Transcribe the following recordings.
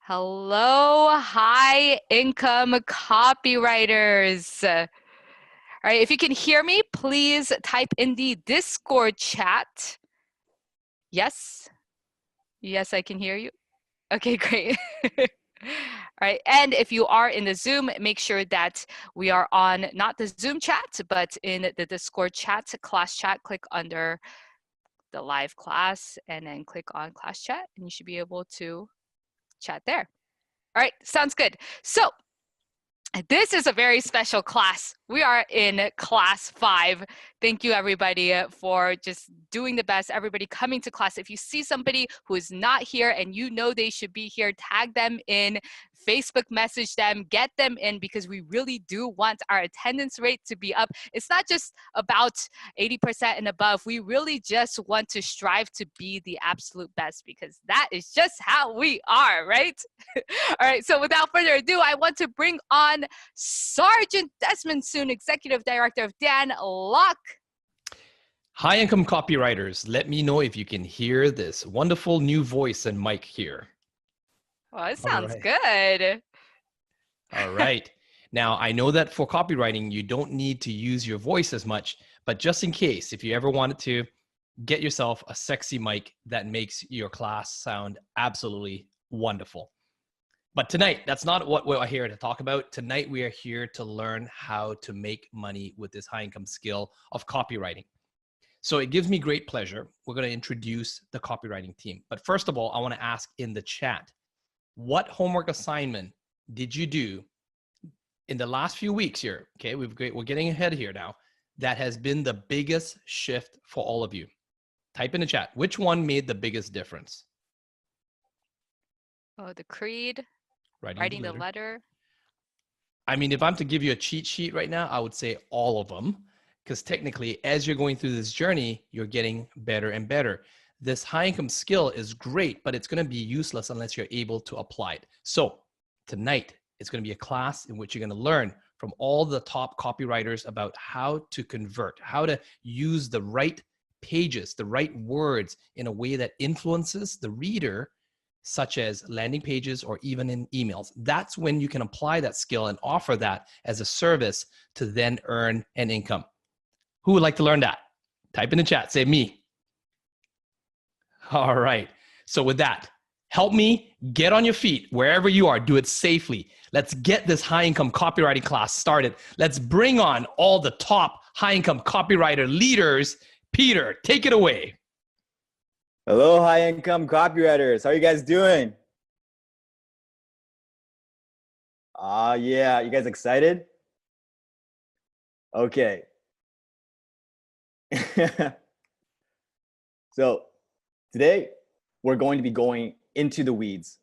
Hello, high income copywriters. All right, if you can hear me, please type in the Discord chat. Yes? Yes, I can hear you. Okay, great. All right, and if you are in the Zoom, make sure that we are on not the Zoom chat, but in the Discord chat, class chat, click under the live class and then click on class chat, and you should be able to chat there. All right, sounds good. So this is a very special class. We are in class 5. Thank you everybody for just doing the best. Everybody coming to class. If you see somebody who is not here and you know they should be here, tag them in, Facebook message them, get them in, because we really do want our attendance rate to be up. It's not just about 80% and above. We really just want to strive to be the absolute best, because that is just how we are, right? All right, so without further ado, I want to bring on Sergeant Desmond Soon, Executive Director of Dan Lok. High income copywriters, let me know if you can hear this wonderful new voice and mic here. Well, it sounds good. All right. Now, I know that for copywriting, you don't need to use your voice as much, but just in case, if you ever wanted to, get yourself a sexy mic that makes your class sound absolutely wonderful. But tonight, that's not what we're here to talk about. Tonight, we are here to learn how to make money with this high income skill of copywriting. So it gives me great pleasure. We're going to introduce the copywriting team. But first of all, I want to ask in the chat, what homework assignment did you do in the last few weeks here? Okay, we're getting ahead here now. That has been the biggest shift for all of you. Type in the chat. Which one made the biggest difference? Oh, the creed, writing the letter. I mean, if I'm to give you a cheat sheet right now, I would say all of them, because technically, as you're going through this journey, you're getting better and better. This high income skill is great, but it's going to be useless unless you're able to apply it. So tonight, it's going to be a class in which you're going to learn from all the top copywriters about how to convert, how to use the right pages, the right words in a way that influences the reader, such as landing pages or even in emails. That's when you can apply that skill and offer that as a service to then earn an income. Who would like to learn that? Type in the chat, say me. All right. So with that, help me get on your feet wherever you are. Do it safely. Let's get this high income copywriting class started. Let's bring on all the top high income copywriter leaders. Peter, take it away. Hello, high income copywriters. How are you guys doing? Yeah, you guys excited? Okay. So today we're going to be going into the weeds.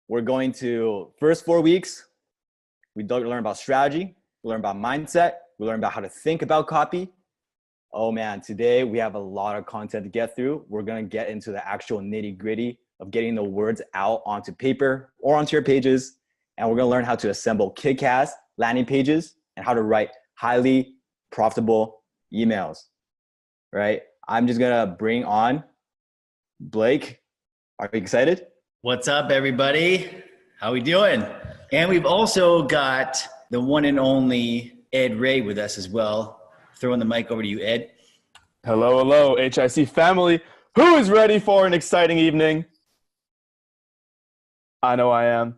We're going to, first 4 weeks, we learn about strategy, we learn about mindset, we learn about how to think about copy. Oh man, today we have a lot of content to get through. We're gonna get into the actual nitty gritty of getting the words out onto paper or onto your pages. And we're gonna learn how to assemble kick-ass landing pages and how to write highly profitable emails, right? I'm just gonna bring on Blake. Are you excited? What's up, everybody? How we doing? And we've also got the one and only Ed Ray with us as well. Throwing the mic over to you, Ed. Hello, hello, HIC family. Who is ready for an exciting evening? I know I am.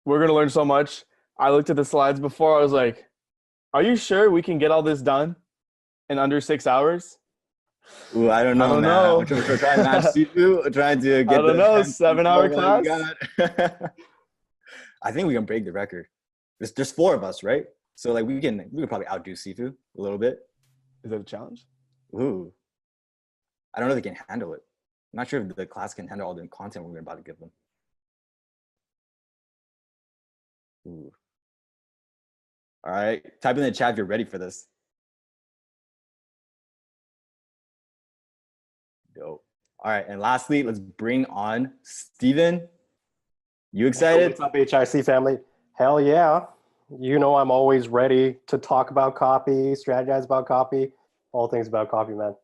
We're going to learn so much. I looked at the slides before. I was like, are you sure we can get all this done in under 6 hours? Ooh, I don't know, man. We're trying to match Sifu. We're trying to get I don't know, 7-hour class? I think we can break the record. There's 4 of us, right? So like we can probably outdo Sifu a little bit. Is that a challenge? Ooh. I don't know if they can handle it. I'm not sure if the class can handle all the content we're about to give them. Ooh. All right. Type in the chat if you're ready for this. Dope. All right. And lastly, let's bring on Steven. You excited? What's up, HIC family? Hell yeah. You know I'm always ready to talk about copy, strategize about copy, all things about copy, man.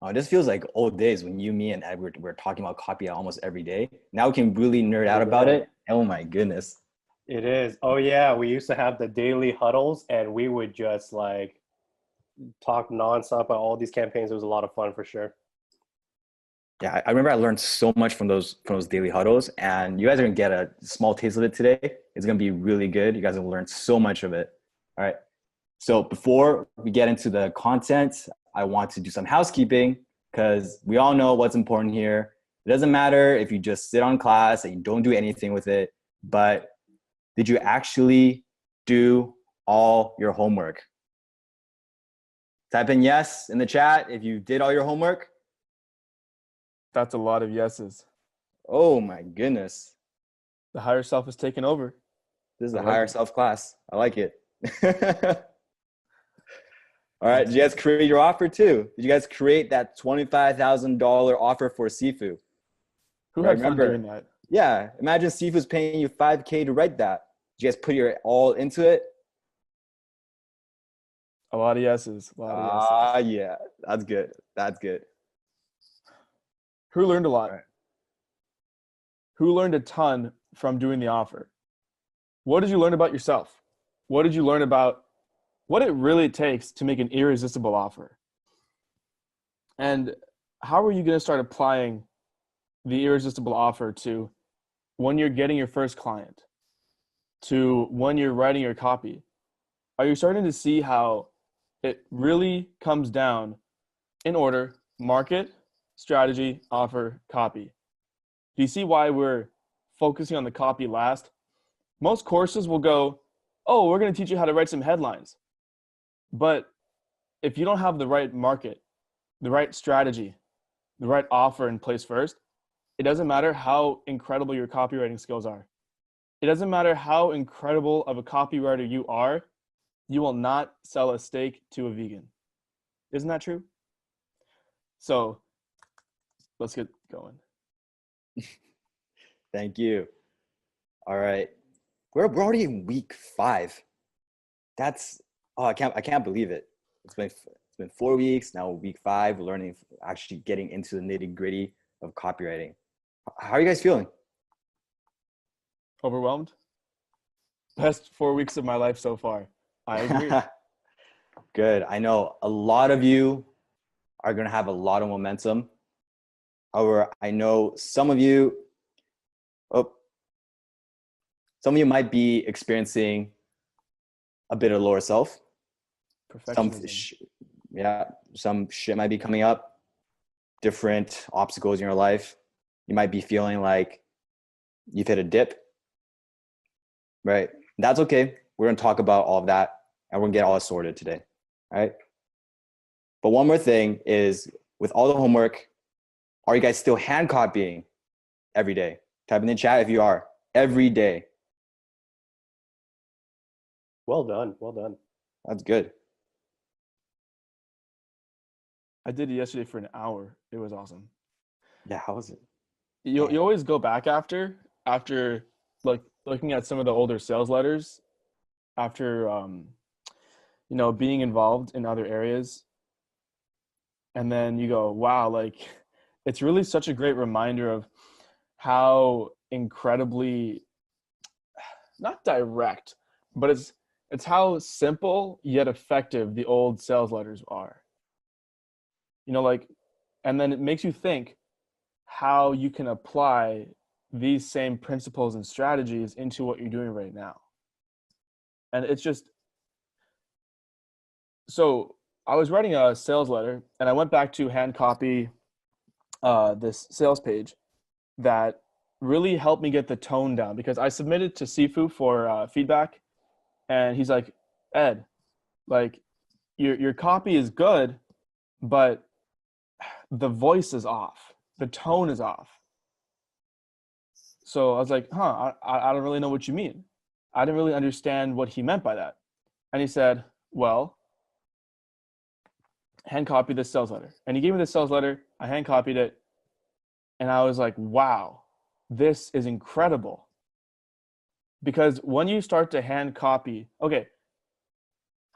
Oh, this feels like old days when you, me, and Edward were talking about copy almost every day. Now we can really nerd out about it. Oh my goodness. It is. Oh yeah, we used to have the daily huddles, and we would just like talk nonstop about all these campaigns. It was a lot of fun for sure. Yeah, I remember I learned so much from those daily huddles, and you guys are gonna get a small taste of it today. It's gonna be really good. You guys will learn so much of it. All right. So before we get into the content, I want to do some housekeeping because we all know what's important here. It doesn't matter if you just sit on class and you don't do anything with it, but did you actually do all your homework? Type in yes in the chat if you did all your homework. That's a lot of yeses. Oh my goodness. The higher self is taking over. This is I a like higher it. self class. I like it. All right. Did you guys create your offer too? Did you guys create that $25,000 offer for Sifu? Who Right, had fun remember- doing that? Yeah. Imagine Sifu's paying you $5,000 to write that. Did you guys put your all into it? A lot of yeses. A lot of yeses. Yeah. That's good. That's good. Who learned a lot? All right. Who learned a ton from doing the offer? What did you learn about yourself? What did you learn about what it really takes to make an irresistible offer? And how are you going to start applying the irresistible offer to when you're getting your first client, to when you're writing your copy? Are you starting to see how it really comes down in order: market, strategy, offer, copy? Do you see why we're focusing on the copy last? Most courses will go, oh, we're going to teach you how to write some headlines. But if you don't have the right market, the right strategy, the right offer in place first, it doesn't matter how incredible your copywriting skills are. It doesn't matter how incredible of a copywriter you are, you will not sell a steak to a vegan. Isn't that true? So let's get going. Thank you. All right. We're already in week 5. That's I can't believe it. It's been 4 weeks now. Week 5, we're learning, actually getting into the nitty gritty of copywriting. How are you guys feeling? Overwhelmed? Best 4 weeks of my life so far. I agree. Good. I know a lot of you are going to have a lot of momentum. However, I know some of you might be experiencing a bit of lower self. Perfectionism. Some shit might be coming up, different obstacles in your life. You might be feeling like you've hit a dip, right? That's okay. We're going to talk about all of that, and we're going to get all it sorted today, all right? But one more thing is, with all the homework, are you guys still hand copying every day? Type in the chat if you are. Every day. Well done. Well done. That's good. I did it yesterday for an hour. It was awesome. Yeah, how was it? You always go back after like looking at some of the older sales letters, after being involved in other areas, and then you go, wow, like it's really such a great reminder of how incredibly, not direct, but it's how simple yet effective the old sales letters are. And then it makes you think how you can apply these same principles and strategies into what you're doing right now. And it's just, so I was writing a sales letter and I went back to hand copy this sales page that really helped me get the tone down, because I submitted to Sifu for feedback, and he's like, Ed, like your copy is good, but the voice is off. The tone is off. So I was like, I don't really know what you mean. I didn't really understand what he meant by that. And he said, well, hand copy this sales letter. And he gave me the sales letter. I hand copied it. And I was like, wow, this is incredible. Because when you start to hand copy, okay,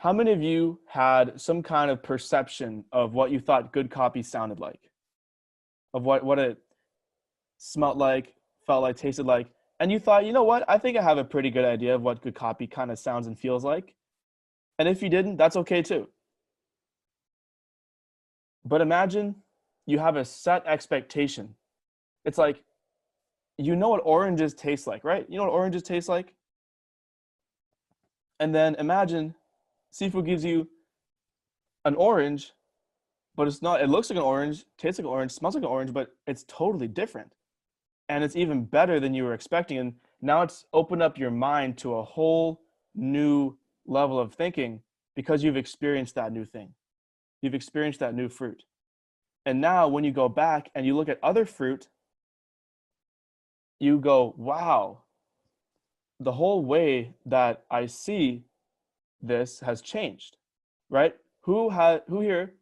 How many of you had some kind of perception of what you thought good copy sounded like? Of what it smelled like, felt like, tasted like, and you thought, you know what, I think I have a pretty good idea of what good copy kind of sounds and feels like. And if you didn't, that's okay too. But imagine you have a set expectation. It's like, you know what oranges taste like, right? You know what oranges taste like? And then imagine Sifu gives you an orange, but it's not, it looks like an orange, tastes like an orange, smells like an orange, but it's totally different. And it's even better than you were expecting. And now it's opened up your mind to a whole new level of thinking because you've experienced that new thing. You've experienced that new fruit. And now when you go back and you look at other fruit, you go, wow, the whole way that I see this has changed, right? Who here,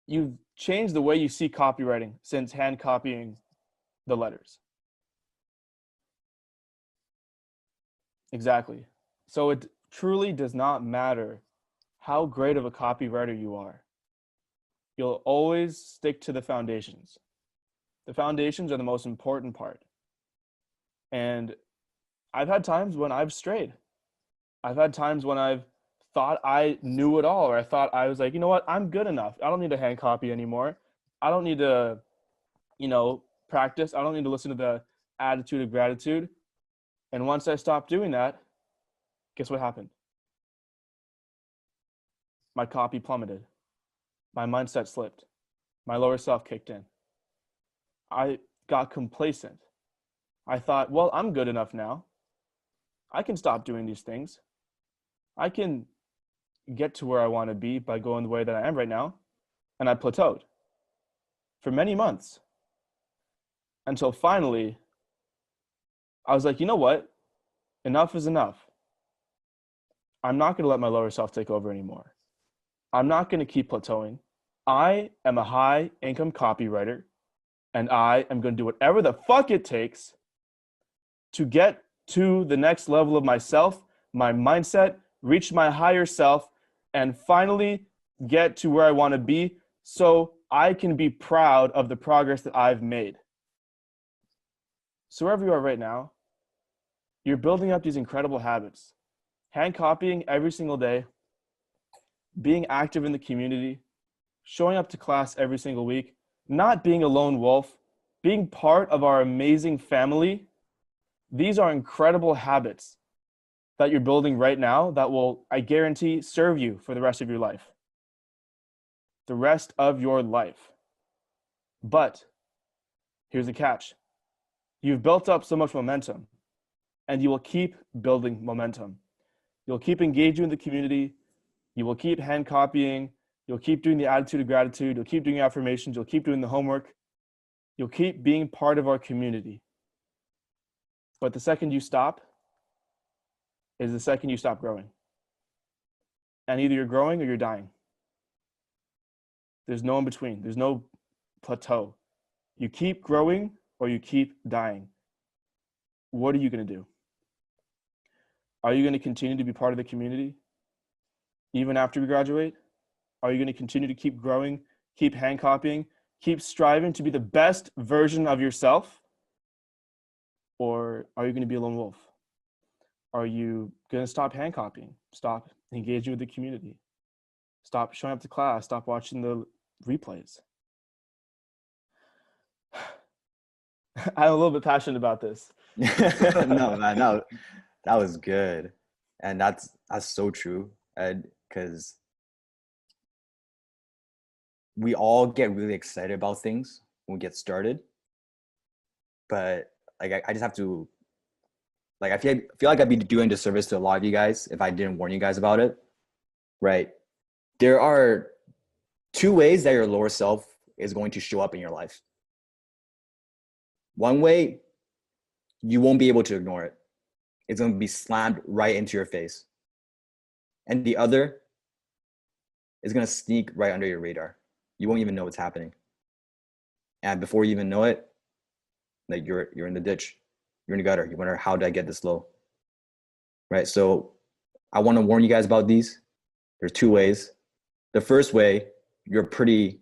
you've changed the way you see copywriting since hand copying the letters? Exactly. So it truly does not matter how great of a copywriter you are. You'll always stick to the foundations. The foundations are the most important part. And I've had times when I've strayed. I've had times when I've thought I knew it all, or I thought I was like, you know what, I'm good enough. I don't need to hand copy anymore. I don't need to, practice. I don't need to listen to the attitude of gratitude. And once I stopped doing that, guess what happened? My copy plummeted. My mindset slipped. My lower self kicked in. I got complacent. I thought, well, I'm good enough now. I can stop doing these things. I can get to where I want to be by going the way that I am right now. And I plateaued for many months until finally I was like, you know what? Enough is enough. I'm not going to let my lower self take over anymore. I'm not going to keep plateauing. I am a high income copywriter, and I am going to do whatever the fuck it takes to get to the next level of myself, my mindset, reach my higher self, and finally get to where I want to be so I can be proud of the progress that I've made. So wherever you are right now, you're building up these incredible habits. Hand copying every single day, being active in the community, showing up to class every single week, not being a lone wolf, being part of our amazing family. These are incredible habits that you're building right now that will, I guarantee, serve you for the rest of your life. The rest of your life. But here's the catch. You've built up so much momentum, and you will keep building momentum. You'll keep engaging with the community. You will keep hand copying. You'll keep doing the attitude of gratitude. You'll keep doing affirmations. You'll keep doing the homework. You'll keep being part of our community. But the second you stop is the second you stop growing. And either you're growing or you're dying. There's no in between. There's no plateau. You keep growing or you keep dying. What are you going to do? Are you going to continue to be part of the community even after we graduate? Are you going to continue to keep growing, keep hand copying, keep striving to be the best version of yourself? Or are you going to be a lone wolf? Are you going to stop hand copying? Stop engaging with the community? Stop showing up to class? Stop watching the replays? I'm a little bit passionate about this. No, man, no, that was good. And that's so true, Ed, because we all get really excited about things when we get started. But like I just have to, like, I feel like I'd be doing a disservice to a lot of you guys if I didn't warn you guys about it. Right? There are two ways that your lower self is going to show up in your life. One way, you won't be able to ignore it. It's going to be slammed right into your face. And the other is going to sneak right under your radar. You won't even know what's happening. And before you even know it, like you're in the ditch, you're in the gutter. You wonder, how did I get this low? Right? So I want to warn you guys about these. There's two ways. The first way you're pretty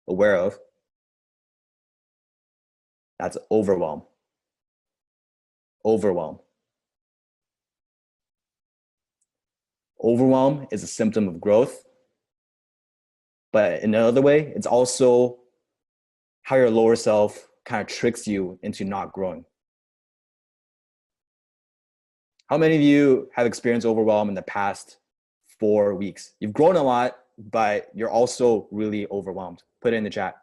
aware of. That's overwhelm. Overwhelm. Overwhelm is a symptom of growth. But in another way, it's also how your lower self kind of tricks you into not growing. How many of you have experienced overwhelm in the past 4 weeks? You've grown a lot, but you're also really overwhelmed. Put it in the chat.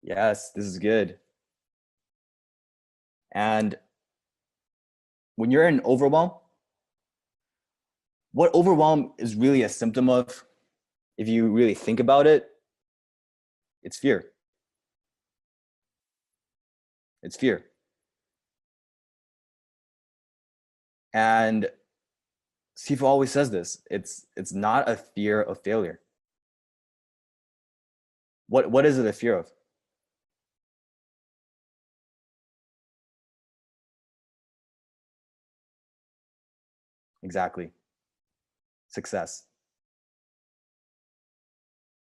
Yes, this is good. And when you're in overwhelm, what overwhelm is really a symptom of, if you really think about it, it's fear. It's fear. And Sifu always says this, it's not a fear of failure. What is it a fear of? Exactly. Success.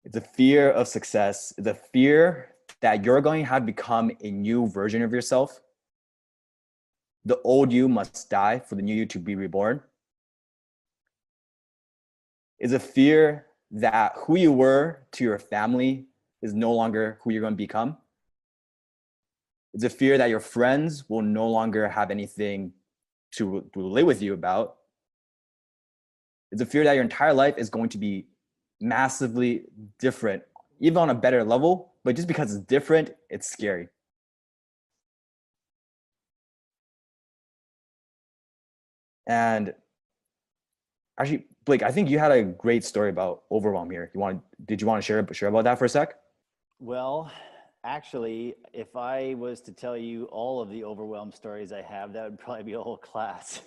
It's a fear of success. It's a fear that you're going to have become a new version of yourself. The old you must die for the new you to be reborn. It's a fear that who you were to your family is no longer who you're going to become. It's a fear that your friends will no longer have anything to relate with you about. It's a fear that your entire life is going to be massively different, even on a better level, but just because it's different, it's scary. And actually, Blake, I think you had a great story about overwhelm here. Did you want to share about that for a sec? Well, actually, if I was to tell you all of the overwhelmed stories I have, that would probably be a whole class.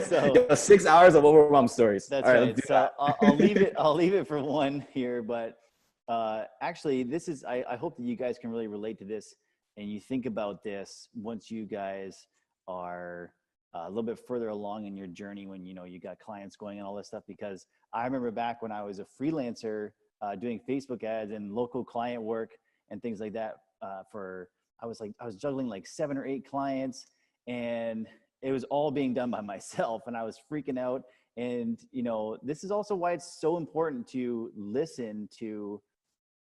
So 6 hours of overwhelmed stories. That's all right. right. So I'll leave it. I'll leave it for one here. But actually, this is. I hope that you guys can really relate to this, and you think about this once you guys are a little bit further along in your journey, when you got clients going and all this stuff. Because I remember back when I was a freelancer doing Facebook ads and local client work and things like that. I was juggling like 7 or 8 clients, and it was all being done by myself, and I was freaking out. And, this is also why it's so important to listen to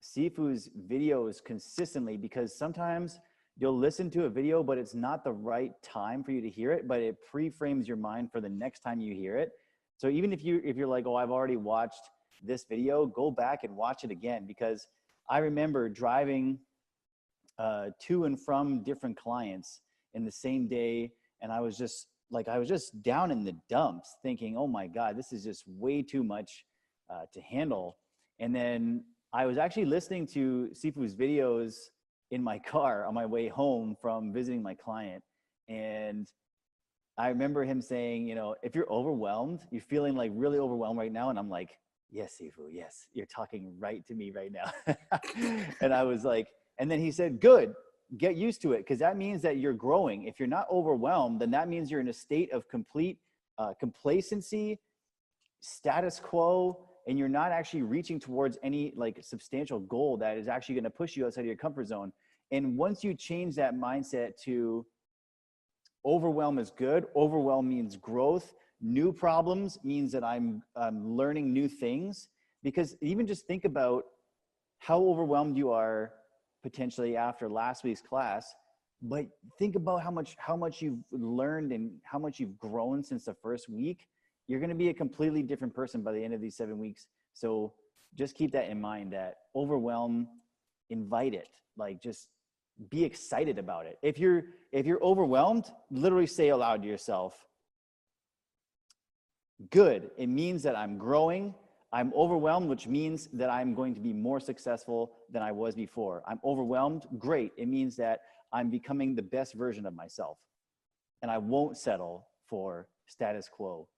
Sifu's videos consistently, because sometimes you'll listen to a video, but it's not the right time for you to hear it, but it pre-frames your mind for the next time you hear it. So even if you're like, oh, I've already watched this video, go back and watch it again, because I remember driving to and from different clients in the same day, and I was just down in the dumps thinking, oh my God, this is just way too much to handle. And then I was actually listening to Sifu's videos in my car on my way home from visiting my client. And I remember him saying, if you're overwhelmed, you're feeling like really overwhelmed right now. And I'm like, yes, Sifu, yes, you're talking right to me right now. And I was like, and then he said, good, get used to it, because that means that you're growing. If you're not overwhelmed, then that means you're in a state of complete complacency, status quo, and you're not actually reaching towards any like substantial goal that is actually going to push you outside of your comfort zone. And once you change that mindset to overwhelm is good, overwhelm means growth, new problems means that I'm learning new things. Because even just think about how overwhelmed you are potentially after last week's class, but think about how much you've learned and how much you've grown since the first week. You're going to be a completely different person by the end of these 7 weeks. So just keep that in mind, that overwhelm, invite it, like just be excited about it. If you're overwhelmed, literally say aloud to yourself, good, it means that I'm growing. I'm overwhelmed, which means that I'm going to be more successful than I was before. I'm overwhelmed, great. It means that I'm becoming the best version of myself, and I won't settle for status quo.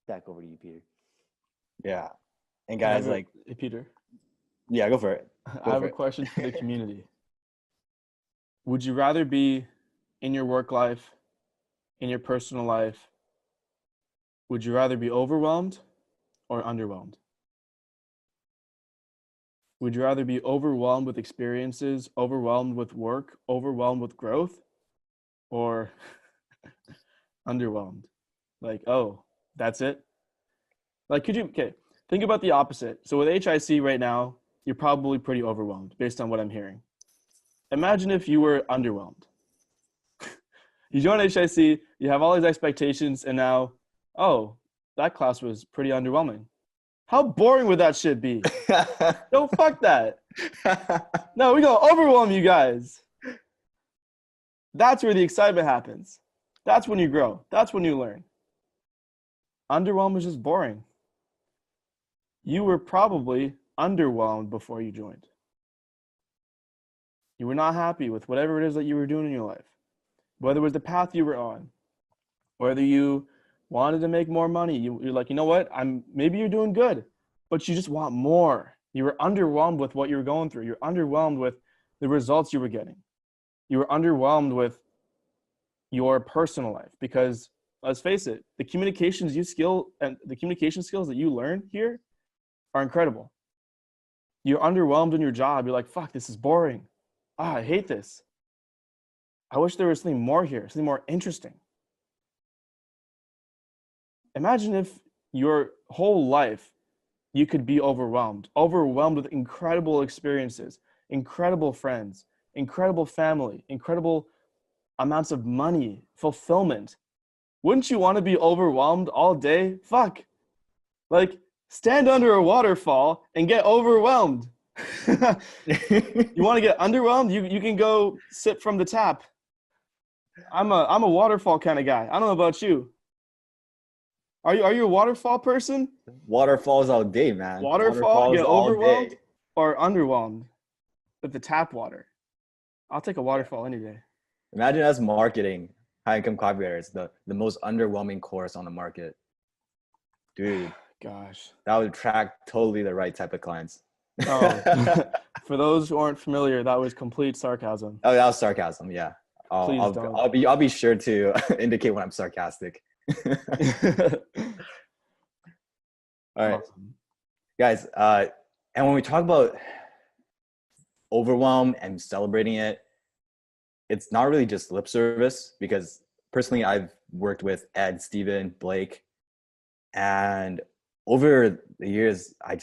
Back over to you, Peter. Yeah. And guys, Hey, Peter, yeah, go for it. I have a question for the community. Would you rather be in your work life, in your personal life? Would you rather be overwhelmed or underwhelmed? Would you rather be overwhelmed with experiences, overwhelmed with work, overwhelmed with growth, or underwhelmed? Like, oh, that's it? Like, think about the opposite. So with HIC right now, you're probably pretty overwhelmed based on what I'm hearing. Imagine if you were underwhelmed. You join HIC, you have all these expectations, and now, oh, that class was pretty underwhelming. How boring would that shit be? No, fuck that. No, we're going to overwhelm you guys. That's where the excitement happens. That's when you grow. That's when you learn. Underwhelmed is just boring. You were probably underwhelmed before you joined. You were not happy with whatever it is that you were doing in your life, whether it was the path you were on, whether you wanted to make more money. You're like, you know what? Maybe you're doing good, but you just want more. You were underwhelmed with what you were going through. You're underwhelmed with the results you were getting. You were underwhelmed with your personal life because, let's face it, the communication skills that you learn here are incredible. You're underwhelmed in your job. You're like, fuck, this is boring. I hate this. I wish there was something more here, something more interesting. Imagine if your whole life you could be overwhelmed with incredible experiences, incredible friends, incredible family, incredible amounts of money, fulfillment. Wouldn't you want to be overwhelmed all day? Fuck. Like, stand under a waterfall and get overwhelmed. You want to get underwhelmed? You can go sip from the tap. I'm a waterfall kind of guy. I don't know about you. Are you a waterfall person? Waterfalls all day, man. Waterfall, get all overwhelmed day. or underwhelmed with the tap water? I'll take a waterfall any day. Imagine us marketing high-income copywriters, the most underwhelming course on the market. Dude, Gosh. that would attract totally the right type of clients. Oh, for those who aren't familiar, that was complete sarcasm. Oh, that was sarcasm. Yeah. Please don't. I'll be sure to indicate when I'm sarcastic. All right, Awesome. guys. And when we talk about overwhelm and celebrating it, it's not really just lip service, because personally, I've worked with Ed, Steven, Blake, and over the years, I've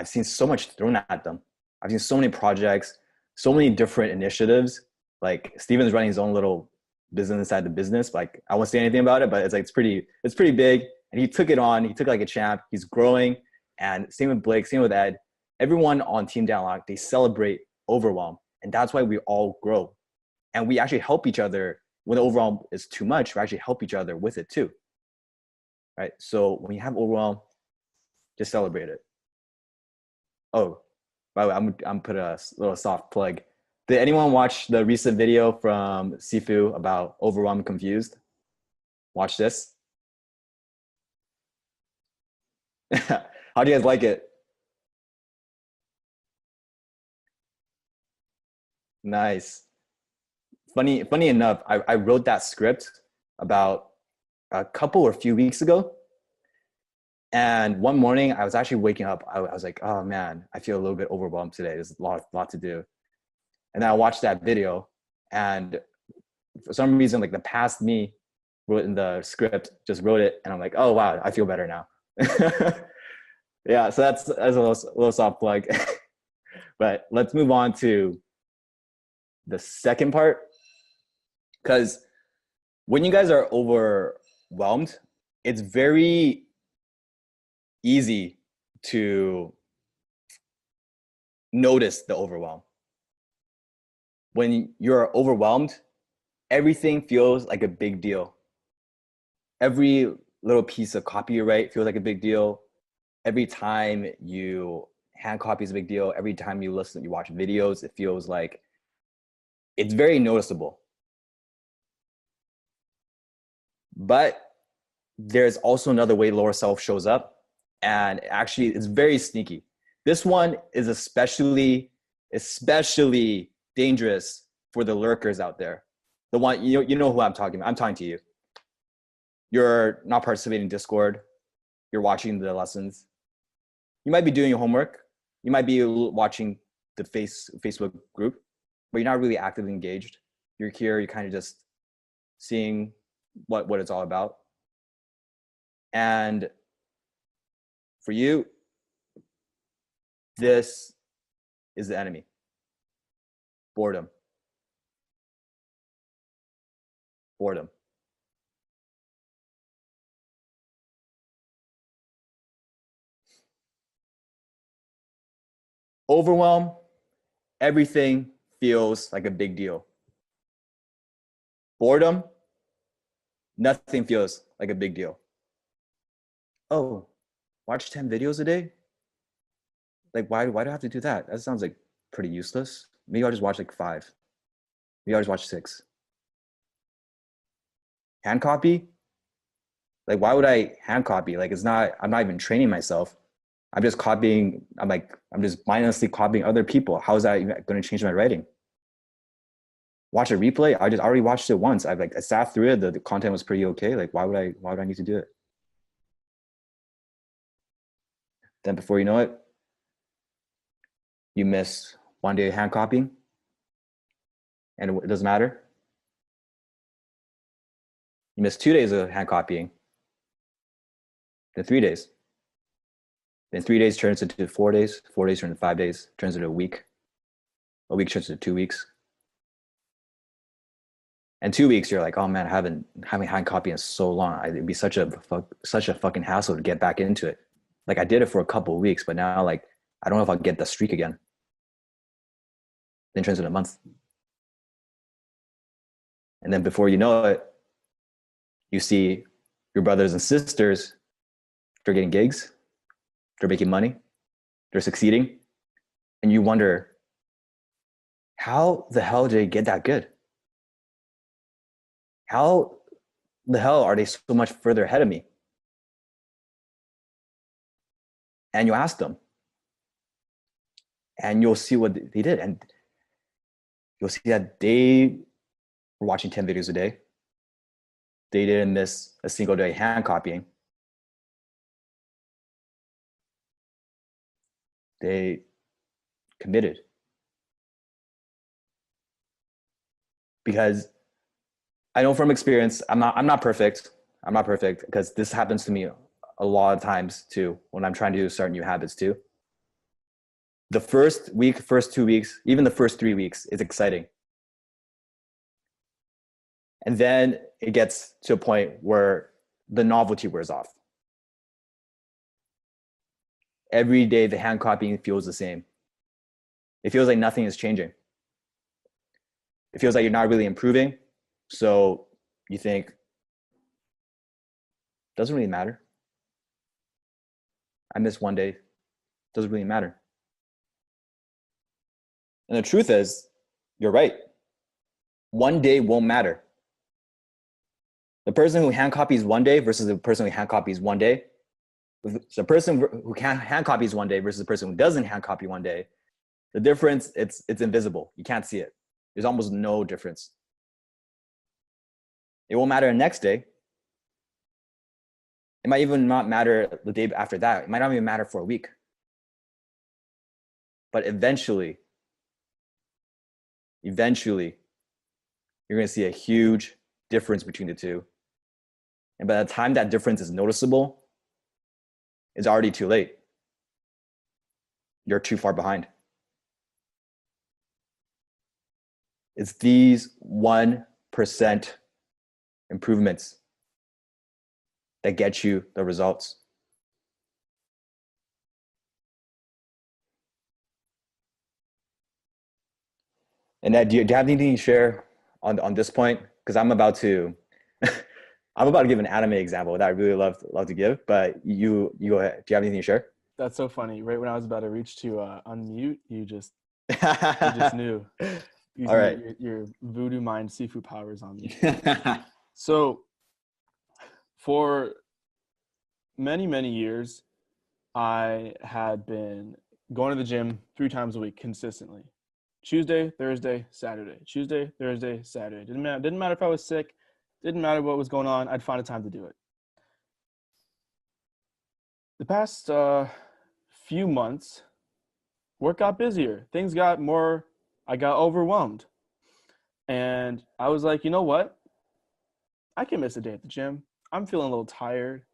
seen so much thrown at them. I've seen so many projects, so many different initiatives. Like, Steven's running his own little business inside the business. Like, I won't say anything about it, but it's pretty big. And he took it on. He took it like a champ. He's growing. And same with Blake, same with Ed. Everyone on Team Downlock, they celebrate overwhelm. And that's why we all grow. And we actually help each other. When the overwhelm is too much, we actually help each other with it too. Right? So when you have overwhelm, just celebrate it. Oh, by the way, I'm put a little soft plug. Did anyone watch the recent video from Sifu about overwhelmed and confused? Watch this. How do you guys like it? Nice. Funny enough, I wrote that script about a few weeks ago. And one morning I was actually waking up. I was like, oh man, I feel a little bit overwhelmed today. There's a lot to do. And then I watched that video, and for some reason, like, the past me wrote in the script, just wrote it. And I'm like, oh wow, I feel better now. Yeah, so that's a little soft plug. But let's move on to the second part. Because when you guys are overwhelmed, it's very easy to notice the overwhelm. When you're overwhelmed, everything feels like a big deal. Every little piece of copy you write feels like a big deal. Every time you hand copy is a big deal. Every time you watch videos, it feels like it's very noticeable. But there's also another way lower self shows up, And actually, it's very sneaky. This one is especially dangerous for the lurkers out there. The one, you know who I'm talking about. I'm talking to you. You're not participating in Discord. You're watching the lessons. You might be doing your homework. You might be watching the Facebook group, but you're not really actively engaged. You're here, you're kind of just seeing what it's all about. And for you, this is the enemy. Boredom. Boredom. Overwhelm, everything feels like a big deal. Boredom, nothing feels like a big deal. Oh, watch 10 videos a day? Like, why do I have to do that? That sounds like pretty useless. Maybe I'll just watch like 5. Maybe I'll just watch 6. Hand copy? Like, why would I hand copy? Like, I'm not even training myself. I'm just copying. I'm just mindlessly copying other people. How is that going to change my writing? Watch a replay? I already watched it once. I sat through it. The content was pretty okay. Like, why would I need to do it? Then before you know it, you miss one day of hand copying, and it doesn't matter. You miss 2 days of hand copying, then 3 days. Then 3 days turns into 4 days. 4 days turns into 5 days. Turns into a week. A week turns into 2 weeks. And 2 weeks, you're like, oh man, I haven't hand copy in so long. It'd be such a fucking hassle to get back into it. Like I did it for a couple of weeks, but now like I don't know if I'll get the streak again. Then it turns into a month. And then before you know it, you see your brothers and sisters, they're getting gigs, they're making money, they're succeeding. And you wonder, how the hell did they get that good? How the hell are they so much further ahead of me? And you ask them, and you'll see what they did. And you'll see that they were watching 10 videos a day. They didn't miss a single day hand copying. They committed. Because I know from experience, I'm not perfect. I'm not perfect because this happens to me a lot of times too when I'm trying to start new habits too. The first week, first 2 weeks, even the first 3 weeks is exciting. And then it gets to a point where the novelty wears off. Every day the hand copying feels the same. It feels like nothing is changing. It feels like you're not really improving. So you think, doesn't really matter. I missed one day. Doesn't really matter. And the truth is, you're right. One day won't matter. The person who hand copies one day versus the person who hand copies one day, the person who hand copies one day versus the person who doesn't hand copy one day, the difference, it's invisible. You can't see it. There's almost no difference. It won't matter the next day. It might even not matter the day after that. It might not even matter for a week. But eventually, you're going to see a huge difference between the two. And by the time that difference is noticeable, it's already too late. You're too far behind. It's these 1% improvements that get you the results. And do you have anything to share on this point? Because I'm about to give an anime example that I really love to give, but you go ahead. Do you have anything to share? That's so funny. Right when I was about to reach to unmute, you just knew. All right. Your voodoo mind Sifu powers on me. So for many, many years, I had been going to the gym 3 times a week consistently. Tuesday, Thursday, Saturday. Tuesday, Thursday, Saturday. Didn't matter if I was sick. Didn't matter what was going on. I'd find a time to do it. The past few months, work got busier. Things got more, I got overwhelmed. And I was like, you know what? I can miss a day at the gym. I'm feeling a little tired.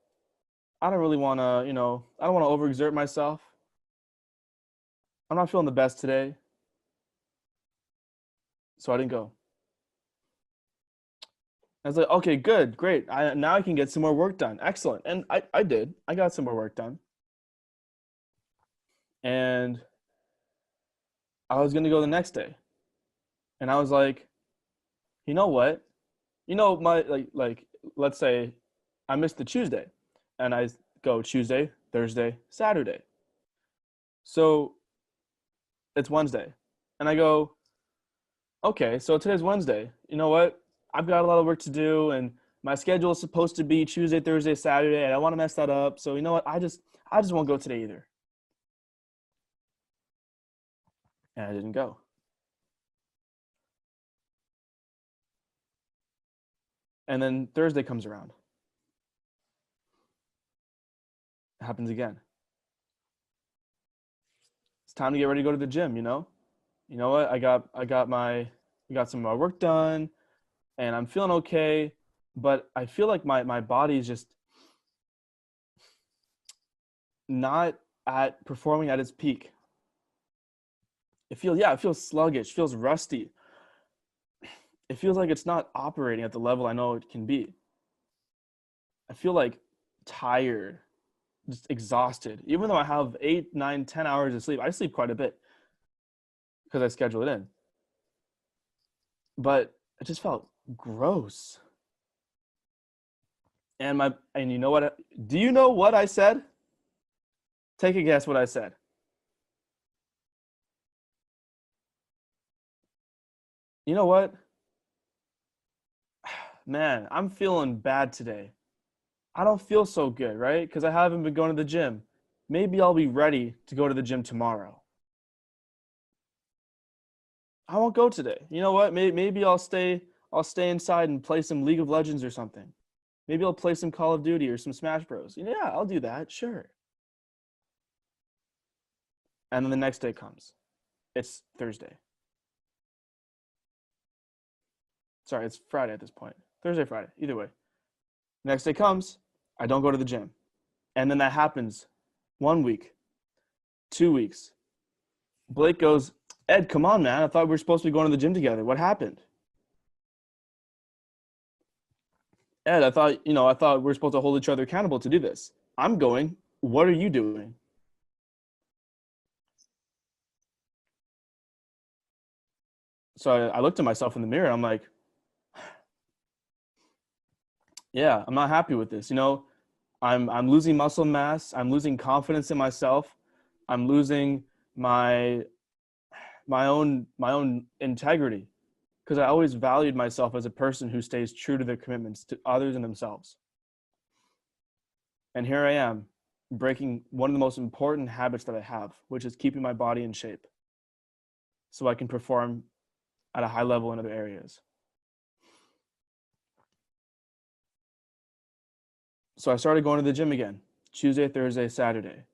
I don't really want to, I don't want to overexert myself. I'm not feeling the best today. So I didn't go. I was like, okay, good, great. Now I can get some more work done. Excellent. And I did. I got some more work done. And I was going to go the next day. And I was like, you know what? My let's say I missed the Tuesday and I go Tuesday, Thursday, Saturday. So it's Wednesday. And I go, okay, so today's Wednesday. You know what? I've got a lot of work to do and my schedule is supposed to be Tuesday, Thursday, Saturday, and I want to mess that up. So you know what? I just won't go today either. And I didn't go. And then Thursday comes around. It happens again. It's time to get ready to go to the gym, You know what? I got some of my work done and I'm feeling okay, but I feel like my body is just not at performing at its peak. It feels sluggish, feels rusty. It feels like it's not operating at the level I know it can be. I feel like tired, just exhausted. Even though I have 8, 9, 10 hours of sleep, I sleep quite a bit because I schedule it in. But it just felt gross. And you know what? Do you know what I said? Take a guess what I said. You know what? Man, I'm feeling bad today. I don't feel so good, right? Because I haven't been going to the gym. Maybe I'll be ready to go to the gym tomorrow. I won't go today. You know what? Maybe I'll stay inside and play some League of Legends or something. Maybe I'll play some Call of Duty or some Smash Bros. Yeah, I'll do that, sure. And then the next day comes. It's Thursday. Sorry, it's Friday at this point. Thursday, Friday, either way. Next day comes, I don't go to the gym. And then that happens 1 week, 2 weeks. Blake goes, Ed, come on, man. I thought we were supposed to be going to the gym together. What happened? Ed, I thought we were supposed to hold each other accountable to do this. I'm going. What are you doing? So I looked at myself in the mirror. I'm like, yeah, I'm not happy with this. I'm losing muscle mass. I'm losing confidence in myself. I'm losing my own integrity because I always valued myself as a person who stays true to their commitments to others and themselves. And here I am breaking one of the most important habits that I have, which is keeping my body in shape so I can perform at a high level in other areas. So I started going to the gym again, Tuesday, Thursday, Saturday.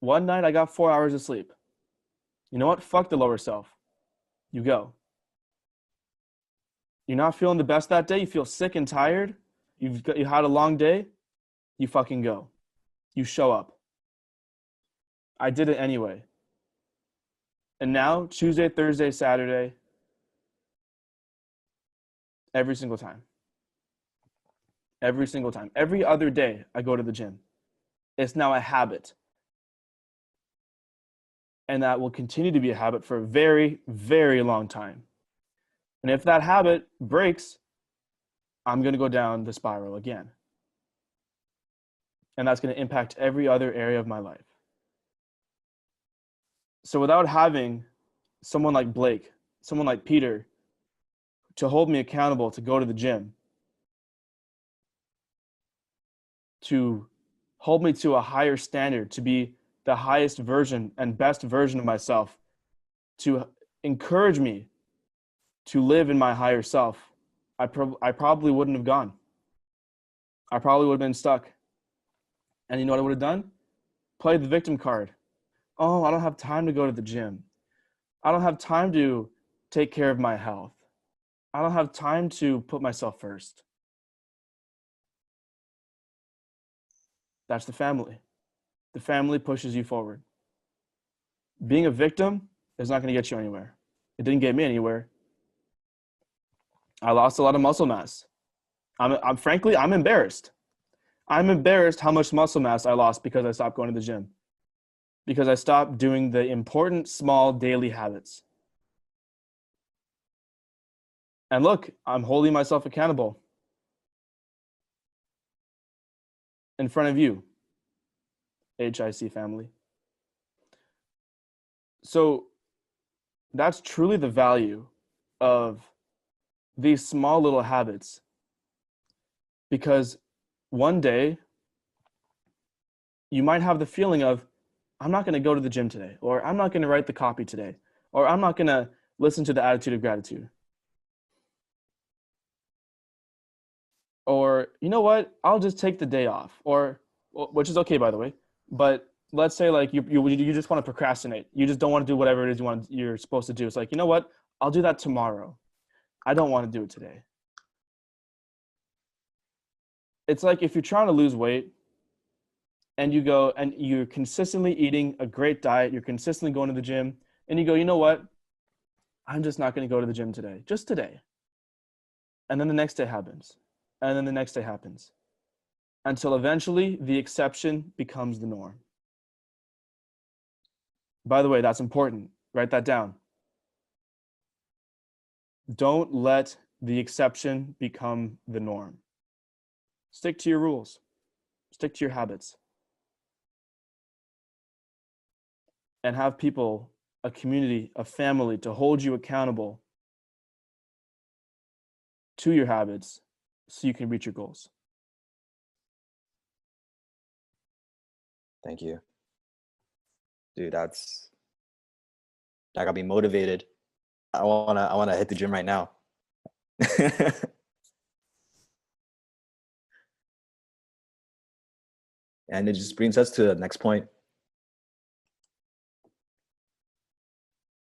One night I got 4 hours of sleep. You know what? Fuck the lower self. You go. You're not feeling the best that day. You feel sick and tired. You had a long day. You fucking go. You show up. I did it anyway. And now, Tuesday, Thursday, Saturday, every single time. Every single time. Every other day I go to the gym. It's now a habit. And that will continue to be a habit for a very, very long time. And if that habit breaks, I'm going to go down the spiral again. And that's going to impact every other area of my life. So without having someone like Blake, someone like Peter, to hold me accountable to go to the gym, to hold me to a higher standard, to be the highest version and best version of myself, to encourage me to live in my higher self, I probably wouldn't have gone. I probably would have been stuck. And you know what I would have done? Played the victim card. Oh, I don't have time to go to the gym. I don't have time to take care of my health. I don't have time to put myself first. That's the family. The family pushes you forward. Being a victim is not going to get you anywhere. It didn't get me anywhere. I lost a lot of muscle mass. Frankly, I'm embarrassed. I'm embarrassed how much muscle mass I lost because I stopped going to the gym. Because I stopped doing the important, small, daily habits. And look, I'm holding myself accountable in front of you, HIC family. So that's truly the value of these small little habits. Because one day, you might have the feeling of, I'm not going to go to the gym today, or I'm not going to write the copy today, or I'm not going to listen to the attitude of gratitude. Or, you know what, I'll just take the day off, or, which is okay, by the way, but let's say like you just want to procrastinate. You just don't want to do whatever it is you're supposed to do. It's like, you know what, I'll do that tomorrow. I don't want to do it today. It's like if you're trying to lose weight and you go and you're consistently eating a great diet, you're consistently going to the gym, and you go, you know what, I'm just not going to go to the gym today, just today. And then the next day happens. And then the next day happens. Until eventually the exception becomes the norm. By the way, that's important. Write that down. Don't let the exception become the norm. Stick to your rules. Stick to your habits. And have people, a community, a family to hold you accountable to your habits so you can reach your goals. Thank you. Dude, that got me motivated. I wanna hit the gym right now. And it just brings us to the next point.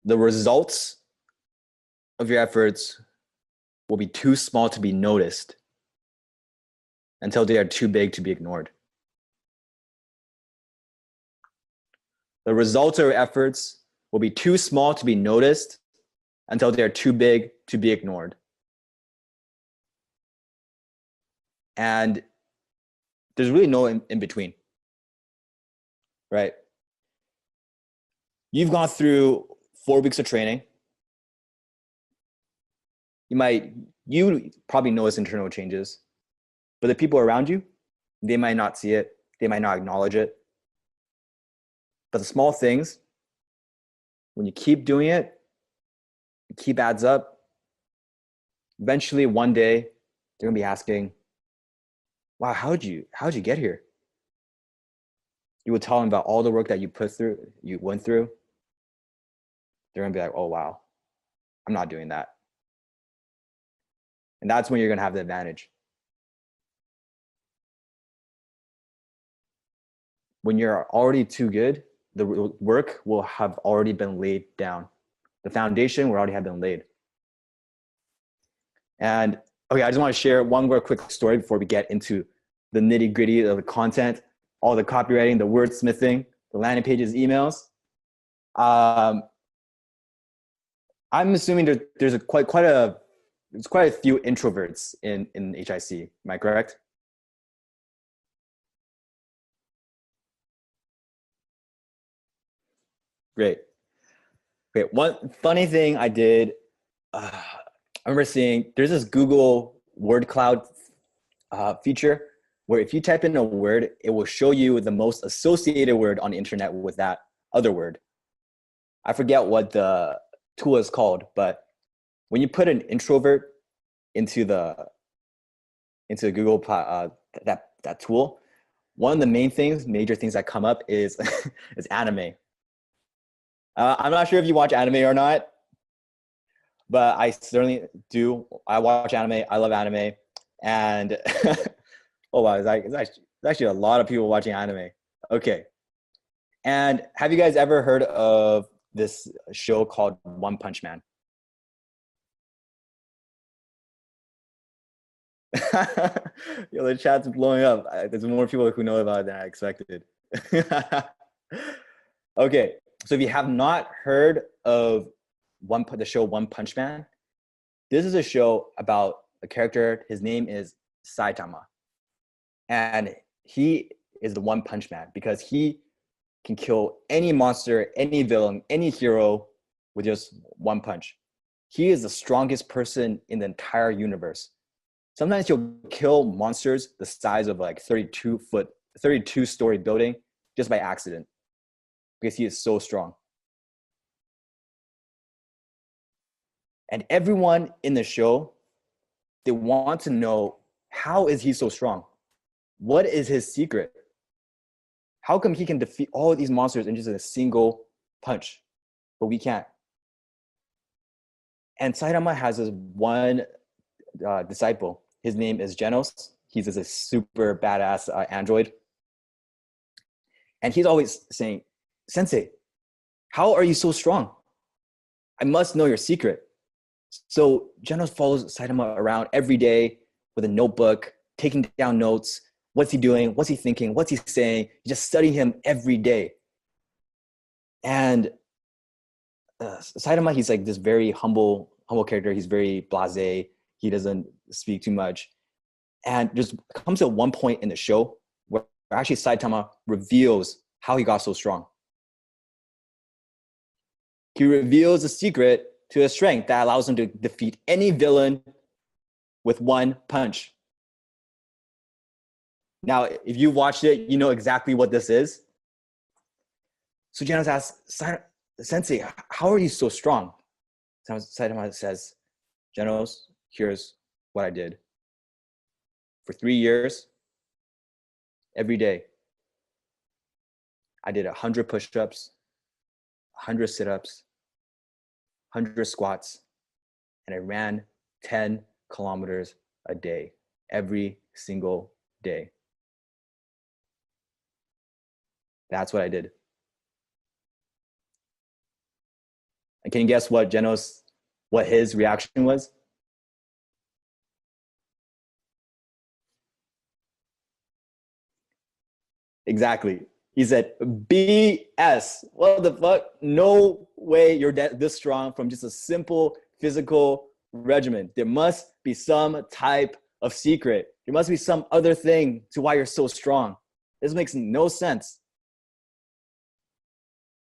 The results of your efforts will be too small to be noticed until they are too big to be ignored. The results of your efforts will be too small to be noticed until they are too big to be ignored. And there's really no in between, right? You've gone through 4 weeks of training. You probably notice internal changes, but the people around you, they might not see it. They might not acknowledge it. But the small things, when you keep doing it, it keep adds up. Eventually, one day, they're gonna be asking, wow, how'd you get here? You would tell them about all the work that you went through. They're gonna be like, oh wow, I'm not doing that. And that's when you're gonna have the advantage. When you're already too good, the work will have already been laid down. The foundation will already have been laid. And okay, I just want to share one more quick story before we get into the nitty gritty of the content, all the copywriting, the wordsmithing, the landing pages, emails. I'm assuming there's quite a few introverts in HIC. Am I correct? Great. One funny thing I did, I remember seeing there's this Google word cloud feature where if you type in a word, it will show you the most associated word on the internet with that other word. I forget what the tool is called, but when you put an introvert into the Google that tool, one of the major things that come up is is anime. I'm not sure if you watch anime or not, but I certainly do. I watch anime. I love anime. And oh wow, it's actually a lot of people watching anime. Okay. And have you guys ever heard of this show called One Punch Man? Yo, the chat's blowing up. There's more people who know about it than I expected. Okay, so if you have not heard of the show One Punch Man, this is a show about a character. His name is Saitama, and he is the One Punch Man because he can kill any monster, any villain, any hero with just one punch. He is the strongest person in the entire universe. Sometimes he'll kill monsters the size of like 32-story building just by accident because he is so strong. And everyone in the show, they want to know, how is he so strong? What is his secret? How come he can defeat all of these monsters in just a single punch, but we can't? And Saitama has this one disciple. His name is Genos. He's a super badass android. And he's always saying, Sensei, how are you so strong? I must know your secret. So Genos follows Saitama around every day with a notebook, taking down notes. What's he doing? What's he thinking? What's he saying? You just study him every day. And Saitama, he's like this very humble character. He's very blasé. He doesn't speak too much. And just comes to one point in the show where actually Saitama reveals how he got so strong. He reveals the secret to his strength that allows him to defeat any villain with one punch. Now, if you watched it, you know exactly what this is. So Genos asks, Sensei, how are you so strong? Saitama says, Genos, here's what I did. For 3 years, every day, I did 100 push-ups, 100 sit-ups, 100 squats, and I ran 10 kilometers a day, every single day. That's what I did. And can you guess what his reaction was? Exactly. He said, BS. What the fuck? No way you're this strong from just a simple physical regimen. There must be some type of secret. There must be some other thing to why you're so strong. This makes no sense.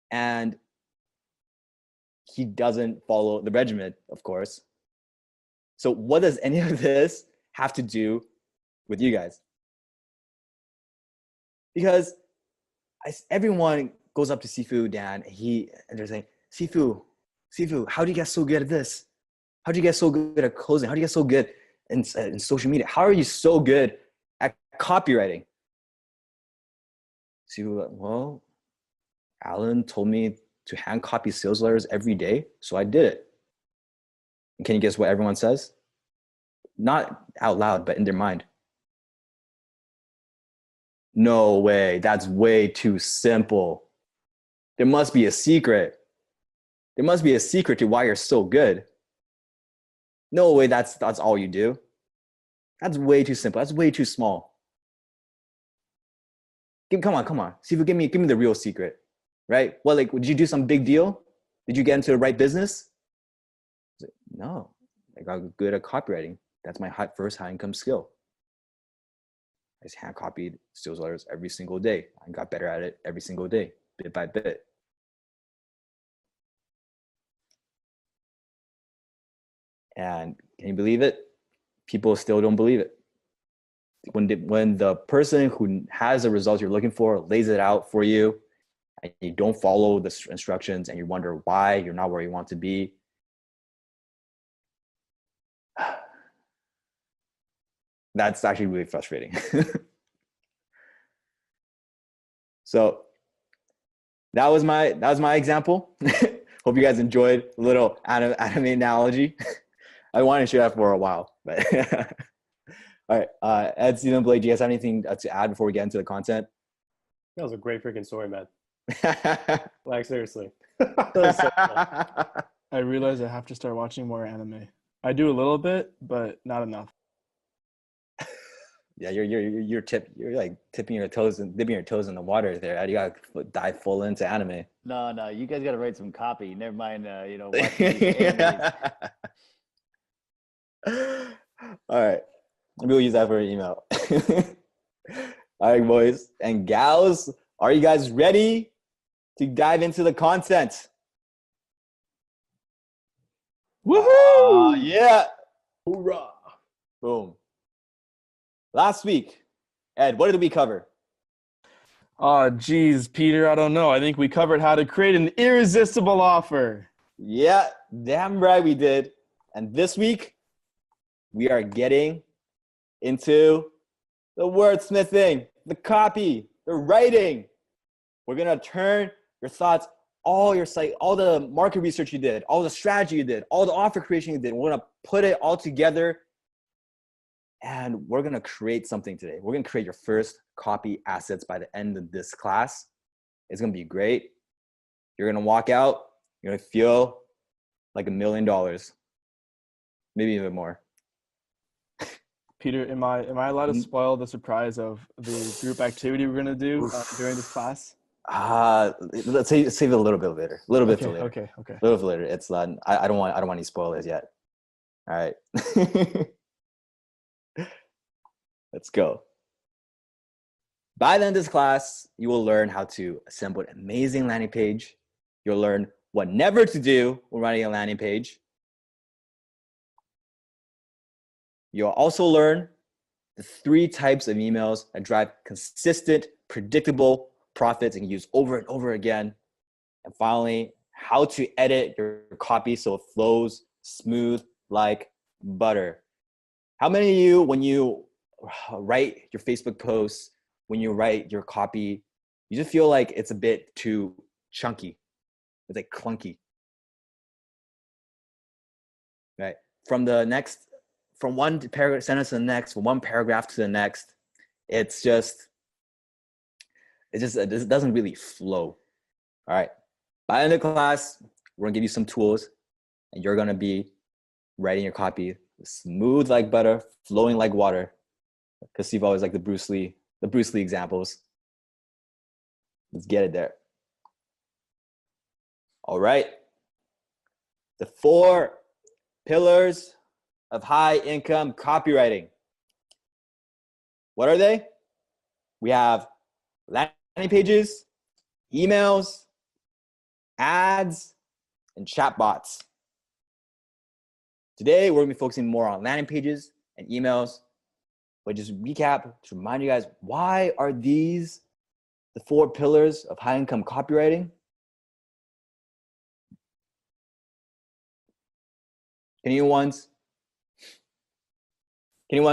And he doesn't follow the regimen, of course. So what does any of this have to do with you guys? Because everyone goes up to Sifu Dan, and they're saying, Sifu, how do you get so good at this? How do you get so good at closing? How do you get so good in social media? How are you so good at copywriting? Sifu, well, Alan told me to hand copy sales letters every day, so I did it. And can you guess what everyone says? Not out loud, but in their mind. No way, that's way too simple. There must be a secret. There must be a secret to why you're so good. No way, that's all you do. That's way too simple. That's way too small. Come on. Sifu, give me the real secret, right? Well, like, did you do some big deal? Did you get into the right business? No, I got good at copywriting. That's my first high income skill. I just hand copied sales letters every single day. I got better at it every single day, bit by bit. And can you believe it? People still don't believe it. When the person who has the results you're looking for lays it out for you, and you don't follow the instructions, and you wonder why you're not where you want to be, that's actually really frustrating. So that was my example. Hope you guys enjoyed a little anime analogy. I wanted to share that for a while, but all right. Ed, Stephen, Blake, do you guys have anything to add before we get into the content? That was a great freaking story, man. Like seriously. That was so cool. I realize I have to start watching more anime. I do a little bit, but not enough. Yeah, you're like dipping your toes in the water there. Ed. You gotta dive full into anime. No, you guys got to write some copy. Never mind, watching these animes. All right. Maybe we'll use that for an email. All right, boys and gals, are you guys ready to dive into the content? Woohoo! Yeah. Hoorah. Boom. Last week, Ed, what did we cover? Oh, geez, Peter, I don't know. I think we covered how to create an irresistible offer. Yeah, damn right we did. And this week, we are getting into the wordsmithing, the copy, the writing. We're going to turn your thoughts, all your site, all the market research you did, all the strategy you did, all the offer creation you did. We're going to put it all together and we're going to create something today. We're going to create your first copy assets by the end of this class. It's going to be great. You're going to walk out. You're going to feel like $1 million, maybe even more. Peter, am I allowed to spoil the surprise of the group activity we're going to do during this class? Let's save it a little bit later. A little bit for later. Okay. A little bit later. It's I don't want any spoilers yet. All right. Let's go. By the end of this class, you will learn how to assemble an amazing landing page. You'll learn what never to do when writing a landing page. You'll also learn the 3 types of emails that drive consistent, predictable profits and use over and over again. And finally, how to edit your copy so it flows smooth like butter. How many of you, when you write your Facebook posts, when you write your copy, you just feel like it's a bit too chunky? It's like clunky, right? From one paragraph sentence to the next, from one paragraph to the next, it doesn't really flow. All right. By the end of the class, we're gonna give you some tools, and you're gonna be writing your copy smooth like butter, flowing like water. Because Steve always like the Bruce Lee examples. Let's get it there. All right. The 4 pillars of high income copywriting. What are they? We have landing pages, emails, ads, and chatbots. Today, we're gonna be focusing more on landing pages and emails. But just recap to remind you guys, why are these the 4 pillars of high income copywriting? Can anyone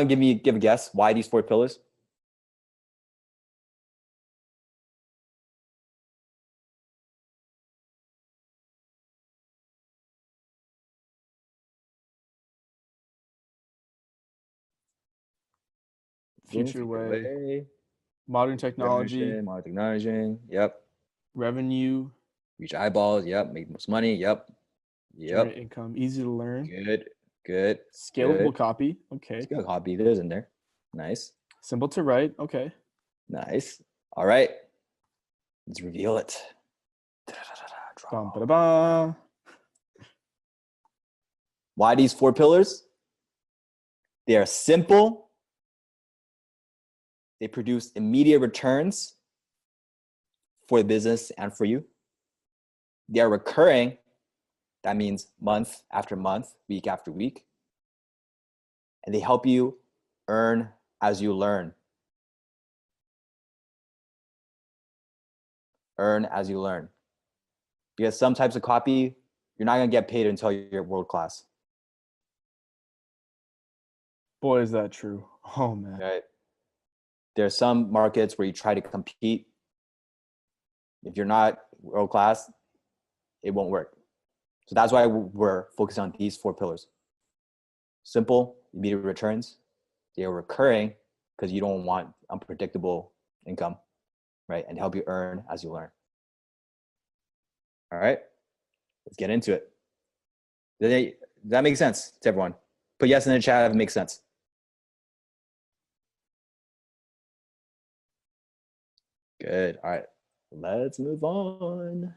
give a guess why these 4 pillars? Future way, modern technology, Yep. revenue, Reach eyeballs. Yep. Make most money. Yep. generate income, easy to learn, Good. scalable copy. Okay. Scalable copy. There's in there. Nice. Simple to write. Okay. Nice. All right. Let's reveal it. Bum, ba-da-ba. Why these 4 pillars? They are simple. They produce immediate returns for the business and for you. They are recurring. That means month after month, week after week. And they help you earn as you learn. Earn as you learn. Because some types of copy, you're not going to get paid until you're world class. Boy, is that true. Oh, man. Right? There are some markets where you try to compete If you're not world class, it won't work. So that's why we're focusing on these 4 pillars. Simple, immediate returns. They are recurring because you don't want unpredictable income, right? And help you earn as you learn. All right, let's get into it. Does that make sense to everyone? Put yes in the chat if it makes sense. Good. All right, let's move on.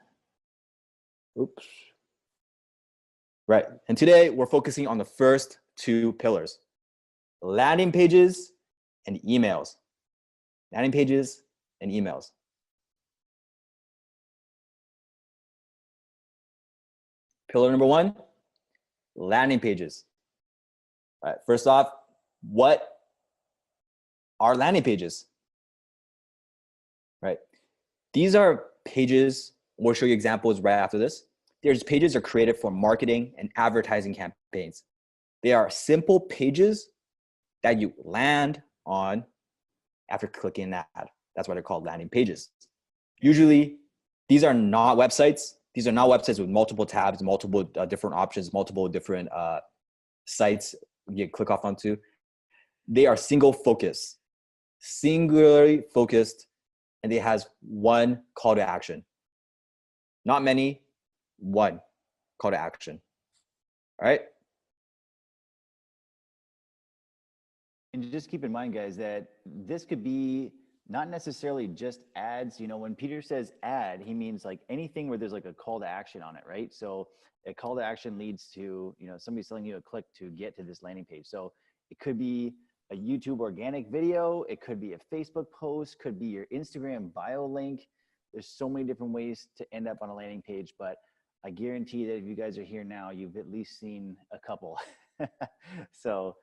Oops. Right, and today we're focusing on the first 2 pillars, landing pages and emails. Landing pages and emails. Pillar number 1, landing pages. All right, first off, what are landing pages? Right, these are pages, we'll show you examples right after this. There's pages are created for marketing and advertising campaigns. They are simple pages that you land on after clicking an ad. That's why they're called landing pages. Usually, these are not websites. These are not websites with multiple tabs, multiple different options, multiple different sites you click off onto. They are singularly focused, and it has one call to action. Not many, one call to action. All right. And just keep in mind, guys, that this could be not necessarily just ads. You know, when Peter says ad, he means like anything where there's like a call to action on it, right? So a call to action leads to, you know, somebody's telling you a click to get to this landing page. So it could be a YouTube organic video. It could be a Facebook post, could be your Instagram bio link. There's so many different ways to end up on a landing page, but I guarantee that if you guys are here now, you've at least seen a couple. So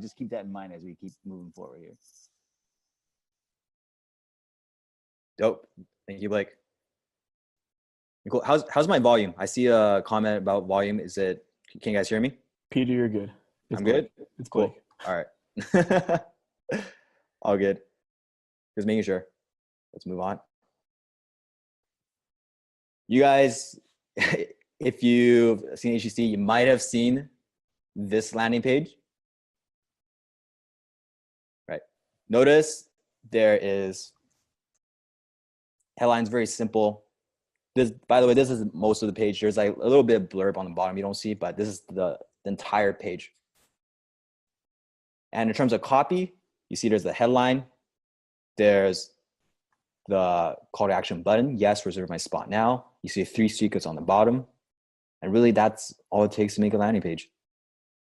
just keep that in mind as we keep moving forward here. Dope. Thank you, Blake. Cool. How's my volume? I see a comment about volume. Can you guys hear me? Peter, you're good. I'm good? It's Cool. Blake. All right. All good. Just making sure. Let's move on. You guys, if you've seen HIC, you might have seen this landing page. Right. Notice there is headlines, very simple. This, by the way, this is most of the page. There's like a little bit of blurb on the bottom you don't see, but this is the entire page. And in terms of copy, you see there's the headline. There's the call to action button. Yes, reserve my spot now. You see 3 secrets on the bottom. And really that's all it takes to make a landing page,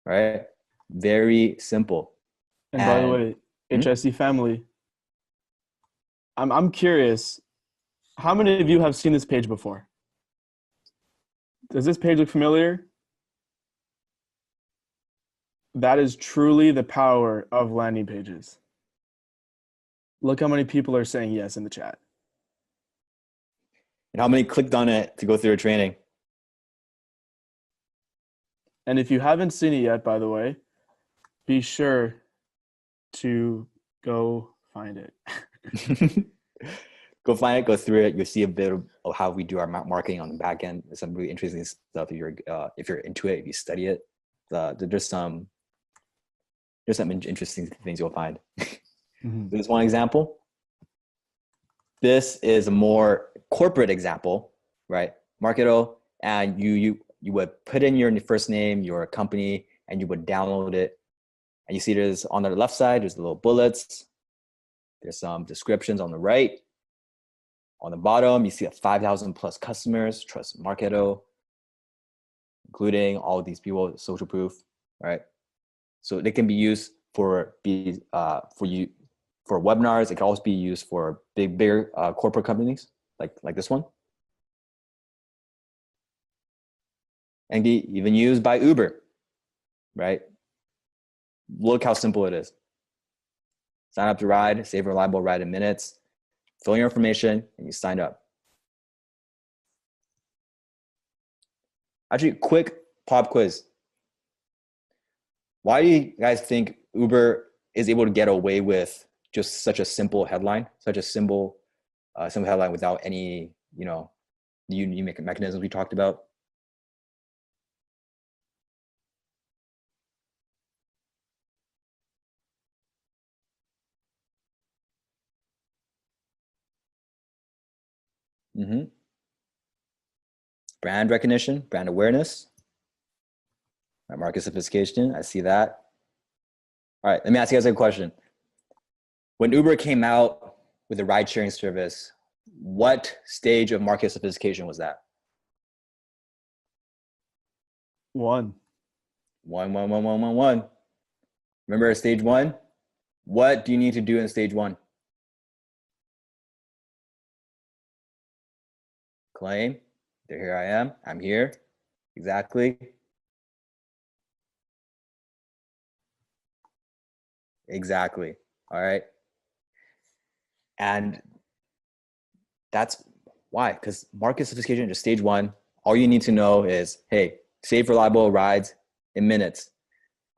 right? Very simple. And by the way, HIC family, I'm curious, how many of you have seen this page before? Does this page look familiar? That is truly the power of landing pages. Look how many people are saying yes in the chat. And how many clicked on it to go through a training? And if you haven't seen it yet, by the way, be sure to go find it. Go find it, go through it. You'll see a bit of how we do our marketing on the back end. There's some really interesting stuff if you're into it, if you study it. There's some interesting things you'll find. Mm-hmm. This is one example. This is a more corporate example, right? Marketo, and you would put in your first name, your company, and you would download it. And you see there's on the left side, there's the little bullets. There's some descriptions on the right. On the bottom, you see 5,000 plus customers, trust Marketo, including all of these people, social proof, right? So they can be used for webinars. It can also be used for bigger corporate companies like this one. And be even used by Uber, right? Look how simple it is. Sign up to ride, save a reliable ride in minutes, fill your information, and you sign up. Actually, quick pop quiz. Why do you guys think Uber is able to get away with just such a simple headline, such a simple simple headline without any, the unique mechanisms we talked about. Brand recognition, brand awareness, market sophistication. I see that. All right, let me ask you guys a question. When Uber came out with a ride sharing service, what stage of market sophistication was that? One. One. Remember stage one? What do you need to do in stage one? Claim. Here I am. I'm here. Exactly. Exactly. All right. And that's why, because market sophistication is stage one. All you need to know is, hey, safe, reliable rides in minutes.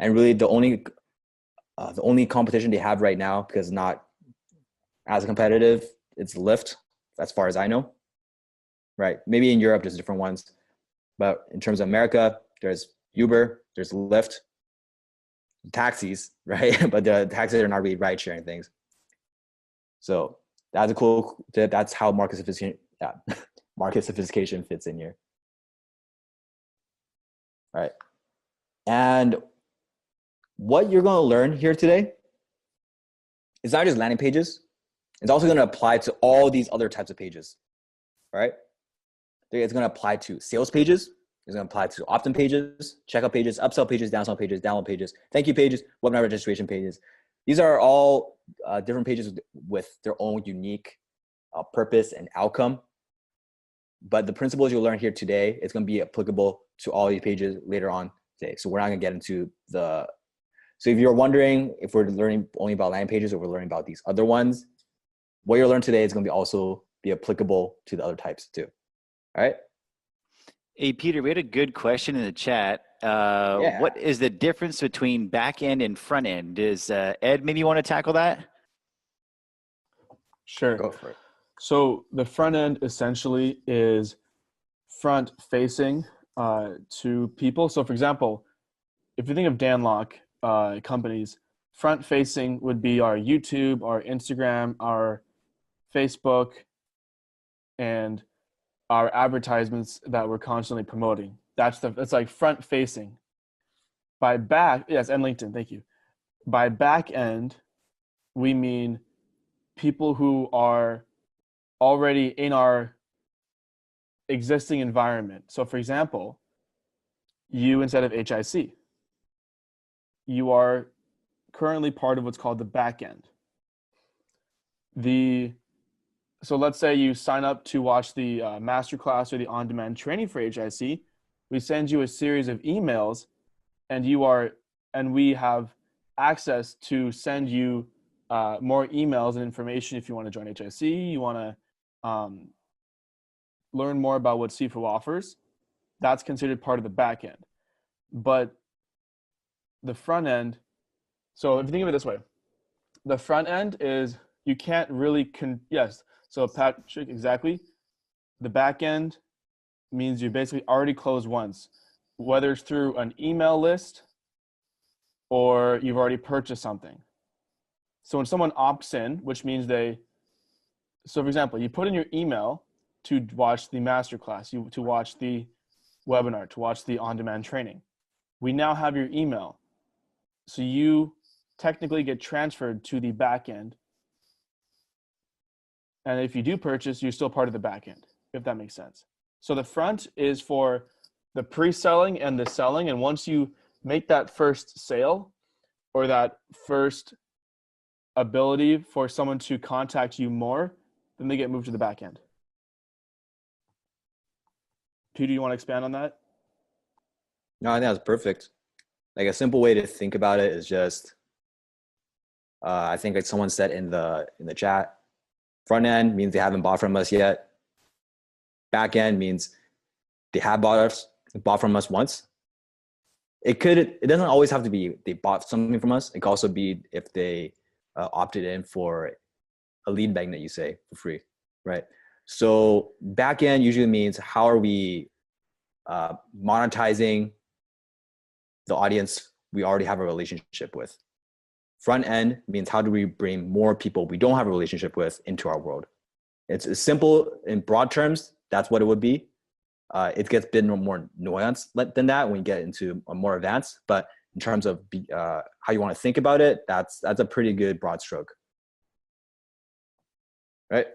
And really the only competition they have right now, because it's not as competitive, it's Lyft, as far as I know. Right. Maybe in Europe, there's different ones. But in terms of America, there's Uber, there's Lyft, taxis, right? But the taxis are not really ride sharing things. So that's a cool tip. That's how market sophistication fits in here. All right. And what you're going to learn here today is not just landing pages. It's also going to apply to all these other types of pages. All right. It's going to apply to sales pages. It's going to apply to opt-in pages, checkout pages, upsell pages, downsell pages, download pages, thank you pages, webinar registration pages. These are all different pages with their own unique purpose and outcome. But the principles you'll learn here today, it's going to be applicable to all these pages later on today. So we're not going to get into so if you're wondering if we're learning only about landing pages or we're learning about these other ones, what you'll learn today is going to also be applicable to the other types too. All right. Hey, Peter, we had a good question in the chat. What is the difference between back end and front end? Does Ed maybe want to tackle that? Sure. Go for it. So the front end essentially is front facing to people. So for example, if you think of Danlock companies, front facing would be our YouTube, our Instagram, our Facebook, and our advertisements that we're constantly promoting. That's like front facing. By back, yes, and LinkedIn, thank you. By back end, we mean people who are already in our existing environment. So for example, you instead of HIC, you are currently part of what's called the back end. So let's say you sign up to watch the masterclass or the on-demand training for HIC. We send you a series of emails, and we have access to send you more emails and information if you want to join HIC. You want to learn more about what CFO offers. That's considered part of the back end. But the front end, so if you think of it this way, the front end is you can't really so Patrick, exactly. The back end means you basically already closed once, whether it's through an email list or you've already purchased something. So when someone opts in, which means so for example, you put in your email to watch the masterclass, to watch the webinar, to watch the on-demand training. We now have your email. So you technically get transferred to the back end. And if you do purchase, you're still part of the back end, if that makes sense. So the front is for the pre-selling and the selling. And once you make that first sale or that first ability for someone to contact you more, then they get moved to the back end. Peter, you want to expand on that? No, I think that's perfect. Like a simple way to think about it is just, I think like someone said in the chat, front end means they haven't bought from us yet. Back end means they have bought from us once. It doesn't always have to be they bought something from us. It could also be if they opted in for a lead magnet, you say, for free. right? So back end usually means how are we monetizing the audience we already have a relationship with. Front end means how do we bring more people we don't have a relationship with into our world. It's simple in broad terms. That's what it would be. It gets a bit more nuanced than that when you get into a more advanced. But in terms of how you want to think about it, that's a pretty good broad stroke. Right?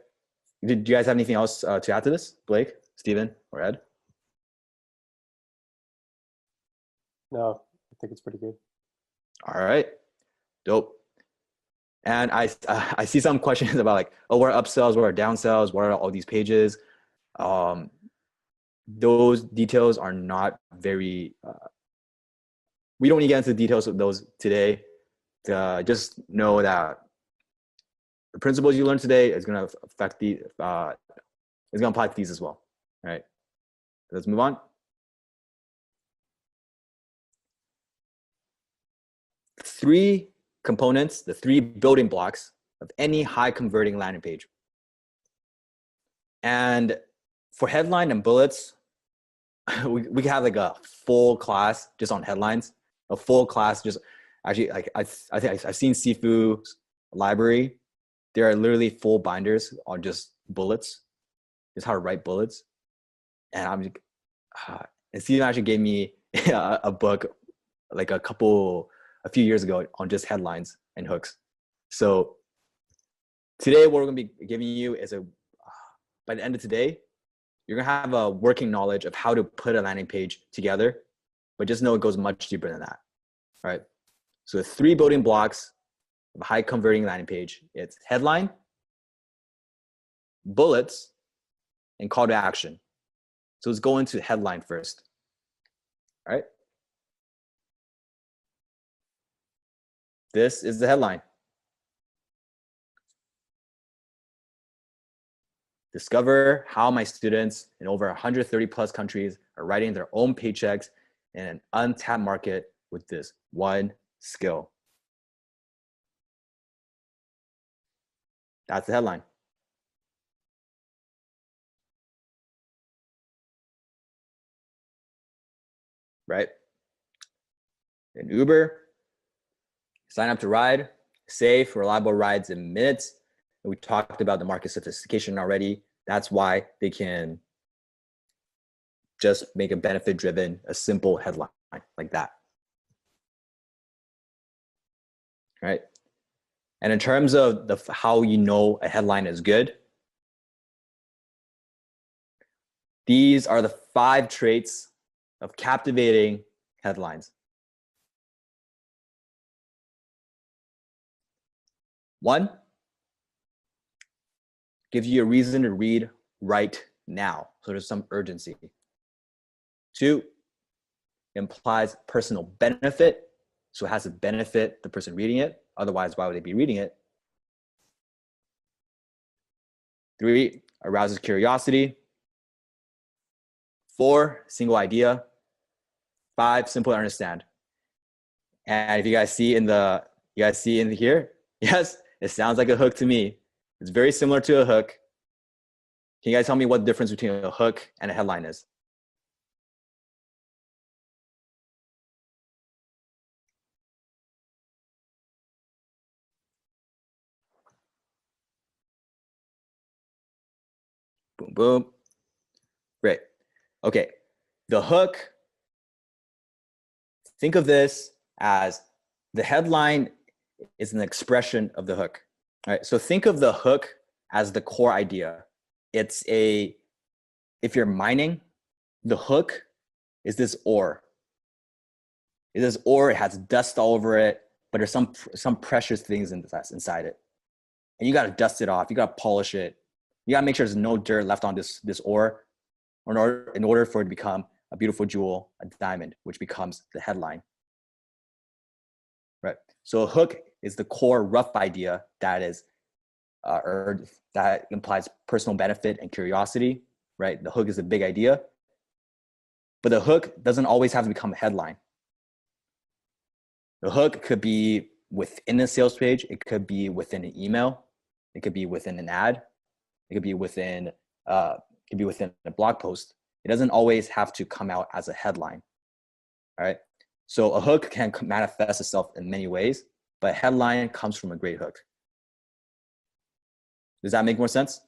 Did you guys have anything else to add to this, Blake, Steven, or Ed? No, I think it's pretty good. All right, dope. And I see some questions about like, oh, what are upsells, what are downsells, what are all these pages? Those details are not very, we don't need to get into the details of those today. Just know that the principles you learned today is going to affect the, is going to apply to these as well. All right, let's move on. Three components, the three building blocks of any high converting landing page. And for headline and bullets, we can have like a full class just on headlines, a full class just actually like I think I've seen Sifu's library. There are literally full binders on just bullets, just how to write bullets. And I'm and Steven actually gave me a book like a few years ago on just headlines and hooks. So today what we're going to be giving you is by the end of today, you're going to have a working knowledge of how to put a landing page together, but just know it goes much deeper than that, right? So the three building blocks of a high converting landing page, it's headline, bullets, and call to action. So let's go into headline first, all right? This is the headline. Discover how my students in over 130 plus countries are writing their own paychecks in an untapped market with this one skill. That's the headline. Right? In Uber, sign up to ride, safe, reliable rides in minutes. We talked about the market sophistication already. That's why they can just make a benefit-driven, a simple headline like that. Right? And in terms of how you know a headline is good, these are the 5 traits of captivating headlines. 1, gives you a reason to read right now. So there's some urgency. 2, implies personal benefit. So it has to benefit the person reading it. Otherwise, why would they be reading it? 3, arouses curiosity. 4, single idea. 5, simple to understand. And if you guys see in here, yes, it sounds like a hook to me. It's very similar to a hook. Can you guys tell me what the difference between a hook and a headline is? Boom, boom. Great. Okay. The hook, think of this as the headline is an expression of the hook. All right. So think of the hook as the core idea. It's if you're mining, the hook is this ore. It is ore, it has dust all over it, but there's some precious things inside it. And you got to dust it off. You got to polish it. You got to make sure there's no dirt left on this ore in order for it to become a beautiful jewel, a diamond, which becomes the headline. Right. So a hook is the core rough idea that is, or that implies personal benefit and curiosity. Right. The hook is a big idea, but the hook doesn't always have to become a headline. The hook could be within a sales page. It could be within an email. It could be within an ad. It could be within a blog post. It doesn't always have to come out as a headline. All right. So a hook can manifest itself in many ways, but a headline comes from a great hook. Does that make more sense?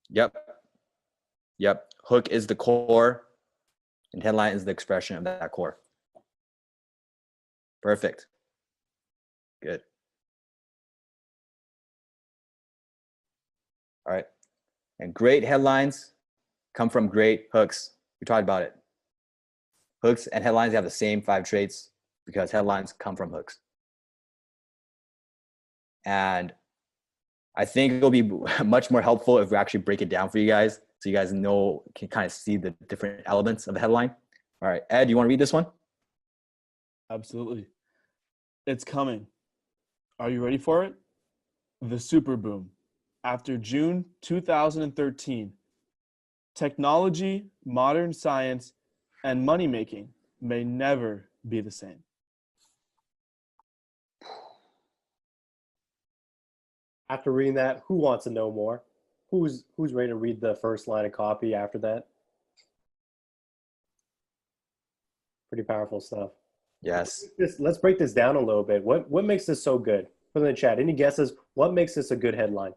Yep. Hook is the core, and headline is the expression of that core. Perfect. Good. All right. And great headlines come from great hooks. We talked about it. Hooks and headlines have the same 5 traits because headlines come from hooks. And I think it'll be much more helpful if we actually break it down for you guys so you guys can kind of see the different elements of the headline. All right, Ed, you want to read this one? Absolutely. It's coming. Are you ready for it? The super boom. After June 2013, technology, modern science, and money making may never be the same. After reading that, who wants to know more? Who's ready to read the first line of copy after that? Pretty powerful stuff. Yes. Let's break this down a little bit. What makes this so good? Put in the chat. Any guesses? What makes this a good headline?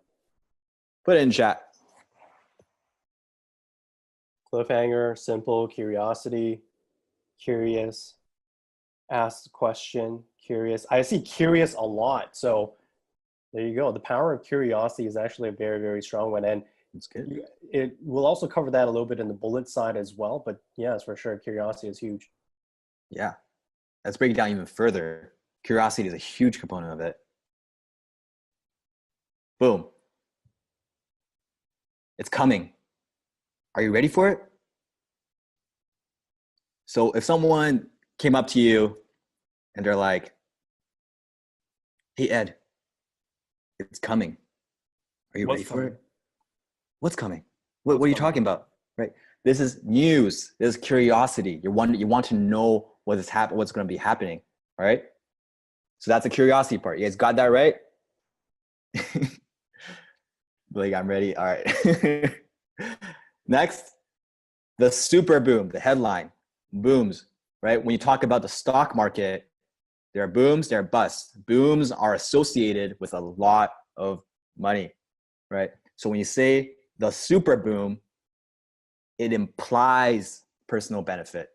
Put it in chat. Cliffhanger, simple, curiosity, curious, ask the question, curious. I see curious a lot. So there you go. The power of curiosity is actually a very, very strong one. And It's good. it will also cover that a little bit in the bullet side as well. But yes, for sure, curiosity is huge. Yeah. Let's break it down even further. Curiosity is a huge component of it. Boom. It's coming. Are you ready for it? So if someone came up to you and they're like, hey, Ed, it's coming. Are you ready for it? What's coming? What are you talking about? Right? This is news. This is curiosity. You want to know what's going to be happening. All right? So that's the curiosity part. You guys got that right? Blake, I'm ready. All right. Next, the super boom, the headline. Booms, right? When you talk about the stock market, there are booms, there are busts. Booms are associated with a lot of money, right? So when you say the super boom, it implies personal benefit,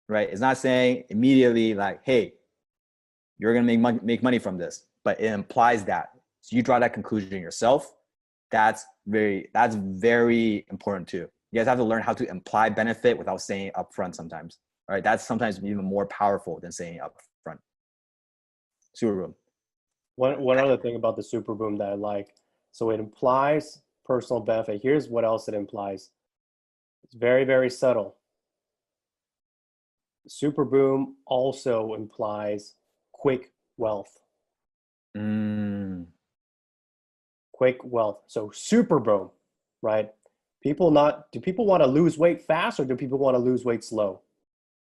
right? It's not saying immediately like, hey, you're going to make money from this, but it implies that. So you draw that conclusion yourself. That's very important too. You guys have to learn how to imply benefit without saying it upfront sometimes. All right, that's sometimes even more powerful than saying it upfront. Super boom. One other thing about the super boom that I like. So it implies personal benefit. Here's what else it implies. It's very, very subtle. Super boom also implies quick wealth. Quick wealth. So super boom, right? Do people want to lose weight fast or do people want to lose weight slow?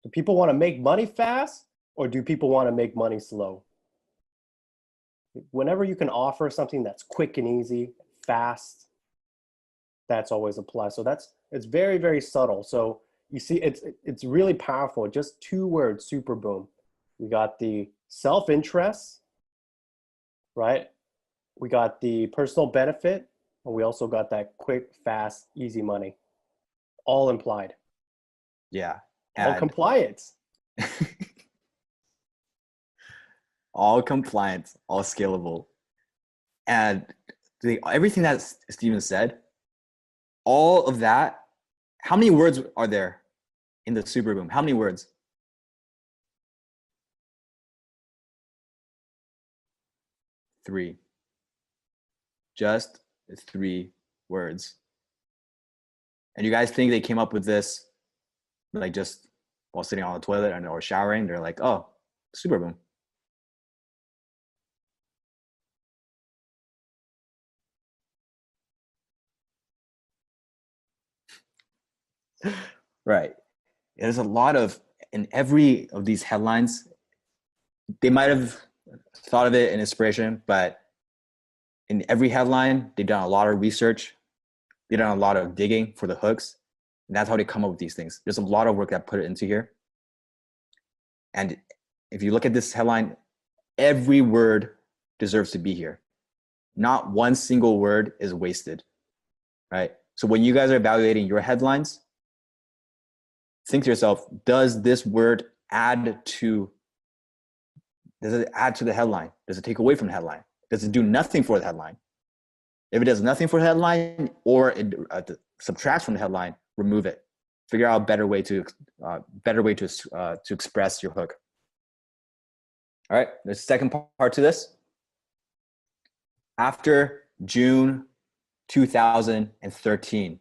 Do people want to make money fast or do people want to make money slow? Whenever you can offer something that's quick and easy, fast, that's always applies. So it's very, very subtle. So you see, it's really powerful. Just 2 words, super boom. We got the self-interest, right? We got the personal benefit, and we also got that quick, fast, easy money. All implied. Yeah. All compliance. All compliance, all scalable. And everything that Steven said, all of that, how many words are there in the super boom? How many words? 3. Just 3 words. And you guys think they came up with this like just while sitting on the toilet or showering? They're like, oh, super boom. Right. There's a lot of, in every of these headlines, they might have thought of it in inspiration, but in every headline, they've done a lot of research. They've done a lot of digging for the hooks. And that's how they come up with these things. There's a lot of work that put it into here. And if you look at this headline, every word deserves to be here. Not one single word is wasted, right? So when you guys are evaluating your headlines, think to yourself, does this word add to the headline? Does it take away from the headline? Does it do nothing for the headline? If it does nothing for the headline or it subtracts from the headline, remove it. Figure out a better way to express your hook. All right, there's a second part to this. After June 2013,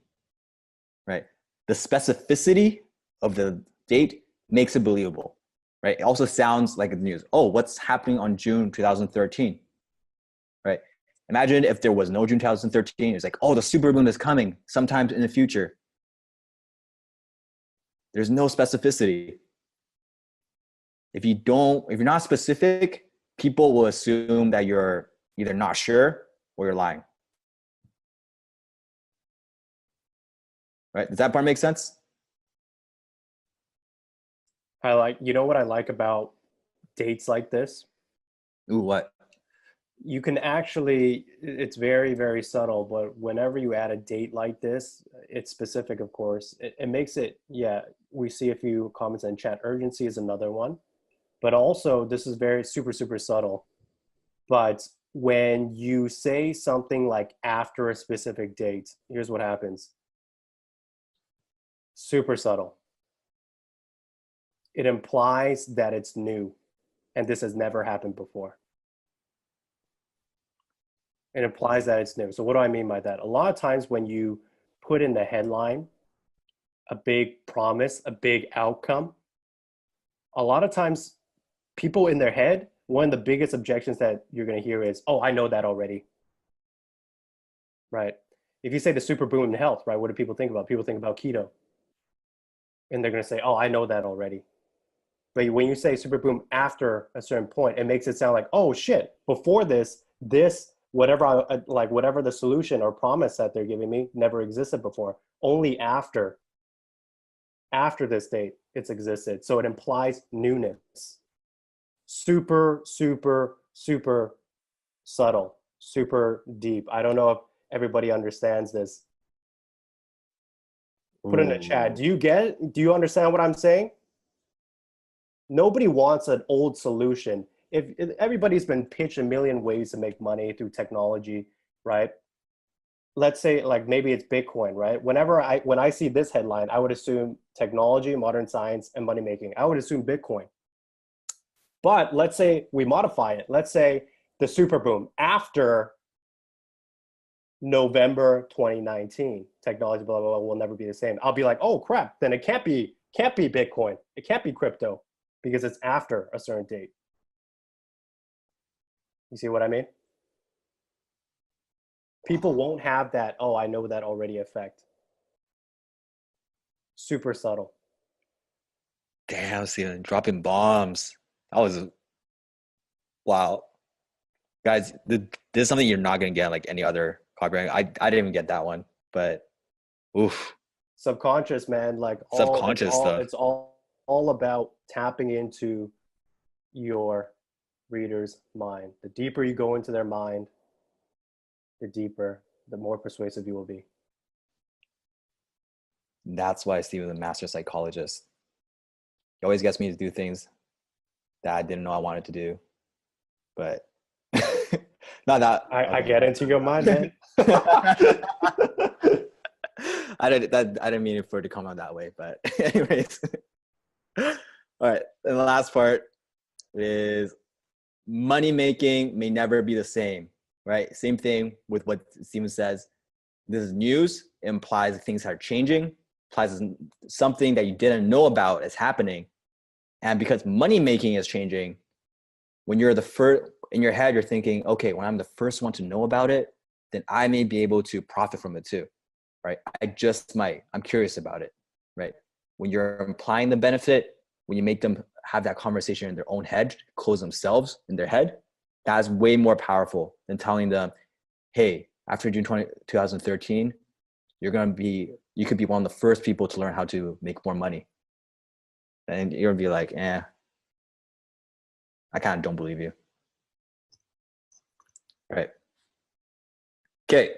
right? The specificity of the date makes it believable, right? It also sounds like the news. Oh, what's happening on June 2013, right? Imagine if there was no June 2013. It's like, oh, the super boom is coming sometime in the future. There's no specificity. If you're not specific, people will assume that you're either not sure or you're lying. Right? Does that part make sense? You know what I like about dates like this? Ooh, what? You can actually, it's very, very subtle, but whenever you add a date like this, it's specific, of course. It makes it, yeah, we see a few comments in chat. Urgency is another one. But also, this is very super, super subtle. But when you say something like after a specific date, here's what happens. Super subtle. It implies that it's new, and this has never happened before. It implies that it's new. So what do I mean by that? A lot of times when you put in the headline a big promise, a big outcome, a lot of times people in their head, one of the biggest objections that you're going to hear is, oh, I know that already. Right? If you say the super boom in health, right, what do people think about? People think about keto. And they're going to say, oh, I know that already. But when you say super boom after a certain point, it makes it sound like, oh shit, before this, whatever whatever the solution or promise that they're giving me never existed before. Only after this date it's existed. So it implies newness. Super, super, super subtle, super deep. I don't know if everybody understands this. Put in the chat. Do you understand what I'm saying? Nobody wants an old solution. If everybody's been pitched a million ways to make money through technology, right? Let's say like maybe it's Bitcoin, right? When I see this headline, I would assume technology, modern science, and money making. I would assume Bitcoin. But let's say we modify it. Let's say the super boom after November 2019, technology, blah, blah, blah, will never be the same. I'll be like, oh crap, then it can't be Bitcoin. It can't be crypto because it's after a certain date. You see what I mean? People won't have that, oh, I know that already effect. Super subtle. Damn, Steven, dropping bombs. That was, wow. Guys, this is something you're not going to get like any other copywriting. I didn't even get that one, but oof. Subconscious, man, like subconscious stuff. It's all about tapping into your reader's mind. The deeper you go into their mind, the more persuasive you will be. That's why Steven's a master psychologist. He always gets me to do things that I didn't know I wanted to do, but not that. I get into your mind, man. I didn't mean for it to come out that way, but anyways. All right, and the last part is money making may never be the same, right? Same thing with what Steven says. This is news. It implies things are changing, implies something that you didn't know about is happening. And because money making is changing, when you're the first in your head, you're thinking, okay, when I'm the first one to know about it, then I may be able to profit from it too, right? I just might. I'm curious about it, right? When you're implying the benefit, when you make them have that conversation in their own head, close themselves in their head, that's way more powerful than telling them, hey, after June 2013, you could be one of the first people to learn how to make more money. And you're gonna be like, I kind of don't believe you. Right. Okay.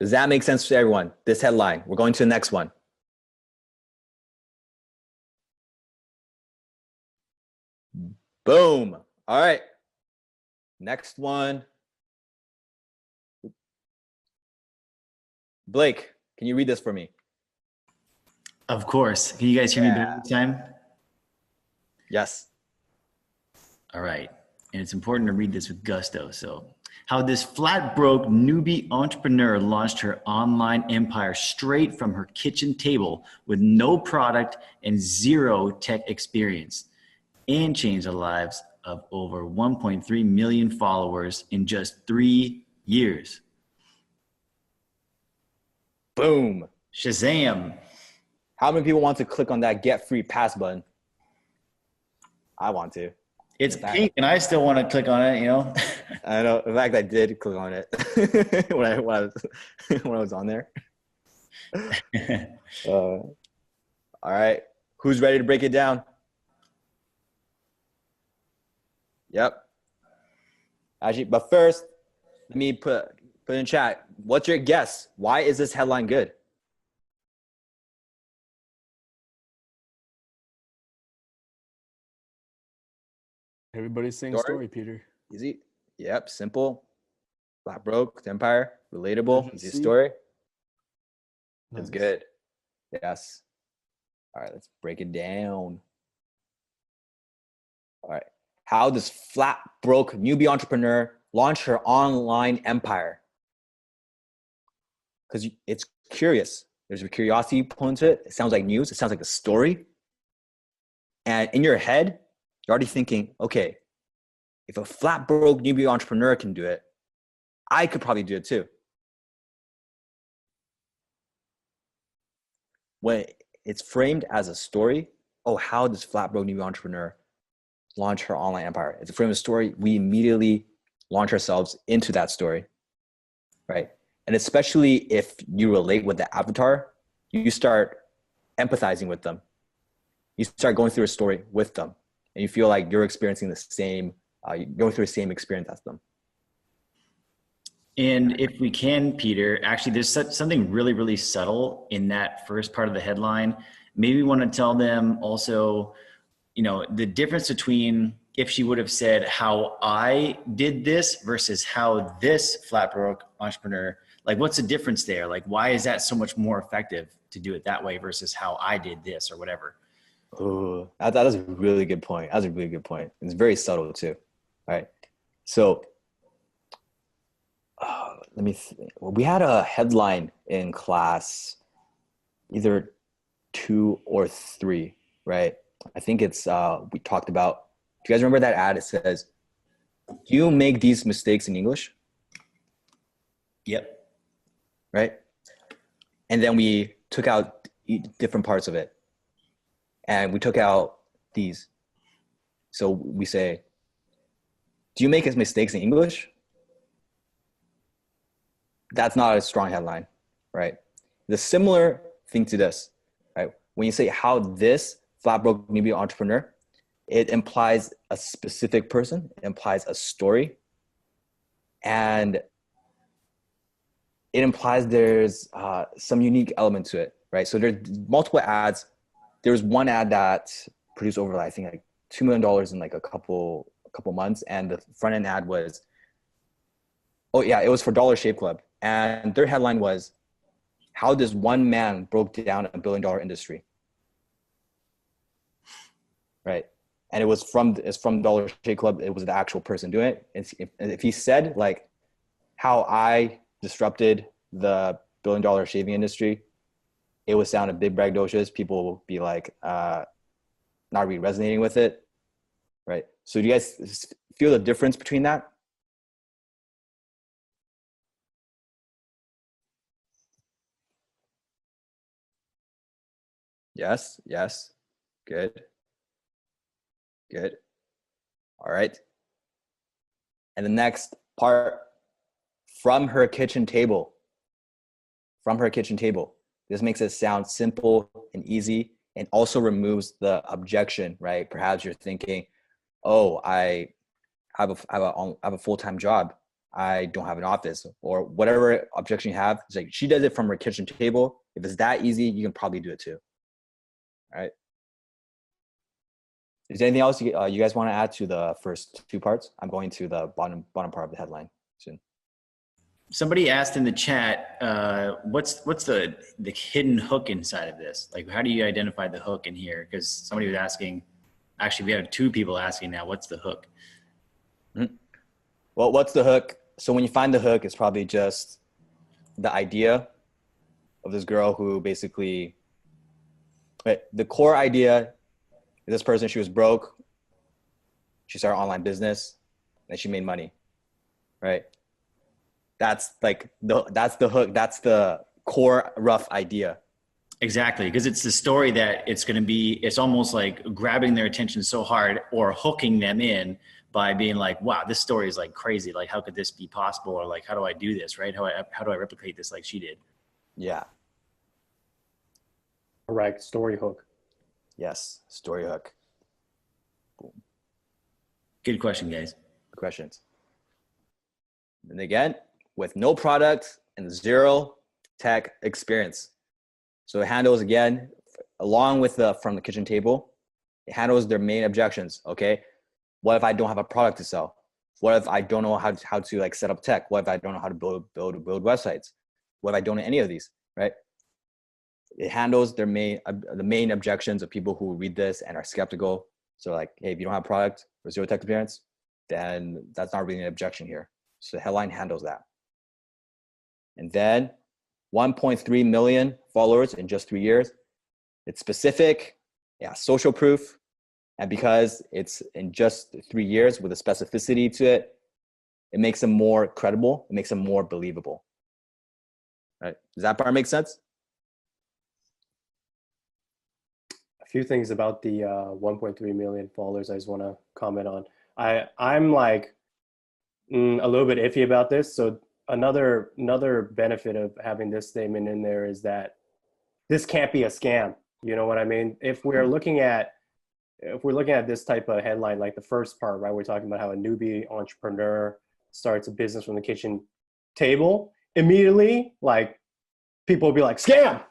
Does that make sense to everyone? This headline. We're going to the next one. Boom. All right. Next one. Blake, can you read this for me? Of course. Can you guys hear me better this time? Yes. All right. And it's important to read this with gusto. So, how this flat broke newbie entrepreneur launched her online empire straight from her kitchen table with no product and zero tech experience, and changed the lives of over 1.3 million followers in just 3 years. Boom. Shazam. How many people want to click on that get free pass button? I want to. It's pink and I still want to click on it, you know? I know. In fact, I did click on it when I was on there. All right. Who's ready to break it down? Yep. Actually, but first, let me put in chat. What's your guess? Why is this headline good? Everybody's saying story, Peter. Easy. Yep. Simple. Flat broke empire. Relatable. Urgency. Easy story. That's Nice. good. Yes. All right. Let's break it down. All right. How does flat broke newbie entrepreneur launch her online empire? Because it's curious. There's a curiosity point to it. It sounds like news. It sounds like a story. And in your head, you're already thinking, okay, if a flat broke newbie entrepreneur can do it, I could probably do it too. When it's framed as a story, oh, how does flat broke newbie entrepreneur launch her online empire? It's a frame of story. We immediately launch ourselves into that story, right? And especially if you relate with the avatar, you start empathizing with them. You start going through a story with them, and you feel like you're experiencing the same, going through the same experience as them. And if we can, Peter, actually, there's something really, really subtle in that first part of the headline. Maybe we want to tell them also, you know, the difference between if she would have said how I did this versus how this flat broke entrepreneur, like what's the difference there? Like, why is that so much more effective to do it that way versus how I did this or whatever? Oh, that is a really good point. That's a really good point. It's very subtle too. All right. So let me think. Well, we had a headline in class, either 2 or 3, right? I think it's, we talked about, do you guys remember that ad? It says, do you make these mistakes in English? Yep. Right? And then we took out different parts of it. And we took out these. So we say, do you make mistakes in English? That's not a strong headline, right? The similar thing to this, right? When you say how this flat broke newbie entrepreneur, it implies a specific person, it implies a story, and it implies there's some unique element to it, right? So there's multiple ads. There's one ad that produced over, I think, like $2 million in like a couple months, and the front end ad was, oh yeah, it was for Dollar Shave Club, and their headline was, how this one man broke down $1 billion industry, right? And it's from Dollar Shave Club. It was the actual person doing it. And if he said like how I disrupted the $1 billion shaving industry, it would sound a big braggadocious. People will be like, not really resonating with it, right? So do you guys feel the difference between that? Yes, good. Good. All right. And the next part, from her kitchen table. From her kitchen table. This makes it sound simple and easy, and also removes the objection, right? Perhaps you're thinking, oh, I have a full-time job. I don't have an office, or whatever objection you have. It's like, she does it from her kitchen table. If it's that easy, you can probably do it too. All right. Is there anything else you guys want to add to the first two parts? I'm going to the bottom part of the headline soon. Somebody asked in the chat, what's the hidden hook inside of this? Like, how do you identify the hook in here? Because somebody was asking, actually, we have two people asking now, what's the hook? Mm-hmm. Well, what's the hook? So when you find the hook, it's probably just the idea of this girl who basically, the core idea is this person, she was broke. She started an online business and she made money, right? That's like that's the hook. That's the core rough idea. Exactly, because it's the story that it's almost like grabbing their attention so hard or hooking them in by being like, wow, this story is like crazy. Like, how could this be possible? Or like, how do I do this, right? How do I replicate this like she did? Yeah. Correct. Story hook. Yes. Story hook. Boom. Good question, guys. Good questions. And again, with no product and zero tech experience. So it handles, again, along with from the kitchen table, it handles their main objections. Okay. What if I don't have a product to sell? What if I don't know how to like set up tech? What if I don't know how to build websites? What if I don't know any of these, right? It handles the main objections of people who read this and are skeptical. So like, hey, if you don't have a product or zero tech experience, then that's not really an objection here. So the headline handles that. And then 1.3 million followers in just 3 years. It's specific, social proof. And because it's in just 3 years with a specificity to it, it makes them more credible. It makes them more believable. Right? Does that part make sense? A few things about the 1.3 million followers I just want to comment on. I'm like a little bit iffy about this. So another benefit of having this statement in there is that this can't be a scam. You know what I mean? If we're looking at this type of headline, like the first part, right? We're talking about how a newbie entrepreneur starts a business from the kitchen table. Immediately, like, people will be like, scam,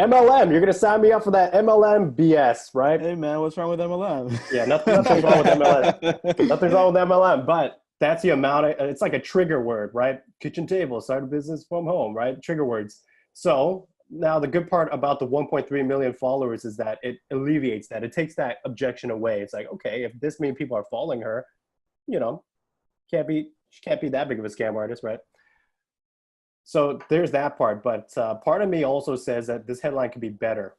MLM, you're going to sign me up for that MLM BS, right? Hey man, what's wrong with MLM? Yeah, nothing's wrong with MLM. Nothing's wrong with MLM, but that's the amount of, it's like a trigger word, right? Kitchen table, start a business from home, right? Trigger words. So now the good part about the 1.3 million followers is that it alleviates that. It takes that objection away. It's like, okay, if this many people are following her, she can't be that big of a scam artist, right? So there's that part. But part of me also says that this headline could be better.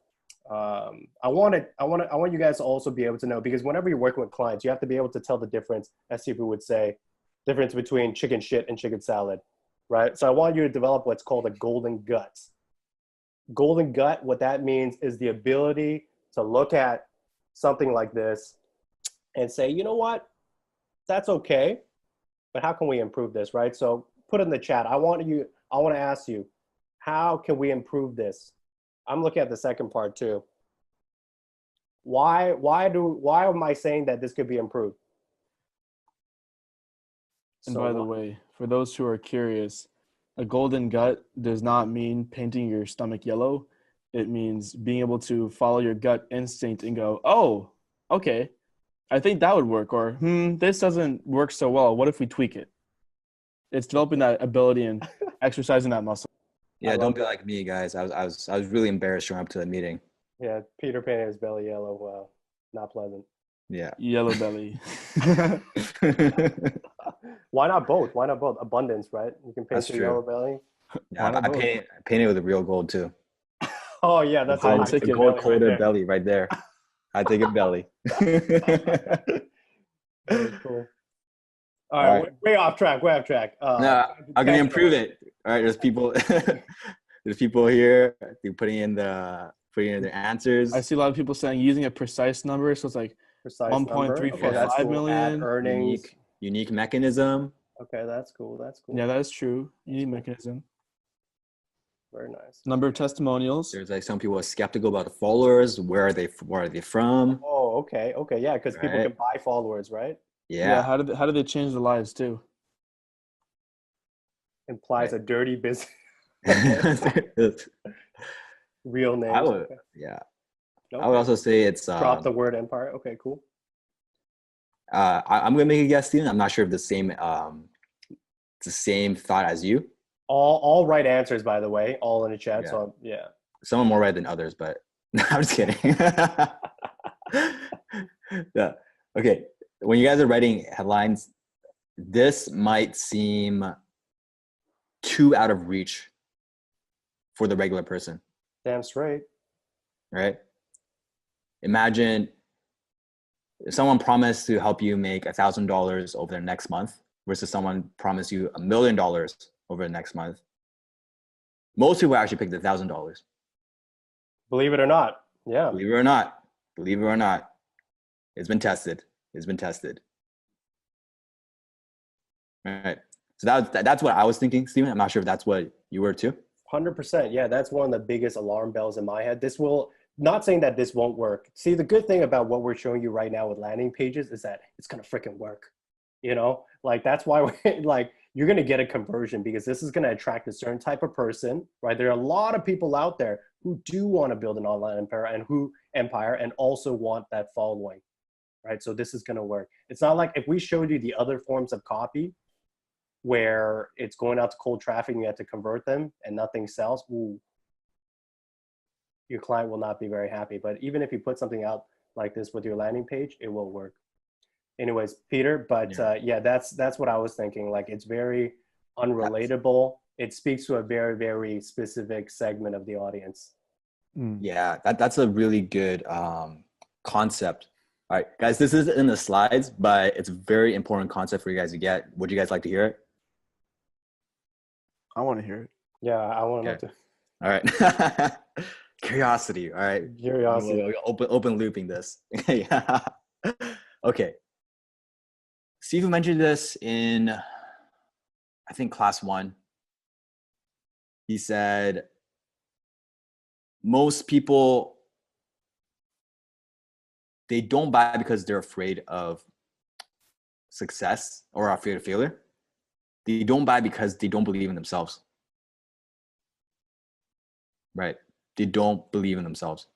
I want you guys to also be able to know, because whenever you're working with clients, you have to be able to tell the difference, as people would say, difference between chicken shit and chicken salad, right? So I want you to develop what's called a golden gut. Golden gut, what that means is the ability to look at something like this and say, you know what, that's okay, but how can we improve this, right? So put in the chat. I want to ask you, how can we improve this? I'm looking at the second part too. Why am I saying that this could be improved? And by the way, for those who are curious, a golden gut does not mean painting your stomach yellow. It means being able to follow your gut instinct and go, oh, okay, I think that would work. Or, this doesn't work so well. What if we tweak it? It's developing that ability and exercising that muscle. Yeah, don't be like me, guys. I was really embarrassed showing up to the meeting. Yeah, Peter painted his belly yellow. Wow, not pleasant. Yeah. Yellow belly. Why not both? Why not both? Abundance, right? You can paint your yellow belly. Yeah, I painted with the real gold too. Oh yeah, that's a gold coated belly right there. I take a belly. Very cool. All right, way off track. No, I'm gonna improve it. All right, there's people here. They're putting in their answers. I see a lot of people saying using a precise number. So it's like Precise number. Okay, 1.345 that's cool. million. Add earnings. Unique mechanism. Okay, that's cool. That's cool. Yeah, that is true. Unique mechanism. Very nice. Number of testimonials. There's like some people are skeptical about the followers. Where are they from? Oh, okay. Okay, yeah, because people Right. can buy followers, right? Yeah. Yeah. How do they change the lives too? Implies a dirty business. Real names. I would, Okay. yeah. Okay. I would also say it's Drop the word empire. Okay, cool. I'm gonna make a guess, Steven. I'm not sure if it's the same thought as you. All right answers, by the way, all in the chat. Yeah. So yeah. Some are more right than others, but I'm just kidding. Yeah. Okay. When you guys are writing headlines, this might seem too out of reach for the regular person, Damn straight. right? Imagine if someone promised to help you make $1,000 over the next month versus someone promised you $1 million over the next month. Most people actually pick the $1,000. Believe it or not. Yeah. Believe it or not. Believe it or not. It's been tested. It's been tested. All right. So that's what I was thinking, Steven. I'm not sure if that's what you were too. 100%. Yeah, that's one of the biggest alarm bells in my head. This will, not saying that this won't work. See, the good thing about what we're showing you right now with landing pages is that it's going to freaking work. You know, like that's why we're like, you're going to get a conversion because this is going to attract a certain type of person, right? There are a lot of people out there who do want to build an online empire and also want that following, right? So this is going to work. It's not like if we showed you the other forms of copy where it's going out to cold traffic and you have to convert them and nothing sells, ooh, your client will not be very happy. But even if you put something out like this with your landing page, it will work. Anyways, Peter, but yeah, that's what I was thinking. Like it's very unrelatable. It speaks to a very, very specific segment of the audience. Yeah, that's a really good concept. All right, guys, this is in the slides, but it's a very important concept for you guys to get. Would you guys like to hear it? I want to hear it. Yeah, I want to. All right. Curiosity. All right. Curiosity. We're open looping this. Yeah. Okay. Steve mentioned this in, I think, class 1. He said, most people, they don't buy because they're afraid of success or afraid of failure. They don't buy because they don't believe in themselves. Right? They don't believe in themselves.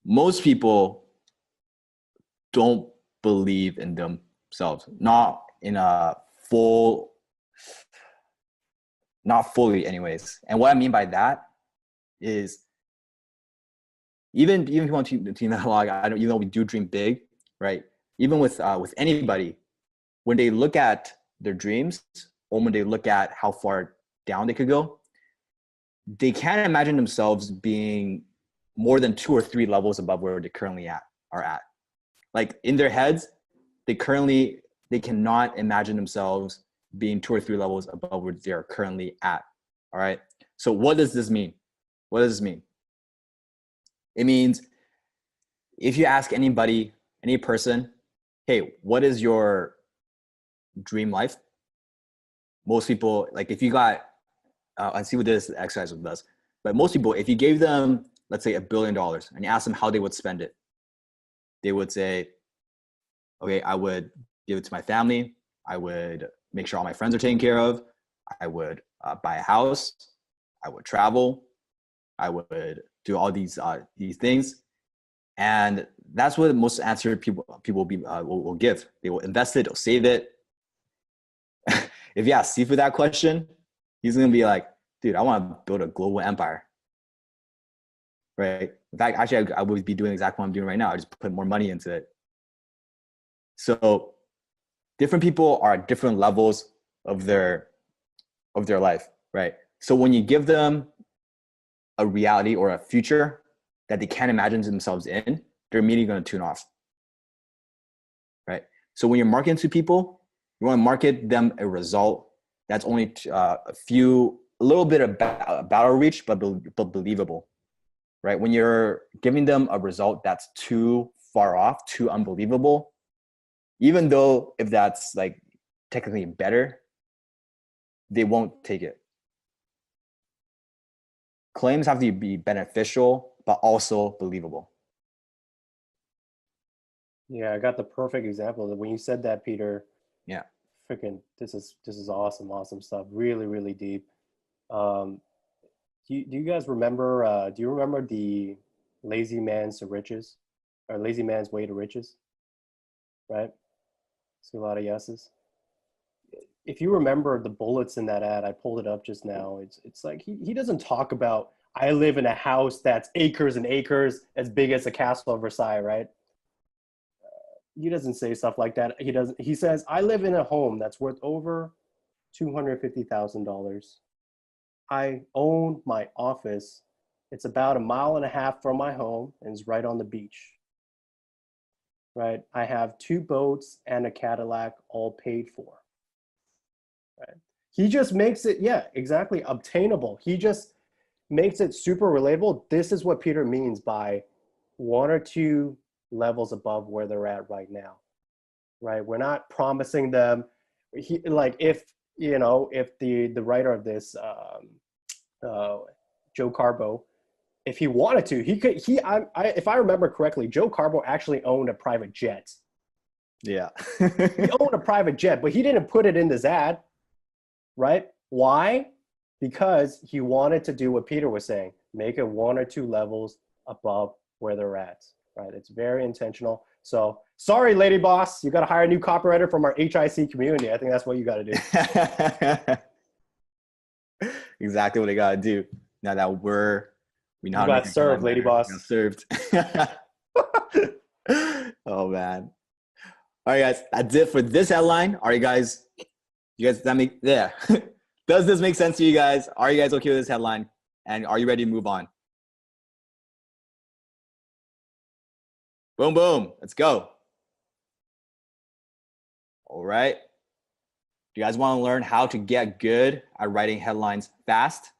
Most people don't believe in themselves, not fully anyways. And what I mean by that is even if you want to team that log, even though we do dream big, right? Even with anybody, when they look at their dreams or when they look at how far down they could go, they can't imagine themselves being more than 2 or 3 levels above where they currently are at. Like in their heads, they cannot imagine themselves being 2 or 3 levels above where they are currently at. All right. So what does this mean? What does this mean? It means if you ask anybody, any person, hey, what is your dream life? Most people, like if you got, I see what this exercise does, but most people, if you gave them, let's say $1 billion and you ask them how they would spend it, they would say, okay, I would give it to my family. I would make sure all my friends are taken care of. I would buy a house. I would travel. I would do all these things. And that's what most answer people will give. They will invest it, they'll save it. If you ask Steve for that question, he's going to be like, dude, I want to build a global empire. Right? In fact, actually, I would be doing exactly what I'm doing right now. I just put more money into it. So different people are at different levels of their life, right? So when you give them a reality or a future that they can't imagine themselves in, they're immediately going to tune off, right? So when you're marketing to people, you want to market them a result that's only a little bit about outreach, but believable, right? When you're giving them a result that's too far off, too unbelievable, even though if that's like technically better, they won't take it. Claims have to be beneficial, but also believable. Yeah, I got the perfect example. When you said that, Peter, Yeah. freaking, this is awesome stuff. Really, really deep. Do you guys remember? Do you remember the Lazy Man's to Riches, or Lazy Man's Way to Riches? Right. See a lot of yeses. If you remember the bullets in that ad, I pulled it up just now. It's like he doesn't talk about I live in a house that's acres and acres as big as the castle of Versailles, right? He doesn't say stuff like that. He says I live in a home that's worth over $250,000. I own my office. It's about 1.5 miles from my home and it's right on the beach. Right? I have 2 boats and a Cadillac all paid for. Right? He just makes it, yeah, exactly, obtainable. He just makes it super relatable. This is what Peter means by 1 or 2 levels above where they're at right now. Right? We're not promising them. If the writer of this, Joe Carbo, if he wanted to, he could. If I remember correctly, Joe Carbo actually owned a private jet. Yeah. He owned a private jet, but he didn't put it in this ad, right? Why? Because he wanted to do what Peter was saying, make it 1 or 2 levels above where they're at, right? It's very intentional. So sorry, lady boss, you got to hire a new copywriter from our HIC community. I think that's what you got to do. Exactly what they got to do. Now that we know You got served, lady boss. Got served. Oh man. All right, guys, that's it for this headline. Are you guys yeah. Does this make sense to you guys? Are you guys okay with this headline? And are you ready to move on? Boom, boom. Let's go. All right. Do you guys want to learn how to get good at writing headlines fast?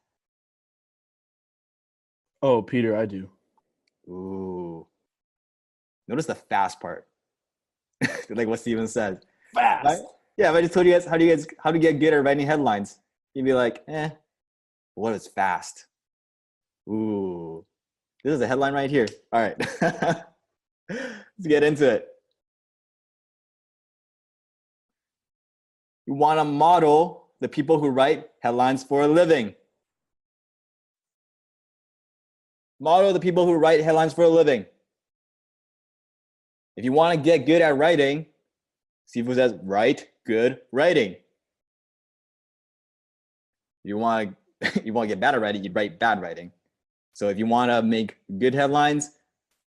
Oh, Peter, I do. Ooh. Notice the fast part. Like what Steven said. Fast. Right? Yeah, if I just told you guys how to get good at writing headlines, you'd be like, what is fast? Ooh. This is a headline right here. All right. Let's get into it. You want to model the people who write headlines for a living. Model the people who write headlines for a living. If you want to get good at writing, Sifu says, write good writing. You want to get bad at writing, you write bad writing. So if you want to make good headlines,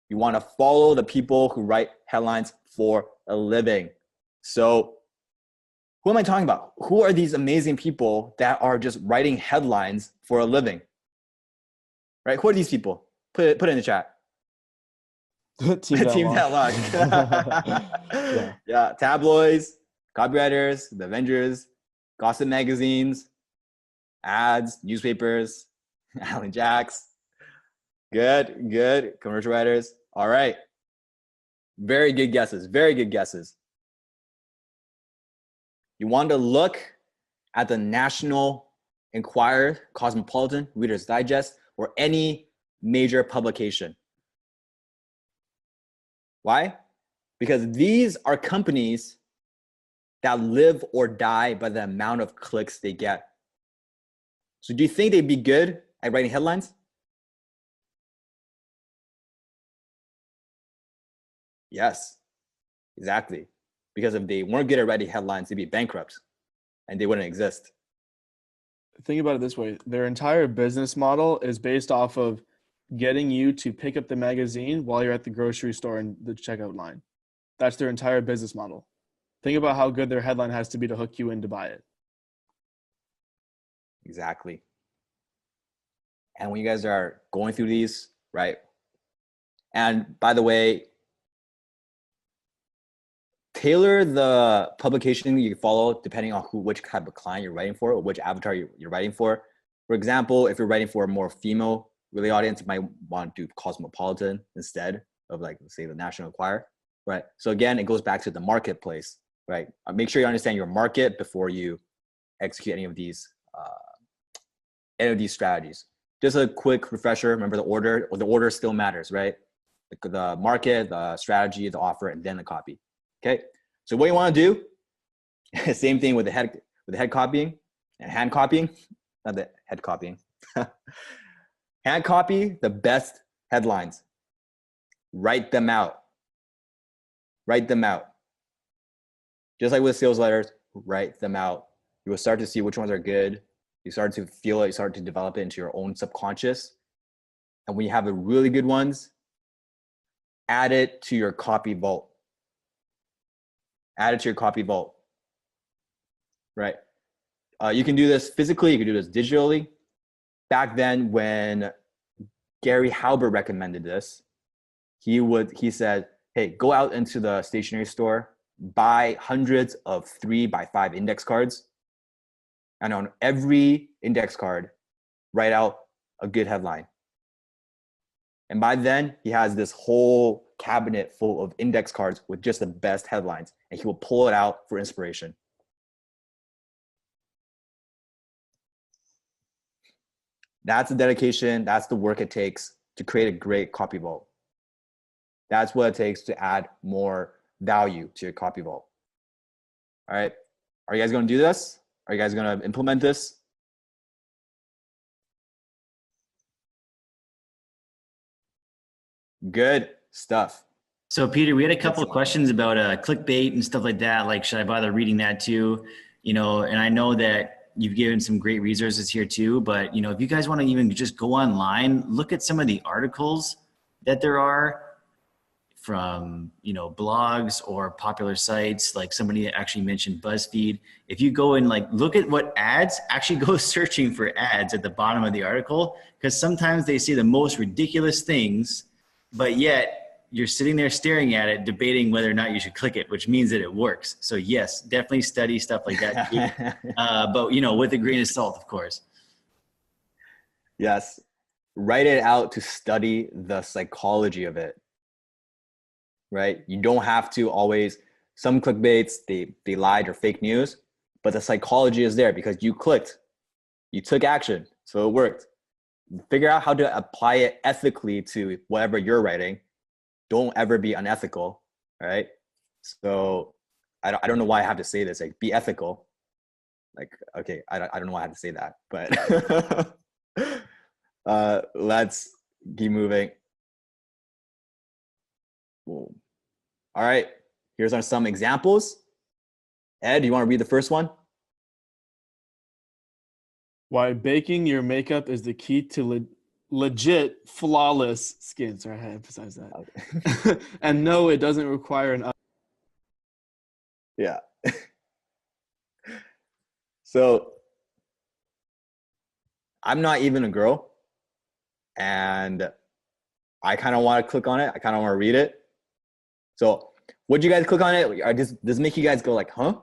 you want to follow the people who write headlines for a living. So who am I talking about? Who are these amazing people that are just writing headlines for a living? Right? Who are these people? Put it in the chat. Team That Launch. Yeah. Tabloids, copywriters, the Avengers, gossip magazines, ads, newspapers, Alan Jacks. Good. Commercial writers. All right. Very good guesses. You want to look at the National Enquirer, Cosmopolitan, Reader's Digest, or any major publication. Why? Because these are companies that live or die by the amount of clicks they get. So do you think they'd be good at writing headlines? Yes, exactly. Because if they weren't good at writing headlines, they'd be bankrupt and they wouldn't exist. Think about it this way. Their entire business model is based off of getting you to pick up the magazine while you're at the grocery store in the checkout line. That's their entire business model. Think about how good their headline has to be to hook you in to buy it. Exactly. And when you guys are going through these, right? And by the way, tailor the publication you follow depending on which type of client you're writing for, or which avatar you're writing for. For example, if you're writing for a more female really audience, you might want to do Cosmopolitan instead of like, say, the National Enquirer, right? So again, it goes back to the marketplace, right? Make sure you understand your market before you execute any of these strategies. Just a quick refresher. Remember the order. Well, the order still matters, right? The market, the strategy, the offer, and then the copy. Okay. So what you want to do, same thing with the head copying and hand copying, not the head copying. Hand copy the best headlines. Write them out. Write them out. Just like with sales letters, write them out. You will start to see which ones are good. You start to feel it. You start to develop it into your own subconscious. And when you have the really good ones, add it to your copy vault. Add it to your copy vault. Right? You can do this physically. You can do this digitally. Back then, when Gary Halbert recommended this, he said, hey, go out into the stationery store, buy hundreds of 3x5 index cards, and on every index card, write out a good headline. And by then, he has this whole cabinet full of index cards with just the best headlines, and he will pull it out for inspiration. That's the dedication. That's the work it takes to create a great copy vault. That's what it takes to add more value to your copy vault. All right. Are you guys going to do this? Are you guys going to implement this? Good stuff. So Peter, we had a couple of questions about clickbait and stuff like that. Like, should I bother reading that too? You know, and I know that you've given some great resources here too, but you know, if you guys want to even just go online, look at some of the articles that there are from, you know, blogs or popular sites. Like somebody actually mentioned BuzzFeed. If you go and like look at what ads, actually go searching for ads at the bottom of the article, because sometimes they say the most ridiculous things, but yet you're sitting there staring at it, debating whether or not you should click it, which means that it works. So yes, definitely study stuff like that. But you know, with a grain of salt, of course. Yes. Write it out to study the psychology of it. Right? You don't have to always, some clickbaits, they lied or fake news, but the psychology is there because you clicked, you took action, so it worked. Figure out how to apply it ethically to whatever you're writing. Don't ever be unethical, right? So I don't know why I have to say this, like be ethical. Like, okay, I don't know why I have to say that, but let's keep moving. Cool. All right, here's some examples. Ed, do you want to read the first one? Why baking your makeup is the key to legit flawless skin. Sorry, I emphasize that. Okay. And no, it doesn't require an. Yeah. So I'm not even a girl, and I kind of want to click on it. I kind of want to read it. So would you guys click on it? Does it make you guys go like, huh?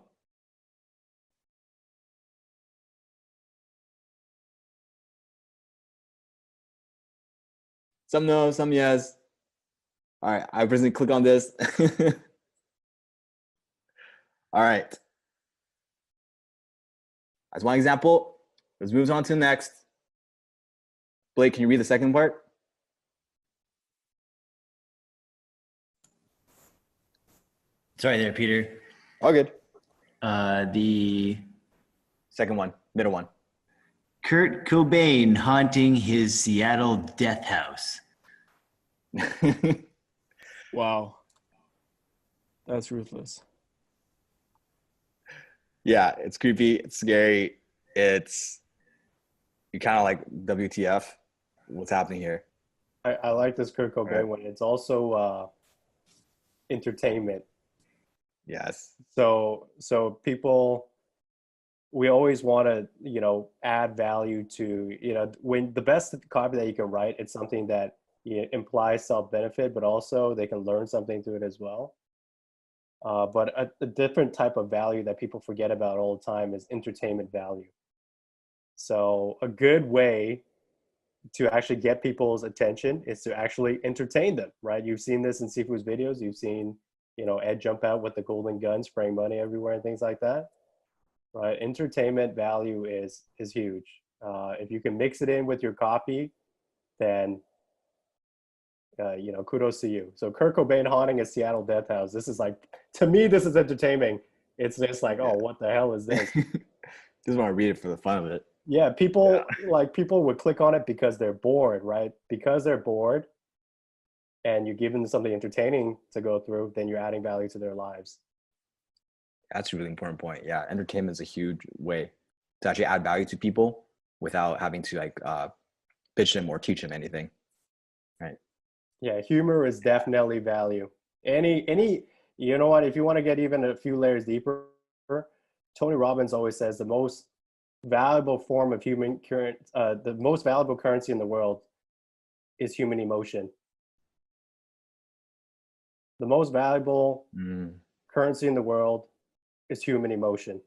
Some no, some yes. All right, I personally click on this. All right. That's one example. Let's move on to the next. Blake, can you read the second part? Sorry there, Peter. All good. The second one, middle one. Kurt Cobain haunting his Seattle death house. Wow. That's ruthless. Yeah, it's creepy. It's scary. You kind of like, WTF? What's happening here? I like this Kurt Cobain one. It's also entertainment. Yes. So people, we always want to, you know, add value to, you know, when the best copy that you can write, it's something that implies self-benefit, but also they can learn something through it as well. But a different type of value that people forget about all the time is entertainment value. So a good way to actually get people's attention is to actually entertain them, right? You've seen this in Sifu's videos. You've seen, you know, Ed jump out with the golden gun, spraying money everywhere and things like that, right? Entertainment value is huge. If you can mix it in with your copy, then you know, kudos to you. So Kurt Cobain haunting a Seattle death house. This is like, to me, this is entertaining. It's just like, oh, what the hell is this? Just want to read it for the fun of it. Yeah, people would click on it because they're bored, right? Because they're bored and you give them something entertaining to go through, then you're adding value to their lives. That's a really important point. Yeah, entertainment is a huge way to actually add value to people without having to like pitch them or teach them anything, right? Yeah, humor is definitely value. Any, you know what? If you want to get even a few layers deeper, Tony Robbins always says the most valuable form of the most valuable currency in the world is human emotion. The most valuable currency in the world is human emotion.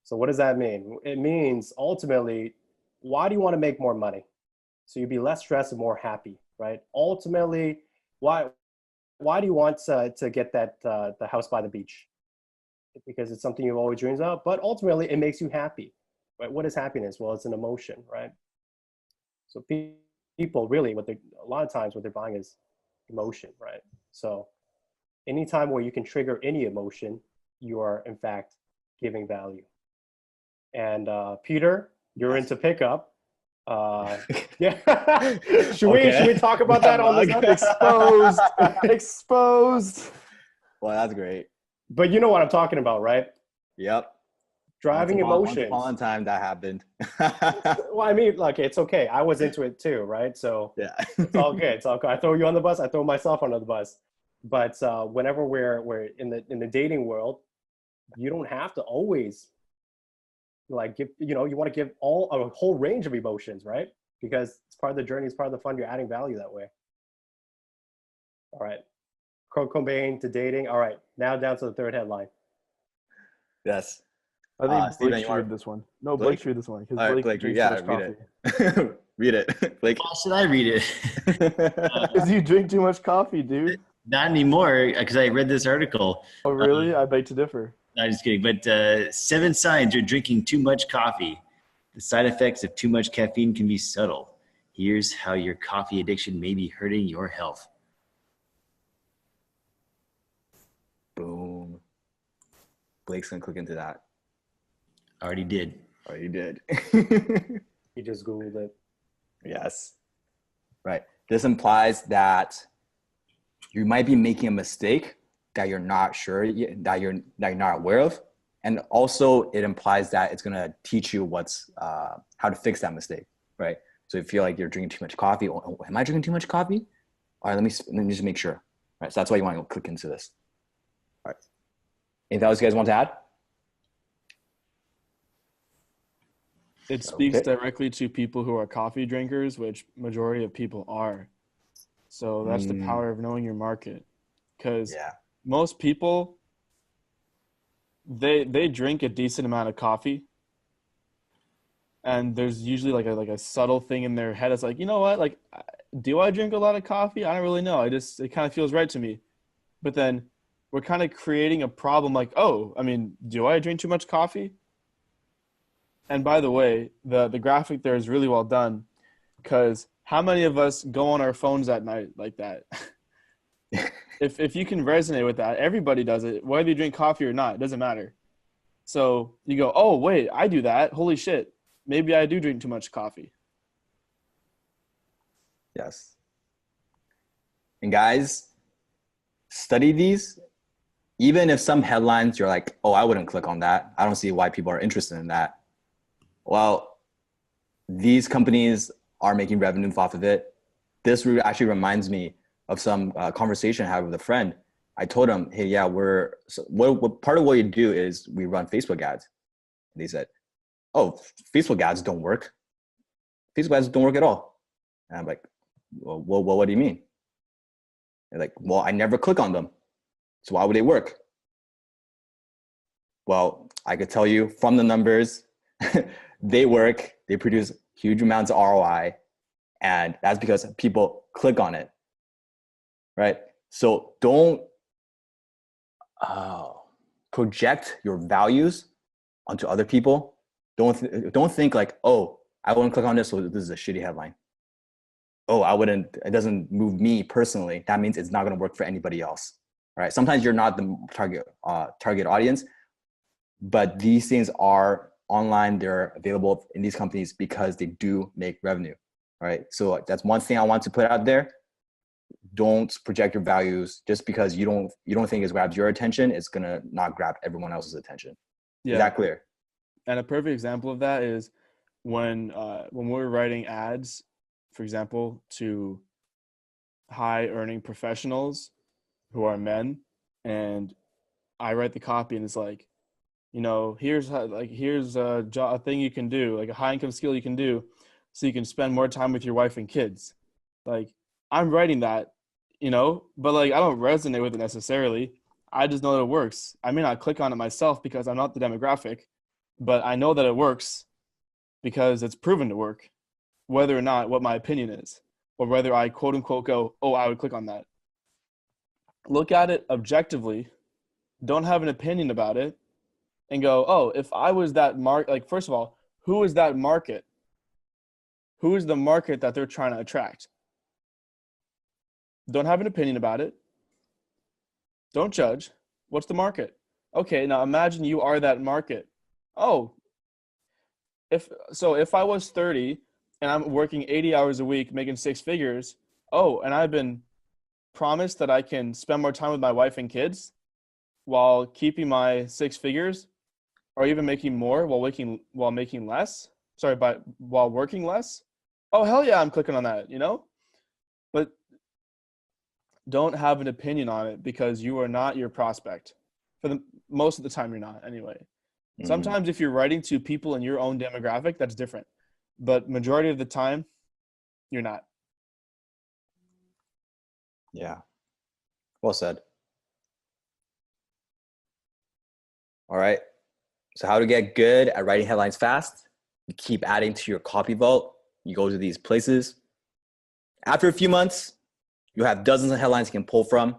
So what does that mean? It means ultimately, why do you want to make more money? So you'd be less stressed and more happy, right? Ultimately, why do you want to get that the house by the beach? Because it's something you've always dreamed of, but ultimately it makes you happy, right? What is happiness? Well, it's an emotion, right? So people really, a lot of times what they're buying is emotion, right? So anytime where you can trigger any emotion, you are in fact giving value. And Peter, you're into pickup. Yeah. Should we talk about that on this? Exposed. Well, that's great. But you know what I'm talking about, right? Yep. Driving emotions. Once upon a time that happened. Well, I mean, like, it's okay. I was into it too, right? So yeah, it's all good. It's all good. I throw you on the bus. I throw myself under the bus. But whenever we're in the dating world, you don't have to always like give. You know, you want to give a whole range of emotions, right? Because it's part of the journey. It's part of the fun. You're adding value that way. All right. Kurt Cobain to dating. All right, now down to the third headline. yes. I think Steven, Blake should read this one. No, Blake should read this one because All right, Blake Blake, drinks too much read coffee. it. Read it, Blake. Why should I read it? Because you drink too much coffee, dude. Not anymore, because I read this article. Oh, really? I beg to differ. No, just kidding. But 7 signs you're drinking too much coffee. The side effects of too much caffeine can be subtle. Here's how your coffee addiction may be hurting your health. Boom. Blake's gonna click into that. Already did. Oh, you did. You just Googled it. Yes. Right. This implies that you might be making a mistake that you're not sure that you're not aware of, and also it implies that it's gonna teach you how to fix that mistake, right? So if you feel like you're drinking too much coffee, am I drinking too much coffee? All right, let me just make sure. Right. So that's why you want to click into this. All right. Anything else you guys want to add? It speaks directly to people who are coffee drinkers, which majority of people are. So that's the power of knowing your market. Because most people, they drink a decent amount of coffee. And there's usually like a subtle thing in their head. It's like, you know what? Like, do I drink a lot of coffee? I don't really know. It kind of feels right to me. But then we're kind of creating a problem like, oh, I mean, do I drink too much coffee? And by the way, the graphic there is really well done, because how many of us go on our phones at night like that? If you can resonate with that, everybody does it, whether you drink coffee or not, it doesn't matter. So you go, oh, wait, I do that. Holy shit. Maybe I do drink too much coffee. Yes. And guys, study these. Even if some headlines you're like, oh, I wouldn't click on that. I don't see why people are interested in that. Well, these companies are making revenue off of it. This actually reminds me of some conversation I had with a friend. I told him, hey, yeah, what part of what you do is we run Facebook ads. And they said, oh, Facebook ads don't work. Facebook ads don't work at all. And I'm like, well, what do you mean? They're like, well, I never click on them. So why would they work? Well, I could tell you from the numbers, they work. They produce huge amounts of ROI, and that's because people click on it, right? So don't project your values onto other people. Don't think like, oh, I wouldn't click on this, so this is a shitty headline. Oh, I wouldn't, it doesn't move me personally. That means it's not going to work for anybody else, right? Sometimes you're not the target audience, but these things are online. They're available in these companies because they do make revenue, right? So that's one thing I want to put out there. Don't project your values just because you don't think it grabs your attention. It's gonna not grab everyone else's attention. Yeah. Is that clear? And a perfect example of that is when we're writing ads, for example, to high earning professionals who are men, and I write the copy and it's like, you know, here's a thing you can do, like a high income skill you can do so you can spend more time with your wife and kids. Like, I'm writing that, you know, but like I don't resonate with it necessarily. I just know that it works. I may not click on it myself because I'm not the demographic, but I know that it works because it's proven to work, whether or not what my opinion is, or whether I quote unquote go, oh, I would click on that. Look at it objectively. Don't have an opinion about it and go, oh, if I was that like, first of all, who is that market? Who is the market that they're trying to attract? Don't have an opinion about it. Don't judge. What's the market? Okay, now imagine you are that market. Oh, if I was 30 and I'm working 80 hours a week, making 6 figures, oh, and I've been promised that I can spend more time with my wife and kids while keeping my 6 figures, or even making more while making less. While working less. Oh, hell yeah, I'm clicking on that, you know? But don't have an opinion on it because you are not your prospect. For the most of the time, you're not anyway. Mm-hmm. Sometimes if you're writing to people in your own demographic, that's different. But majority of the time, you're not. Yeah. Well said. All right. So how to get good at writing headlines fast? You keep adding to your copy vault. You go to these places. After a few months, you have dozens of headlines you can pull from.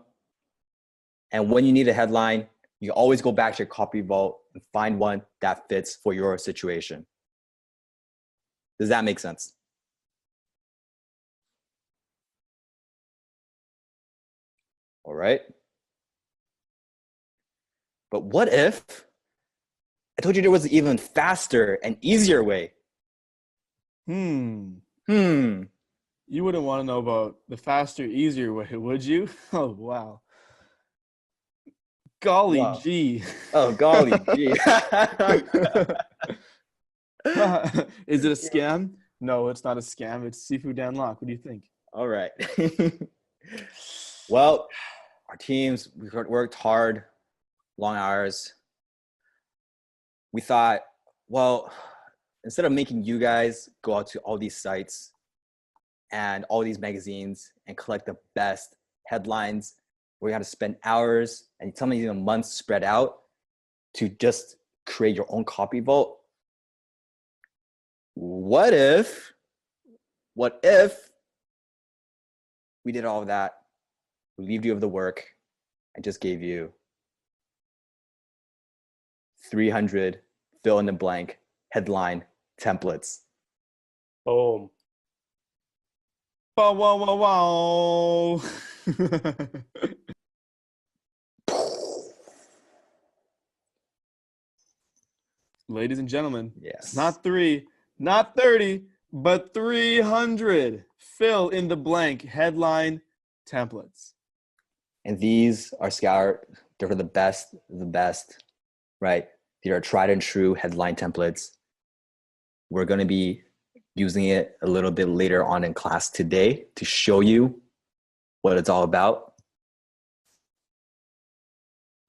And when you need a headline, you always go back to your copy vault and find one that fits for your situation. Does that make sense? All right. But what if I told you there was an even faster and easier way? You wouldn't want to know about the faster, easier way, would you? Oh, wow. Golly gee. Oh, golly gee. Is it a scam? No, it's not a scam. It's Seafood Dan Locke. What do you think? All right. Well, our teams, we worked hard, long hours. We thought, well, instead of making you guys go out to all these sites and all these magazines and collect the best headlines, we're going to spend hours and some even months spread out to just create your own copy vault. What if we did all of that, relieved you of the work, and just gave you 300 fill in the blank headline templates? Boom. Wow, wow, wow, wow. Ladies and gentlemen, yes, not 3, not 30, but 300 fill in the blank headline templates. And these are scoured. They're for the best, right? These are tried and true headline templates. We're going to be using it a little bit later on in class today to show you what it's all about.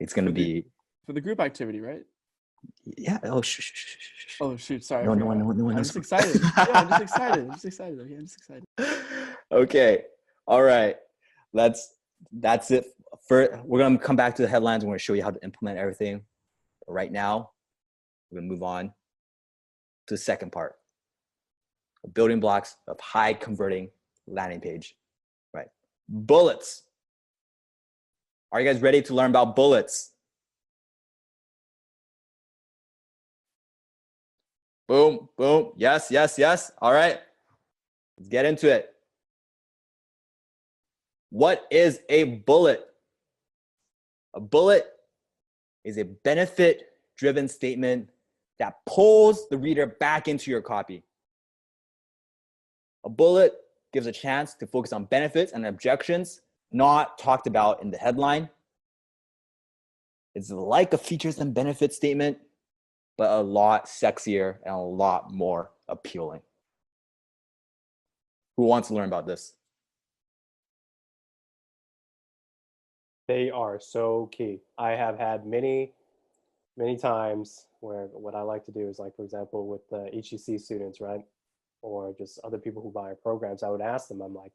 It's going to be for the group activity, right? Yeah. Oh, Oh, shoot. Sorry. No one. I'm just excited. Yeah, I'm just excited. Okay, I'm just excited. Okay. All right. That's it. We're going to come back to the headlines. We're going to show you how to implement everything. But right now, we're going to move on to the second part. the building blocks of high converting landing page, right? Bullets. Are you guys ready to learn about bullets? Boom, boom. Yes, yes, yes. All right. Let's get into it. What is a bullet? A bullet is a benefit-driven statement that pulls the reader back into your copy. A bullet gives a chance to focus on benefits and objections not talked about in the headline. It's like a features and benefits statement, but a lot sexier and a lot more appealing. Who wants to learn about this? They are so key. I have had many times where what I like to do is, like, for example, with the HEC students, right? Or just other people who buy our programs, I would ask them, I'm like,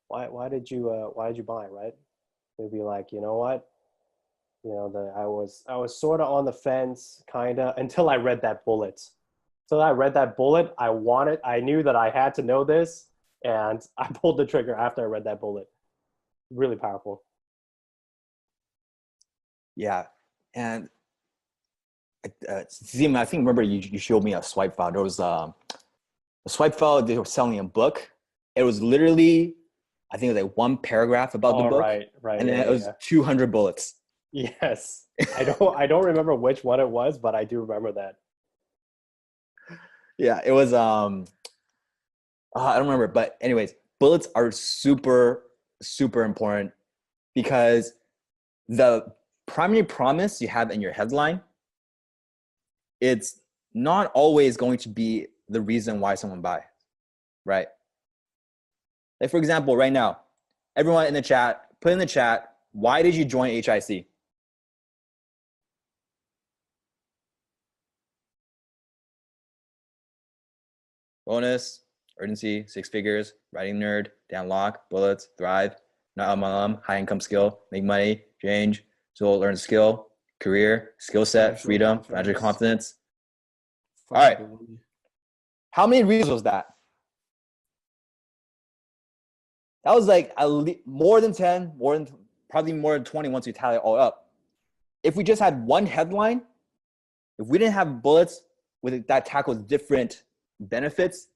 why did you buy, right? They'd be like, you know what? You know, I was sort of on the fence, kind of, until I read that bullet. So I read that bullet. I knew that I had to know this, and I pulled the trigger after I read that bullet. Really powerful. Yeah, and Zim, I think, remember you showed me a swipe file. There was a swipe file. They were selling a book. It was literally, I think it was like one paragraph about the book, right, and then yeah, it was 200 bullets. Yes, I don't remember which one it was, but I do remember that. Yeah, it was I don't remember, but anyways, bullets are super important because the primary promise you have in your headline, it's not always going to be the reason why someone buys, right? Like, for example, right now, everyone in the chat, put in the chat, why did you join HIC? Bonus, urgency, 6 figures, writing nerd, downlock, bullets, thrive, not MLM, high income skill, make money, change, so learn skill, career, skill set, Financial freedom, confidence. financial confidence. All right. Flexibility. How many reasons was that? That was like more than 10, probably more than 20 once you tally it all up. If we just had one headline, if we didn't have bullets that tackles different benefits,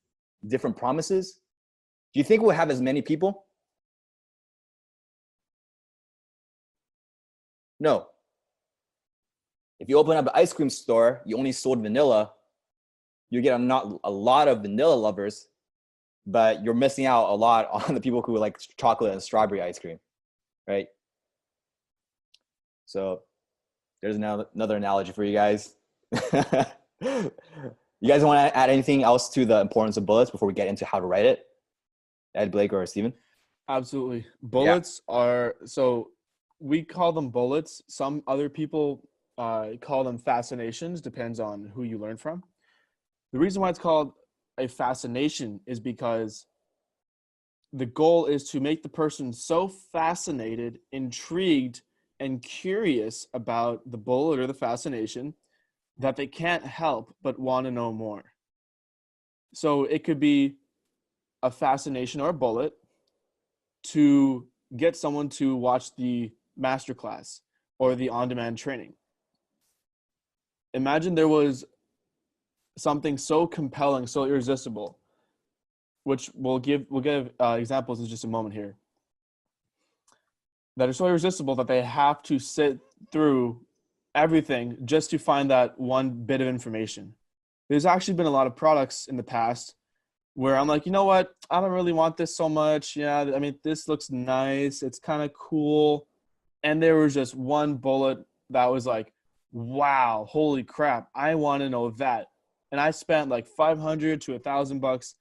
different promises, do you think we'll have as many people? No. If you open up an ice cream store, you only sold vanilla, you get not a lot of vanilla lovers, but you're missing out a lot on the people who like chocolate and strawberry ice cream, right? So there's another analogy for you guys. You guys want to add anything else to the importance of bullets before we get into how to write it? Ed, Blake, or Steven? Absolutely. Bullets are, so we call them bullets. Some other people call them fascinations, depends on who you learn from. The reason why it's called a fascination is because the goal is to make the person so fascinated, intrigued, and curious about the bullet or the fascination that they can't help but want to know more. So it could be a fascination or a bullet to get someone to watch the masterclass or the on-demand training. Imagine there was something so compelling, so irresistible, which we'll give examples in just a moment here, that are so irresistible that they have to sit through everything just to find that one bit of information. There's actually been a lot of products in the past where I'm like, you know what? I don't really want this so much. Yeah, I mean, this looks nice. It's kind of cool. And there was just one bullet that was like, wow, holy crap. I want to know that. And I spent like $500 to $1,000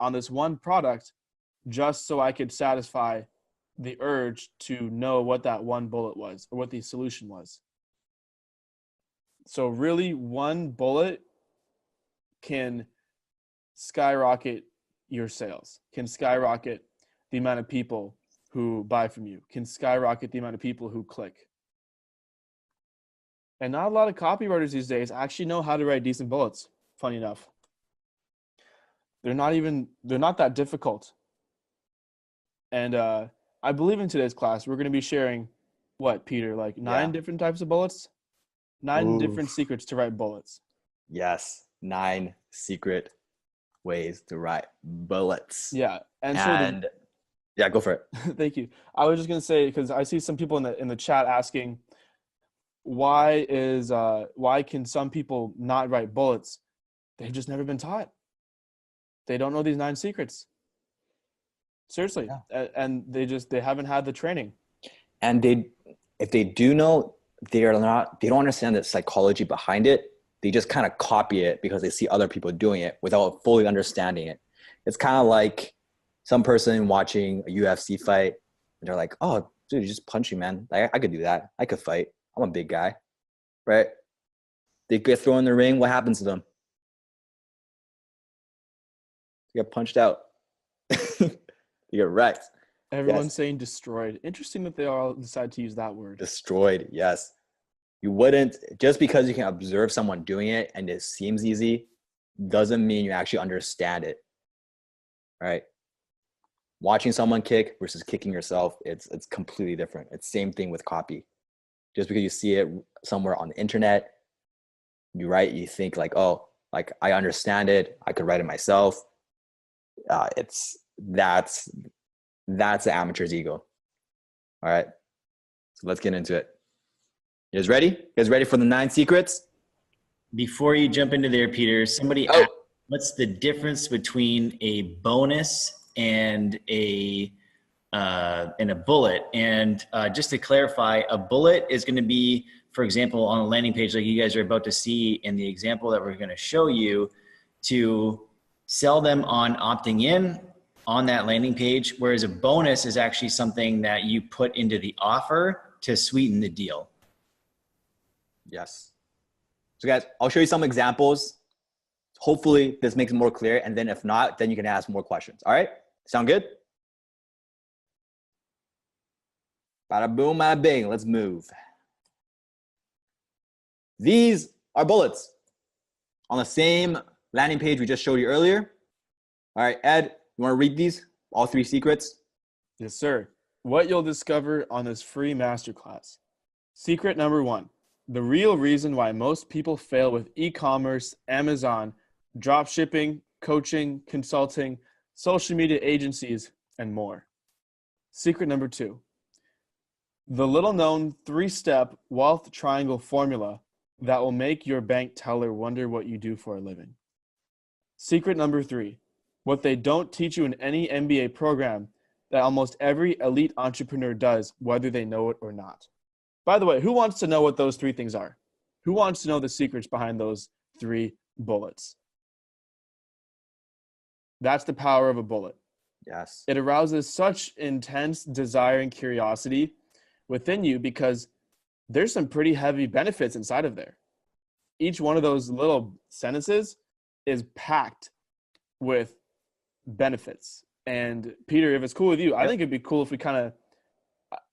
on this one product just so I could satisfy the urge to know what that one bullet was or what the solution was. So really, one bullet can skyrocket your sales, can skyrocket the amount of people who buy from you, can skyrocket the amount of people who click. And not a lot of copywriters these days actually know how to write decent bullets, funny enough. they're not that difficult. And I believe in today's class, we're going to be sharing what, Peter, like 9 different types of bullets? 9 different secrets to write bullets. Yes. 9 secret ways to write bullets. Yeah. And yeah, go for it. Thank you. I was just going to say, because I see some people in the chat asking, why can some people not write bullets? They've just never been taught. They don't know these 9 secrets. Seriously. Yeah. And they haven't had the training. And if they do know, they don't understand the psychology behind it. They just kind of copy it because they see other people doing it without fully understanding it. It's kind of like some person watching a UFC fight and they're like, oh, dude, you're just punching, man. I could do that. I could fight. I'm a big guy, right? They get thrown in the ring. What happens to them? They get punched out. They get wrecked. Everyone's saying destroyed. Interesting that they all decide to use that word. Destroyed, yes. You wouldn't, just because you can observe someone doing it and it seems easy, doesn't mean you actually understand it, right? Watching someone kick versus kicking yourself, it's completely different. It's same thing with copy. Just because you see it somewhere on the internet, you think like, oh, like I understand it, I could write it myself. That's the amateur's ego. All right, so let's get into it. You guys ready? You guys ready for the 9 secrets? Before you jump into there, Peter, somebody asked, what's the difference between a bonus and a bullet? And just to clarify, a bullet is going to be, for example, on a landing page like you guys are about to see in the example that we're going to show you, to sell them on opting in on that landing page, whereas a bonus is actually something that you put into the offer to sweeten the deal. Yes. So guys, I'll show you some examples. Hopefully this makes it more clear. And then if not, then you can ask more questions. All right? Sound good? Bada boom, bada bing. Let's move. These are bullets on the same landing page we just showed you earlier. All right, Ed, you want to read these? All 3 secrets? Yes, sir. What you'll discover on this free masterclass. Secret number 1. The real reason why most people fail with e-commerce, Amazon, drop shipping, coaching, consulting, social media agencies, and more. Secret number 2. The little-known 3-step wealth triangle formula that will make your bank teller wonder what you do for a living. Secret number 3. What they don't teach you in any MBA program that almost every elite entrepreneur does, whether they know it or not. By the way, who wants to know what those 3 things are? Who wants to know the secrets behind those 3 bullets? That's the power of a bullet. Yes. It arouses such intense desire and curiosity within you because there's some pretty heavy benefits inside of there. Each one of those little sentences is packed with benefits. And Peter, if it's cool with you, I think it'd be cool if we kind of,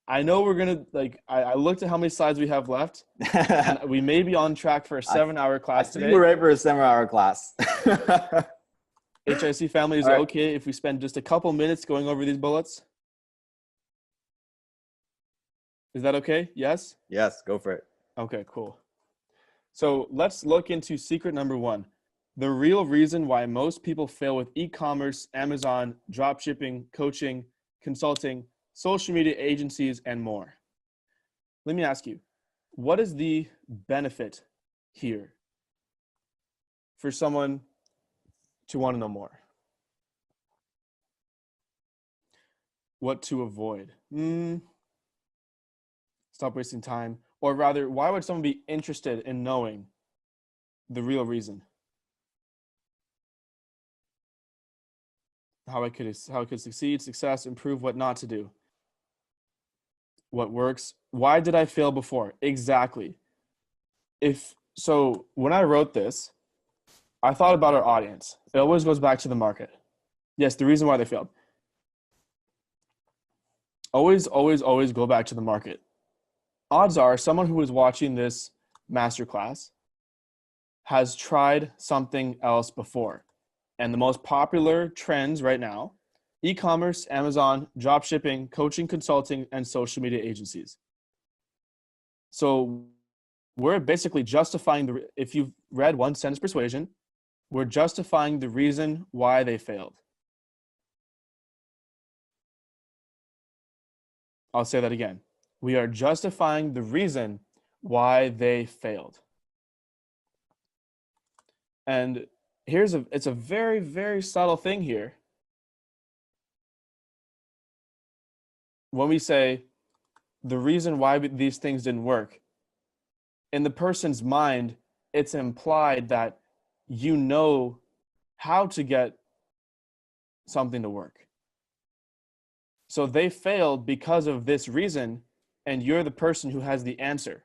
I know we're going to, I looked at how many slides we have left. And we may be on track for a 7-hour class today. We're ready for a 7-hour class. HIC family, is it okay if we spend just a couple minutes going over these bullets? Is that okay? Yes? Yes, go for it. Okay, cool. So let's look into secret number 1. The real reason why most people fail with e-commerce, Amazon, dropshipping, coaching, consulting, social media agencies, and more. Let me ask you, what is the benefit here for someone to want to know more? What to avoid? Stop wasting time. Or rather, why would someone be interested in knowing the real reason? How it could succeed, success, improve, what not to do. What works. Why did I fail before? Exactly. So when I wrote this, I thought about our audience. It always goes back to the market. Yes, the reason why they failed. Always go back to the market. Odds are someone who is watching this masterclass has tried something else before. And the most popular trends right now: e-commerce, Amazon, drop shipping, coaching, consulting, and social media agencies. So we're basically justifying if you've read One Sentence Persuasion, we're justifying the reason why they failed. I'll say that again. We are justifying the reason why they failed. And it's a very, very subtle thing here. When we say the reason why these things didn't work, in the person's mind, it's implied that you know how to get something to work. So they failed because of this reason, and you're the person who has the answer.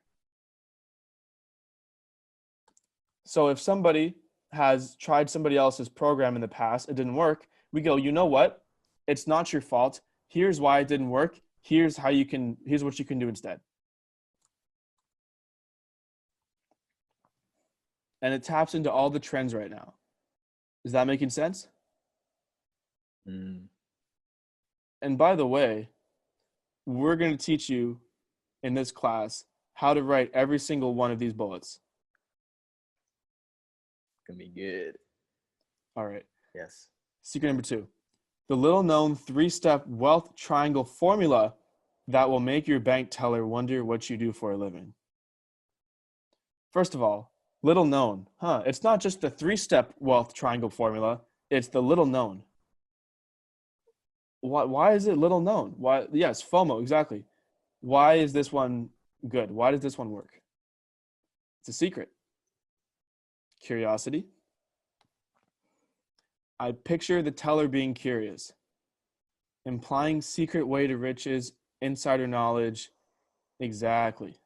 So if somebody has tried somebody else's program in the past, it didn't work, we go, you know what? It's not your fault. Here's why it didn't work. Here's what you can do instead. And it taps into all the trends right now. Is that making sense? And by the way, we're going to teach you in this class how to write every single one of these bullets. Gonna be good. All right. Yes. Secret number 2, the little known 3-step wealth triangle formula that will make your bank teller wonder what you do for a living. First of all, little known. It's not just the 3-step wealth triangle formula. It's the little known. Why is it little known? Why? Yes, FOMO, exactly. Why is this one good? Why does this one work? It's a secret. Curiosity. I picture the teller being curious, implying secret way to riches, insider knowledge. Exactly.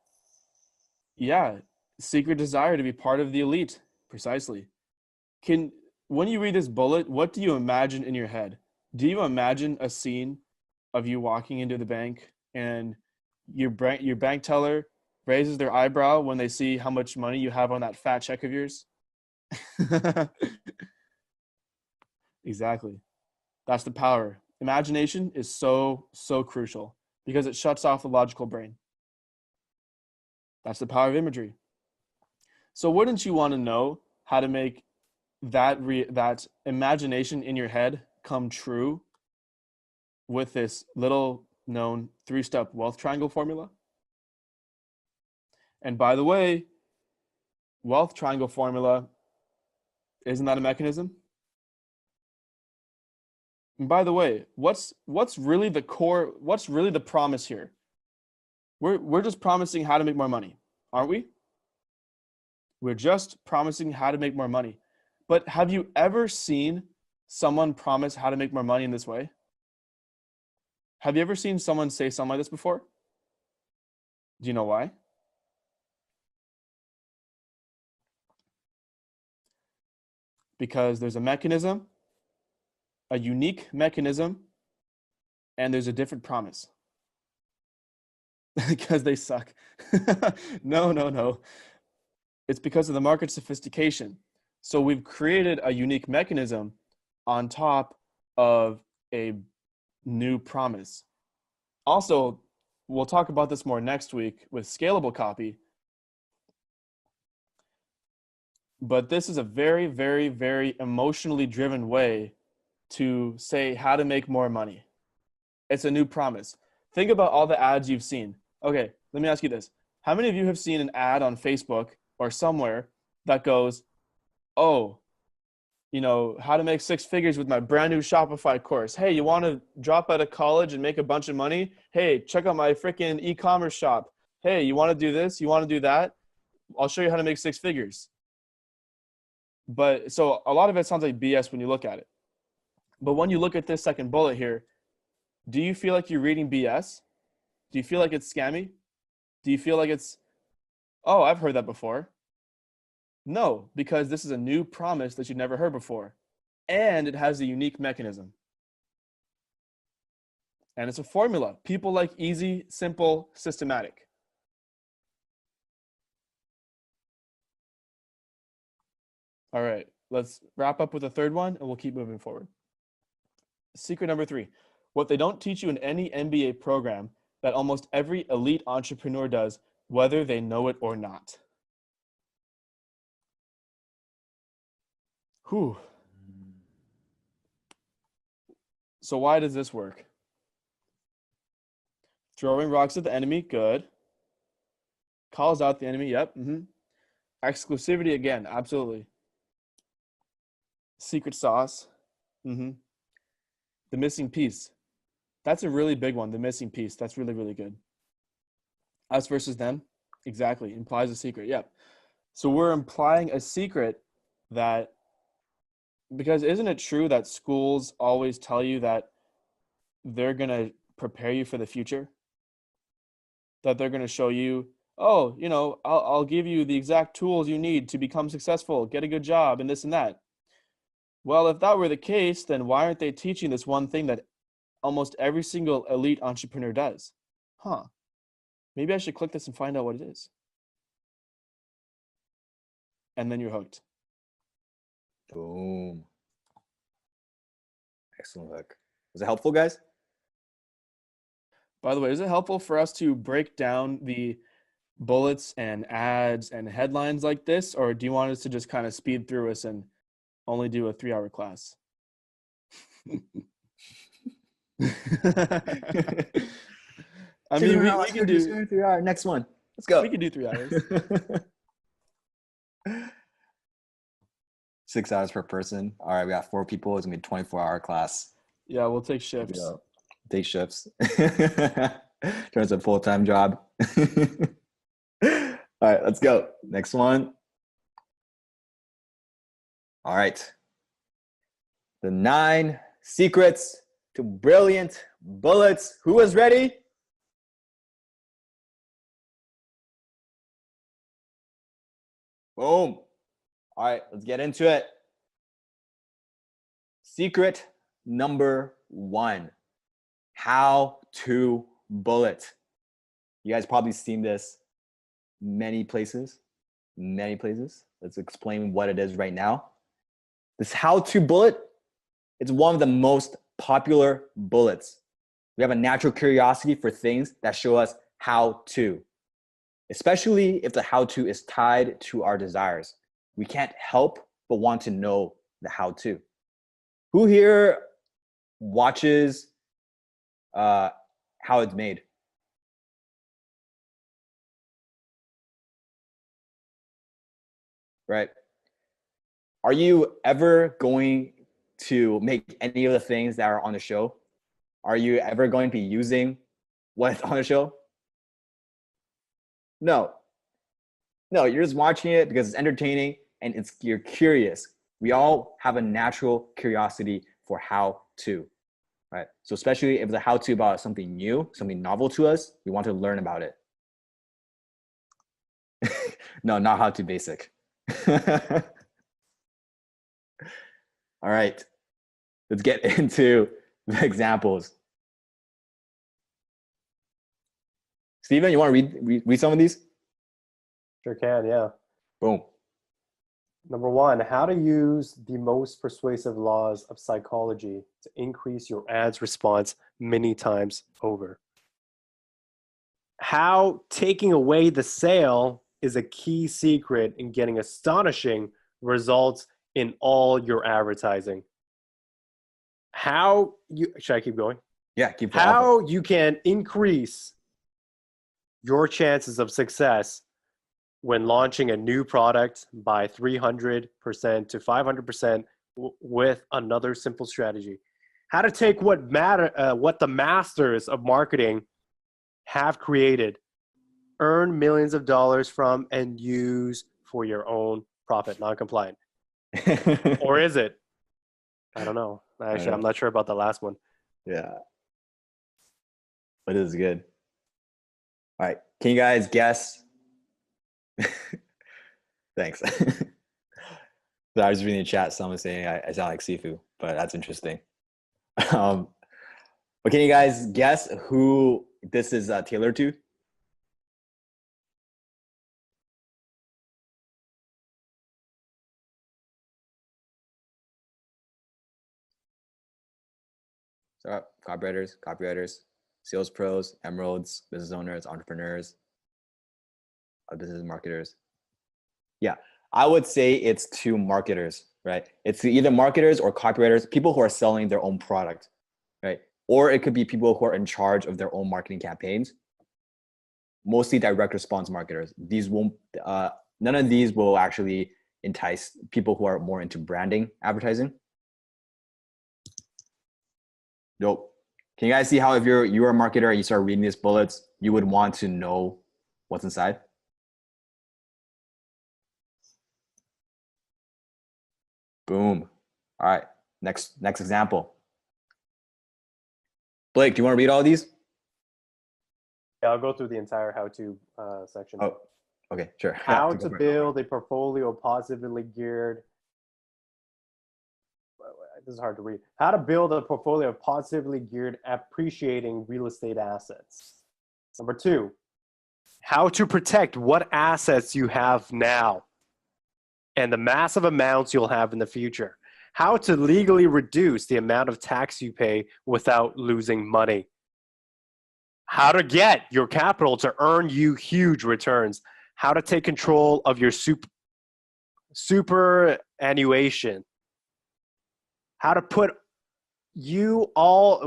Yeah, secret desire to be part of the elite. Precisely. When you read this bullet, what do you imagine in your head? Do you imagine a scene of you walking into the bank and your bank teller raises their eyebrow when they see how much money you have on that fat check of yours? Exactly. That's the power. Imagination is so crucial because it shuts off the logical brain. That's the power of imagery. So wouldn't you want to know how to make that imagination in your head come true with this little known 3-step wealth triangle formula? And by the way, wealth triangle formula, isn't that a mechanism? And by the way, what's really the core, what's really the promise here? We're just promising how to make more money, aren't we? We're just promising how to make more money. But have you ever seen someone promise how to make more money in this way? Have you ever seen someone say something like this before? Do you know why? Because there's a mechanism, a unique mechanism, and there's a different promise. Because they suck. No. It's because of the market sophistication. So we've created a unique mechanism on top of a new promise. Also, we'll talk about this more next week with scalable copy. But this is a very, very, very emotionally driven way to say how to make more money. It's a new promise. Think about all the ads you've seen. Okay, let me ask you this. How many of you have seen an ad on Facebook or somewhere that goes, oh, how to make 6 figures with my brand new Shopify course. Hey, you want to drop out of college and make a bunch of money? Hey, check out my freaking e-commerce shop. Hey, you want to do this? You want to do that? I'll show you how to make 6 figures. But so a lot of it sounds like BS when you look at it. But when you look at this second bullet here, do you feel like you're reading BS? Do you feel like it's scammy? Do you feel like it's, oh, I've heard that before? No, because this is a new promise that you've never heard before. And it has a unique mechanism. And it's a formula. People like easy, simple, systematic. All right. let's wrap up with a third one and we'll keep moving forward. Secret number 3, what they don't teach you in any MBA program that almost every elite entrepreneur does, whether they know it or not. Whew. So why does this work? Throwing rocks at the enemy, good. Calls out the enemy, yep. Exclusivity again, absolutely. Secret sauce. The missing piece. That's a really big one, the missing piece. That's really, really good. Us versus them, exactly. Implies a secret, yep. So we're implying a secret that, because isn't it true that schools always tell you that they're going to prepare you for the future? That they're going to show you, oh, you know, I'll give you the exact tools you need to become successful, get a good job, and this and that. Well, if that were the case, then why aren't they teaching this one thing that almost every single elite entrepreneur does? Maybe I should click this and find out what it is. And then you're hooked. Boom. Excellent hook. Was it helpful, guys? By the way, is it helpful for us to break down the bullets and ads and headlines like this, or do you want us to just kind of speed through us and only do a 3-hour class? I mean, we can do 3 hours. Next one. Let's go. We can do 3 hours. 6 hours per person. All right, we got 4 people. It's gonna be a 24-hour class. Yeah, we'll take shifts. Yeah. Take shifts. Turns a full-time job. All right, let's go. Next one. All right. The 9 secrets to brilliant bullets. Who is ready? Boom. All right, let's get into it. Secret number 1. How to bullet. You guys probably seen this many places. Let's explain what it is right now. This how to bullet, it's one of the most popular bullets. We have a natural curiosity for things that show us how to, especially if the how to is tied to our desires. We can't help but want to know the how to. Who here watches how it's made? Right. Are you ever going to make any of the things that are on the show? Are you ever going to be using what's on the show? No, you're just watching it because it's entertaining and you're curious. We all have a natural curiosity for how to, right? So especially if it's a how to about something new, something novel to us, we want to learn about it. No, not how to basic. All right, let's get into the examples. Steven, you want to read some of these? Sure can, yeah. Boom. Number 1, how to use the most persuasive laws of psychology to increase your ads response many times over. How taking away the sale is a key secret in getting astonishing results in all your advertising. Should I keep going? Yeah, keep going. How you can increase your chances of success when launching a new product by 300% to 500% with another simple strategy. How to take what the masters of marketing have created, earn millions of dollars from, and use for your own profit, non-compliant. Or is it? I don't know. Actually, I'm not sure about the last one. Yeah. But it is good. All right. Can you guys guess? Thanks. So I was reading the chat. Someone saying I sound like Sifu, but that's interesting. But can you guys guess who this is tailored to? So copywriters, sales pros, emeralds, business owners, entrepreneurs, business marketers. Yeah, I would say it's to marketers, right? It's either marketers or copywriters, people who are selling their own product, right? Or it could be people who are in charge of their own marketing campaigns. Mostly direct response marketers. These won't, none of these will actually entice people who are more into branding advertising. Nope. Can you guys see how if you're a marketer and you start reading these bullets, you would want to know what's inside? Boom. All right. Next example. Blake, do you want to read all these? Yeah, I'll go through the entire how-to section. Oh, okay, sure. How to build a portfolio positively geared. This is hard to read. How to build a portfolio of positively geared appreciating real estate assets. Number 2, how to protect what assets you have now and the massive amounts you'll have in the future. How to legally reduce the amount of tax you pay without losing money. How to get your capital to earn you huge returns. How to take control of your superannuation. How to put you all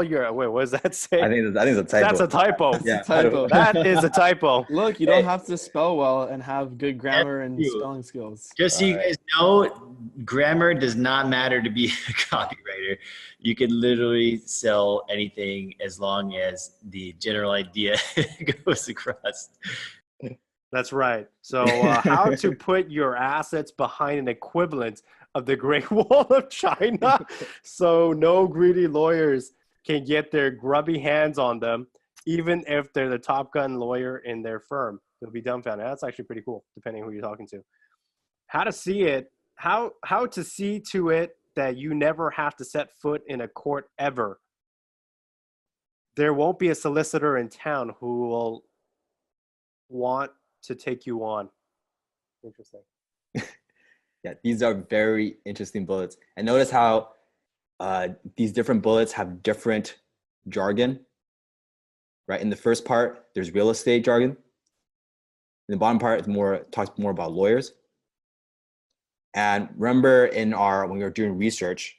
your what does that say? I think it's a typo. That's a typo. Yeah, Typo. That is a typo. Look, you don't have to spell well and have good grammar and you. spelling skills. Just so you guys know, grammar does not matter to be a copywriter. You can literally sell anything as long as the general idea goes across. That's right. So how to put your assets behind an equivalent of the Great Wall of China so no greedy lawyers can get their grubby hands on them, even if they're the top gun lawyer in their firm. They'll be dumbfounded. That's actually pretty cool, depending who you're talking to. How to see it, how to see to it that you never have to set foot in a court ever. There won't be a solicitor in town who will want to take you on. Interesting. Yeah, these are very interesting bullets. And notice how these different bullets have different jargon, right? In the first part, there's real estate jargon. In the bottom part, talks more about lawyers. And remember when we were doing research,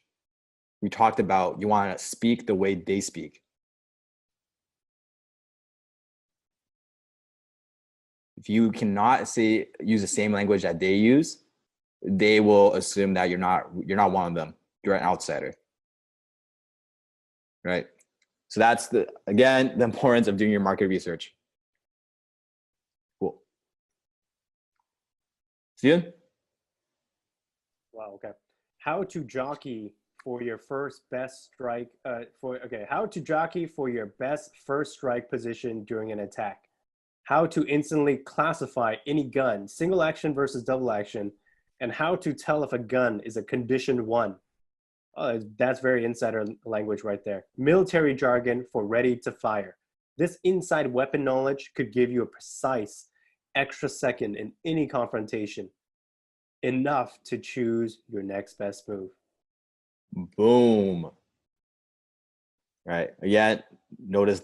we talked about you want to speak the way they speak. If you cannot use the same language that they use, they will assume that you're not one of them. You're an outsider, right? So that's the importance of doing your market research. Cool. Steven? Wow. Okay. How to jockey for your best strike position during an attack. How to instantly classify any gun, single action versus double action, and how to tell if a gun is a conditioned one. Oh, that's very insider language right there. Military jargon for ready to fire. This inside weapon knowledge could give you a precise extra second in any confrontation, enough to choose your next best move. Boom. Right. Again, notice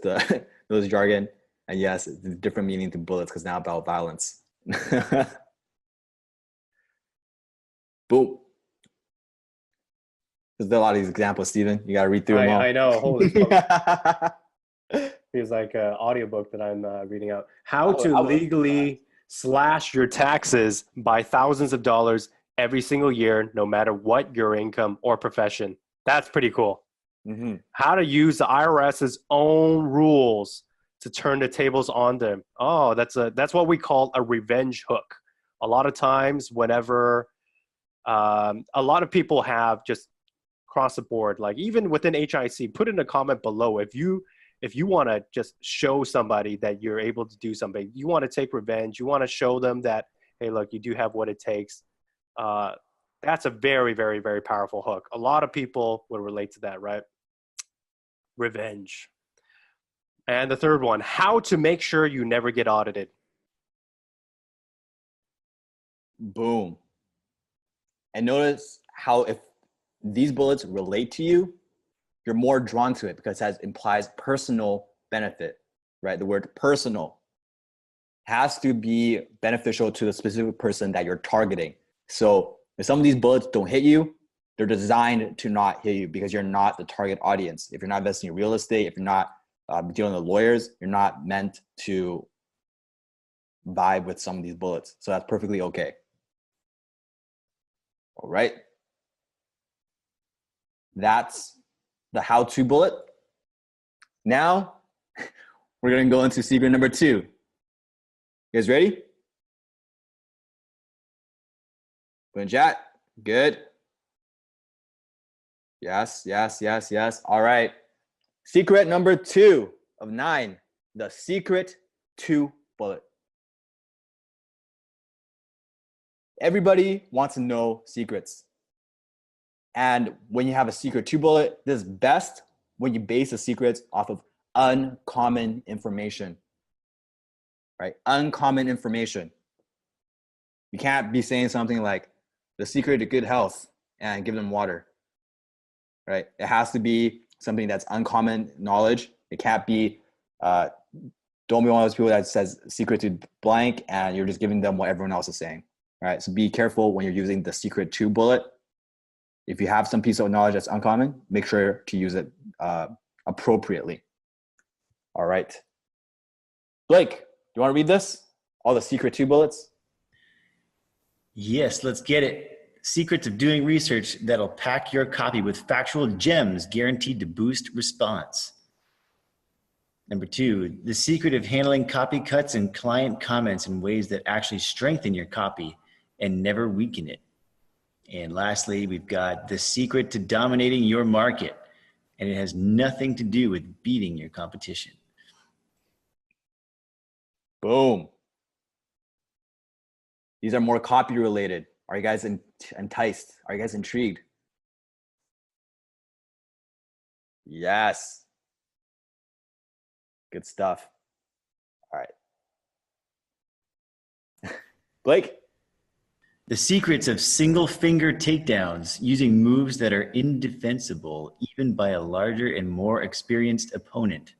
those jargon. And yes, it's a different meaning to bullets because now about violence. Boom. There's a lot of these examples, Steven. You got to read through them all. I know. Holy fuck. Feels like an audiobook that I'm reading out. How to legally slash your taxes by thousands of dollars every single year, no matter what your income or profession. That's pretty cool. Mm-hmm. How to use the IRS's own rules to turn the tables on them. Oh, that's what we call a revenge hook. A lot of times whenever a lot of people have just across the board, like even within HIC, put in a comment below if you want to just show somebody that you're able to do something, you want to take revenge, you want to show them that, hey, look, you do have what it takes. That's a very, very, very powerful hook. A lot of people would relate to that, right? Revenge. And the third one, how to make sure you never get audited. Boom. And notice how if these bullets relate to you, you're more drawn to it because it implies personal benefit, right? The word personal has to be beneficial to the specific person that you're targeting. So if some of these bullets don't hit you, they're designed to not hit you because you're not the target audience. If you're not investing in real estate, if you're not dealing with lawyers, you're not meant to vibe with some of these bullets. So that's perfectly okay. All right. That's the how-to bullet. Now we're going to go into secret number 2. You guys ready? Put in chat. Good. Yes, yes, yes, yes. All right. Secret number 2 of 9, the secret 2 bullet. Everybody wants to know secrets. And when you have a secret 2 bullet, this is best when you base the secrets off of uncommon information, right? Uncommon information. You can't be saying something like the secret to good health and give them water, right? It has to be something that's uncommon knowledge. It can't be, don't be one of those people that says secret to blank and you're just giving them what everyone else is saying, right? So be careful when you're using the secret 2 bullet. If you have some piece of knowledge that's uncommon, make sure to use it appropriately. All right. Blake, do you want to read this? All the secret 2 bullets? Yes, let's get it. Secrets of doing research that'll pack your copy with factual gems guaranteed to boost response. Number 2, the secret of handling copy cuts and client comments in ways that actually strengthen your copy and never weaken it. And lastly, we've got the secret to dominating your market, and it has nothing to do with beating your competition. Boom. These are more copy related. Are you guys enticed? Are you guys intrigued? Yes. Good stuff. All right. Blake? The secrets of single finger takedowns using moves that are indefensible even by a larger and more experienced opponent.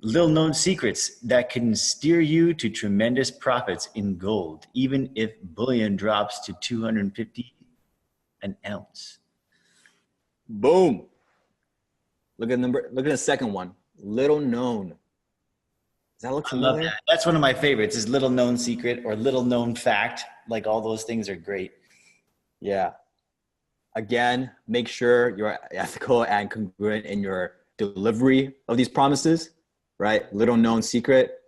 Little known secrets that can steer you to tremendous profits in gold, even if bullion drops to 250 an ounce. Boom. Look at the second one. Little known. Does that look familiar? I love that. That's one of my favorites is little known secret or little known fact. Like all those things are great. Yeah. Again, make sure you're ethical and congruent in your delivery of these promises, right? Little known secret.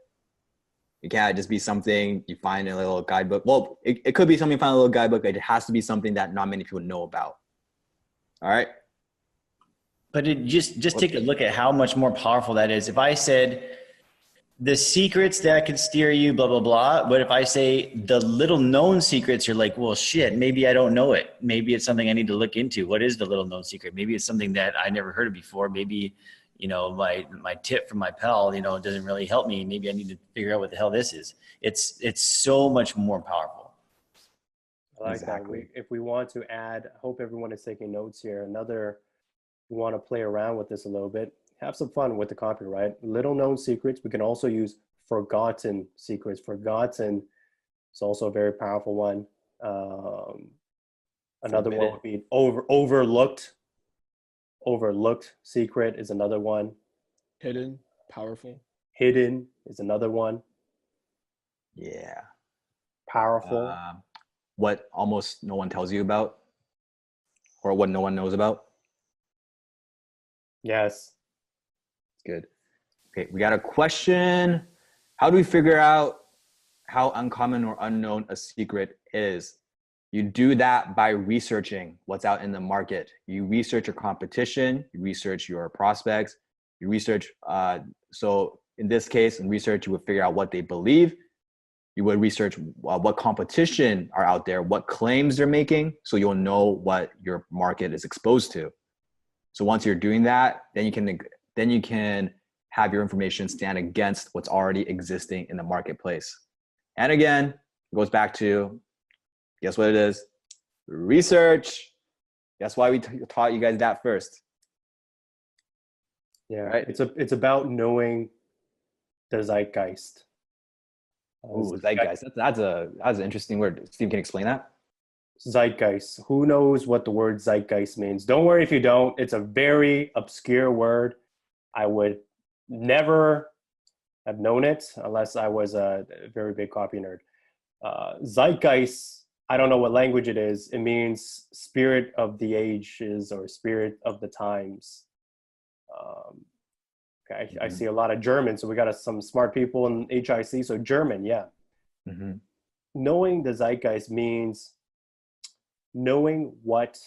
It can't just be something you find in a little guidebook. Well, it could be something you find in a little guidebook, but it has to be something that not many people know about. All right. But it just take a look at how much more powerful that is. If I said the secrets that can steer you, blah, blah, blah. But if I say the little known secrets, you're like, well, shit, maybe I don't know it. Maybe it's something I need to look into. What is the little known secret? Maybe it's something that I never heard of before. Maybe, my tip from my pal, doesn't really help me. Maybe I need to figure out what the hell this is. It's so much more powerful. I like Exactly. that. If we want to add, I hope everyone is taking notes here. We want to play around with this a little bit. Have some fun with the copyright. Little known secrets. We can also use forgotten secrets. Forgotten is also a very powerful one. Another one would be overlooked. Overlooked secret is another one. Hidden, powerful. Hidden is another one. Yeah. Powerful. What almost no one tells you about, or what no one knows about. Yes. Good. Okay, we got a question. How do we figure out how uncommon or unknown a secret is? You do that by researching what's out in the market. You research your competition, you research your prospects, you research, so in this case, in research, you would figure out what they believe. You would research what competition are out there, what claims they're making, so you'll know what your market is exposed to. So once you're doing that, then you can have your information stand against what's already existing in the marketplace. And again, it goes back to, guess what it is? Research. That's why we taught you guys that first. Yeah, Right. it's about knowing the zeitgeist. Ooh, zeitgeist. That's an interesting word. Steve, can you explain that? Zeitgeist. Who knows what the word zeitgeist means? Don't worry if you don't. It's a very obscure word. I would never have known it unless I was a very big copy nerd. Zeitgeist, I don't know what language it is. It means spirit of the ages or spirit of the times. Okay, I see a lot of German, so we got some smart people in HIC. So German, yeah. Mm-hmm. Knowing the zeitgeist means knowing what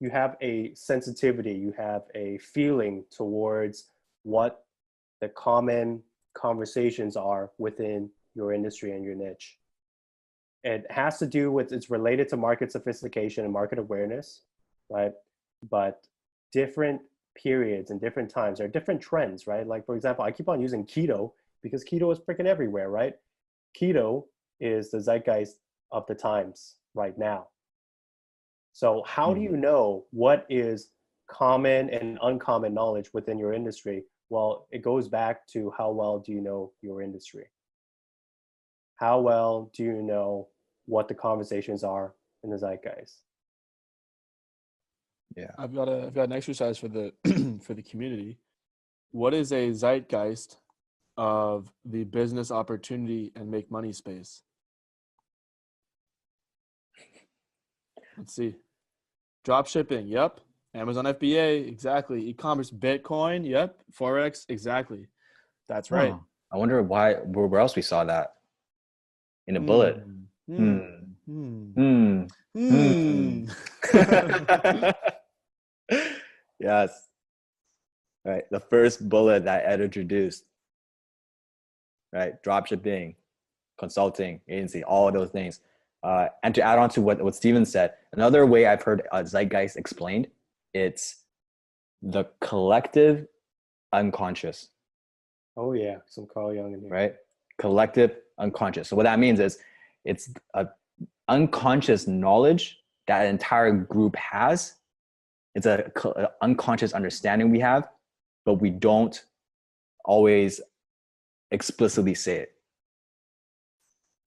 you have a sensitivity, you have a feeling towards what the common conversations are within your industry and your niche. It has to do with, it's related to market sophistication and market awareness, right? But different periods and different times, there are different trends, right? Like, for example, I keep on using keto because keto is freaking everywhere, right? Keto is the zeitgeist of the times right now. So how do you know what is common and uncommon knowledge within your industry? Well, it goes back to how well do you know your industry? How well do you know what the conversations are in the zeitgeist? Yeah. I've got an exercise for the for the community. What is a zeitgeist of the business opportunity and make money space? Let's see. Drop shipping, yep. Amazon FBA, exactly. E-commerce, Bitcoin, yep. Forex, exactly. That's right. I wonder where else we saw that in a bullet. Yes. Right. The first bullet that Ed introduced. Right. Dropshipping, consulting, agency, all of those things. And to add on to what Steven said, another way I've heard zeitgeist explained, it's the collective unconscious. Oh yeah, some Carl Jung in here. Right? Collective unconscious. So what that means is it's a unconscious knowledge that an entire group has. It's a unconscious understanding we have, but we don't always explicitly say it.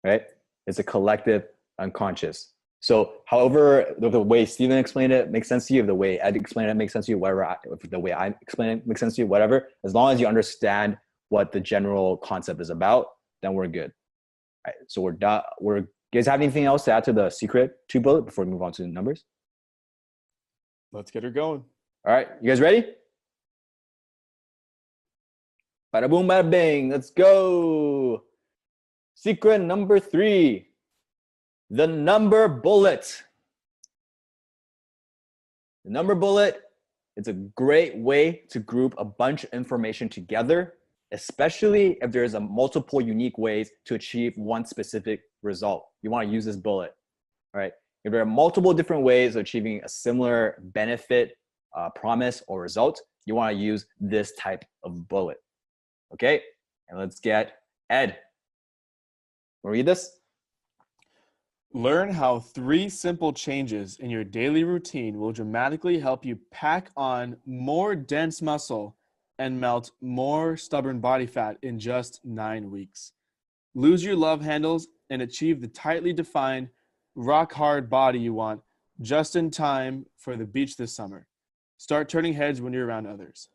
Right? It's a collective unconscious. So however the way Steven explained it makes sense to you, the way Ed explained it makes sense to you, whatever, the way I explain it makes sense to you, whatever, as long as you understand what the general concept is about, then we're good. All right, so we're done. You guys have anything else to add to the secret 2 bullet before we move on to the numbers? Let's get her going. All right, you guys ready? Bada boom, bada bang, let's go. Secret number 3, the number bullet. The number bullet is a great way to group a bunch of information together, especially if there's multiple unique ways to achieve one specific result. You want to use this bullet, all right? If there are multiple different ways of achieving a similar benefit, promise, or result, you want to use this type of bullet, okay? And let's get Ed. Want to read this? Learn how 3 simple changes in your daily routine will dramatically help you pack on more dense muscle and melt more stubborn body fat in just 9 weeks. Lose your love handles and achieve the tightly defined, rock-hard body you want just in time for the beach this summer. Start turning heads when you're around others.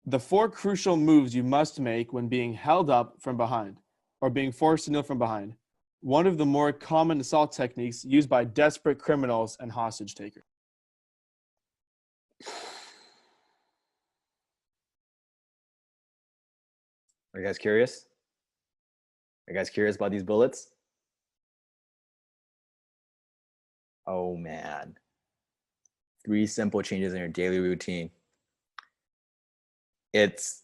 The 4 crucial moves you must make when being held up from behind or being forced to kneel from behind. One of the more common assault techniques used by desperate criminals and hostage takers. Are you guys curious? Are you guys curious about these bullets? Oh man. 3 simple changes in your daily routine. It's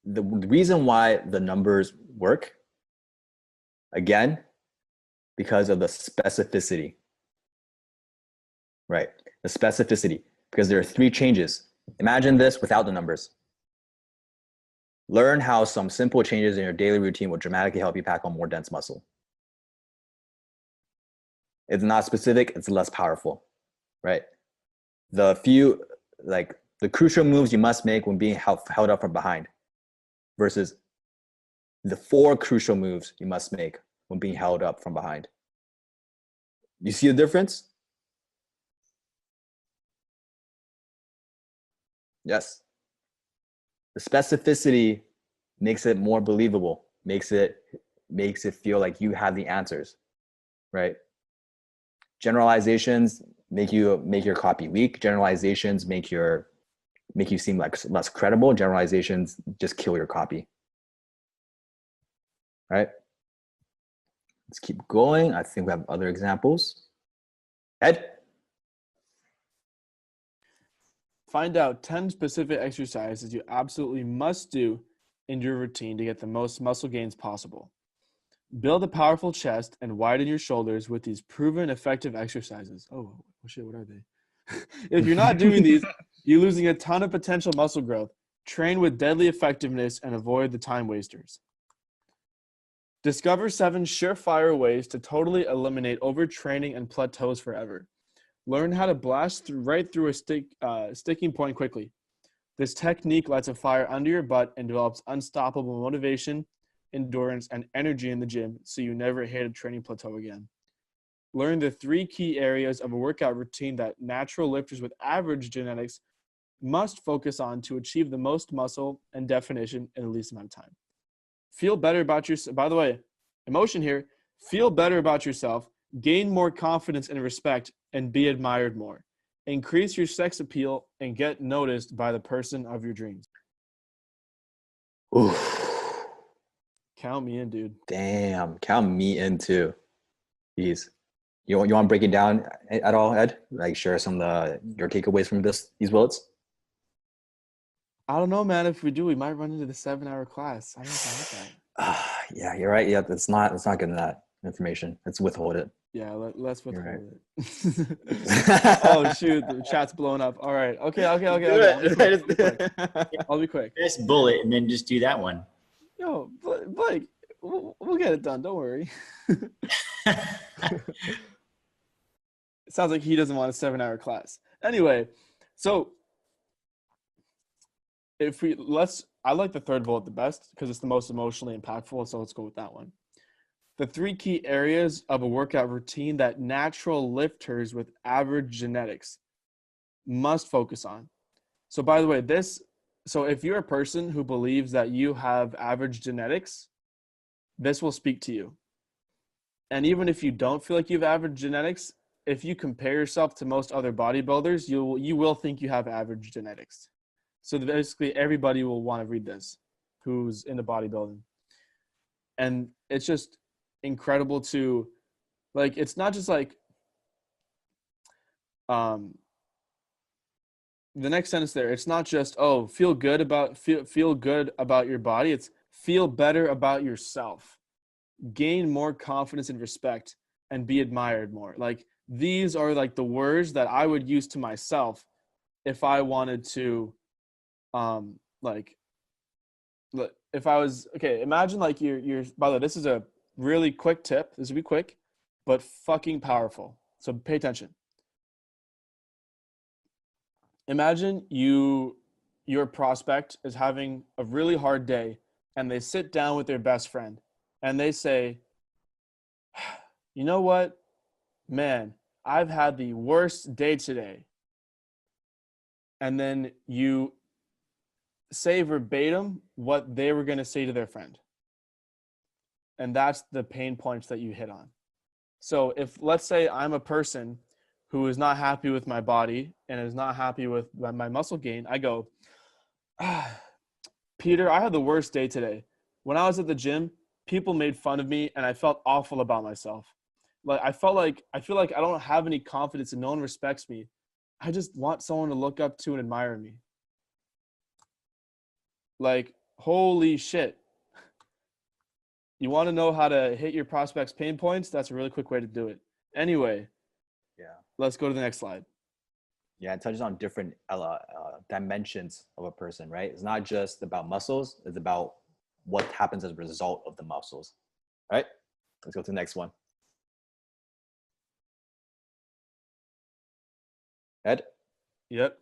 the reason why the numbers work, again, because of the specificity. Right, the specificity, because there are 3 changes. Imagine this without the numbers. Learn how some simple changes in your daily routine will dramatically help you pack on more dense muscle. it's not specific, it's less powerful, right? The few, like the crucial moves you must make when being held up from behind versus the 4 crucial moves you must make when being held up from behind. You see the difference? Yes. The specificity makes it more believable, makes it feel like you have the answers, right? Generalizations make your copy weak. Generalizations make you seem like less credible. Generalizations just kill your copy. Right? Let's keep going. I think we have other examples. Ed? Find out 10 specific exercises you absolutely must do in your routine to get the most muscle gains possible. Build a powerful chest and widen your shoulders with these proven effective exercises. Oh shit, what are they? If you're not doing these, you're losing a ton of potential muscle growth. Train with deadly effectiveness and avoid the time wasters. Discover 7 surefire ways to totally eliminate overtraining and plateaus forever. Learn how to blast right through a sticking point quickly. This technique lights a fire under your butt and develops unstoppable motivation, endurance, and energy in the gym so you never hit a training plateau again. Learn the 3 key areas of a workout routine that natural lifters with average genetics must focus on to achieve the most muscle and definition in the least amount of time. Feel better about yourself. By the way, emotion here. Feel better about yourself, gain more confidence and respect, and be admired more. Increase your sex appeal and get noticed by the person of your dreams. Oof. Count me in, dude. Damn, count me in too. Jeez. You want to break it down at all, Ed? Like share some of your takeaways from these bullets? I don't know, man. If we do, we might run into the 7-hour class. I don't know that. Yeah, you're right. Yeah, it's not getting that information. Let's withhold it. Yeah, let's withhold right. it. Oh shoot, the chat's blowing up. All right, okay. I'll be quick. This bullet and then just do that one. Yo, Blake, we'll get it done. Don't worry. It sounds like he doesn't want a 7-hour class. Anyway, so I like the third bullet the best because it's the most emotionally impactful. So let's go with that one. The 3 key areas of a workout routine that natural lifters with average genetics must focus on. So by the way, so if you're a person who believes that you have average genetics, this will speak to you. And even if you don't feel like you have average genetics, if you compare yourself to most other bodybuilders, you will think you have average genetics. So basically everybody will want to read this who's into bodybuilding. And it's just incredible to, like, it's not just like the next sentence there, it's not just feel good about your body, it's feel better about yourself, gain more confidence and respect, and be admired more. Like, these are like the words that I would use to myself if I wanted to if I was imagine like you're by the way, this is a really quick tip. This will be quick, but fucking powerful. So pay attention. Imagine your prospect is having a really hard day and they sit down with their best friend and they say, you know what, man, I've had the worst day today. And then you say verbatim what they were going to say to their friend. And that's the pain points that you hit on. So if, let's say I'm a person who is not happy with my body and is not happy with my muscle gain, I go, Peter, I had the worst day today. When I was at the gym, people made fun of me and I felt awful about myself. Like I feel like I don't have any confidence and no one respects me. I just want someone to look up to and admire me. Like, holy shit. You want to know how to hit your prospect's pain points? That's a really quick way to do it. Anyway, let's go to the next slide. Yeah, it touches on different dimensions of a person, right? It's not just about muscles. It's about what happens as a result of the muscles, right? Let's go to the next one. Ed? Yep.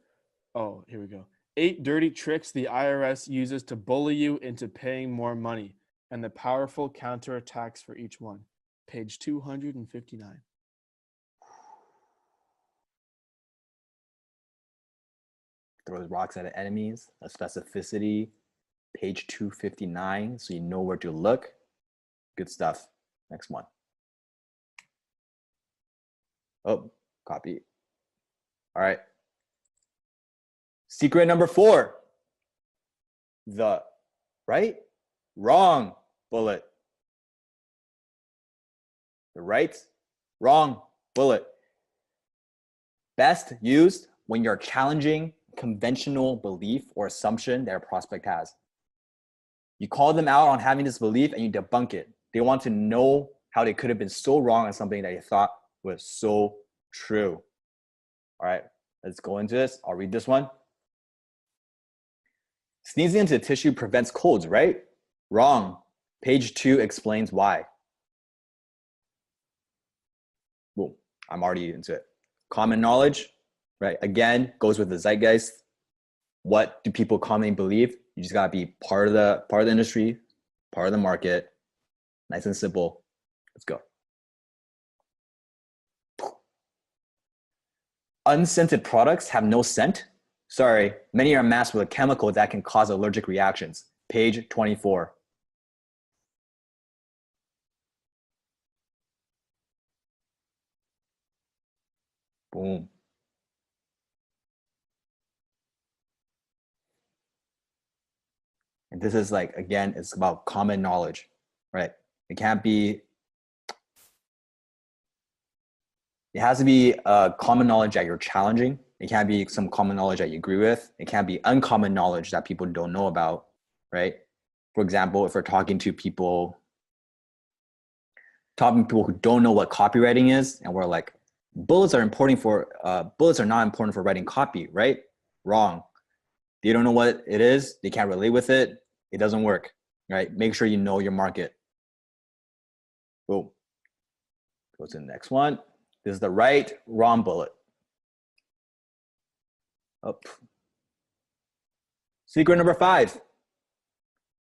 Oh, here we go. 8 dirty tricks the IRS uses to bully you into paying more money, and the powerful counterattacks for each one. Page 259. Throws rocks at enemies, a specificity, page 259, so you know where to look. Good stuff. Next one. Oh, copy. All right. Secret number 4. The right, wrong bullet. The right, wrong bullet. Best used when you're challenging conventional belief or assumption that a prospect has. You call them out on having this belief and you debunk it. They want to know how they could have been so wrong on something that they thought was so true. All right, let's go into this. I'll read this one. Sneezing into tissue prevents colds, right? Wrong. Page 2 explains why. Boom, I'm already into it. Common knowledge, right? Again, goes with the zeitgeist. What do people commonly believe? You just gotta be part of the industry, part of the market. Nice and simple. Let's go. Unscented products have no scent. Sorry, many are masked with a chemical that can cause allergic reactions. Page 24. Boom. And this is like, again, it's about common knowledge, right? It can't be, it has to be common knowledge that you're challenging. It can't be some common knowledge that you agree with. It can't be uncommon knowledge that people don't know about, right? For example, if we're talking to people who don't know what copywriting is, and we're like, bullets are not important for writing copy, right? Wrong. They don't know what it is. They can't relate with it. It doesn't work, right? Make sure you know your market. Boom. Go to the next one. This is the right, wrong bullet. Up. Secret number 5.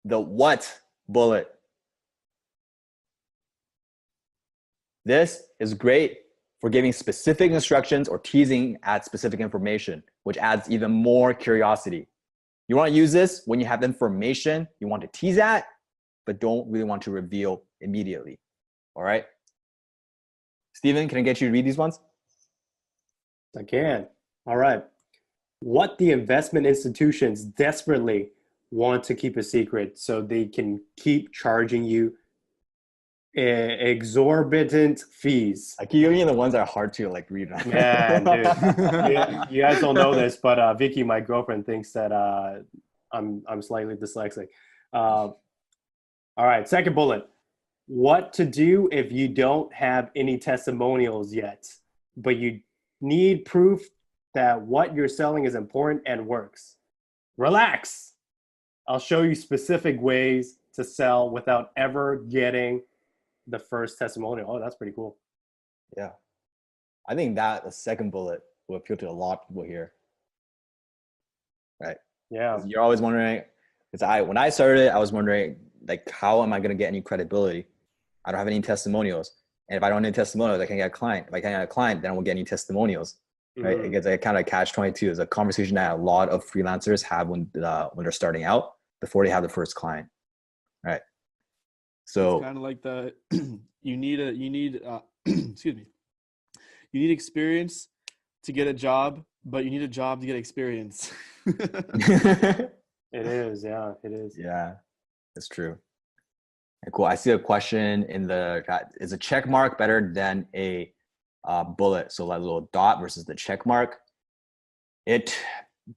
The what bullet. This is great for giving specific instructions or teasing at specific information, which adds even more curiosity. You want to use this when you have information you want to tease at, but don't really want to reveal immediately. All right? Steven, can I get you to read these ones? I can. All right. What the investment institutions desperately want to keep a secret so they can keep charging you exorbitant fees. I keep giving you the ones that are hard to like read. Yeah, dude. You guys don't know this, but Vicky, my girlfriend, thinks that I'm slightly dyslexic. All right, second bullet. What to do if you don't have any testimonials yet, but you need proof that what you're selling is important and works. Relax. I'll show you specific ways to sell without ever getting the first testimonial. Oh, that's pretty cool. Yeah. I think that the second bullet will appeal to a lot of people here. Right? Yeah. You're always wondering, because when I started, I was wondering, like, how am I going to get any credibility? I don't have any testimonials. And if I don't have any testimonials, I can't get a client. If I can't get a client, then I won't get any testimonials. Right? It gets a kind of catch-22. It's a conversation that a lot of freelancers have when they're starting out before they have the first client. Right? So it's kind of like you need excuse me. You need experience to get a job, but you need a job to get experience. It is, yeah, it is. Yeah, that's true. Cool. I see a question in the chat. Is a check mark better than a bullet? So like a little dot versus the check mark. It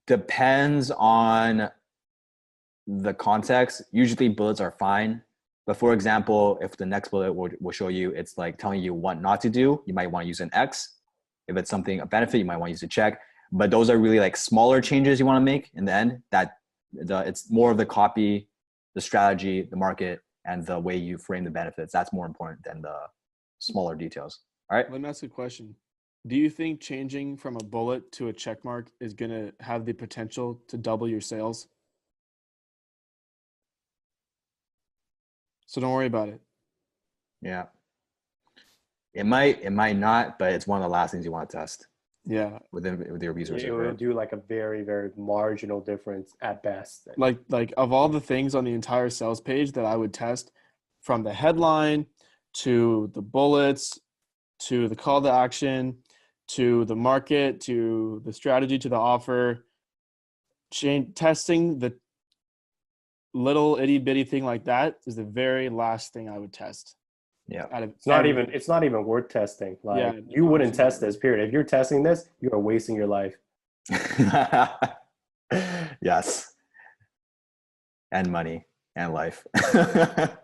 depends on the context. Usually bullets are fine. But for example, if the next bullet will show you, it's like telling you what not to do, you might want to use an X. If it's something, a benefit, you might want to use a check. But those are really like smaller changes you want to make in the end. It's more of the copy, the strategy, the market, and the way you frame the benefits. That's more important than the smaller details. All right. Let me ask you a question. Do you think changing from a bullet to a check mark is going to have the potential to double your sales? So don't worry about it. Yeah. It might not, but it's one of the last things you want to test Yeah. with your resources. It will Right? do like a very, very marginal difference at best. Like of all the things on the entire sales page that I would test, from the headline to the bullets to the call to action to the market to the strategy to the offer, testing the little itty bitty thing like that is the very last thing I would test. Yeah. It's not even worth testing. Like, Yeah, you wouldn't absolutely. test this, period. If you're testing this, you are wasting your life. Yes. And money and life. That's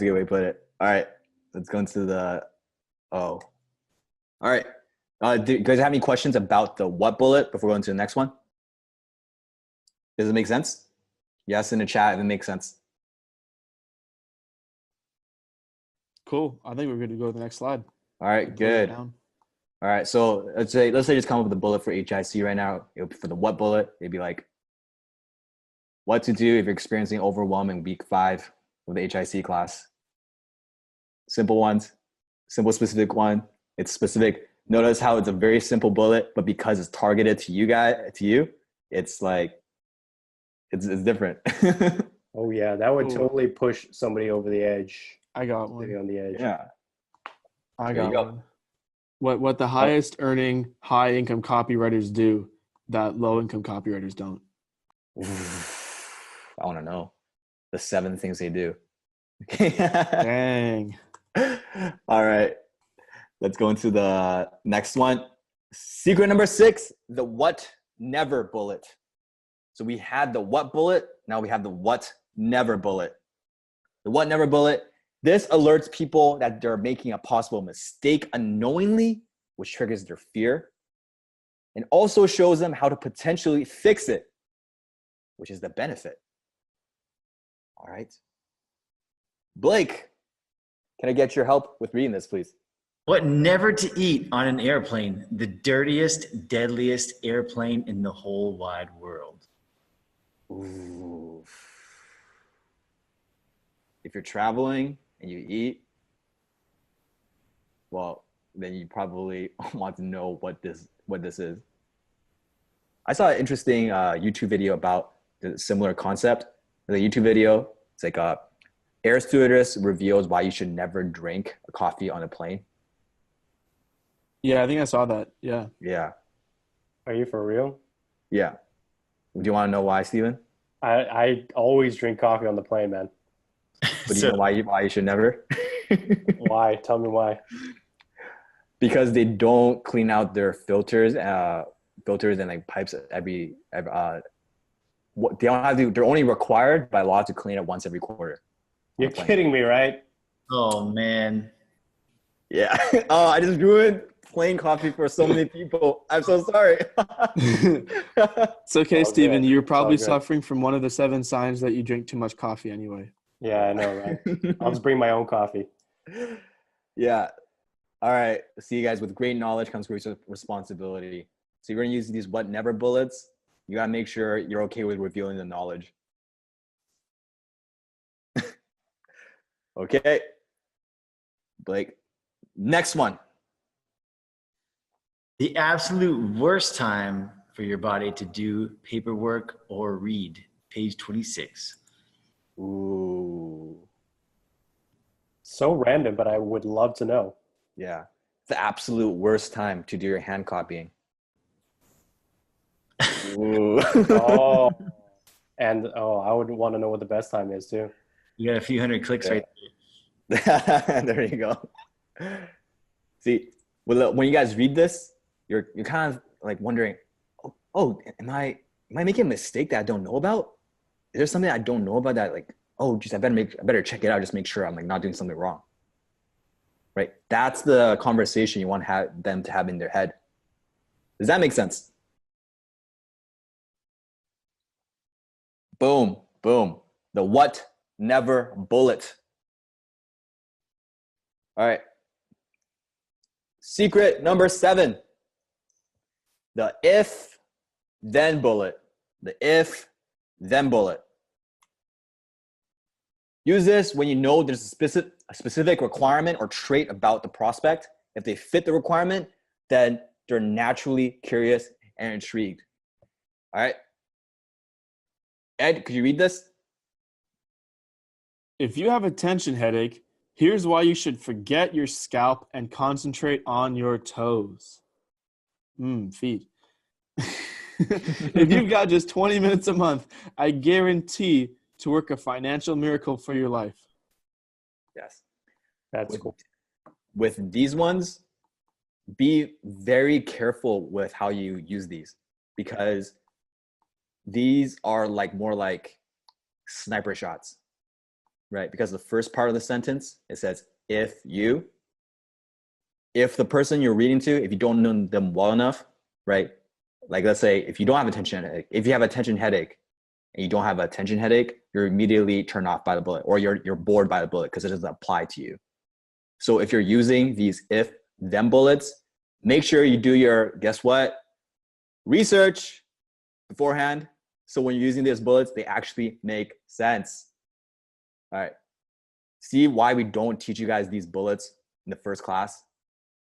a good way to put it. All right. Let's go into the All right. Do you guys have any questions about the what bullet before going to the next one? Does it make sense? Yes, in the chat if it makes sense. Cool. I think we're good to go to the next slide. All right, good. All right, so let's say just come up with a bullet for HIC right now. For the what bullet, it'd be like what to do if you're experiencing overwhelm in week 5 of the HIC class. Simple ones, simple specific one. It's specific. Notice how it's a very simple bullet, but because it's targeted to you, it's like it's different. Oh yeah, that would totally push somebody over the edge. I got one. On the edge. Yeah. I got one. What the highest earning high income copywriters do that low income copywriters don't? I want to know the 7 things they do. Dang. All right. Let's go into the next one. Secret number 6, the what never bullet. So we had the what bullet. Now we have the what never bullet. The what never bullet. This alerts people that they're making a possible mistake unknowingly, which triggers their fear, and also shows them how to potentially fix it, which is the benefit. All right. Blake, can I get your help with reading this, please? What never to eat on an airplane, the dirtiest, deadliest airplane in the whole wide world. Ooh. If you're traveling and you eat, well, then you probably want to know what this is. I saw an interesting YouTube video about the similar concept. The YouTube video, it's like air stewardess reveals why you should never drink a coffee on a plane. Yeah, I think I saw that. Yeah. Yeah. Are you for real? Yeah. Do you want to know why, Steven? I always drink coffee on the plane, man. But do you know why you should never? Why? Tell me why. Because they don't clean out their filters and like pipes every what they don't have to. They're only required by law to clean it once every quarter. You're kidding me, right? Oh man. Yeah. Oh, I just ruined plain coffee for so many people. I'm so sorry. It's okay, All Steven. good. You're probably All good. suffering from one of the 7 signs that you drink too much coffee anyway. Yeah, I know, right? I'll just bring my own coffee. Yeah. All right. See you guys. With great knowledge comes great responsibility. So you're going to use these what never bullets. You got to make sure you're okay with revealing the knowledge. Okay. Blake, next one. The absolute worst time for your body to do paperwork or read. Page 26. Ooh. So random, but I would love to know. Yeah. It's the absolute worst time to do your hand copying. Ooh. Oh. And I would want to know what the best time is too. You got a few hundred clicks right there. There you go. See, when you guys read this, you're kind of like wondering, oh, am I making a mistake that I don't know about? Is there something I don't know about that I better check it out, just make sure I'm like not doing something wrong. Right? That's the conversation you want them to have in their head. Does that make sense? Boom, boom. The what never bullet. All right. Secret number 7, the if then bullet. The if then bullet. Use this when you know there's a specific requirement or trait about the prospect. If they fit the requirement, then they're naturally curious and intrigued. All right. Ed, could you read this? If you have a tension headache, here's why you should forget your scalp and concentrate on your toes. Feet. If you've got just 20 minutes a month, I guarantee to work a financial miracle for your life. Yes. That's cool. With these ones, be very careful with how you use these, because these are like more like sniper shots, right? Because the first part of the sentence, it says, if the person you're reading to, if you don't know them well enough, right? Like, let's say if you don't have a tension headache, if you have a tension headache and you don't have a tension headache, you're immediately turned off by the bullet, or you're bored by the bullet because it doesn't apply to you. So if you're using these if then bullets, make sure you do your, guess what? Research beforehand. So when you're using these bullets, they actually make sense. All right. See why we don't teach you guys these bullets in the first class?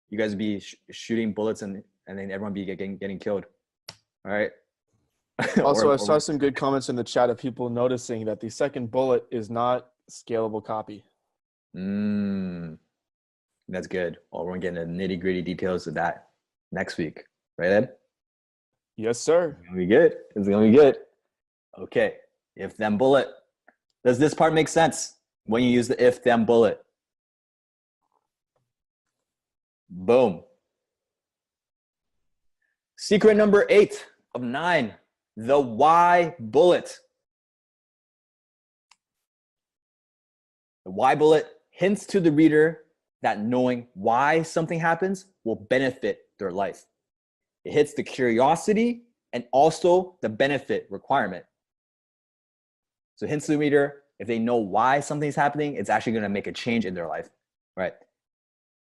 You guys would be shooting bullets and then everyone be getting killed. All right. Also, I saw some good comments in the chat of people noticing that the second bullet is not scalable copy. That's good. Well, we're going to get into the nitty-gritty details of that next week. Right, Ed? Yes, sir. It's going to be good. It's going to be good. Okay. If then bullet. Does this part make sense when you use the if then bullet? Boom. Secret number 8 of 9, the why bullet. The why bullet hints to the reader that knowing why something happens will benefit their life. It hits the curiosity and also the benefit requirement. So hints to the reader, if they know why something's happening, it's actually going to make a change in their life, right?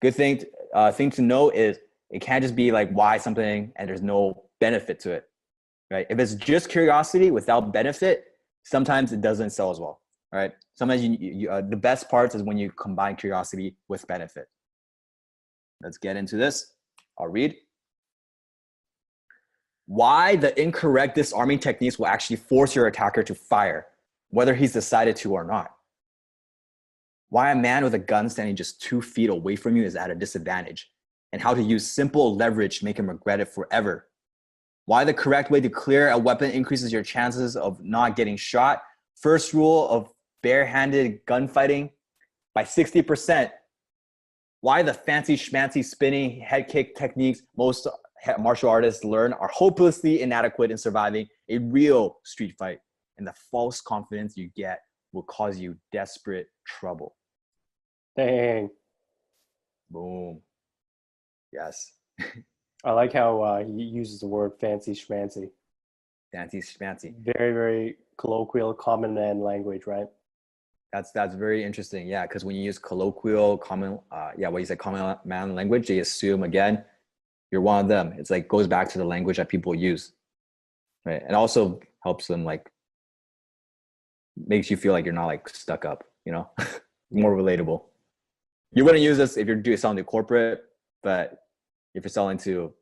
Good thing to know is it can't just be like why something and there's no benefit to it, right? If it's just curiosity without benefit, sometimes it doesn't sell as well, right? Sometimes the best parts is when you combine curiosity with benefit. Let's get into this. I'll read. Why the incorrect disarming techniques will actually force your attacker to fire, whether he's decided to or not. Why a man with a gun standing just 2 feet away from you is at a disadvantage, and how to use simple leverage to make him regret it forever. Why the correct way to clear a weapon increases your chances of not getting shot. First rule of barehanded gunfighting by 60%. Why the fancy schmancy spinning head kick techniques most martial artists learn are hopelessly inadequate in surviving a real street fight, and the false confidence you get will cause you desperate trouble. Dang. Boom. Yes. I like how he uses the word fancy schmancy. Fancy schmancy. Very, very colloquial, common man language, right? That's very interesting. Yeah, because when you use colloquial, common, what you said, common man language, they assume again you're one of them. It's like goes back to the language that people use, right? And also helps them, like, makes you feel like you're not like stuck up, you know, more relatable. You're going to use this if you're selling to corporate, but if you're selling to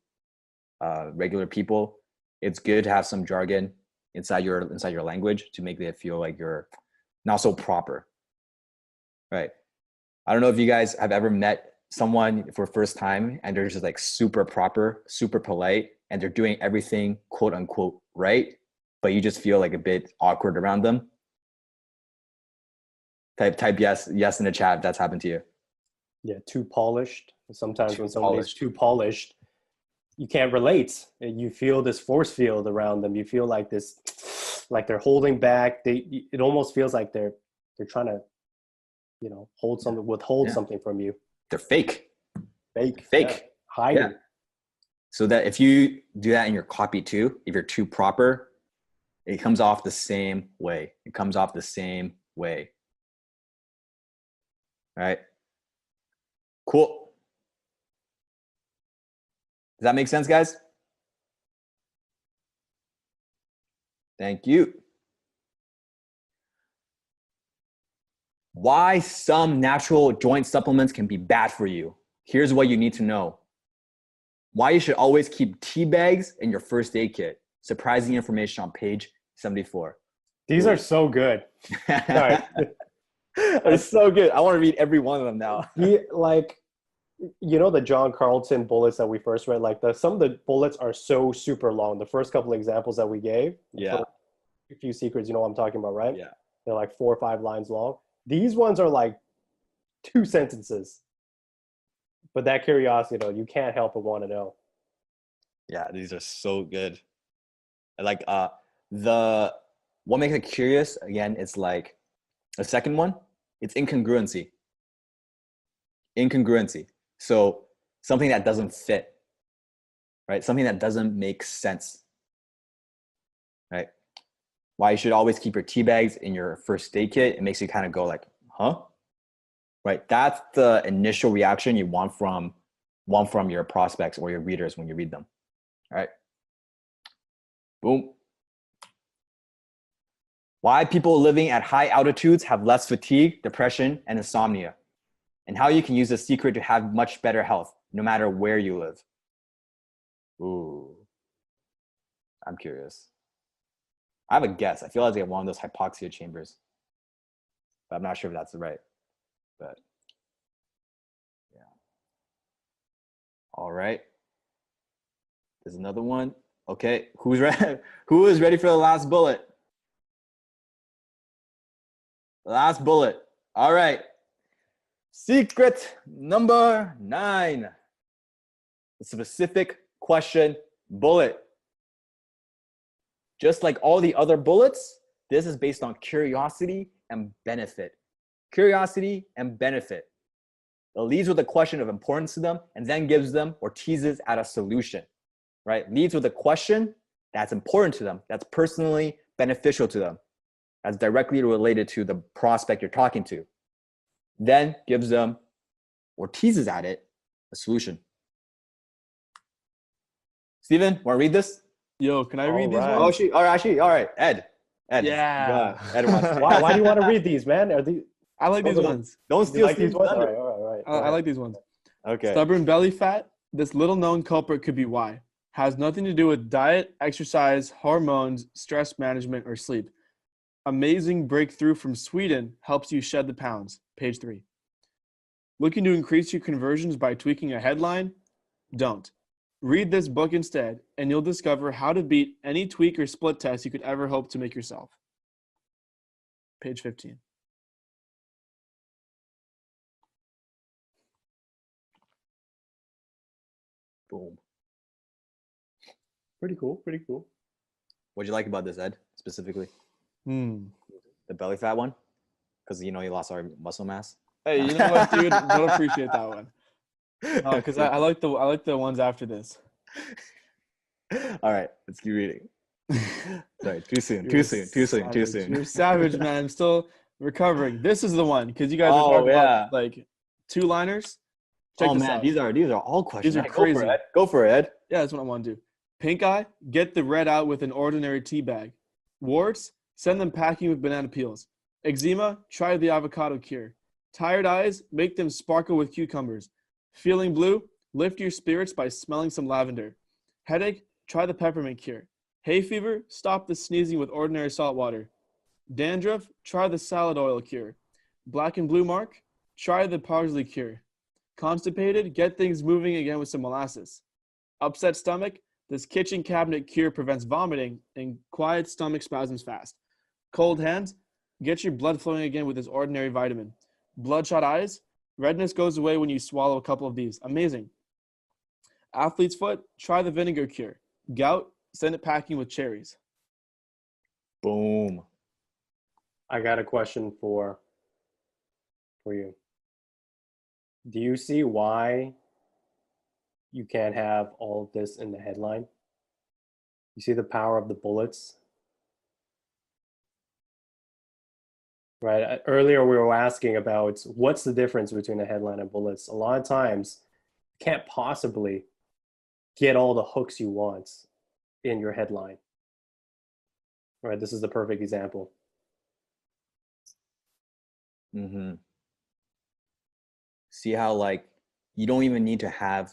regular people, it's good to have some jargon inside your language to make it feel like you're not so proper, right? I don't know if you guys have ever met someone for the first time and they're just like super proper, super polite, and they're doing everything quote unquote right, but you just feel like a bit awkward around them. Type yes in the chat if that's happened to you. Yeah, too polished. Sometimes when somebody's polished. too polished, you can't relate. You feel this force field around them. You feel like this, like they're holding back. It almost feels like they're trying to, hold something, withhold something from you. They're fake. Fake. Yeah. Hiding. Yeah. So that if you do that in your copy too, if you're too proper, it comes off the same way. It comes off the same way. All right. Cool. Does that make sense, guys? Thank you. Why some natural joint supplements can be bad for you. Here's what you need to know. Why you should always keep tea bags in your first aid kit. Surprising information on page 74. These are so good. Sorry. They're so good. I want to read every one of them now. Like, you know, the John Carlton bullets that we first read, like some of the bullets are so super long. The first couple of examples that we gave, Yeah. A few secrets, you know what I'm talking about, right? Yeah. They're like 4 or 5 lines long. These ones are like 2 sentences. But that curiosity, though, you can't help but want to know. Yeah, these are so good. Like what makes it curious again, it's like the second one, it's incongruency. Incongruency. So something that doesn't fit, right? Something that doesn't make sense, right? Why you should always keep your tea bags in your first aid kit. It makes you kind of go like, huh? Right? That's the initial reaction you want from your prospects or your readers when you read them. All right. Boom. Why people living at high altitudes have less fatigue, depression, and insomnia, and how you can use the secret to have much better health no matter where you live. Ooh, I'm curious. I have a guess. I feel like they have one of those hypoxia chambers, but I'm not sure if that's right. But yeah. All right. There's another one. Okay, who's ready? Who is ready for the last bullet? Last bullet. All right. Secret number 9. The specific question bullet. Just like all the other bullets, this is based on curiosity and benefit. Curiosity and benefit. It leads with a question of importance to them and then gives them or teases at a solution, right? Leads with a question that's important to them, that's personally beneficial to them, that's directly related to the prospect you're talking to. Then gives them or teases at it a solution. Steven, want to read this? Yo, can I read these Alright. ones? All right. Ed. Yeah. Ed wants to. Why do you want to read these, man? Are these, I like these ones. Don't you steal like these Steven's ones? thunder. All right. I like these ones. Okay. Stubborn belly fat. This little known culprit could be why. Has nothing to do with diet, exercise, hormones, stress management, or sleep. Amazing breakthrough from Sweden helps you shed the pounds. Page 3. Looking to increase your conversions by tweaking a headline? Don't. Read this book instead, and you'll discover how to beat any tweak or split test you could ever hope to make yourself. Page 15. Boom. Pretty cool. What'd you like about this, Ed, specifically? Hmm. The belly fat one? Because you lost our muscle mass. Hey, you know what, dude? Don't appreciate that one. Because I like the ones after this. All right, let's keep reading. Sorry, too soon. You're savage, man. I'm still recovering. This is the one because you guys Oh, were talking yeah. about like 2-liners. Check Oh this man, out. these are all questions. These are Go for it, crazy. Ed. Go for it, Ed. Yeah, that's what I want to do. Pink eye, get the red out with an ordinary tea bag. Warts, send them packing with banana peels. Eczema, try the avocado cure. Tired eyes, make them sparkle with cucumbers. Feeling blue, lift your spirits by smelling some lavender. Headache, try the peppermint cure. Hay fever, stop the sneezing with ordinary salt water. Dandruff, try the salad oil cure. Black and blue mark, try the parsley cure. Constipated, get things moving again with some molasses. Upset stomach, this kitchen cabinet cure prevents vomiting and quiets stomach spasms fast. Cold hands, get your blood flowing again with this ordinary vitamin. Bloodshot eyes, redness goes away when you swallow a couple of these. Amazing. Athlete's foot, try the vinegar cure. Gout, send it packing with cherries. Boom. I got a question for you. Do you see why you can't have all of this in the headline? You see the power of the bullets? Right. Earlier we were asking about what's the difference between a headline and bullets. A lot of times you can't possibly get all the hooks you want in your headline. All right, this is the perfect example. Mm-hmm. See how like you don't even need to have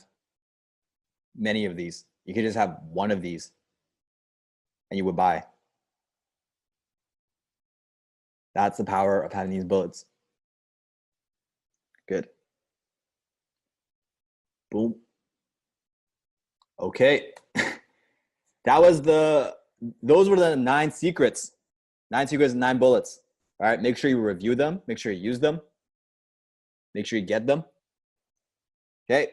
many of these. You could just have one of these and you would buy. That's the power of having these bullets. Good. Boom. Okay. Those were the 9 secrets. 9 secrets and 9 bullets. All right. Make sure you review them. Make sure you use them. Make sure you get them. Okay.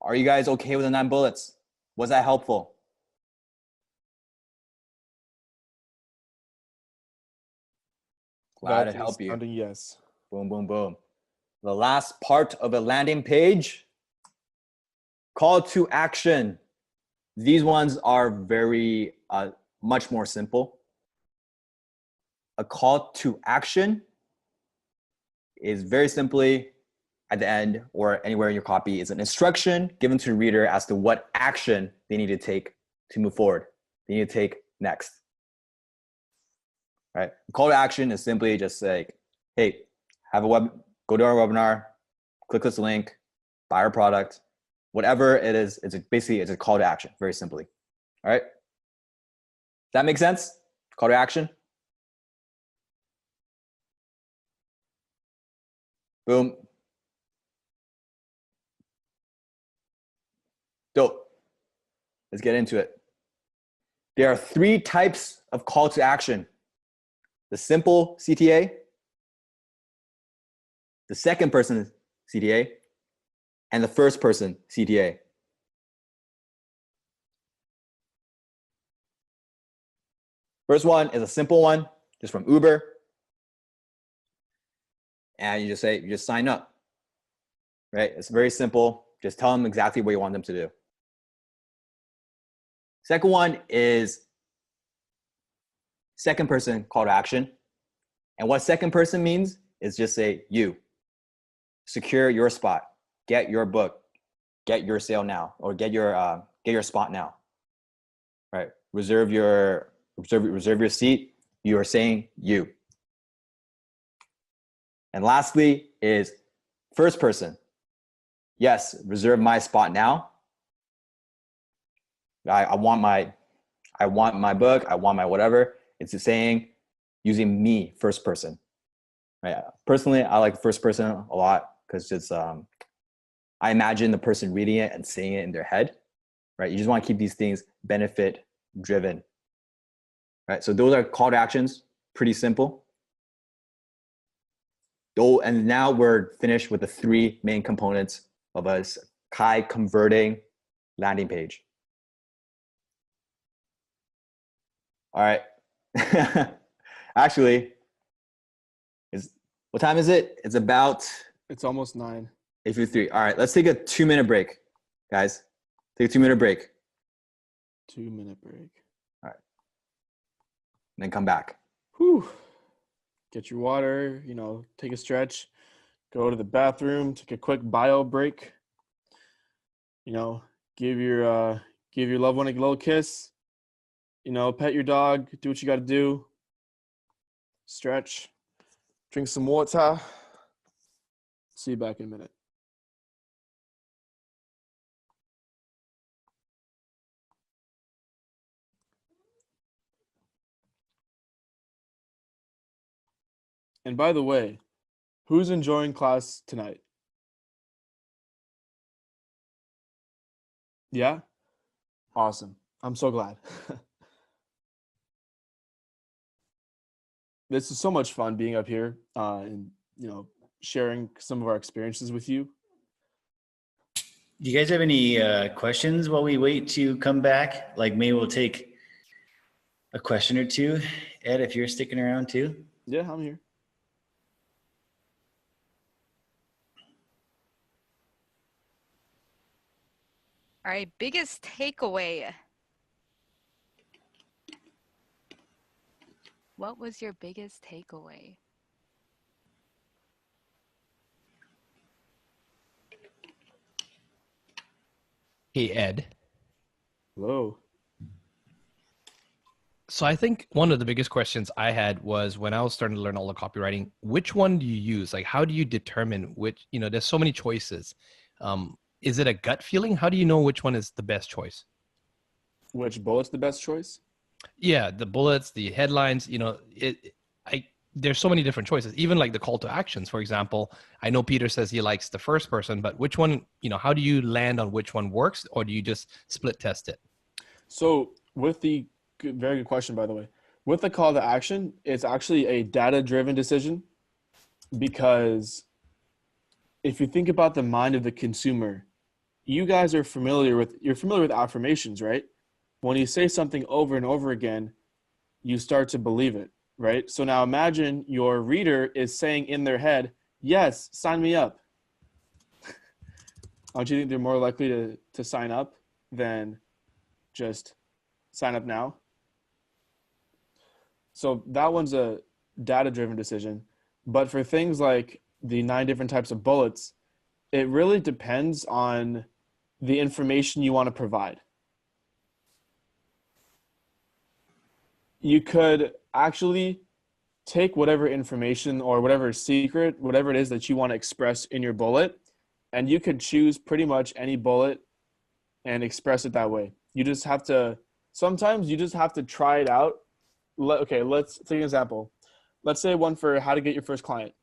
Are you guys okay with the 9 bullets? Was that helpful? Glad to help you. Yes. Boom, boom, boom. The last part of a landing page, call to action. These ones are very, much more simple. A call to action is very simply at the end or anywhere in your copy is an instruction given to the reader as to what action they need to take to move forward. They need to take next. Right? A call to action is simply just like, hey, go to our webinar, click this link, buy our product, whatever it is. It's a call to action, very simply. All right. That makes sense? Call to action. Boom. Dope. Let's get into it. There are 3 types of call to action. The simple CTA, the second person CTA, and the first person CTA. First one is a simple one, just from Uber. And you just sign up, right? It's very simple. Just tell them exactly what you want them to do. Second one is second person call to action. And what second person means is just say you. Secure your spot. Get your book. Get your sale now, or get your spot now. Right? Reserve your seat. You are saying you. And lastly is first person. Yes, reserve my spot now. I want my book. I want my whatever. It's saying using me, first person. Right? Personally, I like first person a lot because it's I imagine the person reading it and saying it in their head. Right? You just want to keep these things benefit driven. Right? So those are call to actions. Pretty simple. And now we're finished with the 3 main components of a HIC converting landing page. All right. Actually, what time is it? It's almost 9. 8:53. All right, let's take a 2-minute break, guys. Take a 2-minute break. 2-minute break. All right. And then come back. Whew. Get your water, take a stretch, go to the bathroom, take a quick bio break. Give your loved one a little kiss. Pet your dog, do what you got to do. Stretch, drink some water. See you back in a minute. And by the way, who's enjoying class tonight? Yeah? Awesome. I'm so glad. This is so much fun being up here and, sharing some of our experiences with you. Do you guys have any questions while we wait to come back? Like maybe we'll take a question or two. Ed, if you're sticking around too. Yeah, I'm here. All right, biggest takeaway. What was your biggest takeaway? Hey, Ed. Hello. So I think one of the biggest questions I had was when I was starting to learn all the copywriting, which one do you use? Like, how do you determine which, there's so many choices. Is it a gut feeling? How do you know which one is the best choice? Which bullet's the best choice? Yeah, the bullets, the headlines, there's so many different choices. Even like the call to actions, for example. I know Peter says he likes the first person, but which one, how do you land on which one works, or do you just split test it? So with the very good question, by the way. With the call to action, it's actually a data-driven decision, because if you think about the mind of the consumer, you guys are familiar with affirmations, right? When you say something over and over again, you start to believe it, right? So now imagine your reader is saying in their head, yes, sign me up. Don't you think they're more likely to sign up than just sign up now? So that one's a data-driven decision. But for things like the 9 different types of bullets, it really depends on the information you want to provide. You could actually take whatever information or whatever secret, whatever it is that you want to express in your bullet, and you could choose pretty much any bullet and express it that way. Sometimes you just have to try it out. Okay, let's take an example. Let's say one for how to get your first client.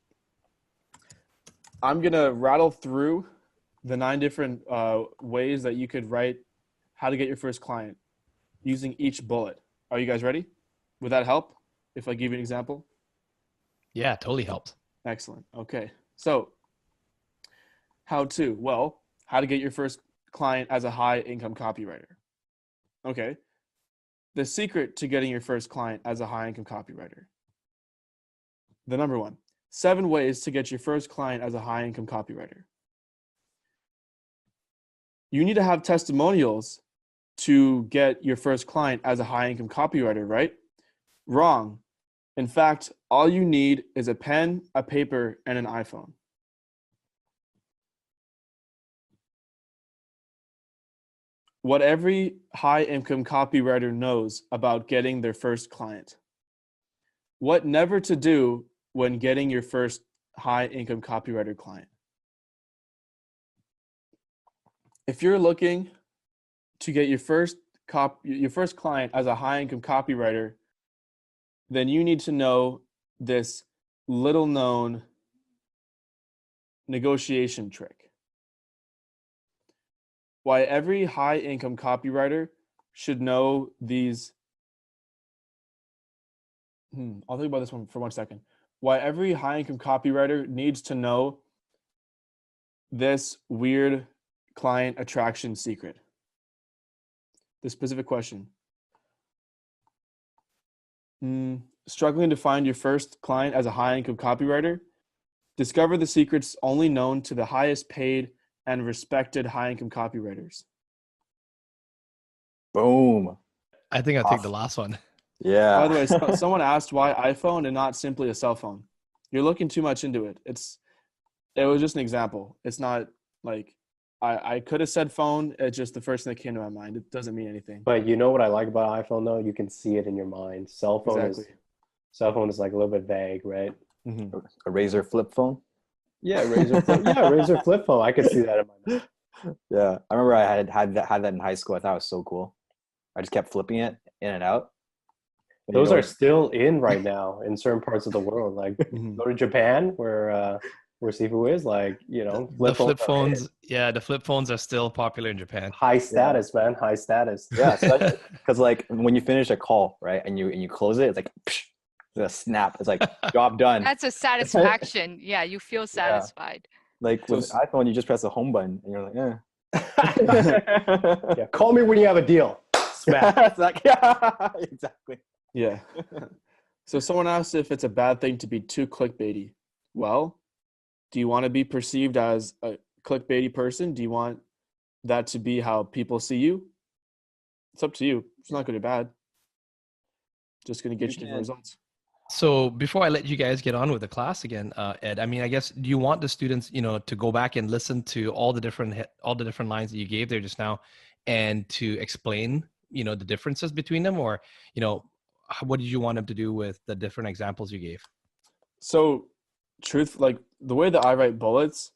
I'm going to rattle through the 9 different ways that you could write how to get your first client using each bullet. Are you guys ready? Would that help if I give you an example? Yeah, totally helps. Excellent. Okay. So how to? Well, how to get your first client as a high income copywriter. Okay. The secret to getting your first client as a high income copywriter. The number 1, 7 ways to get your first client as a high income copywriter. You need to have testimonials to get your first client as a high income copywriter, right? Wrong. In fact, all you need is a pen, a paper, and an iPhone. What every high income copywriter knows about getting their first client. What never to do when getting your first high income copywriter client. If you're looking to get your first client as a high income copywriter, then you need to know this little known negotiation trick. Why every high income copywriter should know these. I'll think about this one for 1 second. Why every high income copywriter needs to know this weird client attraction secret. The specific question. Struggling to find your first client as a high income copywriter? Discover the secrets only known to the highest paid and respected high income copywriters. Boom. I think I'll take the last one. Yeah. By the way, someone asked why iPhone and not simply a cell phone. You're looking too much into it. It was just an example. It's not like I could have said phone. It's just the first thing that came to my mind. It doesn't mean anything. But you know what I like about iPhone though? You can see it in your mind. Cell phone is like a little bit vague, right? Mm-hmm. A Razor flip phone. Yeah, Razor flip phone. I could see that in my mind. Yeah, I remember I had that in high school. I thought it was so cool. I just kept flipping it in and out. Those are still in right now in certain parts of the world. Like go to Japan where Sifu is, like, the flip phones. Yeah, the flip phones are still popular in Japan. High status, man. High status. Yeah, because like when you finish a call, right, and you close it, it's like psh, a snap. It's like job done. That's a satisfaction. Yeah, you feel satisfied. Like with iPhone, you just press the home button and you're like, yeah, call me when you have a deal. Smack. It's like, yeah, exactly. Yeah. So someone asked if it's a bad thing to be too clickbaity. Well, do you want to be perceived as a clickbaity person? Do you want that to be how people see you? It's up to you. It's not good or bad. Just going to get you different results. So before I let you guys get on with the class again, Ed, I mean, I guess, do you want the students, to go back and listen to all the different lines that you gave there just now, and to explain, the differences between them, or, what did you want them to do with the different examples you gave? So like the way that I write bullets,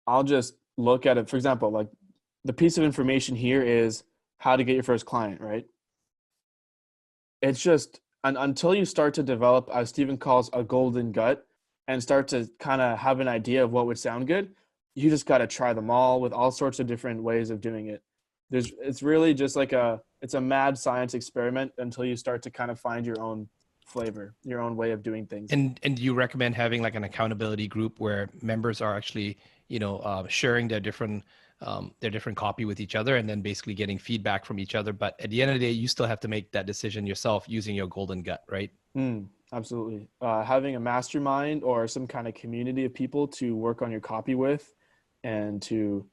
I'll just look at it. For example, like the piece of information here is how to get your first client, right? It's just until you start to develop, as Stephen calls, a golden gut, and start to kind of have an idea of what would sound good, you just got to try them all with all sorts of different ways of doing it. It's really just like it's a mad science experiment until you start to kind of find your own flavor, your own way of doing things. And do you recommend having like an accountability group where members are actually, sharing their different copy with each other, and then basically getting feedback from each other? But at the end of the day, you still have to make that decision yourself using your golden gut, right? Absolutely. Having a mastermind or some kind of community of people to work on your copy with, and to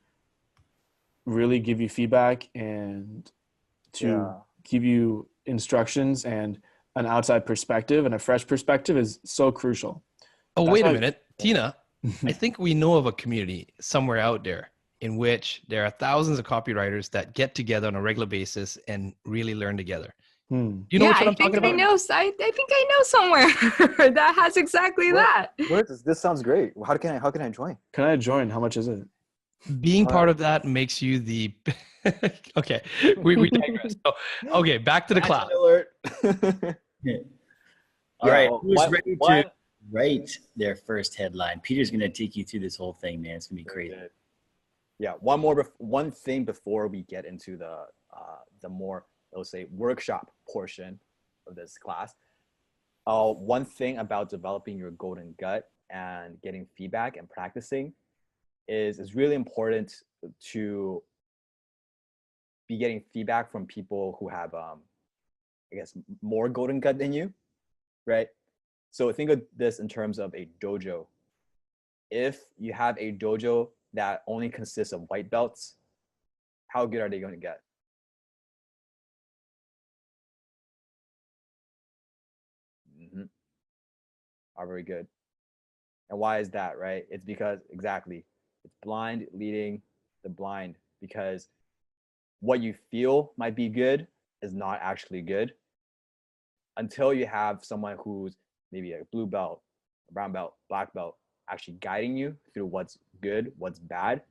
really give you feedback and to give you instructions and an outside perspective and a fresh perspective is so crucial. Oh, wait a minute, Tina. I think we know of a community somewhere out there in which there are thousands of copywriters that get together on a regular basis and really learn together. You know what I'm talking about? I think I know somewhere that has exactly that. This sounds great. How can I join? Can I join? How much is it? Being part of that makes you the okay. We digress. So, okay, back to the class. Alert. All right, who's ready to write their first headline? Peter's going to take you through this whole thing, man. It's going to be crazy. Yeah, one thing before we get into the more, let's say, workshop portion of this class. One thing about developing your golden gut and getting feedback and practicing is it's really important to be getting feedback from people who have I guess more golden gut than you, right? So think of this in terms of a dojo. If you have a dojo that only consists of white belts, how good are they going to get? Are very good. And why is that, right? It's because exactly, it's blind leading the blind, because what you feel might be good is not actually good until you have someone who's maybe a blue belt, a brown belt, black belt, actually guiding you through what's good, what's bad.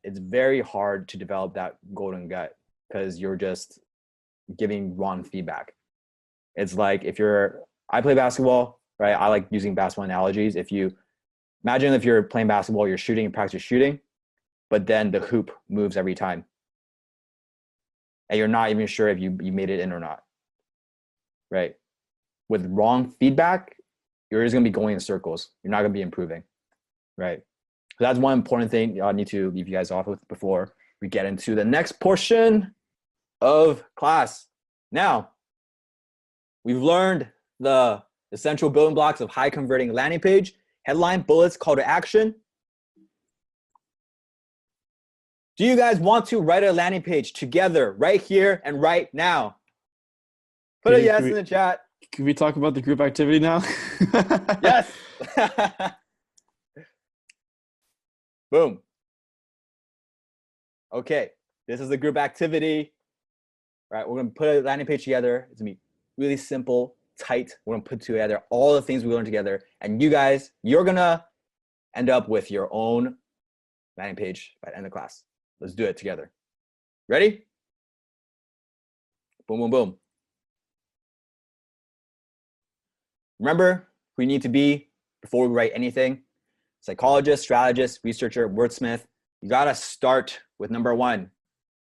It's very hard to develop that golden gut because you're just giving wrong feedback. It's like I play basketball, right? I like using basketball analogies. Imagine if you're playing basketball, you're shooting and practice shooting, but then the hoop moves every time. And you're not even sure if you made it in or not, right? With wrong feedback, you're just gonna be going in circles. You're not gonna be improving, right? So that's one important thing I need to leave you guys off with before we get into the next portion of class. Now, we've learned the essential building blocks of high converting landing page, headline, bullets, call to action. Do you guys want to write a landing page together right here and right now? Put a yes in the chat. Can we talk about the group activity now? Yes. Boom. Okay, this is the group activity. All right, we're gonna put a landing page together. It's gonna be really simple, tight. We're gonna put together all the things we learned together, and you guys, you're gonna end up with your own landing page by the end of class. Let's do it together. Ready? Boom, boom, boom. Remember who you need to be before we write anything. Psychologist, strategist, researcher, wordsmith. You gotta start with number one,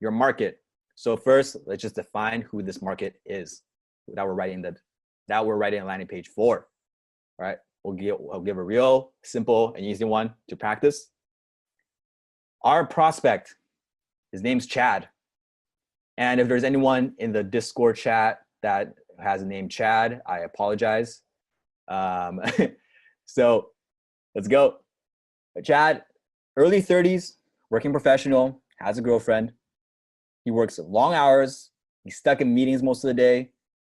your market. So first, let's just define who this market is that we're writing a landing page for. All right, I'll give a real simple and easy one to practice. Our prospect, his name's Chad. And if there's anyone in the Discord chat that has the name Chad, I apologize. So let's go. Chad, early 30s, working professional, has a girlfriend. He works long hours. He's stuck in meetings most of the day.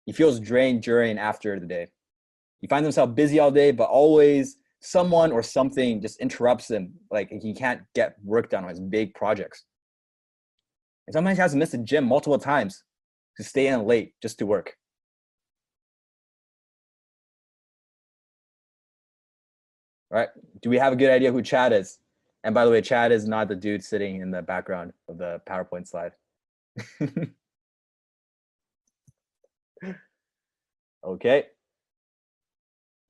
He feels drained during and after the day. He finds himself busy all day, but always someone or something just interrupts him. Like he can't get work done on his big projects. And sometimes he has to miss the gym multiple times to stay in late just to work. All right. Do we have a good idea who Chad is? And by the way, Chad is not the dude sitting in the background of the PowerPoint slide. Okay.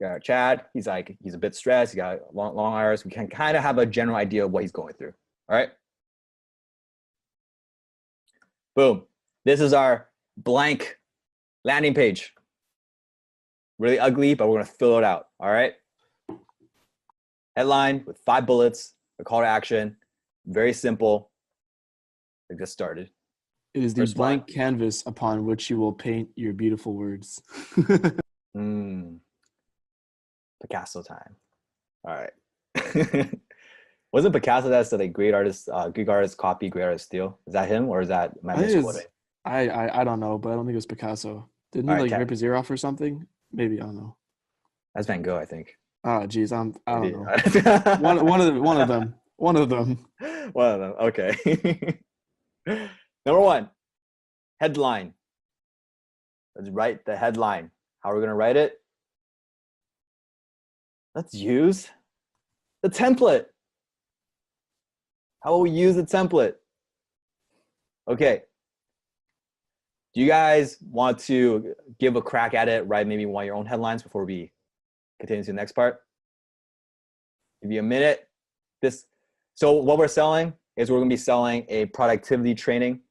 Got Chad. He's a bit stressed. He got long hours. We can kind of have a general idea of what he's going through. All right. Boom. This is our blank landing page. Really ugly, but we're going to fill it out. All right. Headline with 5 bullets, a call to action. Very simple. I just started. It is the First blank one. canvas upon which you will paint your beautiful words. Picasso time. All right. Wasn't Picasso that said like great artists, Greek artists copy, great artists steal? Is that him or is that my misquoting? I don't know, but I don't think it was Picasso. Didn't he All right, like rip his ear off or something? Maybe, I don't know. That's Van Gogh, I think. Oh, geez, I don't know. One One of them. One of them. Okay. Number 1, headline. Let's write the headline. How are we going to write it? Let's use the template. How will we use the template? Okay. Do you guys want to give a crack at it, write maybe one of your own headlines before we continue to the next part? Give you a minute. So what we're selling is we're going to be selling a productivity training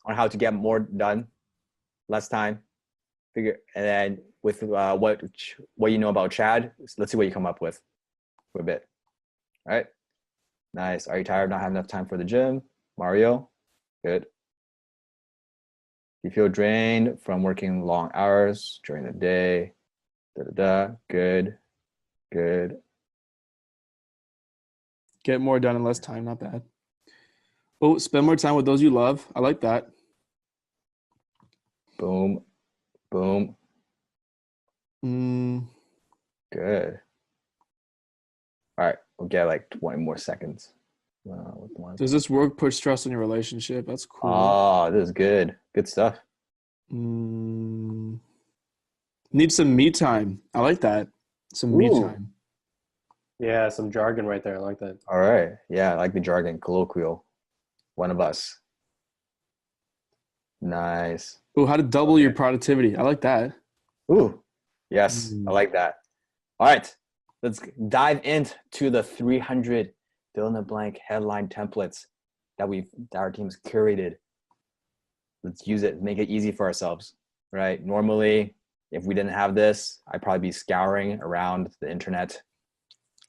on how to get more done, less time. And then with what you know about Chad, let's see what you come up with for a bit. All right. Nice. Are you tired of not having enough time for the gym? Mario? Good. You feel drained from working long hours during the day? Good. Get more done in less time, not bad. Oh, spend more time with those you love. I like that. Boom. Good. All right, we'll get like 20 more seconds. Does this work put stress on your relationship? That's cool. Oh, this is good. Good stuff. Need some me time. I like that. Some me time. Yeah, some jargon right there. I like that. All right. Yeah, I like the jargon. Colloquial. One of us. Nice. Oh, how to double your productivity. I like that. Ooh, yes, I like that. All right, let's dive into the 300 fill in the blank headline templates that our team's curated. Let's use it, make it easy for ourselves, right? Normally, if we didn't have this, I'd probably be scouring around the internet,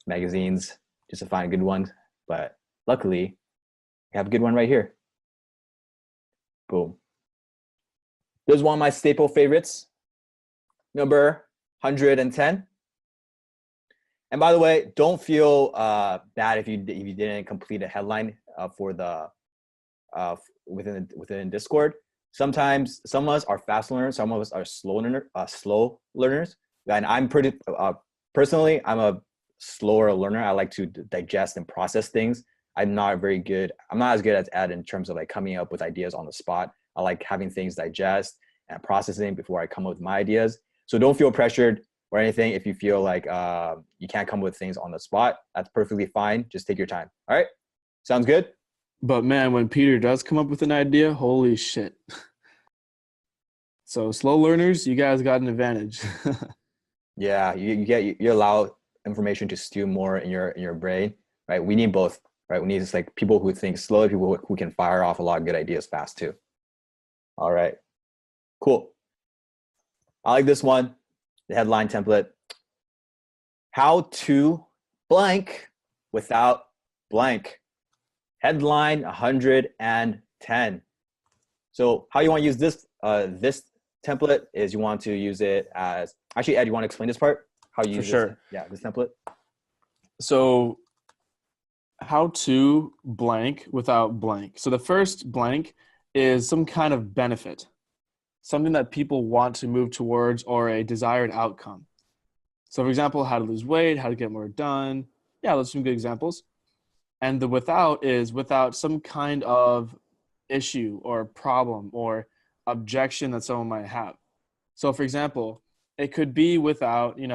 magazines, just to find a good one. But luckily, we have a good one right here. Boom. This is one of my staple favorites. Number 110. And by the way, don't feel bad if you didn't complete a headline for the within Discord. Sometimes some of us are fast learners, some of us are slow learners. And I'm pretty personally, I'm a slower learner. I like to digest and process things. I'm not as good as Ed in terms of like coming up with ideas on the spot. I like having things digest and processing before I come up with my ideas. So don't feel pressured or anything if you feel like you can't come up with things on the spot. That's perfectly fine. Just take your time. All right? Sounds good? But man, when Peter does come up with an idea, holy shit. So slow learners, you guys got an advantage. Yeah, you allow information to stew more in your brain, right? We need both, right? We need just like people who think slowly, people who can fire off a lot of good ideas fast too. All right, cool. I like this one, the headline template. How to blank without blank. Headline 110. So how you want to use this this template is you want to use it as, actually Ed, you want to explain this part? How you use this template? So how to blank without blank. So the first blank is some kind of benefit. something that people want to move towards or a desired outcome. So, for example, how to lose weight, how to get more done. Yeah, those are some good examples. And the without is without some kind of issue or problem or objection that someone might have. So, for example, it could be without, you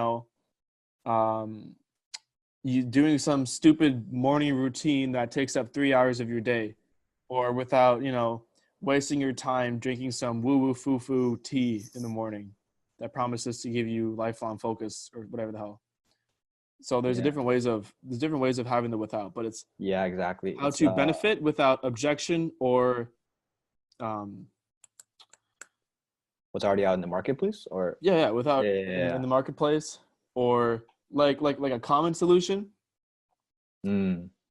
doing some stupid morning routine that takes up 3 hours of your day, or without, wasting your time drinking some woo-woo foo-foo tea in the morning that promises to give you lifelong focus or whatever the hell. So there's Yeah. different ways of having the without, but it's Yeah, exactly. how It's, to benefit without objection or what's already out in the marketplace, or without yeah. in the marketplace, or like a common solution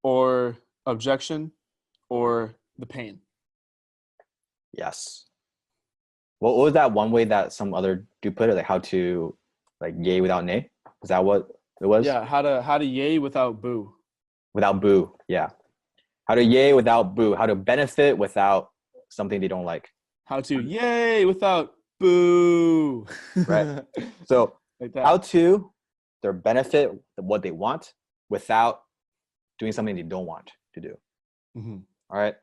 or objection or the pain. Yes. What was that one way that some other dude put it? Like how to like yay without nay? Is that what it was? Yeah, how to yay without boo. Without boo. Yeah. How to yay without boo. How to benefit without something they don't like. How to yay without boo. Right. So Like that. how to their benefit what they want without doing something they don't want to do. Mm-hmm. All right.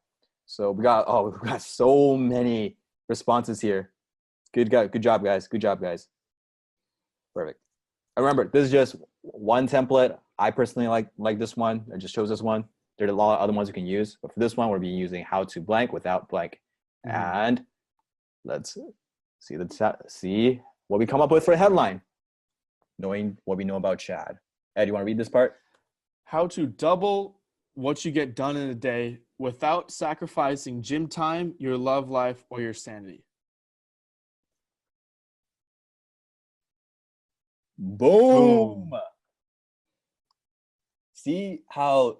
So we got so many responses here. Good job, guys. Good job, guys. Perfect. And remember, this is just one template. I personally like this one. I just chose this one. There are a lot of other ones you can use, but for this one, we'll be using how to blank without blank. Mm-hmm. And let's see what we come up with for a headline, knowing what we know about Chad. Ed, you want to read this part? How to double what you get done in a day without sacrificing gym time, your love life, or your sanity. Boom. See how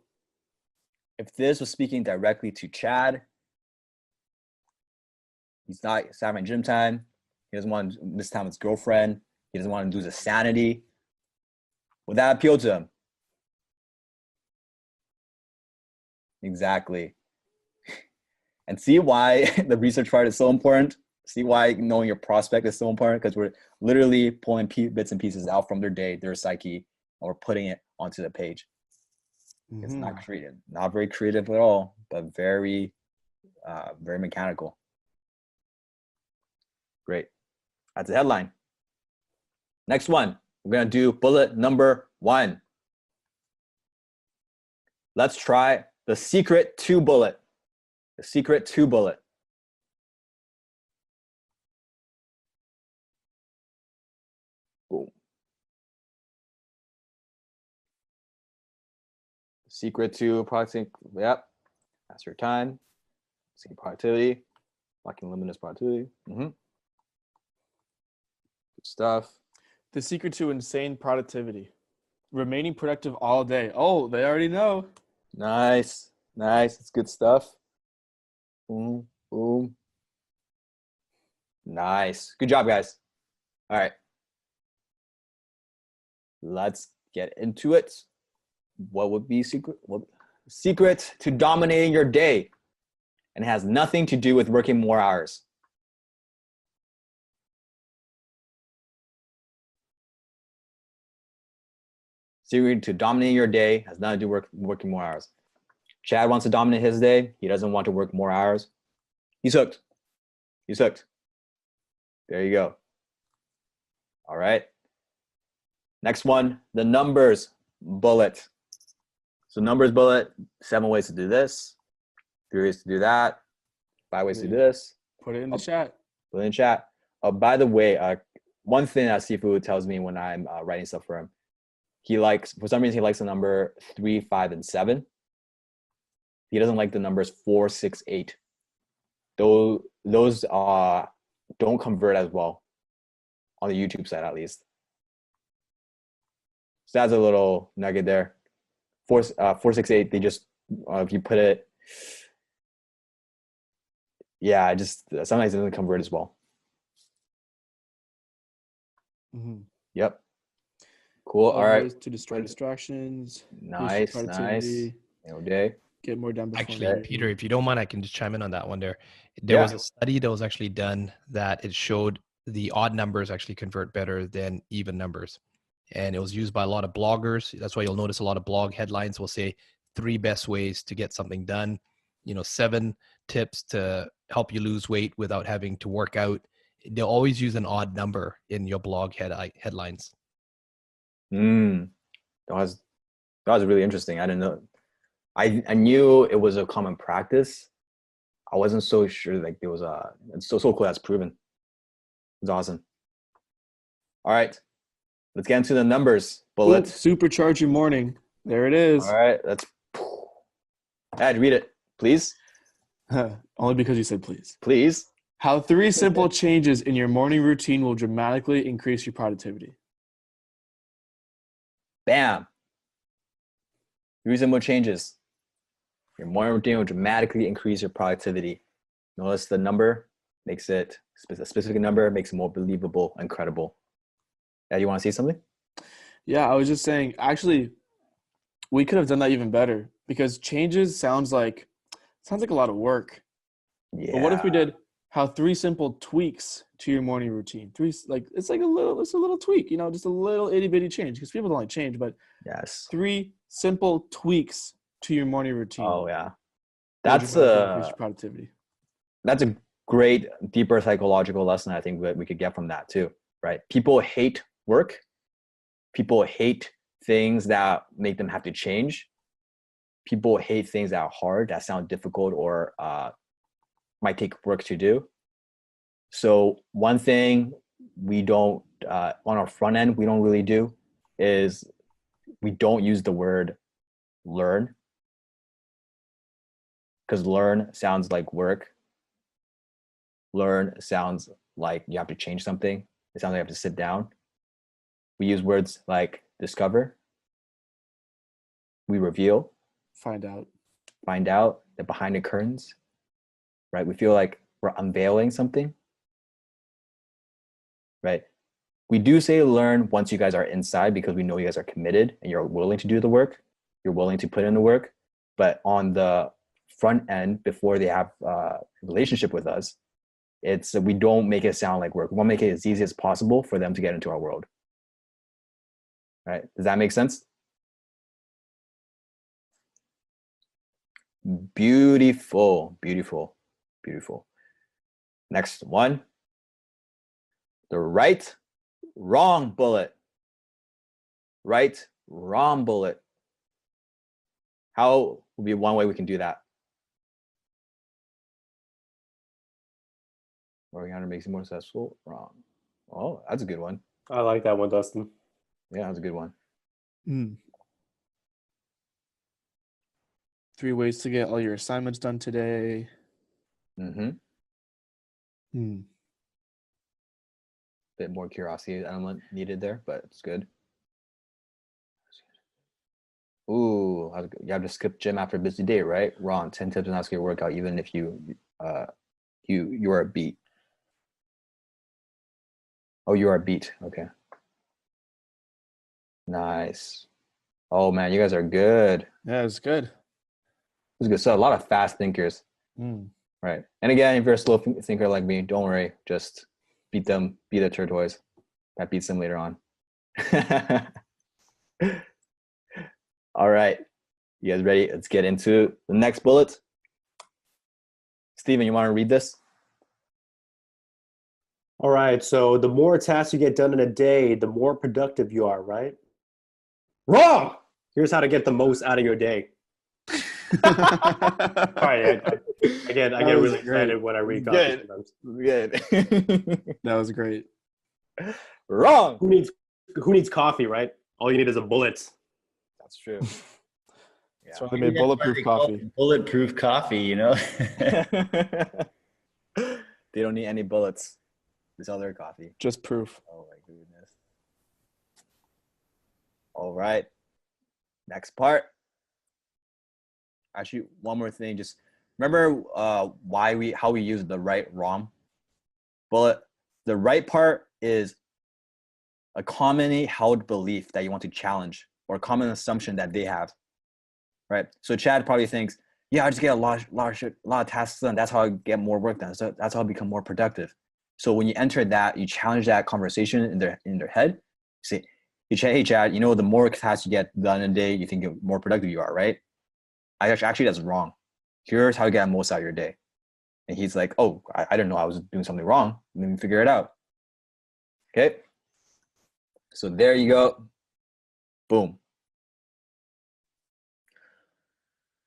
if this was speaking directly to Chad, he's having gym time. He doesn't want to miss time with his girlfriend. He doesn't want to lose his sanity. Would that appeal to him? Exactly. And see why the research part is so important. See why knowing your prospect is so important, because we're literally pulling bits and pieces out from their day, their psyche, and we're putting it onto the page. Mm-hmm. It's not creative, not very creative at all, but very, very mechanical. Great. That's a headline. Next one, we're going to do bullet number 1. Let's try the secret 2 bullet. The secret 2 bullet. Boom. Secret 2 productivity. Yep. That's your time. See productivity. Locking luminous productivity. Mm-hmm. Good stuff. The secret to insane productivity. Remaining productive all day. Oh, they already know. Nice. It's good stuff. Boom. Boom. Nice. Good job, guys. All right. Let's get into it. What would be secret to dominating your day? And it has nothing to do with working more hours. Secret to dominating your day has nothing to do with working more hours. Chad wants to dominate his day. He doesn't want to work more hours. He's hooked. He's hooked. There you go. All right. Next one, the numbers bullet. So numbers bullet, 7 ways to do this, 3 ways to do that, 5 ways to do this. Put it in the chat. Put it in chat. Oh, by the way, one thing that Sifu tells me when I'm writing stuff for him, for some reason, he likes the number 3, 5, and 7. He doesn't like the numbers 4, 6, 8. Those don't convert as well on the YouTube side, at least. So that's a little nugget there. 4, 6, 8. They just if you put it, yeah, just sometimes it doesn't convert as well. Mm-hmm. Yep. Cool. All right. To destroy distractions. Nice. Day. get more done before Actually, noon. Peter, if you don't mind, I can just chime in on that one there. There was a study that was actually done that it showed the odd numbers actually convert better than even numbers. And it was used by a lot of bloggers. That's why you'll notice a lot of blog headlines will say 3 best ways to get something done, 7 tips to help you lose weight without having to work out. They'll always use an odd number in your blog headlines. That was really interesting. I didn't know. I knew it was a common practice. I wasn't so sure like there was it's so cool that's proven. It's awesome. All right. Let's get into the numbers bullet. Supercharge your morning. There it is. All right. Ed, read it, please. Only because you said please. Please. How 3 simple changes in your morning routine will dramatically increase your productivity. Bam. 3 simple changes. Your morning routine will dramatically increase your productivity. Notice the number makes it a specific number, makes it more believable and credible. Ed, you want to say something? Yeah, I was just saying, actually, we could have done that even better because changes sounds like a lot of work. Yeah. But what if we did how 3 simple tweaks to your morning routine? It's a little tweak, just a little itty bitty change because people don't like change, but yes. 3 simple tweaks to your morning routine. Oh yeah. Increase your productivity. That's a great deeper psychological lesson I think we could get from that too, right? People hate work. People hate things that make them have to change. People hate things that are hard, that sound difficult, or might take work to do. So one thing we don't, on our front end, we don't really do is we don't use the word learn, because learn sounds like work. Learn sounds like you have to change something. It sounds like you have to sit down. We use words like discover. We reveal. Find out the behind the curtains, right? We feel like we're unveiling something, right? We do say learn once you guys are inside because we know you guys are committed and you're willing to do the work. You're willing to put in the work. But on the front end, before they have a relationship with us, we don't make it sound like work. We want to make it as easy as possible for them to get into our world. Right? Does that make sense? Beautiful. Next one. The right, wrong bullet. Right, wrong bullet. How would be one way we can do that? Working harder makes you more successful. Wrong. Oh, that's a good one. I like that one, Dustin. Yeah, that's a good one. 3 ways to get all your assignments done today. Bit more curiosity element needed there, but it's good. Ooh, you have to skip gym after a busy day, right? Wrong. 10 tips on how to get a workout, even if you are a beat. Oh, you are a beat. Okay. Nice. Oh man, you guys are good. Yeah, it's good. It's good. So a lot of fast thinkers. Right. And again, if you're a slow thinker like me, don't worry. Just beat them, beat the tortoise. That beats them later on. All right. You guys ready? Let's get into the next bullet. Steven, you want to read this? All right. So the more tasks you get done in a day, the more productive you are, right? Wrong. Here's how to get the most out of your day. All right. I get really excited when I read coffee sometimes. Good. That was great. Wrong. Who needs coffee, right? All you need is a bullet. That's true. That's why they made bulletproof coffee. Bulletproof coffee, They don't need any bullets. It's all their coffee. Just proof. Oh my goodness. All right. Next part. Actually, one more thing. Just remember how we use the right, wrong bullet. The right part is a commonly held belief that you want to challenge or a common assumption that they have. Right? So Chad probably thinks, yeah, I just get a lot of tasks done. That's how I get more work done. So that's how I become more productive. So when you enter that, you challenge that conversation in their head. You say, hey Chad, the more tasks you get done in a day, you think the more productive you are, right? Actually that's wrong. Here's how you get the most out of your day. And he's like, oh, I didn't know I was doing something wrong. Let me figure it out. Okay. So there you go. Boom.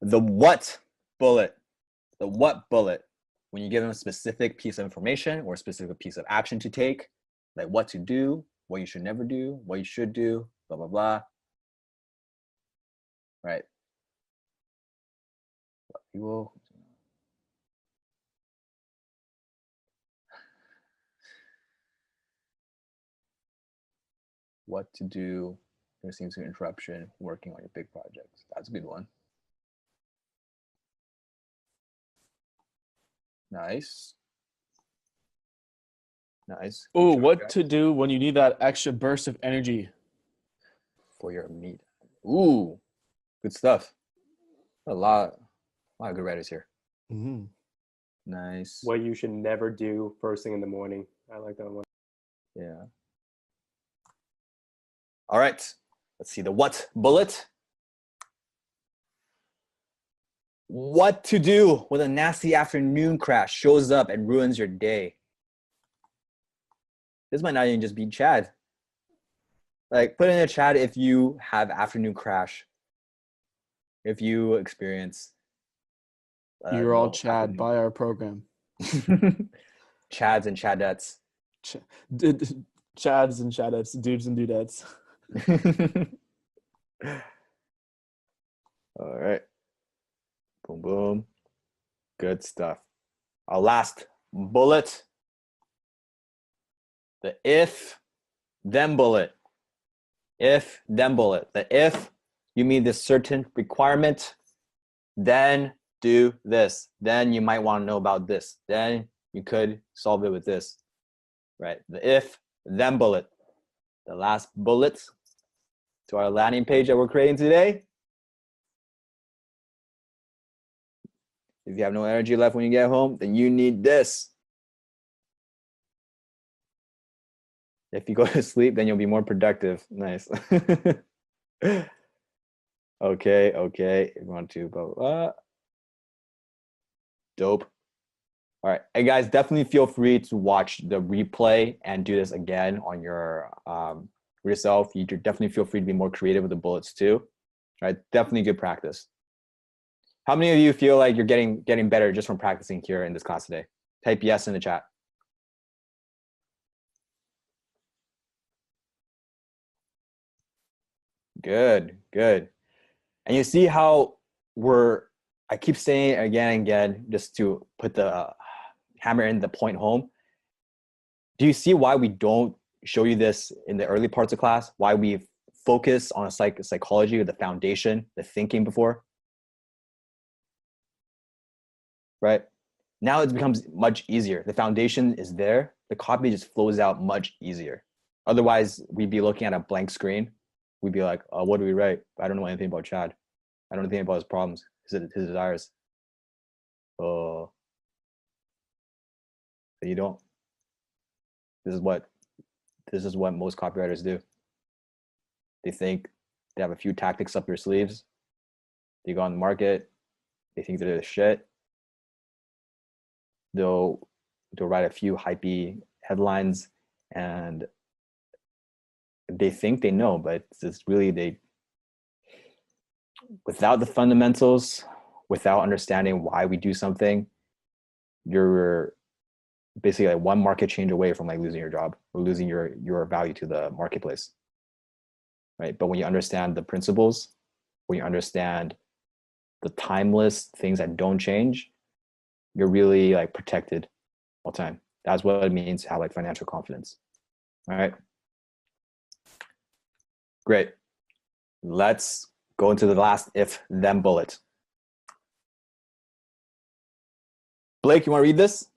The what bullet. The what bullet. When you give them a specific piece of information or a specific piece of action to take, like what to do, what you should never do, what you should do, blah, blah, blah. Right. What people. What to do. There seems to be interruption working on your big projects. That's a good one. Nice. Nice. Oh, what to do when you need that extra burst of energy? For your meet. Ooh, good stuff. A lot of good writers here. Mm-hmm. Nice. What you should never do first thing in the morning. I like that one. Yeah. All right. Let's see the what bullet. What to do when a nasty afternoon crash shows up and ruins your day? This might not even just be Chad. Like, put in a chat if you have afternoon crash. If you experience. You're all Chad. Buy our program. Chads and Chadettes. Chads and Chadettes. Dudes and dudettes. All right. Boom, boom. Good stuff. Our last bullet. The if, then bullet. If, then bullet. The if you meet this certain requirement, then do this. Then you might want to know about this. Then you could solve it with this. Right? The if, then bullet. The last bullet to our landing page that we're creating today. If you have no energy left when you get home, then you need this. If you go to sleep, then you'll be more productive. Nice. Okay. If you want to, blah, blah. Dope. All right. Hey guys, definitely feel free to watch the replay and do this again on your yourself. You definitely feel free to be more creative with the bullets too. All right. Definitely good practice. How many of you feel like you're getting better just from practicing here in this class today? Type yes in the chat. Good. And you see how I keep saying it again and again just to put the hammer in the point home. Do you see why we don't show you this in the early parts of class? Why we focus on psychology, the foundation, the thinking before? Right? Now it becomes much easier. The foundation is there. The copy just flows out much easier. Otherwise, we'd be looking at a blank screen. We'd be like, what do we write? I don't know anything about Chad. I don't know anything about his problems, his desires. So you don't. This is what most copywriters do. They think they have a few tactics up their sleeves. They go on the market. They think they're the shit. They'll write a few hypey headlines and they think they know, but it's really without the fundamentals, without understanding why we do something, you're basically like one market change away from like losing your job or losing your value to the marketplace. Right? But when you understand the principles, when you understand the timeless things that don't change, you're really like protected all the time. That's what it means to have like financial confidence. All right. Great. Let's go into the last if then bullet. Blake, you want to read this?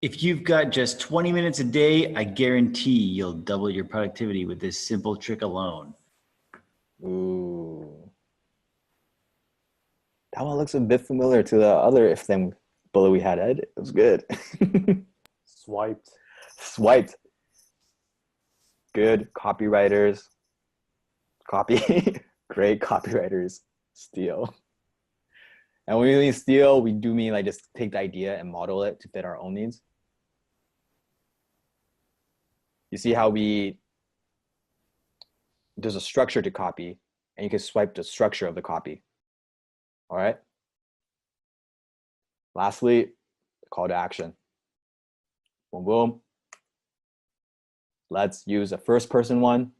If you've got just 20 minutes a day, I guarantee you'll double your productivity with this simple trick alone. Ooh. That one looks a bit familiar to the other if then bullet we had, Ed. It was good. Swiped. Swiped. Good copywriters. Great copywriters steal. And when we mean steal, we do mean like just take the idea and model it to fit our own needs. You see how there's a structure to copy, and you can swipe the structure of the copy. All right. Lastly, call to action. Boom, boom. Let's use a first person one.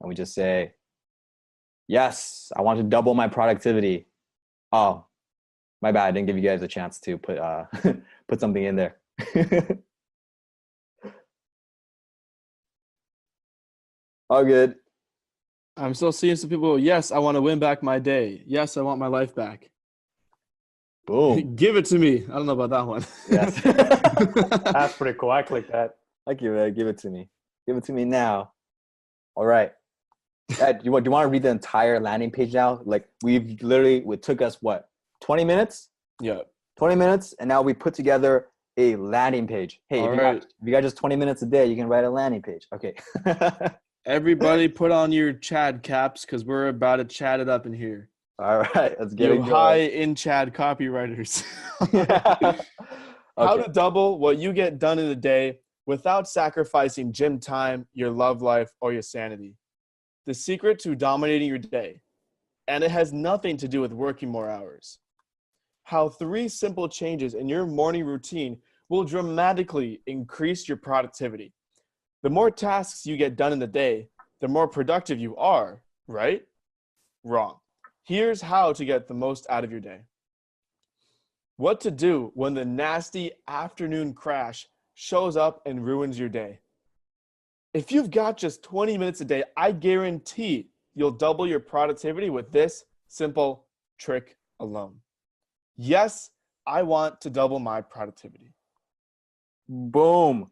And we just say, yes, I want to double my productivity. Oh, my bad. I didn't give you guys a chance to put put something in there. All good. I'm still seeing some people. Yes, I want to win back my day. Yes, I want my life back. Boom. Give it to me. I don't know about that one. Yes. That's pretty cool. I click that. Thank you, Ed. Give it to me. Give it to me now. All right. Ed, do you want to read the entire landing page now? Like it took us what, 20 minutes? Yeah. 20 minutes, and now we put together a landing page. Hey, if you got just 20 minutes a day, you can write a landing page. Okay. Everybody put on your Chad caps because we're about to chat it up in here. All right, let's get it You going. high in Chad copywriters. How to double what you get done in a day without sacrificing gym time, your love life, or your sanity. The secret to dominating your day. And it has nothing to do with working more hours. How 3 simple changes in your morning routine will dramatically increase your productivity. The more tasks you get done in the day, the more productive you are, right? Wrong. Here's how to get the most out of your day. What to do when the nasty afternoon crash shows up and ruins your day. If you've got just 20 minutes a day, I guarantee you'll double your productivity with this simple trick alone. Yes, I want to double my productivity. Boom.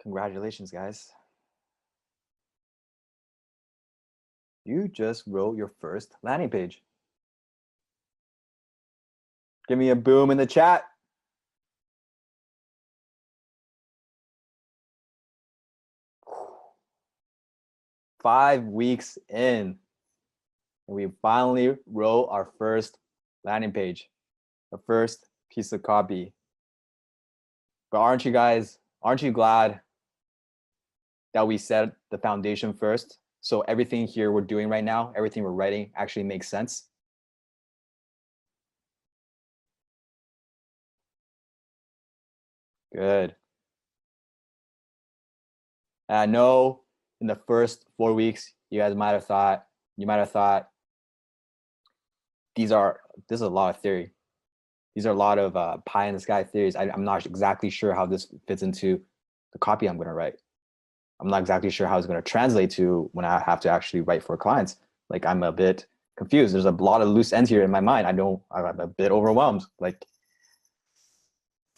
Congratulations, guys. You just wrote your first landing page. Give me a boom in the chat. Five weeks in, and we finally wrote our first landing page, our first piece of copy. But aren't you glad that we set the foundation first? So everything here we're doing right now, everything we're writing actually makes sense. Good. And I know in the first 4 weeks, you might have thought, this is a lot of theory. These are a lot of pie in the sky theories. I'm not exactly sure how this fits into the copy I'm going to write. I'm not exactly sure how it's going to translate to when I have to actually write for clients. Like, I'm a bit confused. There's a lot of loose ends here in my mind. I'm a bit overwhelmed. Like,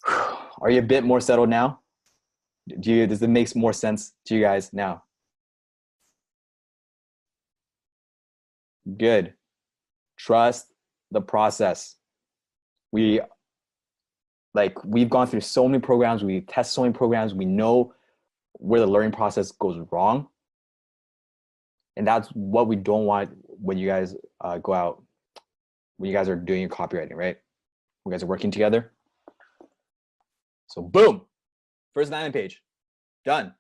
are you a bit more settled now? Does it make more sense to you guys now? Good. Trust the process. We've gone through so many programs. We test so many programs. We know where the learning process goes wrong. And that's what we don't want when you guys go out, when you guys are doing your copywriting, right? You guys are working together. So boom, first landing page, done.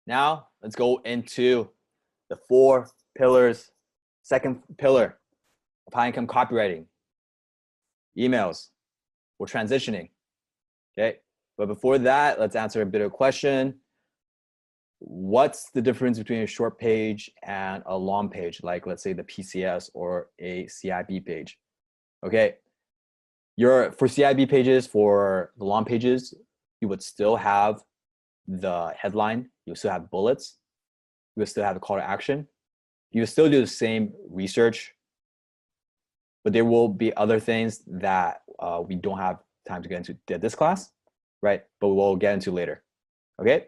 Now let's go into the 4 pillars. Second pillar of high income copywriting, emails. We're transitioning, okay? But before that, let's answer a bit of a question. What's the difference between a short page and a long page, like let's say the PCS or a CIB page? Okay, for CIB pages, for the long pages, you would still have the headline, you would still have bullets, you would still have the call to action, you would still do the same research, but there will be other things that we don't have time to get into this class, right? But we'll get into later, okay?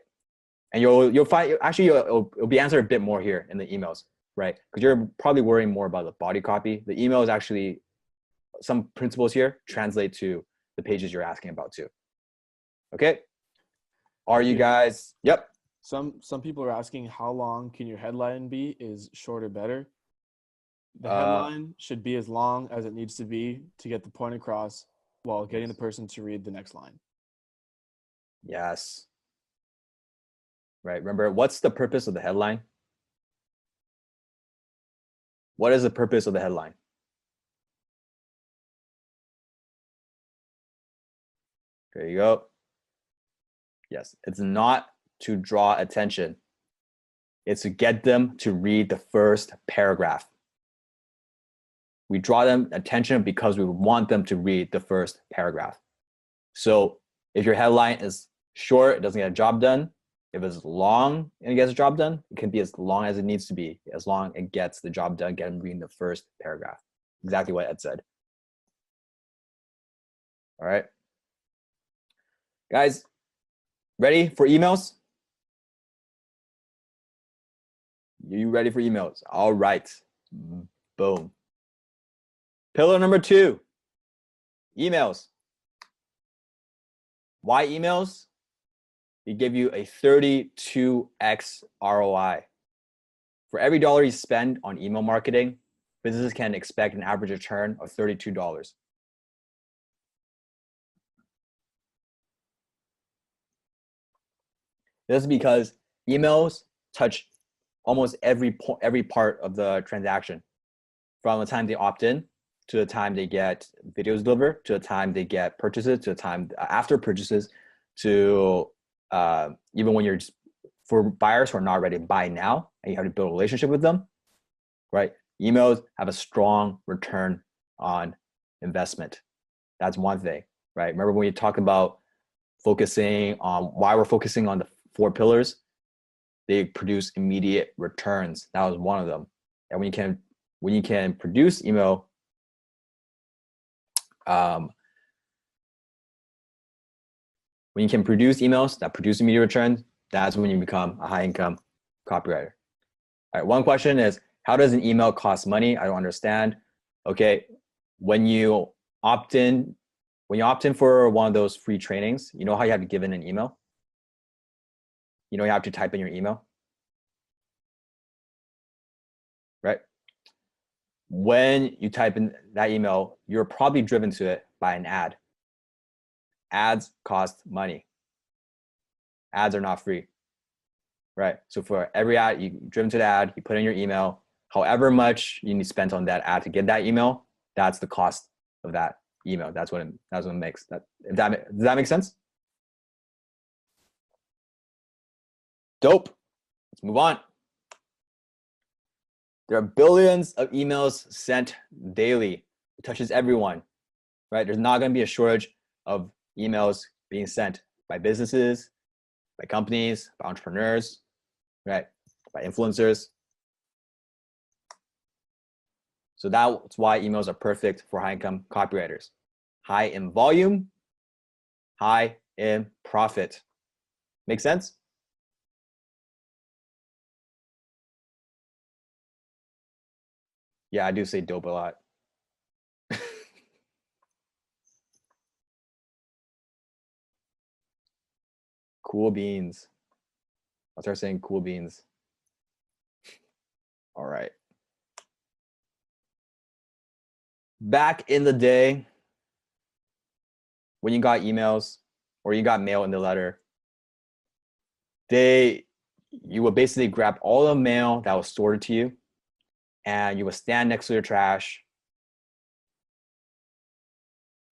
And you'll find, actually, it'll be answered a bit more here in the emails, right? Because you're probably worrying more about the body copy. The email is actually, some principles here translate to the pages you're asking about too. Okay? Are you guys, yep. Some people are asking how long can your headline be? Is shorter better? The headline should be as long as it needs to be to get the point across while getting the person to read the next line. Yes. Right. Remember, what's the purpose of the headline? What is the purpose of the headline? There you go. Yes, it's not to draw attention. It's to get them to read the first paragraph. We draw them attention because we want them to read the first paragraph. So if your headline is short, it doesn't get a job done. If it's long and it gets a job done, it can be as long as it needs to be, as long as it gets the job done, get them reading the first paragraph. Exactly what Ed said. All right. Guys, ready for emails? You ready for emails? All right. Boom. Pillar number 2, emails. Why emails? They give you a 32x ROI. For every dollar you spend on email marketing, businesses can expect an average return of $32. This is because emails touch almost every part of the transaction, from the time they opt in to the time they get videos delivered, to the time they get purchases, to the time after purchases, to even when you're just, for buyers who are not ready to buy now and you have to build a relationship with them, right? Emails have a strong return on investment. That's one thing, right? Remember when we talk about focusing on why we're focusing on the 4 pillars, they produce immediate returns. That was one of them. And when you can produce email, when you can produce emails that produce immediate returns, that's when you become a high income copywriter. All right, one question is, how does an email cost money? I don't understand. Okay, when you opt in for one of those free trainings, you know how you have to give in an email? You know you have to type in your email, right? When you type in that email, you're probably driven to it by an ad. Ads cost money. Ads are not free, right? So for every ad, you driven to the ad, you put in your email, however much you need to spend on that ad to get that email, that's the cost of that email. That's what it makes. Does that make sense? Dope. Let's move on. There are billions of emails sent daily. It touches everyone, right? There's not going to be a shortage of emails being sent by businesses, by companies, by entrepreneurs, right? By influencers. So that's why emails are perfect for high-income copywriters. High in volume, high in profit. Make sense? Yeah, I do say dope a lot. Cool beans. I'll start saying cool beans. All right. Back in the day, when you got emails or you got mail in the letter, you would basically grab all the mail that was sorted to you, and you would stand next to your trash,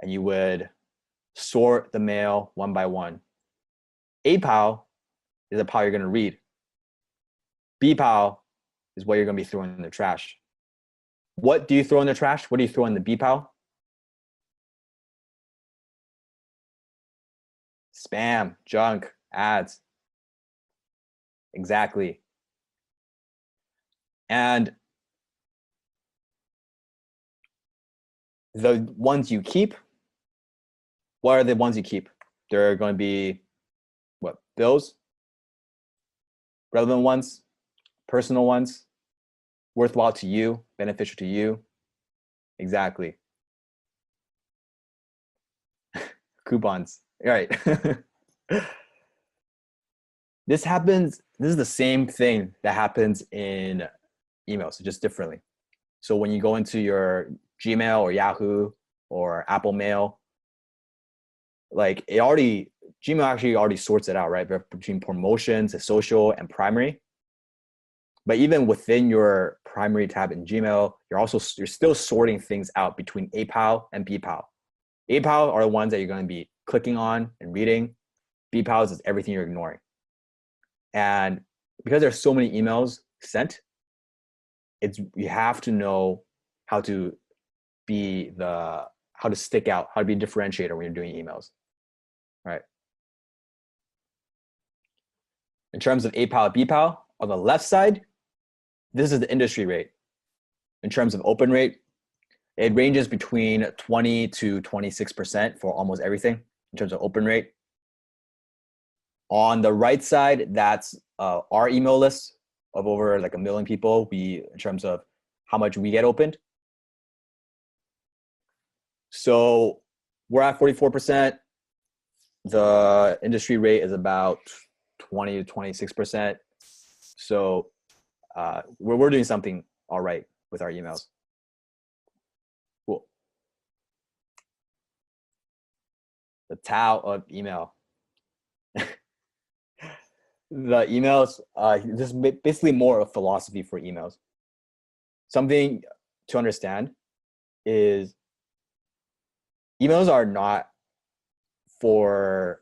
and you would sort the mail one by one. A pile is a pile you're going to read. B pile is what you're going to be throwing in the trash. What do you throw in the trash? What do you throw in the B pile? Spam, junk, ads. Exactly. And the ones you keep, what are the ones you keep? There are going to be, what, bills, relevant ones, personal ones, worthwhile to you, beneficial to you. Exactly. Coupons. All right. This is the same thing that happens in emails, just differently. So when you go into your Gmail or Yahoo or Apple Mail, like Gmail actually already sorts it out, right? Between promotions and social and primary. But even within your primary tab in Gmail, you're still sorting things out between APAL and BPAL. APAL are the ones that you're going to be clicking on and reading. BPAL is everything you're ignoring. And because there's so many emails sent, you have to know how to stick out, how to be a differentiator when you're doing emails, right? In terms of APAL, BPAL, on the left side, this is the industry rate. In terms of open rate, it ranges between 20 to 26% for almost everything in terms of open rate. On the right side, that's our email list of over like 1 million people. In terms of how much we get opened. So we're at 44%. The industry rate is about 20 to 26%. So we're doing something all right with our emails. Cool. The Tao of email. The emails, this is basically more of philosophy for emails. Something to understand is emails are not for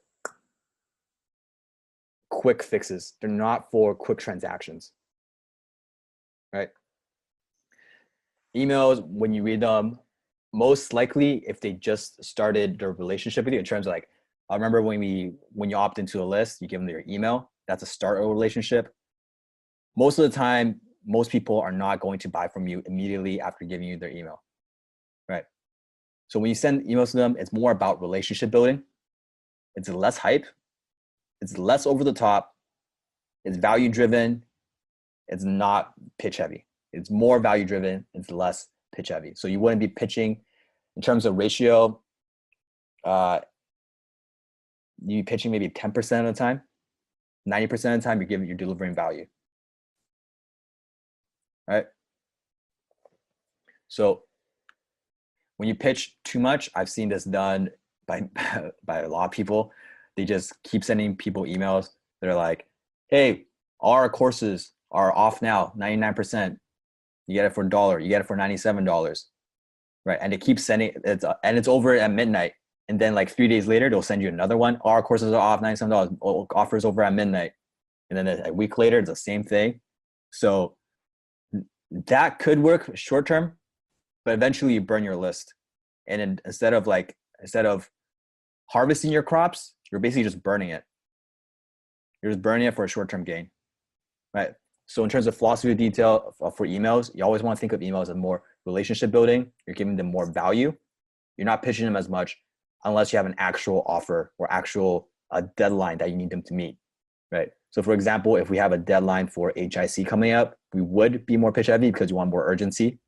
quick fixes. They're not for quick transactions, right? Emails, when you read them, most likely if they just started their relationship with you in terms of like, I remember when you opt into a list, you give them your email. That's a start of a relationship. Most of the time, most people are not going to buy from you immediately after giving you their email, right? So when you send emails to them, it's more about relationship building. It's less hype. It's less over the top. It's value driven. It's not pitch heavy. It's more value driven. It's less pitch heavy. So you wouldn't be pitching in terms of ratio. You'd be pitching maybe 10% of the time. 90% of the time, you're delivering value. Right? So when you pitch too much, I've seen this done by a lot of people. They just keep sending people emails. They're like, hey, all our courses are off now, 99%. You get it for $1. You get it for $97. Right? And they keep sending it, and it's over at midnight. And then like 3 days later, they'll send you another one. All our courses are off, $97. Offers over at midnight. And then a week later, it's the same thing. So that could work short term, but eventually you burn your list. And instead of harvesting your crops, you're basically just burning it. You're just burning it for a short-term gain, right? So in terms of philosophy of detail for emails, you always want to think of emails as more relationship building. You're giving them more value. You're not pitching them as much unless you have an actual offer or actual deadline that you need them to meet, right? So for example, if we have a deadline for HIC coming up, we would be more pitch heavy because you want more urgency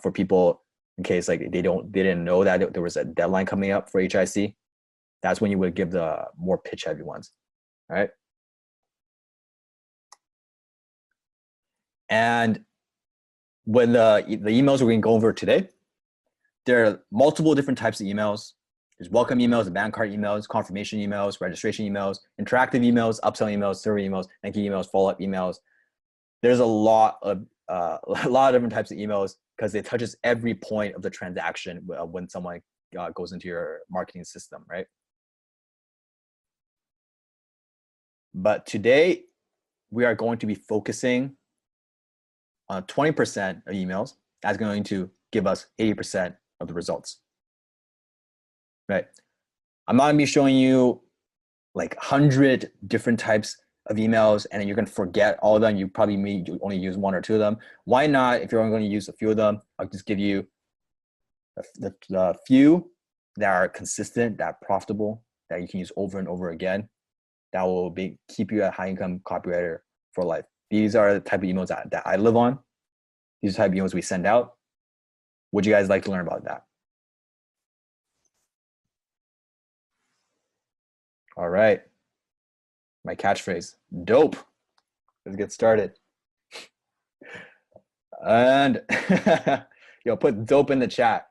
for people in case like they didn't know that there was a deadline coming up for HIC. That's when you would give the more pitch heavy ones, right? And when the emails we're going to go over today, there are multiple different types of emails. There's welcome emails, abandoned cart emails, confirmation emails, registration emails, interactive emails, upsell emails, survey emails, thank you emails, follow-up emails. There's a lot of different types of emails because it touches every point of the transaction when someone goes into your marketing system, right? But today, we are going to be focusing on 20% of emails. That's going to give us 80% of the results, right? I'm not going to be showing you like 100 different types of emails and then you're going to forget all of them. You probably may only use 1 or 2 of them. Why not? If you're only going to use a few of them, I'll just give you the few that are consistent, that are profitable, that you can use over and over again. That will keep you a high income copywriter for life. These are the type of emails that I live on. These are the type of emails we send out. Would you guys like to learn about that? All right. My catchphrase, dope. Let's get started. And yo, put dope in the chat.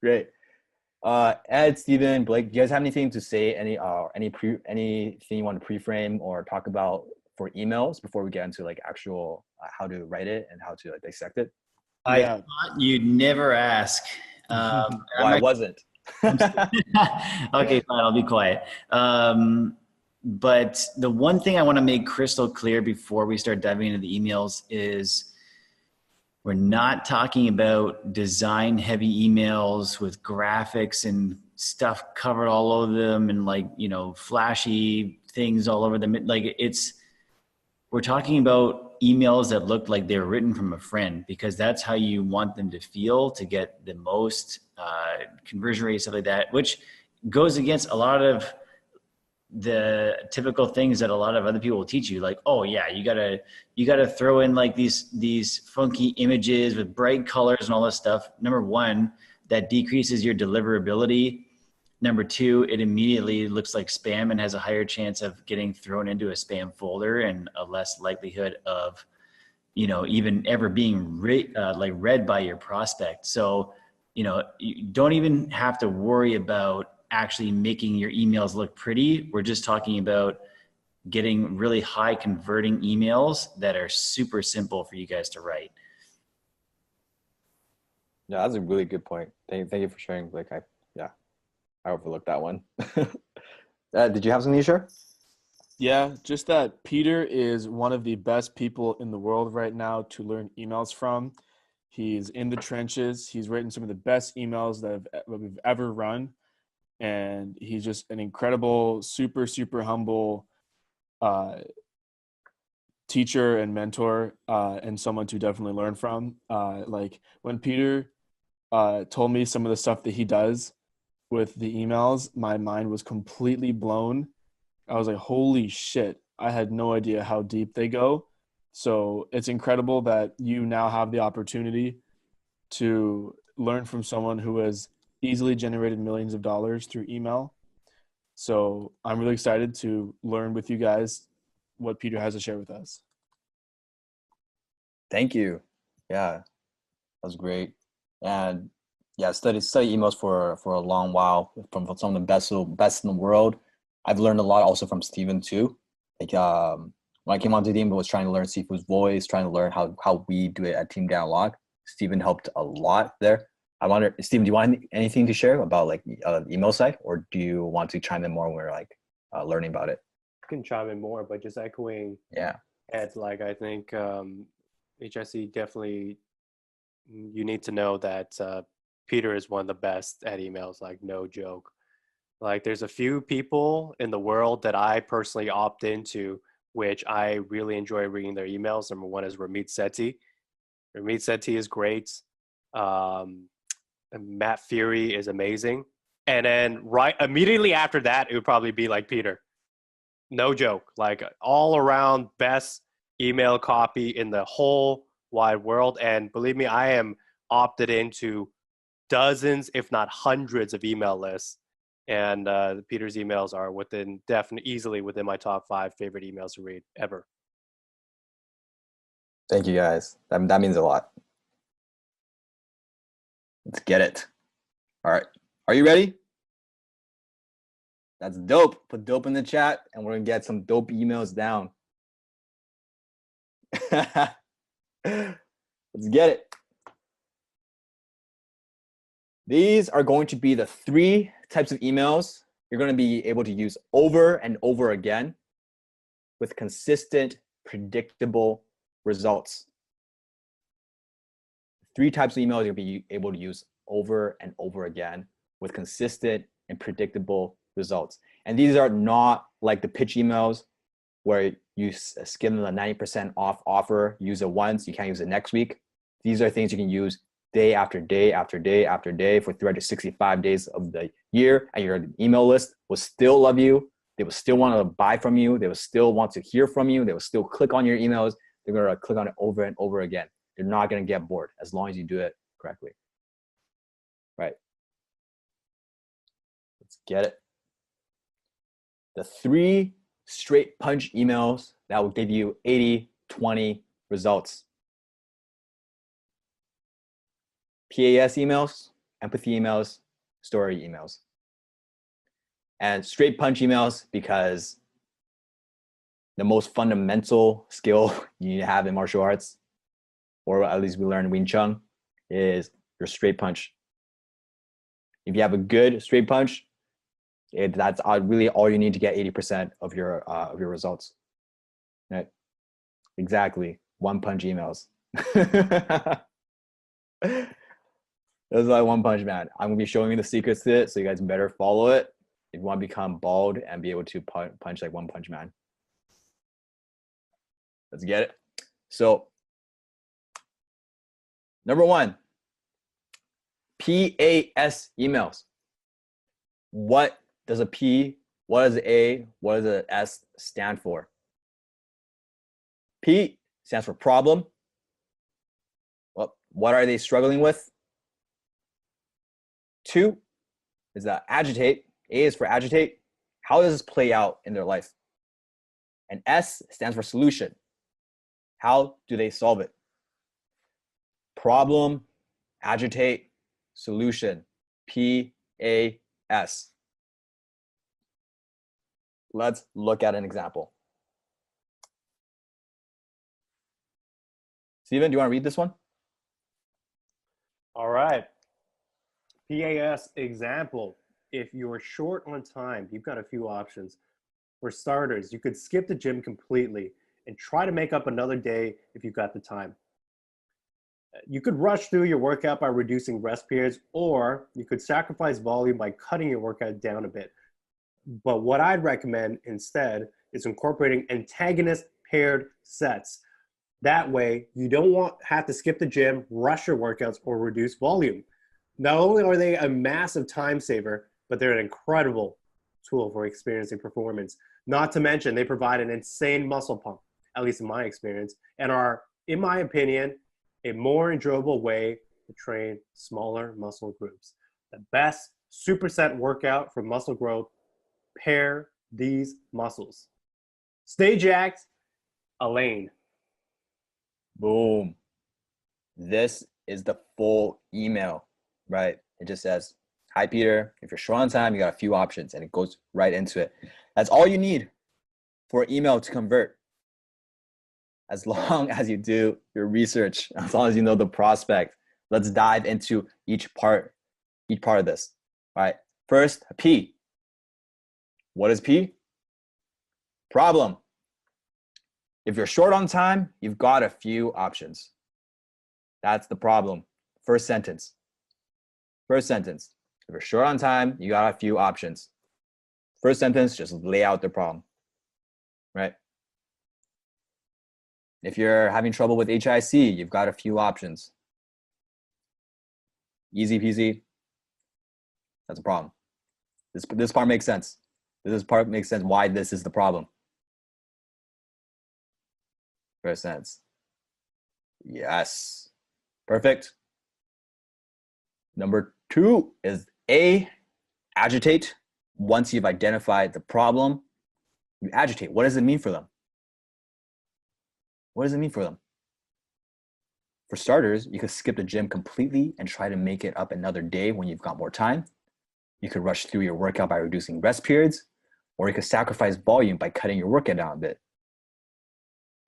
Great. Ed, Steven, Blake, do you guys have anything to say? Anything you want to pre-frame or talk about for emails before we get into like actual how to write it and how to like, dissect it? I thought you'd never ask. Well, I wasn't. Okay, fine, I'll be quiet. But the one thing I want to make crystal clear before we start diving into the emails is we're not talking about design heavy emails with graphics and stuff covered all over them and like, you know, flashy things all over them. Like we're talking about emails that look like they're written from a friend, because that's how you want them to feel to get the most conversion rate, stuff like that, which goes against a lot of the typical things that a lot of other people will teach you. Like, oh yeah, you gotta throw in like these funky images with bright colors and all this stuff. Number one, that decreases your deliverability. Number two, it immediately looks like spam and has a higher chance of getting thrown into a spam folder and a less likelihood of, you know, even ever being read by your prospect. So, you know, you don't even have to worry about actually making your emails look pretty. We're just talking about getting really high converting emails that are super simple for you guys to write. Yeah, that's a really good point. Thank you for sharing, Blake. I overlooked that one. Did you have something to share? Yeah, just that Peter is one of the best people in the world right now to learn emails from. He's in the trenches. He's written some of the best emails that we've ever run. And he's just an incredible, super, super humble teacher and mentor, and someone to definitely learn from. Like when Peter told me some of the stuff that he does with the emails, my mind was completely blown. I was like, holy shit, I had no idea how deep they go. So it's incredible that you now have the opportunity to learn from someone who has easily generated millions of dollars through email. So I'm really excited to learn with you guys what Peter has to share with us. Thank you. Yeah, that was great. And yeah, study emails for a long while from some of the best in the world. I've learned a lot also from Steven too. Like when I came onto the team, I was trying to learn Sifu's voice, trying to learn how we do it at Team Dialogue. Steven helped a lot there. I wonder, Steven, do you want anything to share about like the email side, or do you want to chime in more when we're like learning about it? I can chime in more, but just echoing Ed, like I think HIC definitely, you need to know that Peter is one of the best at emails, like no joke. Like there's a few people in the world that I personally opt into, which I really enjoy reading their emails. Number one is Ramit Sethi. Ramit Sethi is great. Matt Fury is amazing. And then right immediately after that, it would probably be like Peter. No joke. Like all around best email copy in the whole wide world. And believe me, I am opted into dozens, if not hundreds of email lists. And Peter's emails are easily within my top 5 favorite emails to read ever. Thank you guys. That means a lot. Let's get it. All right. Are you ready? That's dope. Put dope in the chat and we're going to get some dope emails down. Let's get it. These are going to be the 3 types of emails you're going to be able to use over and over again with consistent, predictable results. 3 types of emails you'll be able to use over and over again with consistent and predictable results. And these are not like the pitch emails where you skim the 90% off offer, use it once, you can't use it next week. These are things you can use day after day after day after day for 365 days of the year, and your email list will still love you, They will still want to buy from you. They will still want to hear from you. They will still click on your emails. They're going to click on it over and over again. They're not going to get bored as long as you do it correctly. Right. Let's get it. The 3 straight punch emails that will give you 80-20 results. PAS emails, empathy emails, story emails. And straight punch emails because the most fundamental skill you need to have in martial arts, or at least we learn in Wing Chun, is your straight punch. If you have a good straight punch, that's really all you need to get 80% of your results. Right? Exactly. 1 punch emails. This is like One Punch Man. I'm gonna be showing you the secrets to it, so you guys better follow it if you want to become bald and be able to punch like One Punch Man. Let's get it. So, number 1, PAS emails. What does a P, what does A, what does a S stand for? P stands for problem. Well, what are they struggling with? 2 is agitate. A is for agitate. How does this play out in their life? And S stands for solution. How do they solve it? Problem, agitate, solution. PAS. Let's look at an example. Steven, do you want to read this one? All right. PAS example. If you're short on time, you've got a few options. For starters, you could skip the gym completely and try to make up another day if you've got the time. You could rush through your workout by reducing rest periods, or you could sacrifice volume by cutting your workout down a bit. But what I'd recommend instead is incorporating antagonist paired sets. That way, you don't have to skip the gym, rush your workouts, or reduce volume. Not only are they a massive time saver, but they're an incredible tool for experiencing performance. Not to mention, they provide an insane muscle pump, at least in my experience, and are, in my opinion, a more enjoyable way to train smaller muscle groups. The best superset workout for muscle growth, pair these muscles. Stay jacked, Elaine. Boom. This is the full email, right? It just says, hi, Peter. If you're short on time, you got a few options, and it goes right into it. That's all you need for email to convert. As long as you do your research, as long as you know the prospect. Let's dive into each part of this. All right. First, P. What is P? Problem. If you're short on time, you've got a few options. That's the problem. First sentence. If you're short on time, you got a few options. First sentence, just lay out the problem, right? If you're having trouble with HIC, you've got a few options. Easy peasy. That's a problem. This part makes sense. This part makes sense why this is the problem. First sentence. Yes. Perfect. Number 2 is A, agitate. Once you've identified the problem, you agitate. What does it mean for them? What does it mean for them? For starters, you could skip the gym completely and try to make it up another day when you've got more time. You could rush through your workout by reducing rest periods, or you could sacrifice volume by cutting your workout down a bit.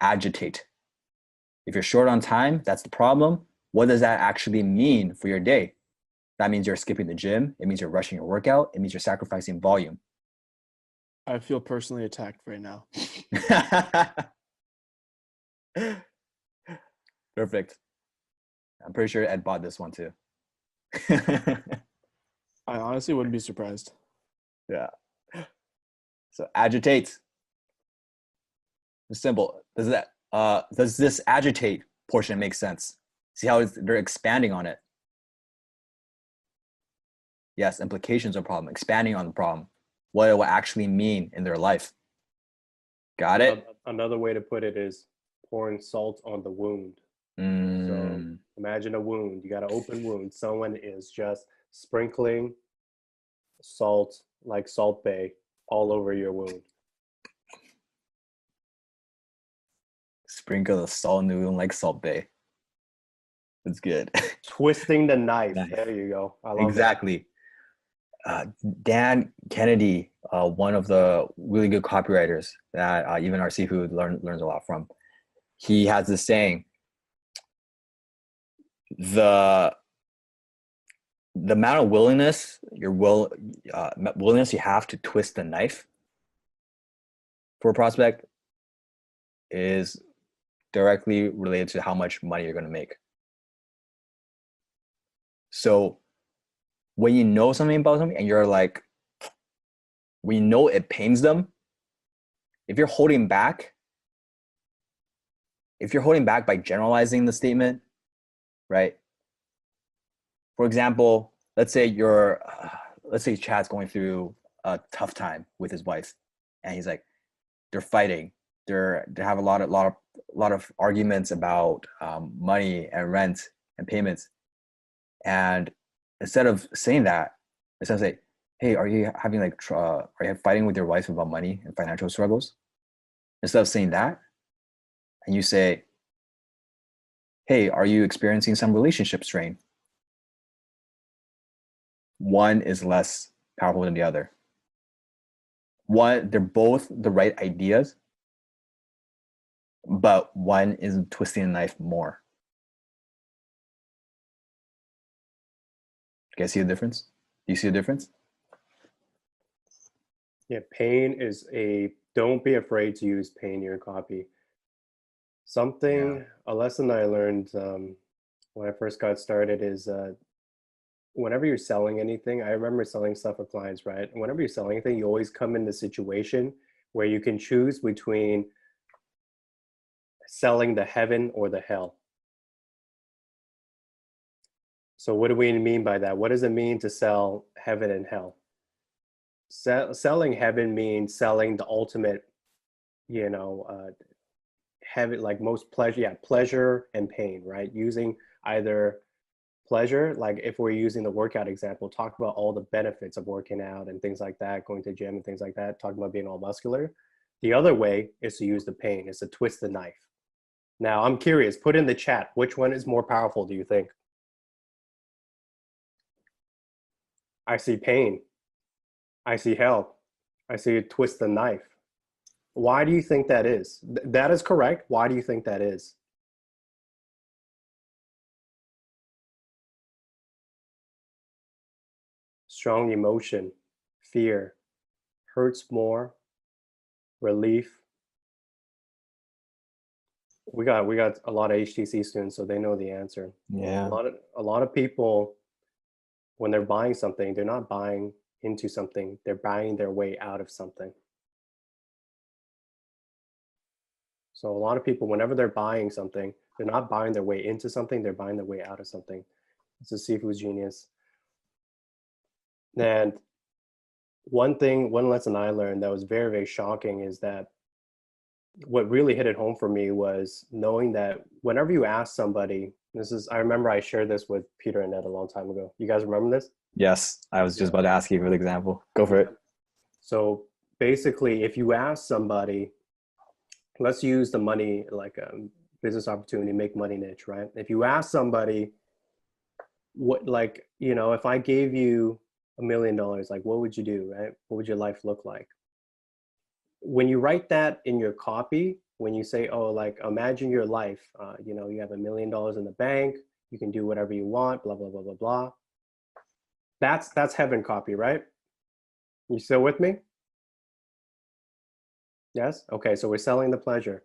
Agitate. If you're short on time, that's the problem. What does that actually mean for your day? That means you're skipping the gym. It means you're rushing your workout. It means you're sacrificing volume. I feel personally attacked right now. Perfect. I'm pretty sure Ed bought this one too. I honestly wouldn't be surprised. Yeah. So agitate. It's simple. Does this agitate portion make sense? See how they're expanding on it? Yes, implications are a problem. Expanding on the problem. what it will actually mean in their life. Got it? Another way to put it is pouring salt on the wound. So imagine a wound. You got an open wound. Someone is just sprinkling salt, like Salt Bay, all over your wound. Sprinkle the salt in the wound like Salt Bay. That's good. Twisting the knife. Knife. There you go. I love Exactly. Dan Kennedy, one of the really good copywriters that even our seafood learns a lot from, he has this saying: the amount of willingness willingness you have to twist the knife for a prospect is directly related to how much money you're going to make. So when you know something about something and you're like, we know it pains them, if you're holding back by generalizing the statement, right? For example, let's say Chad's going through a tough time with his wife, and he's like, they're fighting, they have a lot of arguments about money and rent and payments, and instead of saying, hey, are you having are you fighting with your wife about money and financial struggles? Instead of saying that, and you say, hey, are you experiencing some relationship strain? One is less powerful than the other. They're both the right ideas, but one is twisting the knife more. You guys see the difference? Do you see the difference? Yeah, pain is don't be afraid to use pain in your copy. A lesson I learned when I first got started is whenever you're selling anything, I remember selling stuff with clients, right? And whenever you're selling anything, you always come in the situation where you can choose between selling the heaven or the hell. So what do we mean by that? What does it mean to sell heaven and hell? Selling heaven means selling the ultimate, heaven, like most pleasure and pain, right? Using either pleasure, like if we're using the workout example, talk about all the benefits of working out and things like that, going to the gym and things like that, talking about being all muscular. The other way is to use the pain, is to twist the knife. Now, I'm curious, put in the chat, which one is more powerful, do you think? I see pain. I see hell. I see twist the knife. Why do you think that is? That is correct. Why do you think that is? Strong emotion, fear, hurts more, relief. We got a lot of HTC students, so they know the answer. Yeah. A lot of people, when they're buying something, they're not buying into something, they're buying their way out of something. So a lot of people, whenever they're buying something, they're not buying their way into something, they're buying their way out of something. It's a seafood genius. And one lesson I learned that was very, very shocking is that what really hit it home for me was knowing that whenever you ask somebody, I remember I shared this with Peter and Ned a long time ago. You guys remember this? Yes, I was just about to ask you for the example. Go for it. So basically, if you ask somebody, let's use the money, like business opportunity, make money niche, right? If you ask somebody, if I gave you $1 million, like what would you do, right? What would your life look like? When you write that in your copy, when you say, oh, like imagine your life, you have $1 million in the bank, you can do whatever you want, blah, blah, blah, blah, blah. That's heaven copy, right? You still with me? Yes? Okay, so we're selling the pleasure.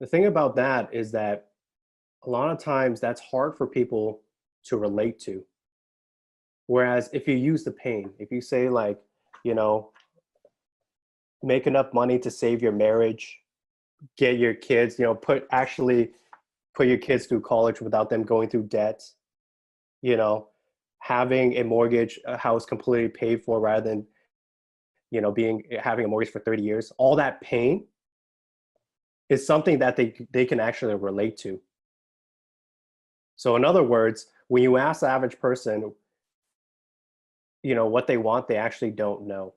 The thing about that is that a lot of times that's hard for people to relate to. Whereas if you use the pain, if you say like, make enough money to save your marriage, get your kids, put your kids through college without them going through debt, having a mortgage, a house completely paid for rather than you know, having a mortgage for 30 years, all that pain is something that they can actually relate to. So in other words, when you ask the average person, you know, what they want, they actually don't know.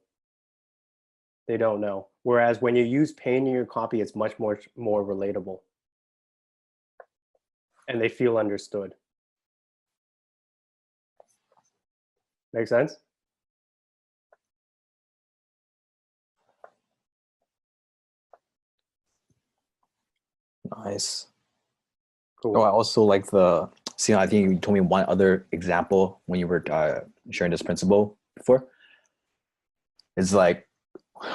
They don't know. Whereas when you use pain in your copy, it's much more relatable. And they feel understood. Make sense? Nice. Cool. Oh, I also like I think you told me one other example when you were sharing this principle before. It's like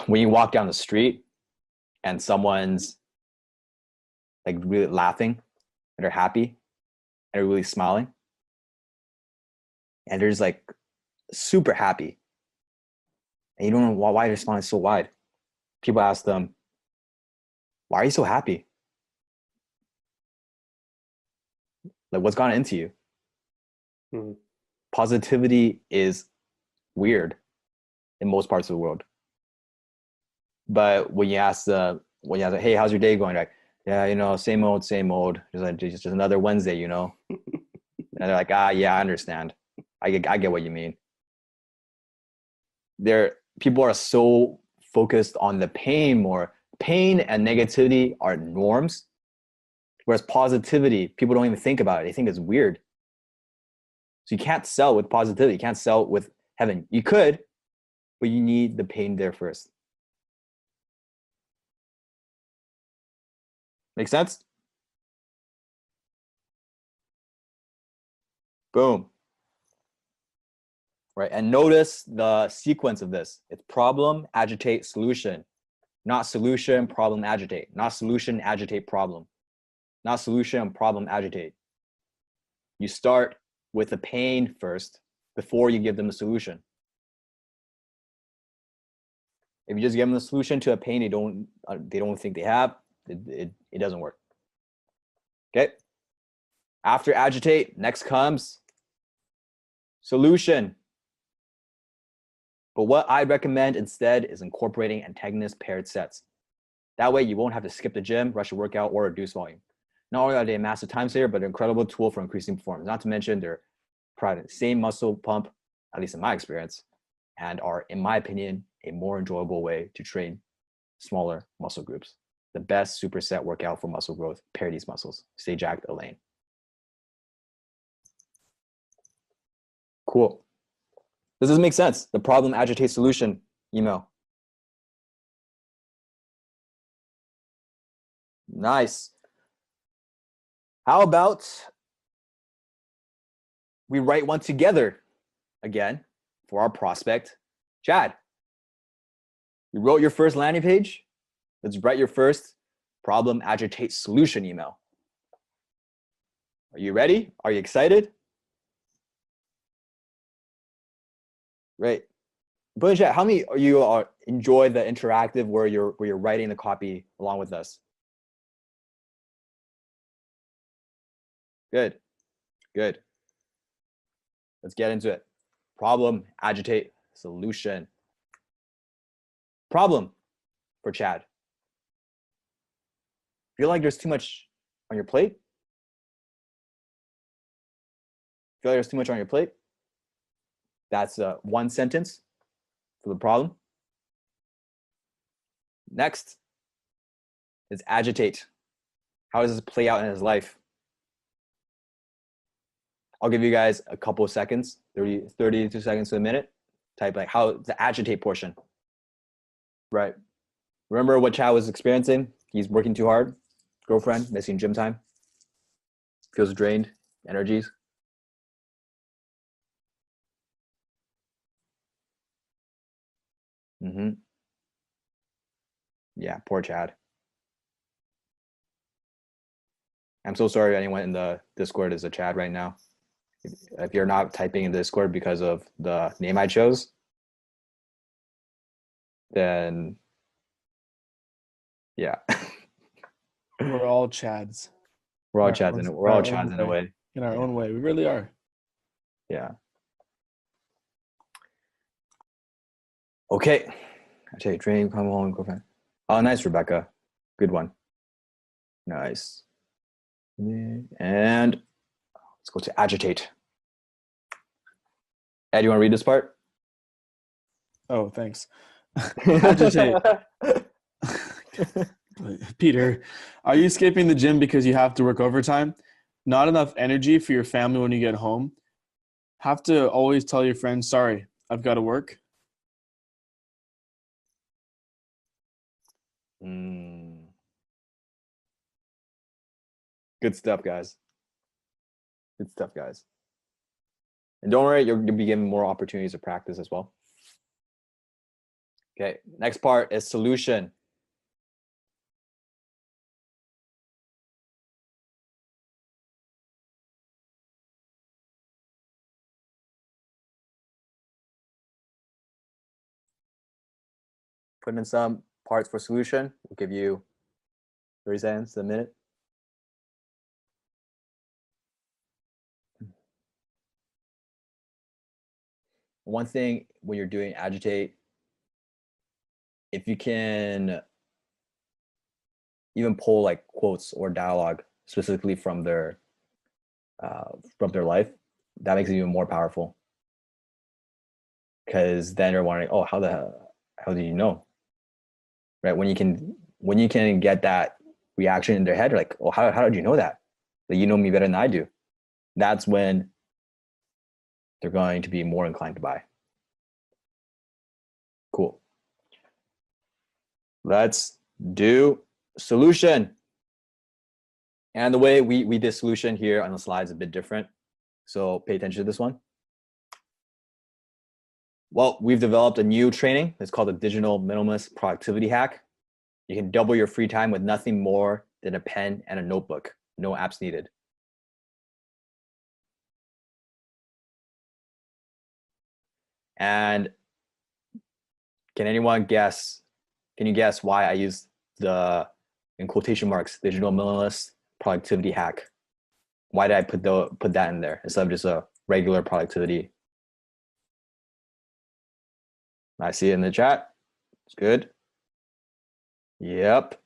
when you walk down the street and someone's like really laughing and they're happy and they're really smiling and they're just like super happy. And you don't know why they're smiling so wide. People ask them, why are you so happy? Like, what's gone into you? Mm-hmm. Positivity is weird in most parts of the world. But when you ask, hey, how's your day going? Like, yeah, you know, same old. Just another Wednesday, you know? And they're like, yeah, I understand. I get what you mean. People are so focused on the pain more. Pain and negativity are norms. Whereas positivity, people don't even think about it. They think it's weird. So you can't sell with positivity. You can't sell with heaven. You could, but you need the pain there first. Make sense? Boom. Right, and notice the sequence of this. It's problem, agitate, solution. Not solution, problem, agitate. Not solution, agitate, problem. Not solution, problem, agitate. You start with the pain first before you give them the solution. If you just give them the solution to a pain they don't think they have, it doesn't work. Okay? After agitate, next comes solution. But what I recommend instead is incorporating antagonist paired sets. That way you won't have to skip the gym, rush a workout, or reduce volume. Not only are they a massive time saver, but an incredible tool for increasing performance. Not to mention they're providing the same muscle pump, at least in my experience, and are, in my opinion, a more enjoyable way to train smaller muscle groups. The best superset workout for muscle growth. Pair these muscles. Stay jacked, Elaine. Cool. Does this make sense? The problem, agitate, solution email. Nice. How about we write one together again for our prospect, Chad? You wrote your first landing page. Let's write your first problem, agitate, solution email. Are you ready? Are you excited? Great. But in chat, how many of you enjoy the interactive where you're writing the copy along with us? Good. Good. Let's get into it. Problem, agitate, solution. Problem for Chad. Feel like there's too much on your plate? Feel like there's too much on your plate? That's one sentence for the problem. Next is agitate. How does this play out in his life? I'll give you guys a couple of seconds, 32 seconds to a minute. Type like how the agitate portion. Right. Remember what Chad was experiencing? He's working too hard. Girlfriend, missing gym time. Feels drained, energies. Yeah, poor Chad. I'm so sorry anyone in the Discord is a Chad right now. If you're not typing in Discord because of the name I chose, then yeah. We're all Chads. We're all Chads in a way. In our own way. We really are. Yeah. Okay. Agitate, dream, come home, girlfriend. Oh, nice, Rebecca. Good one. Nice. And let's go to agitate. Ed, you want to read this part? Oh, thanks. Agitate. Peter, are you skipping the gym because you have to work overtime? Not enough energy for your family when you get home? Have to always tell your friends, sorry, I've got to work? Good stuff, guys. Good stuff, guys. And don't worry, you'll be given more opportunities to practice as well. Okay, next part is solution. Put in some parts for solution. We'll give you 30 seconds to a minute. One thing when you're doing agitate, if you can even pull like quotes or dialogue specifically from their life, that makes it even more powerful. Because then you're wondering, oh, how do you know? Right? When you can get that reaction in their head, like, oh, how did you know that? Like, you know me better than I do. That's when they're going to be more inclined to buy. Cool. Let's do solution. And the way we did solution here on the slide is a bit different. So pay attention to this one. Well, we've developed a new training. It's called the Digital Minimalist Productivity Hack. You can double your free time with nothing more than a pen and a notebook. No apps needed. And can anyone guess? Can you guess why I use the, in quotation marks, digital minimalist productivity hack? Why did I put that in there instead of just a regular productivity? I see it in the chat. It's good. Yep.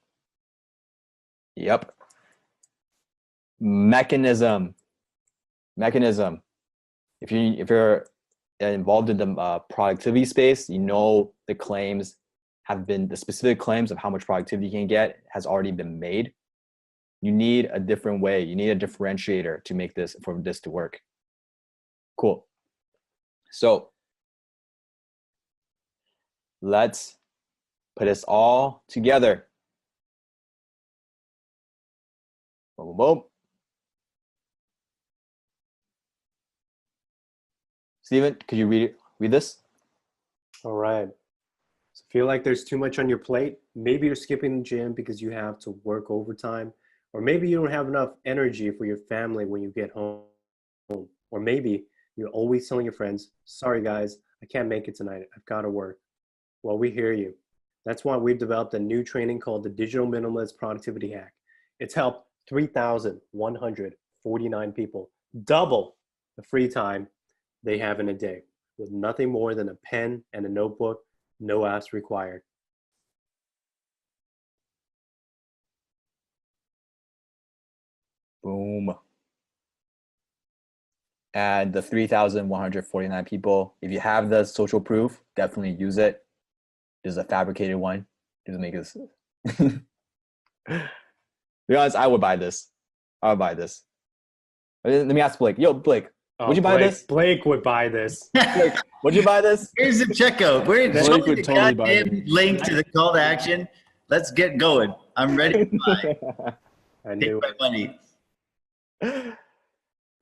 Mechanism. If you're involved in the productivity space, you know the claims have been, the specific claims of how much productivity you can get has already been made. You need a different way. You need a differentiator to make this, for this to work. Cool. So let's put this all together. Boom, boom, boom. Steven, could you read this? All right. So feel like there's too much on your plate. Maybe you're skipping the gym because you have to work overtime, or maybe you don't have enough energy for your family when you get home. Or maybe you're always telling your friends, sorry guys, I can't make it tonight. I've got to work. Well, we hear you. That's why we've developed a new training called the Digital Minimalist Productivity Hack. It's helped 3,149 people double the free time they have in a day with nothing more than a pen and a notebook, no apps required. Boom. And the 3,149 people, if you have the social proof, definitely use it. This is a fabricated one. Just make this. To be honest, I would buy this. I would buy this. Let me ask Blake. Yo, Blake, would you buy this? Blake would buy this. Blake, would you buy this? Here's the checkout. We're Blake showing would the totally buy goddamn link to the call to action. Let's get going. I'm ready to buy. I Take knew my it. money.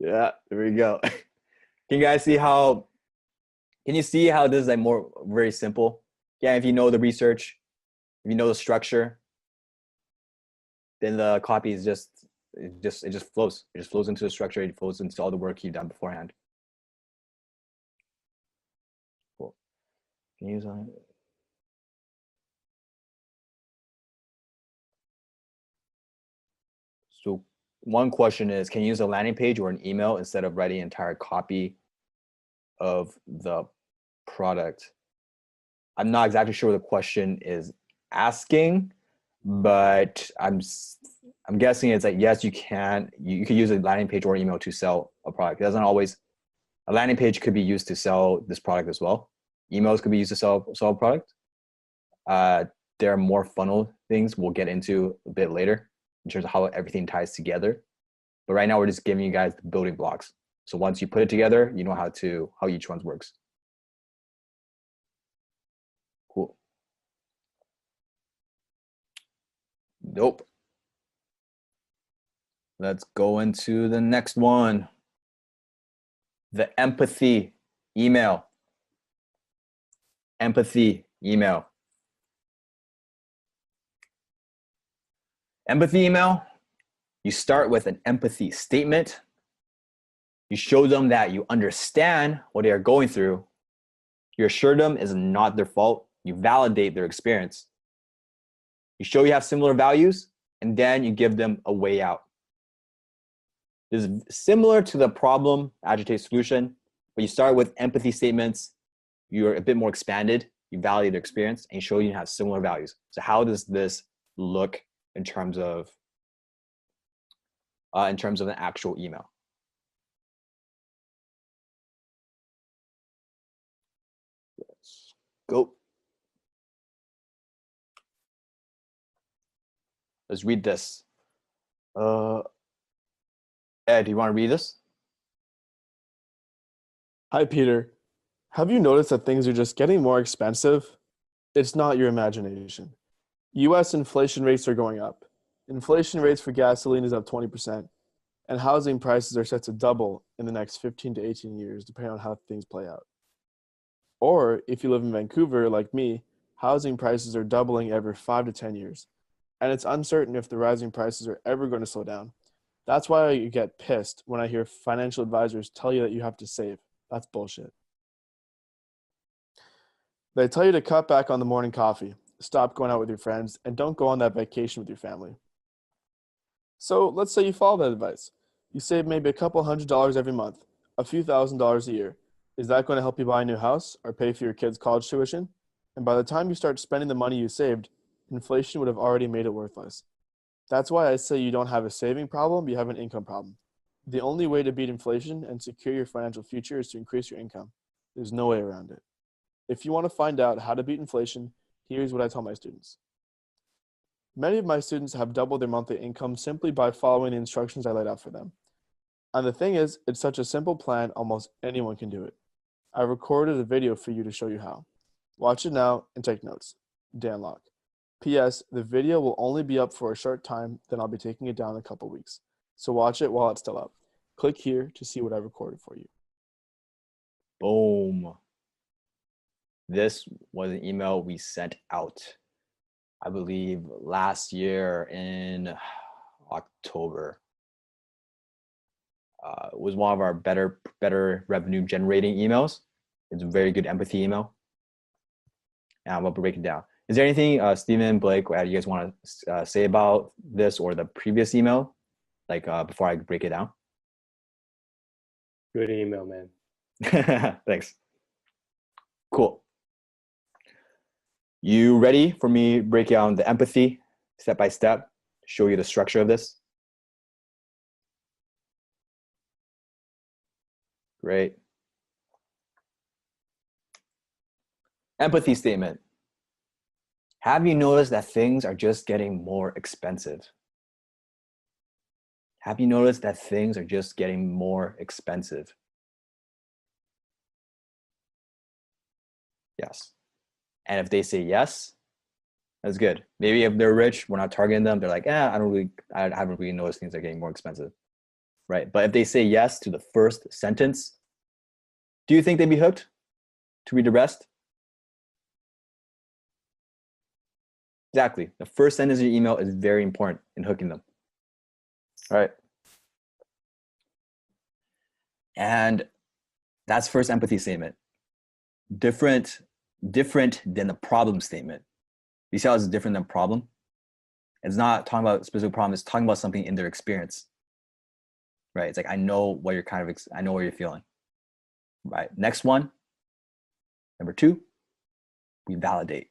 Yeah, there we go. Can you guys see how, can you see how this is like more very simple? Yeah, if you know the research, if you know the structure, then the copy is it just flows. It just flows into the structure. It flows into all the work you've done beforehand. Cool. Can you use on it? So one question is, can you use a landing page or an email instead of writing an entire copy of the product? I'm not exactly sure what the question is asking, but I'm guessing it's like, yes, you can use a landing page or email to sell a product. It doesn't always, a landing page could be used to sell this product as well. Emails could be used to sell a product. There are more funnel things we'll get into a bit later in terms of how everything ties together. But right now we're just giving you guys the building blocks. So once you put it together, you know how each one works. Cool. Nope. Let's go into the next one. The empathy email. Empathy email. Empathy email, you start with an empathy statement. You show them that you understand what they are going through. You assure them it's not their fault. You validate their experience. You show you have similar values, and then you give them a way out. This is similar to the problem, agitate, solution, but you start with empathy statements. You're a bit more expanded. You validate their experience, and you show you have similar values. So how does this look in terms of an actual email? Let's go. Let's read this. Ed, do you want to read this? Hi, Peter. Have you noticed that things are just getting more expensive? It's not your imagination. US inflation rates are going up. Inflation rates for gasoline is up 20%, and housing prices are set to double in the next 15 to 18 years, depending on how things play out. Or, if you live in Vancouver, like me, housing prices are doubling every 5 to 10 years, and it's uncertain if the rising prices are ever going to slow down. That's why you get pissed when I hear financial advisors tell you that you have to save. That's bullshit. They tell you to cut back on the morning coffee, stop going out with your friends, and don't go on that vacation with your family. So let's say you follow that advice. You save maybe a couple $100s every month, a few $1,000s a year. Is that going to help you buy a new house or pay for your kids' college tuition? And by the time you start spending the money you saved, inflation would have already made it worthless. That's why I say you don't have a saving problem, you have an income problem. The only way to beat inflation and secure your financial future is to increase your income. There's no way around it. If you want to find out how to beat inflation, here's what I tell my students. Many of my students have doubled their monthly income simply by following the instructions I laid out for them. And the thing is, it's such a simple plan, almost anyone can do it. I recorded a video for you to show you how. Watch it now and take notes. Dan Locke. P.S. The video will only be up for a short time, then I'll be taking it down in a couple weeks. So watch it while it's still up. Click here to see what I recorded for you. Boom. This was an email we sent out, I believe, last year in October. It was one of our better revenue generating emails. It's a very good empathy email. And I'm going to break it down. Is there anything, Stephen, Blake, or Ed, you guys want to say about this or the previous email, like before I break it down? Good email, man. Thanks. Cool. You ready for me to break down the empathy step by step, show you the structure of this? Great. Empathy statement. Have you noticed that things are just getting more expensive? Have you noticed that things are just getting more expensive? Yes. And if they say yes, that's good. Maybe if they're rich, we're not targeting them. They're like, I haven't really noticed things are getting more expensive, right? But if they say yes to the first sentence, do you think they'd be hooked to read the rest? Exactly. The first sentence of your email is very important in hooking them. All right. And that's first empathy statement. Different than the problem statement. You see how it's different than problem? It's not talking about a specific problem. It's talking about something in their experience, right? It's like, I know what you're I know what you're feeling, right? Next one, number 2, we validate.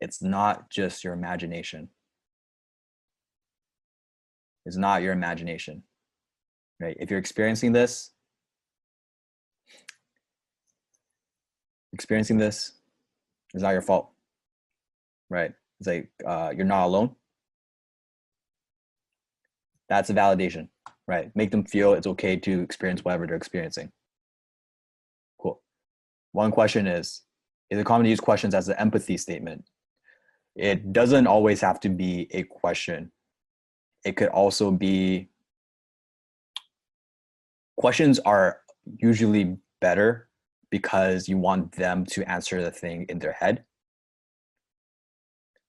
It's not just your imagination. It's not your imagination, right? If you're experiencing this, it's not your fault, right? It's like you're not alone. That's a validation, right? Make them feel it's okay to experience whatever they're experiencing. Cool. One question is it common to use questions as an empathy statement? It doesn't always have to be a question. It could also be, questions are usually better because you want them to answer the thing in their head.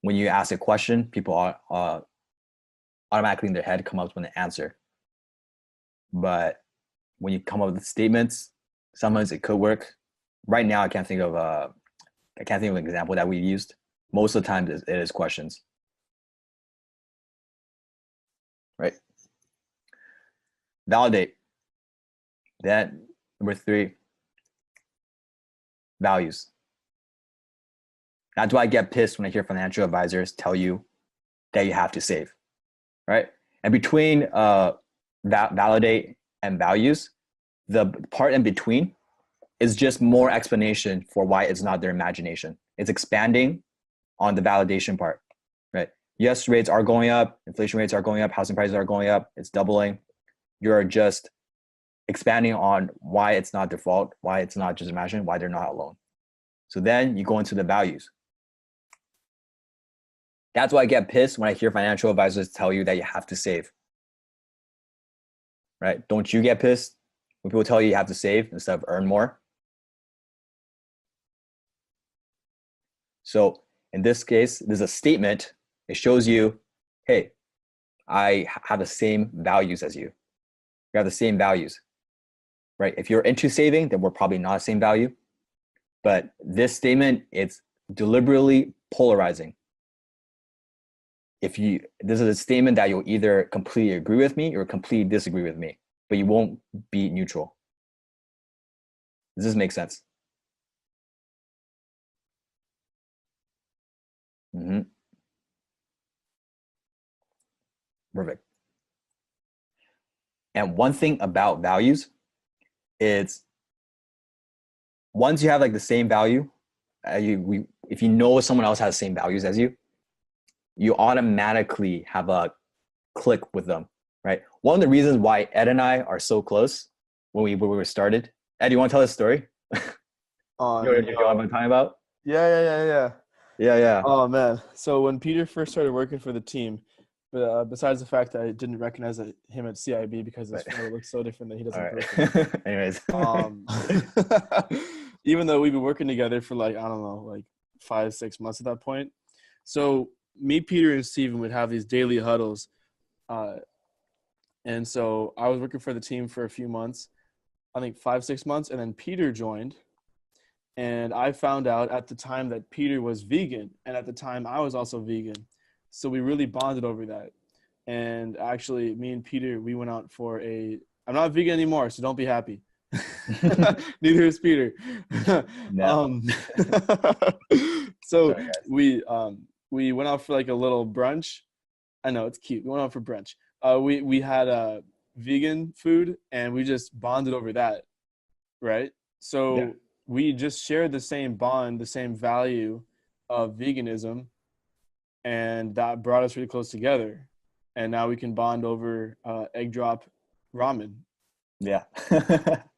When you ask a question, people are automatically in their head come up with an answer. But when you come up with statements, sometimes it could work. Right now, I can't think of an example that we used. Most of the time, it is questions. Right? Validate. Then number 3, values. That's why I get pissed when I hear financial advisors tell you that you have to save, right? And between validate and values, the part in between is just more explanation for why it's not their imagination. It's expanding on the validation part, right? Yes, rates are going up, inflation rates are going up, housing prices are going up, it's doubling. You're just expanding on why it's not their fault, why it's not just imagination, why they're not alone. So then you go into the values. That's why I get pissed when I hear financial advisors tell you that you have to save, right? Don't you get pissed when people tell you you have to save instead of earn more? So in this case, there's a statement. It shows you, hey, I have the same values as you. We have the same values, right? If you're into saving, then we're probably not the same value. But this statement, it's deliberately polarizing. This is a statement that you'll either completely agree with me or completely disagree with me, but you won't be neutral. Does this make sense? Mm-hmm. Perfect. And one thing about values is once you have like the same value, if you know someone else has the same values as you, you automatically have a click with them, right? One of the reasons why Ed and I are so close when we were started. Ed, you want to tell this story? You know what I'm talking about? Yeah. Oh man! So when Peter first started working for the team, besides the fact that I didn't recognize him at CIB because his photo looks so different that he doesn't. Right. Anyways, even though we've been working together for like 5-6 months at that point, so me, Peter, and Steven would have these daily huddles, and so I was working for the team for a few months, I think 5-6 months, and then Peter joined. And I found out at the time that Peter was vegan, and at the time I was also vegan. So we really bonded over that. And actually, me and Peter, we went out for I'm not vegan anymore, so don't be happy. Neither is Peter. No. So we went out for like a little brunch. I know, it's cute. We went out for brunch. We had vegan food, and we just bonded over that, right? So. Yeah. We just shared the same bond, the same value of veganism, and that brought us really close together. And now we can bond over egg drop ramen. Yeah.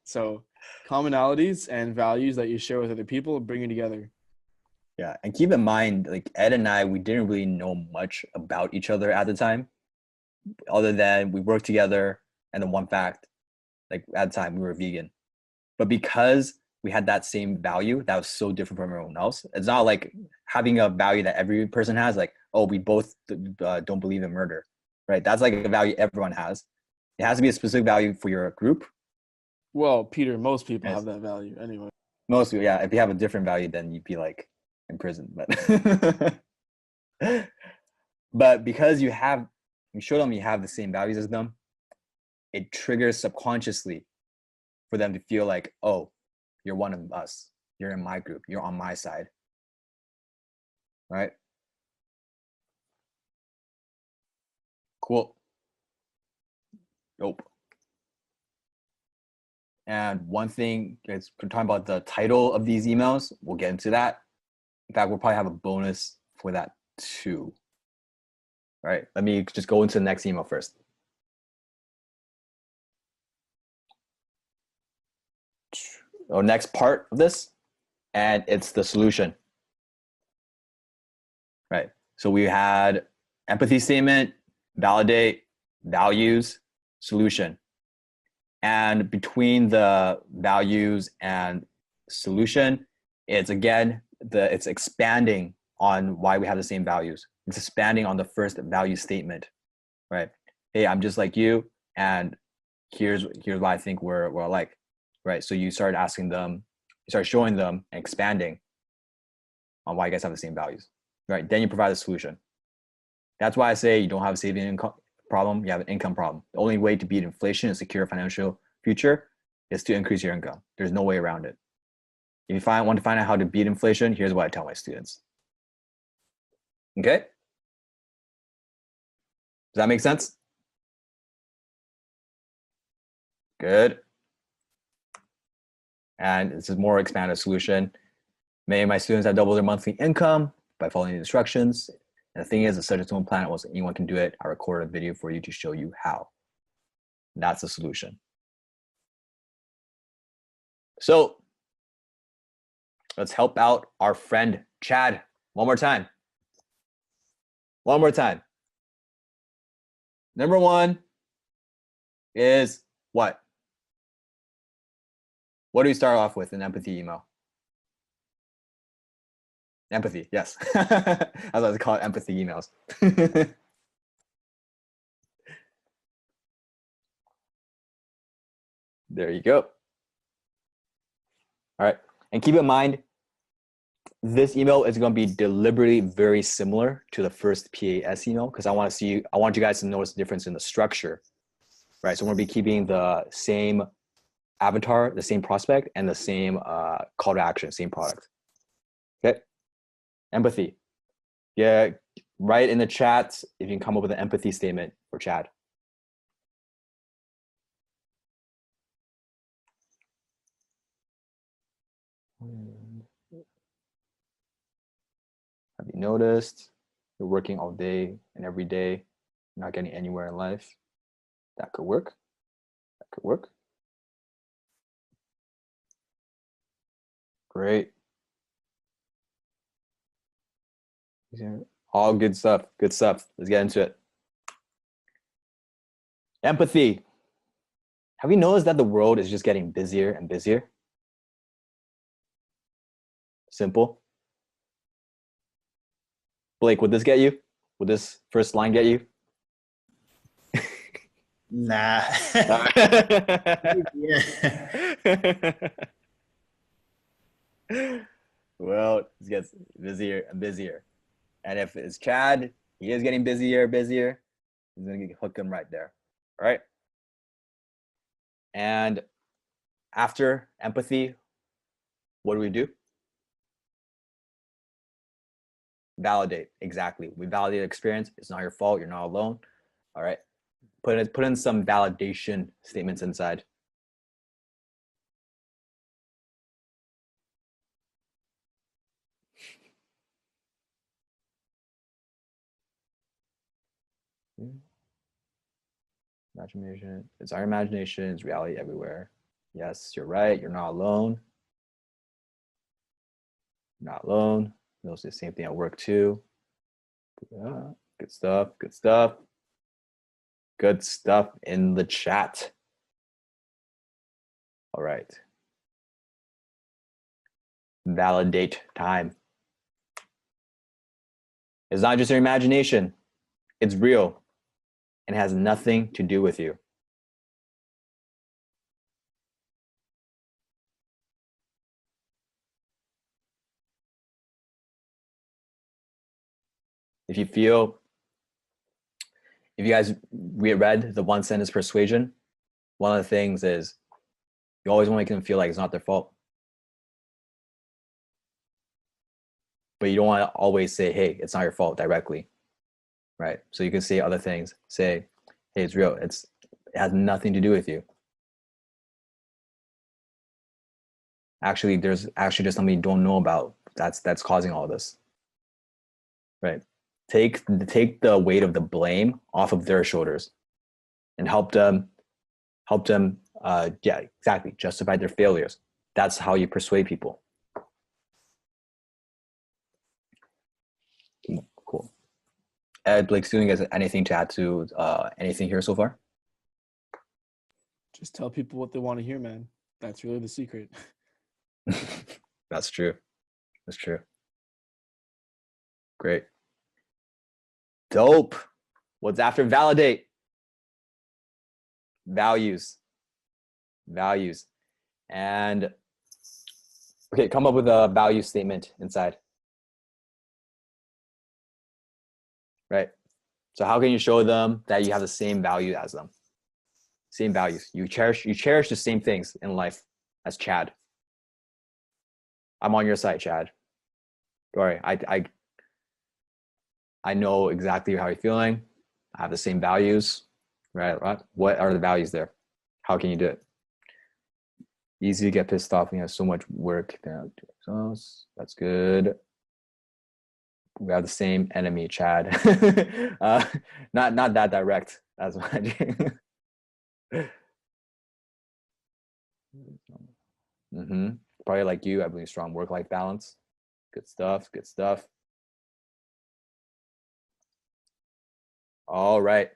So commonalities and values that you share with other people bring you together. Yeah, and keep in mind, like Ed and I, we didn't really know much about each other at the time, other than we worked together. And then one fact, like at the time we were vegan, but because we had that same value that was so different from everyone else. It's not like having a value that every person has, like, oh, we both don't believe in murder, right? That's like a value everyone has. It has to be a specific value for your group. Well, Peter, most people have that value anyway. Most people, yeah. If you have a different value, then you'd be like in prison. But but because you show them you have the same values as them, it triggers subconsciously for them to feel like, oh, you're one of us. You're in my group. You're on my side. Right? Cool. Nope. And one thing is we're talking about the title of these emails. We'll get into that. In fact, we'll probably have a bonus for that too. All right, let me just go into the next email first. Our next part of this, and it's the solution. Right. So we had empathy statement, validate, values, solution. And between the values and solution, it's again, it's expanding on why we have the same values. It's expanding on the first value statement, right? Hey, I'm just like you, and here's why I think we're alike, right? So you start asking them, you start showing them and expanding on why you guys have the same values, right? Then you provide a solution. That's why I say you don't have a saving income problem, you have an income problem. The only way to beat inflation and secure a financial future is to increase your income. There's no way around it. If you want to find out how to beat inflation, here's what I tell my students. Okay? Does that make sense? Good. And this is more expanded solution. Many of my students have doubled their monthly income by following the instructions. And the thing is, the subject to one planet was anyone can do it. I recorded a video for you to show you how. That's the solution. So let's help out our friend Chad one more time. One more time. Number one is what? What do we start off with in empathy email? Empathy, yes. I was about to call it empathy emails. There you go. All right, and keep in mind, this email is going to be deliberately very similar to the first PAS email because I want you guys to notice the difference in the structure, right? So we're going to be keeping the same avatar, the same prospect, and the same call to action, same product. Okay. Empathy. Yeah, write in the chat if you can come up with an empathy statement for Chad. Have you noticed you're working all day and every day, not getting anywhere in life? That could work. That could work. Great. All good stuff. Good stuff. Let's get into it. Empathy. Have you noticed that the world is just getting busier and busier? Simple. Blake, would this get you? Would this first line get you? Nah. Well, it gets busier and busier. And if it's Chad, he is getting busier, busier. He's going to hook him right there. All right. And after empathy, what do? Validate. Exactly. We validate experience. It's not your fault. You're not alone. All right. Put in some validation statements inside. Imagination. It's our imagination. It's reality everywhere. Yes, you're right. You're not alone. You're not alone. Those are the same thing at work too. Yeah, good stuff. Good stuff. Good stuff in the chat. All right. Validate time. It's not just your imagination. It's real and has nothing to do with you. If you guys read the one sentence persuasion, one of the things is you always want to make them feel like it's not their fault. but you don't want to always say, hey, it's not your fault directly, right? So you can say other things. Say, hey, it's real. It has nothing to do with you. Actually, there's actually just something you don't know about that's causing all this, right? Take the weight of the blame off of their shoulders and help them yeah, exactly, justify their failures. That's how you persuade people. Cool. Ed, Blake, Stu, you guys, anything to add to anything here so far? Just tell people what they want to hear, man. That's really the secret. That's true. That's true. Great. Dope. What's after validate? Values. Values. And okay, come up with a value statement inside. Right. So how can you show them that you have the same value as them? Same values. You cherish the same things in life as Chad. I'm on your side, Chad. Don't worry. I know exactly how you're feeling. I have the same values. Right. What are the values there? How can you do it? Easy to get pissed off when you have so much work. That's good. We have the same enemy, Chad. Not that direct. That's much. Probably like you, I believe strong work-life balance. Good stuff. Good stuff. All right.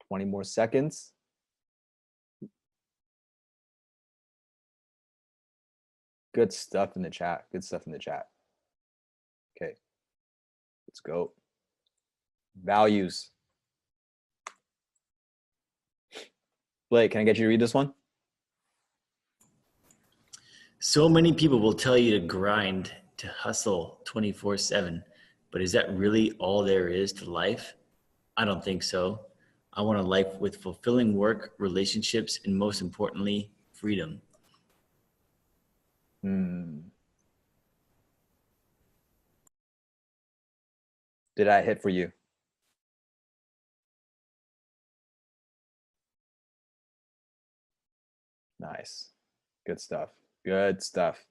20 more seconds. Good stuff in the chat. Good stuff in the chat. Okay. Let's go. Values. Blake, can I get you to read this one? So many people will tell you to grind, to hustle 24/7, but is that really all there is to life? I don't think so. I want a life with fulfilling work, relationships, and most importantly, freedom. Did I hit for you? Nice. Good stuff. Good stuff.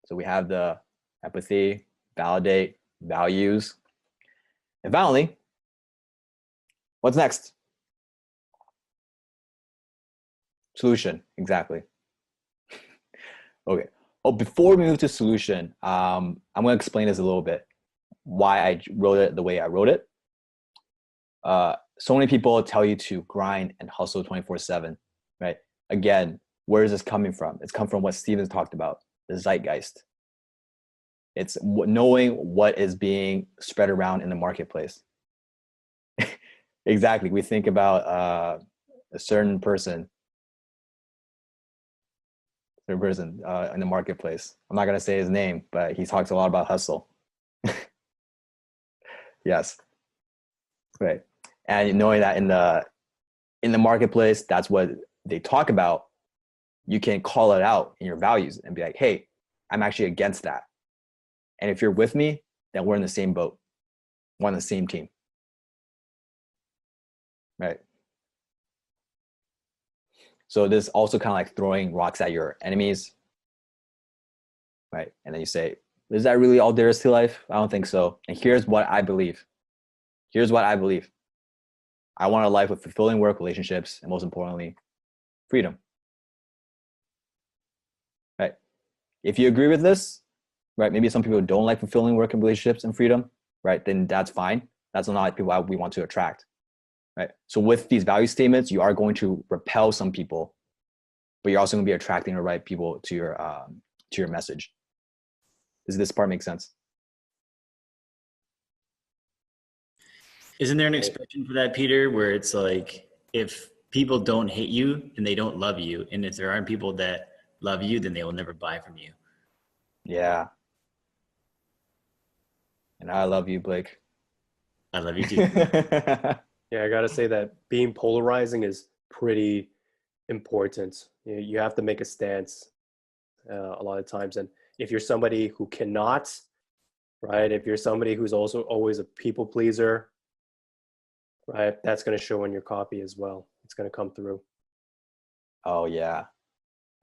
So we have the empathy, validate, values. And finally, what's next? Solution. Exactly. Okay. Oh, before we move to solution, I'm going to explain this a little bit, why I wrote it the way I wrote it. So many people tell you to grind and hustle 24/7, right? Again, where is this coming from? It's come from what Steven's talked about, the zeitgeist. It's knowing what is being spread around in the marketplace. Exactly. We think about a certain person in the marketplace. I'm not going to say his name, but he talks a lot about hustle. Yes. Right. And knowing that in the marketplace, that's what they talk about, you can call it out in your values and be like, hey, I'm actually against that. And if you're with me, then we're in the same boat. We're on the same team. Right. So this is also kind of like throwing rocks at your enemies. Right. And then you say, is that really all there is to life? I don't think so. And here's what I believe. Here's what I believe. I want a life with fulfilling work, relationships, and most importantly, freedom. Right. If you agree with this, right, maybe some people don't like fulfilling work and relationships and freedom, right, then that's fine. That's not people we want to attract, right? So with these value statements, you are going to repel some people, but you're also going to be attracting the right people to your message. Does this part make sense? Isn't there an expression for that, Peter, where it's like, if people don't hate you, then they don't love you. And if there aren't people that love you, then they will never buy from you. Yeah. And I love you, Blake. I love you too. Yeah, I got to say that being polarizing is pretty important. You have to make a stance a lot of times. And If you're somebody who cannot, right? If you're somebody who's also always a people pleaser, right? That's going to show in your copy as well. It's going to come through. Oh yeah.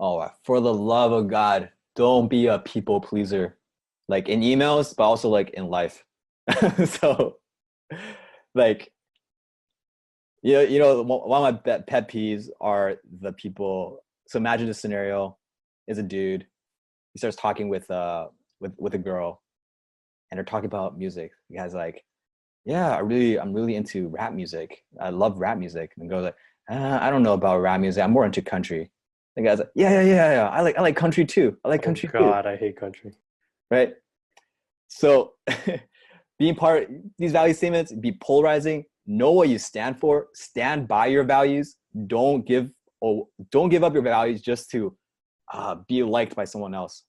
Oh, for the love of God, don't be a people pleaser, like in emails, but also like in life. So, like, one of my pet peeves are the people. So imagine this scenario: is a dude. He starts talking with a girl, and they're talking about music. The guy's like, "Yeah, I'm really into rap music. I love rap music." And the girl's like, "I don't know about rap music. I'm more into country." The guy's like, "Yeah. I like country too. I like country too." God, I hate country. Right? So being part these value statements, be polarizing, know what you stand for, stand by your values. Don't give up your values just to be liked by someone else.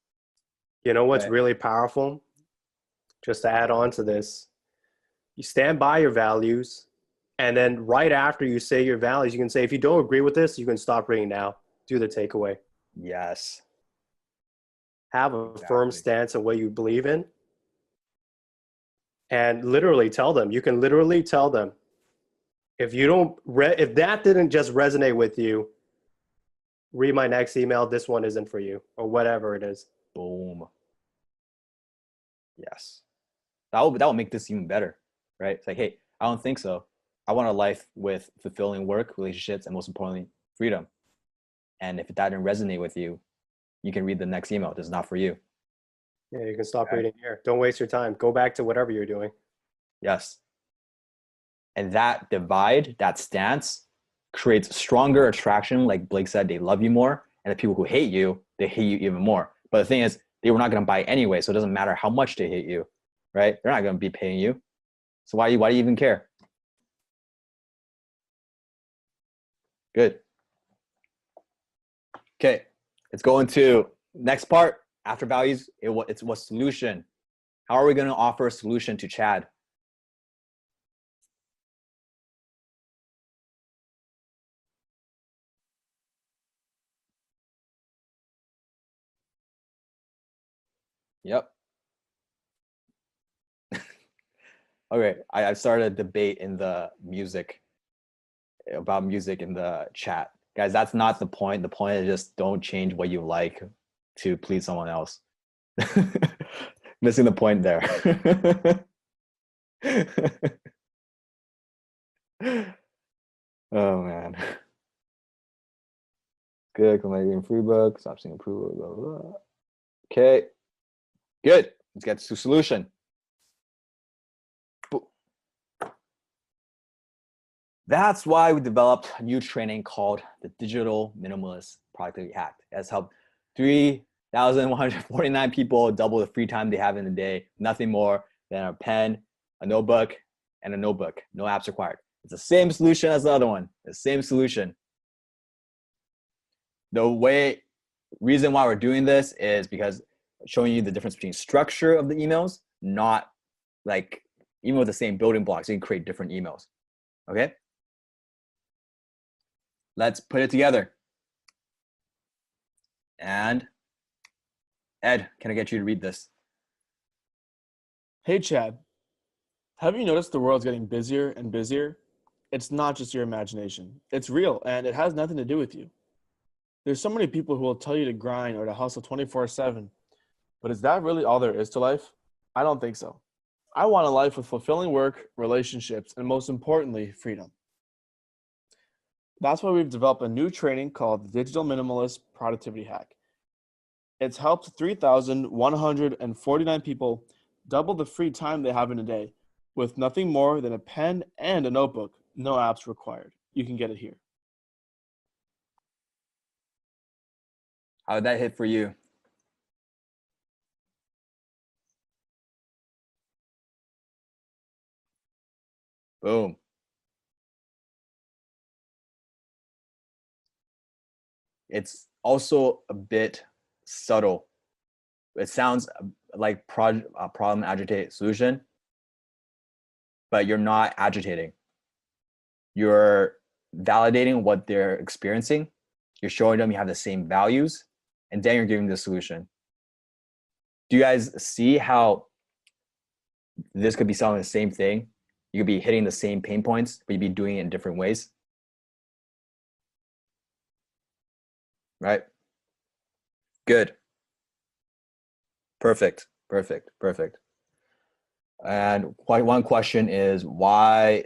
You know what's Right. really powerful? Just to add on to this, you stand by your values, and then right after you say your values, you can say, if you don't agree with this, you can stop reading now. Do the takeaway. Yes. Have a firm stance on what you believe in. And literally tell them, you can literally tell them, if that didn't just resonate with you, read my next email. This one isn't for you, or whatever it is. Boom. Yes. That will make this even better, right? It's like, hey, I don't think so. I want a life with fulfilling work, relationships, and most importantly, freedom. And if that didn't resonate with you, you can read the next email. This is not for you. Yeah, you can stop Okay. reading here. Don't waste your time. Go back to whatever you're doing. Yes. And that divide, that stance, creates stronger attraction. Like Blake said, they love you more. And the people who hate you, they hate you even more. But the thing is, they were not going to buy anyway. So it doesn't matter how much they hate you, right? They're not going to be paying you. So why do you even care? Good. Okay. Let's go into next part. After values, it's what solution. How are we going to offer a solution to Chad? Yep. Okay, I started a debate in the about music in the chat. Guys, that's not the point. The point is just don't change what you like to please someone else. Missing the point there. Oh man. Good, comedy free book, stop seeing approval, blah, blah, blah. Okay, good. Let's get to solution. That's why we developed a new training called the Digital Minimalist Productivity Hack. It has helped 3,149 people double the free time they have in a day. Nothing more than a pen, a notebook, and a notebook. No apps required. It's the same solution as the other one. The same solution. The reason why we're doing this is because showing you the difference between structure of the emails, not like even with the same building blocks, you can create different emails. Okay? Let's put it together. And Ed, can I get you to read this? Hey, Chad. Have you noticed the world's getting busier and busier? It's not just your imagination. It's real, and it has nothing to do with you. There's so many people who will tell you to grind or to hustle 24/7. But is that really all there is to life? I don't think so. I want a life with fulfilling work, relationships, and most importantly, freedom. That's why we've developed a new training called the Digital Minimalist Productivity Hack. It's helped 3,149 people double the free time they have in a day with nothing more than a pen and a notebook. No apps required. You can get it here. How did that hit for you? Boom. It's also a bit subtle. It sounds like problem, agitate, solution, but you're not agitating. You're validating what they're experiencing. You're showing them you have the same values, and then you're giving the solution. Do you guys see how this could be selling the same thing? You could be hitting the same pain points, but you'd be doing it in different ways. Right? Good. Perfect. Perfect. Perfect. And one question is, why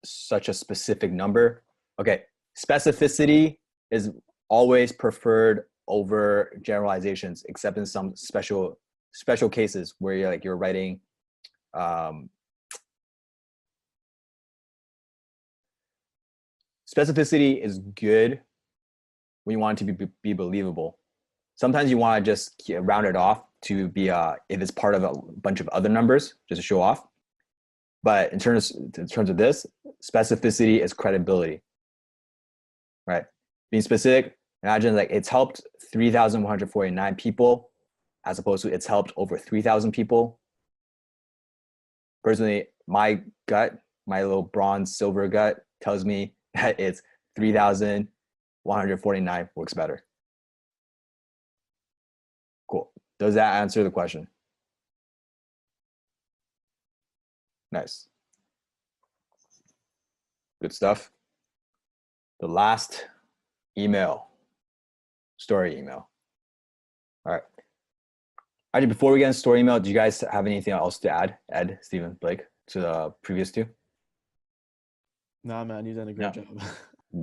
such a specific number? Okay. Specificity is always preferred over generalizations, except in some special cases where you're writing specificity is good when you want it to be believable. Sometimes you want to just round it off to be if it's part of a bunch of other numbers, just to show off. But in terms of this, specificity is credibility, right? Being specific, imagine like it's helped 3,149 people as opposed to it's helped over 3,000 people. Personally, my gut, my little bronze silver gut tells me that it's 3,149 works better. Cool. Does that answer the question? Nice. Good stuff. The last email, story email. All right. Actually, before we get into story email, do you guys have anything else to add, Ed, Stephen, Blake, to the previous two? Nah, man, you've done a great job.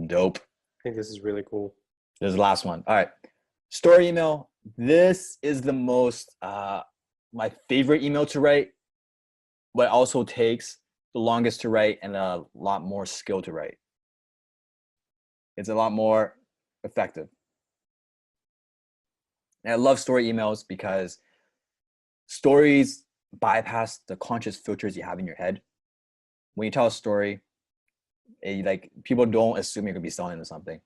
Dope. I think this is really cool. This is the last one. All right. Story email. This is the most, my favorite email to write, but also takes the longest to write and a lot more skill to write. It's a lot more effective. And I love story emails because stories bypass the conscious filters you have in your head. When you tell a story, like people don't assume you're gonna be selling them something.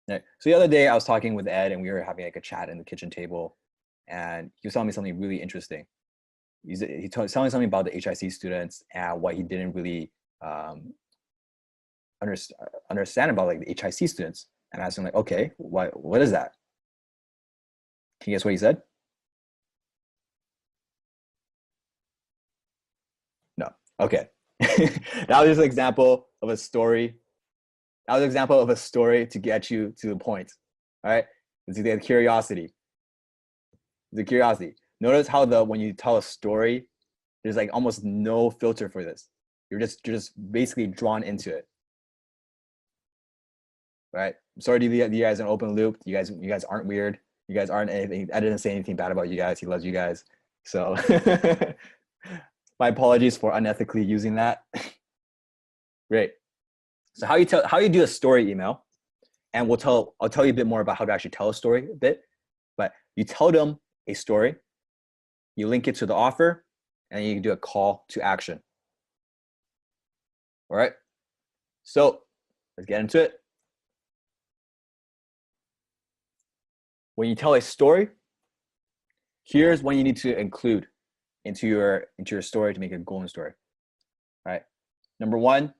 So the other day I was talking with Ed and we were having like a chat in the kitchen table, and he was telling me something really interesting. He was telling me something about the HIC students and what he didn't really understand about like the HIC students. And I asked him like, okay, what is that? Can you guess what he said? No. Okay. That was just an example of a story. That was an example of a story to get you to the point. All right. It's the curiosity. The curiosity. Notice how when you tell a story, there's like almost no filter for this. You're just basically drawn into it. Right. I'm sorry to you guys an open loop. You guys aren't weird. You guys aren't anything. I didn't say anything bad about you guys. He loves you guys. So my apologies for unethically using that. Great. So how you do a story email, and I'll tell you a bit more about how to actually tell a story a bit. But you tell them a story, you link it to the offer, and you can do a call to action. All right. So let's get into it. When you tell a story, here's what you need to include into your story to make a golden story. All right. Number one,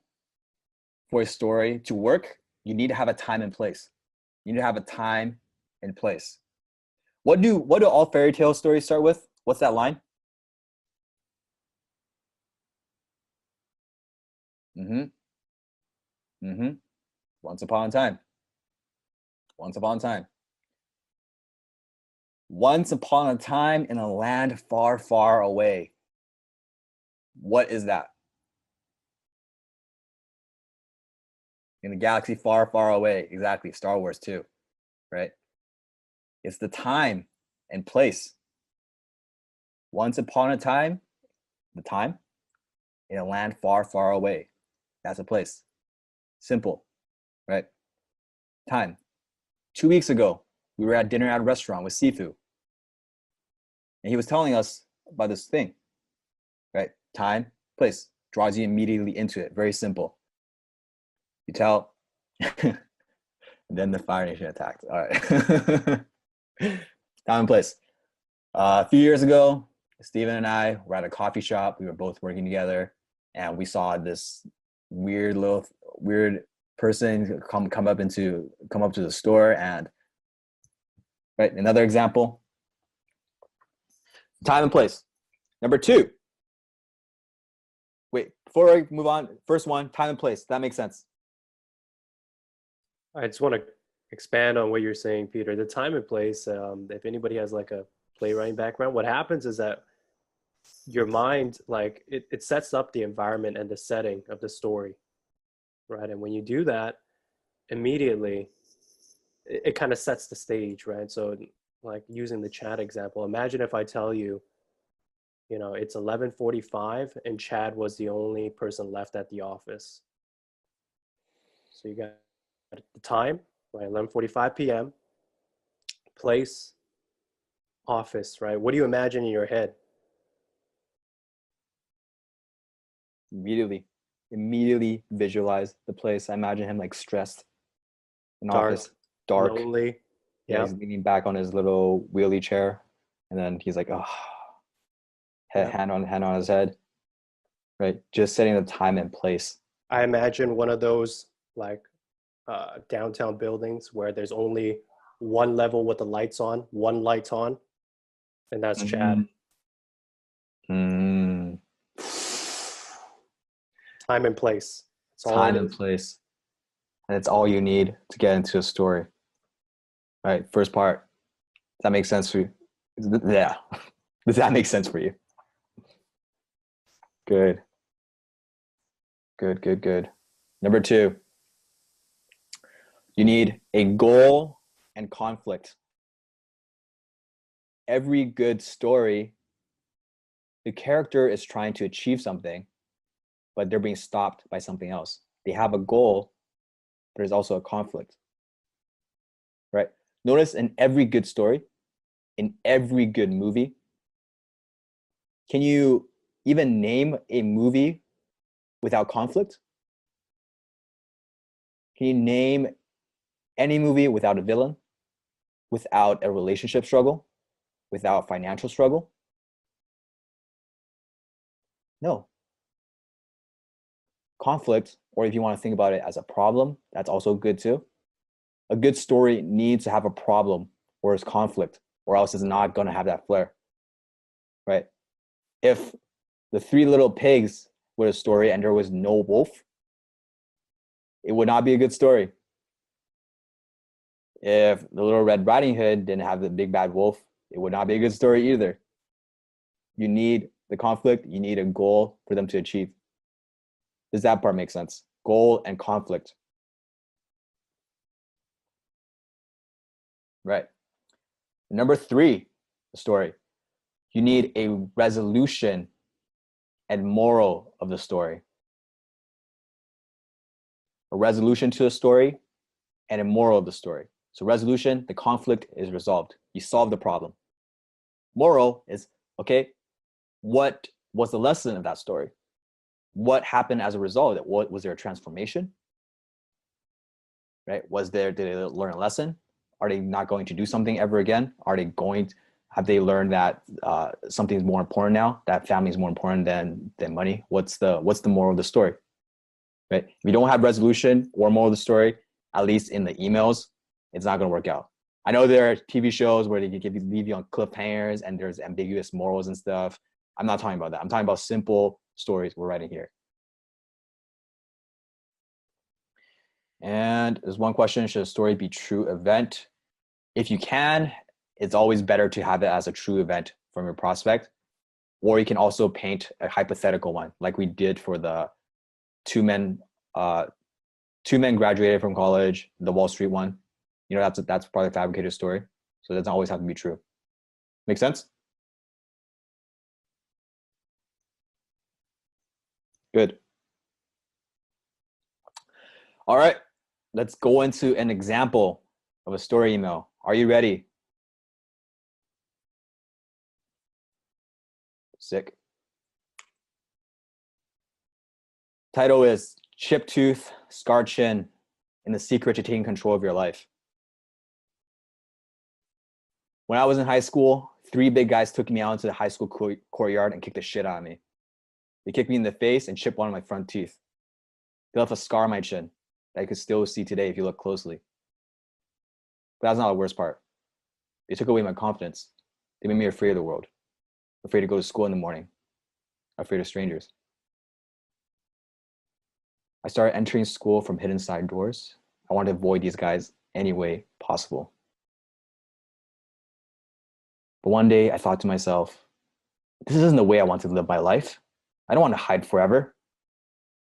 for a story to work, you need to have a time and place. You need to have a time and place. What do all fairy tale stories start with? What's that line? Once upon a time. Once upon a time. Once upon a time in a land far, far away. What is that? In a galaxy far, far away. Exactly. Star Wars too, right? It's the time and place. Once upon a time, the time, in a land far, far away. That's a place. Simple, right? Time. 2 weeks ago, we were at dinner at a restaurant with Sifu. And he was telling us about this thing, right? Time, place, draws you immediately into it. Very simple. You tell, and then the Fire Nation attacked. All right. Time and place. A few years ago, Steven and I were at a coffee shop. We were both working together, and we saw this weird person come up to the store. And right, another example. Time and place. Number 2. Wait, before I move on, first one, time and place. That makes sense. I just want to expand on what you're saying, Peter. The time and place, if anybody has like a playwriting background, what happens is that your mind, like it sets up the environment and the setting of the story, right? And when you do that, immediately, it kind of sets the stage, right? So like using the Chad example, imagine if I tell you, it's 11:45 and Chad was the only person left at the office. So you got the time, right? 11:45 p.m. Place, office, right? What do you imagine in your head? Immediately visualize the place. I imagine him like stressed in Dark, office, dark. lonely. Yeah, he's leaning back on his little wheelie chair, and then he's like, oh, hand on his head, right? Just setting the time and place. I imagine one of those like downtown buildings where there's only one level with the lights on, one light's on, and that's Chad. Mm. Time and place. Time and place. And it's all you need to get into a story. All right, first part. Does that make sense for you? Yeah. Does that make sense for you? Good. Number 2. You need a goal and conflict. Every good story, the character is trying to achieve something, but they're being stopped by something else. They have a goal, but there's also a conflict, right? Notice in every good story, in every good movie, can you even name a movie without conflict? Can you name any movie without a villain, without a relationship struggle, without financial struggle? No. Conflict, or if you want to think about it as a problem, that's also good too. A good story needs to have a problem or it's conflict, or else it's not going to have that flair, right? If the 3 little pigs were a story and there was no wolf, it would not be a good story. If the Little Red Riding Hood didn't have the big bad wolf, it would not be a good story either. You need the conflict, you need a goal for them to achieve. Does that part make sense? Goal and conflict. Right. Number 3, the story. You need a resolution and moral of the story. A resolution to the story and a moral of the story. So resolution, the conflict is resolved. You solve the problem. Moral is, okay, what was the lesson of that story? What happened as a result of it? What was there a transformation? Right? Did they learn a lesson? Are they not going to do something ever again? Have they learned that something is more important now? That family is more important than money? What's the moral of the story? Right? If you don't have resolution or moral of the story, at least in the emails, it's not going to work out. I know there are TV shows where they leave you on cliffhangers and there's ambiguous morals and stuff. I'm not talking about that. I'm talking about simple stories we're writing here. And there's one question: should a story be true event? If you can, it's always better to have it as a true event from your prospect. Or you can also paint a hypothetical one, like we did for the two men graduated from college, the Wall Street one. That's probably a fabricated story. So it doesn't always have to be true. Make sense? Good. All right, let's go into an example of a story email. Are you ready? Sick. Title is Chipped Tooth, Scarred Chin, and the Secret to Taking Control of Your Life. When I was in high school, 3 big guys took me out into the high school courtyard and kicked the shit out of me. They kicked me in the face and chipped one of my front teeth. They left a scar on my chin that I could still see today if you look closely. But that's not the worst part. They took away my confidence. They made me afraid of the world. afraid to go to school in the morning, afraid of strangers. I started entering school from hidden side doors. I wanted to avoid these guys any way possible. But one day I thought to myself, this isn't the way I want to live my life. I don't want to hide forever.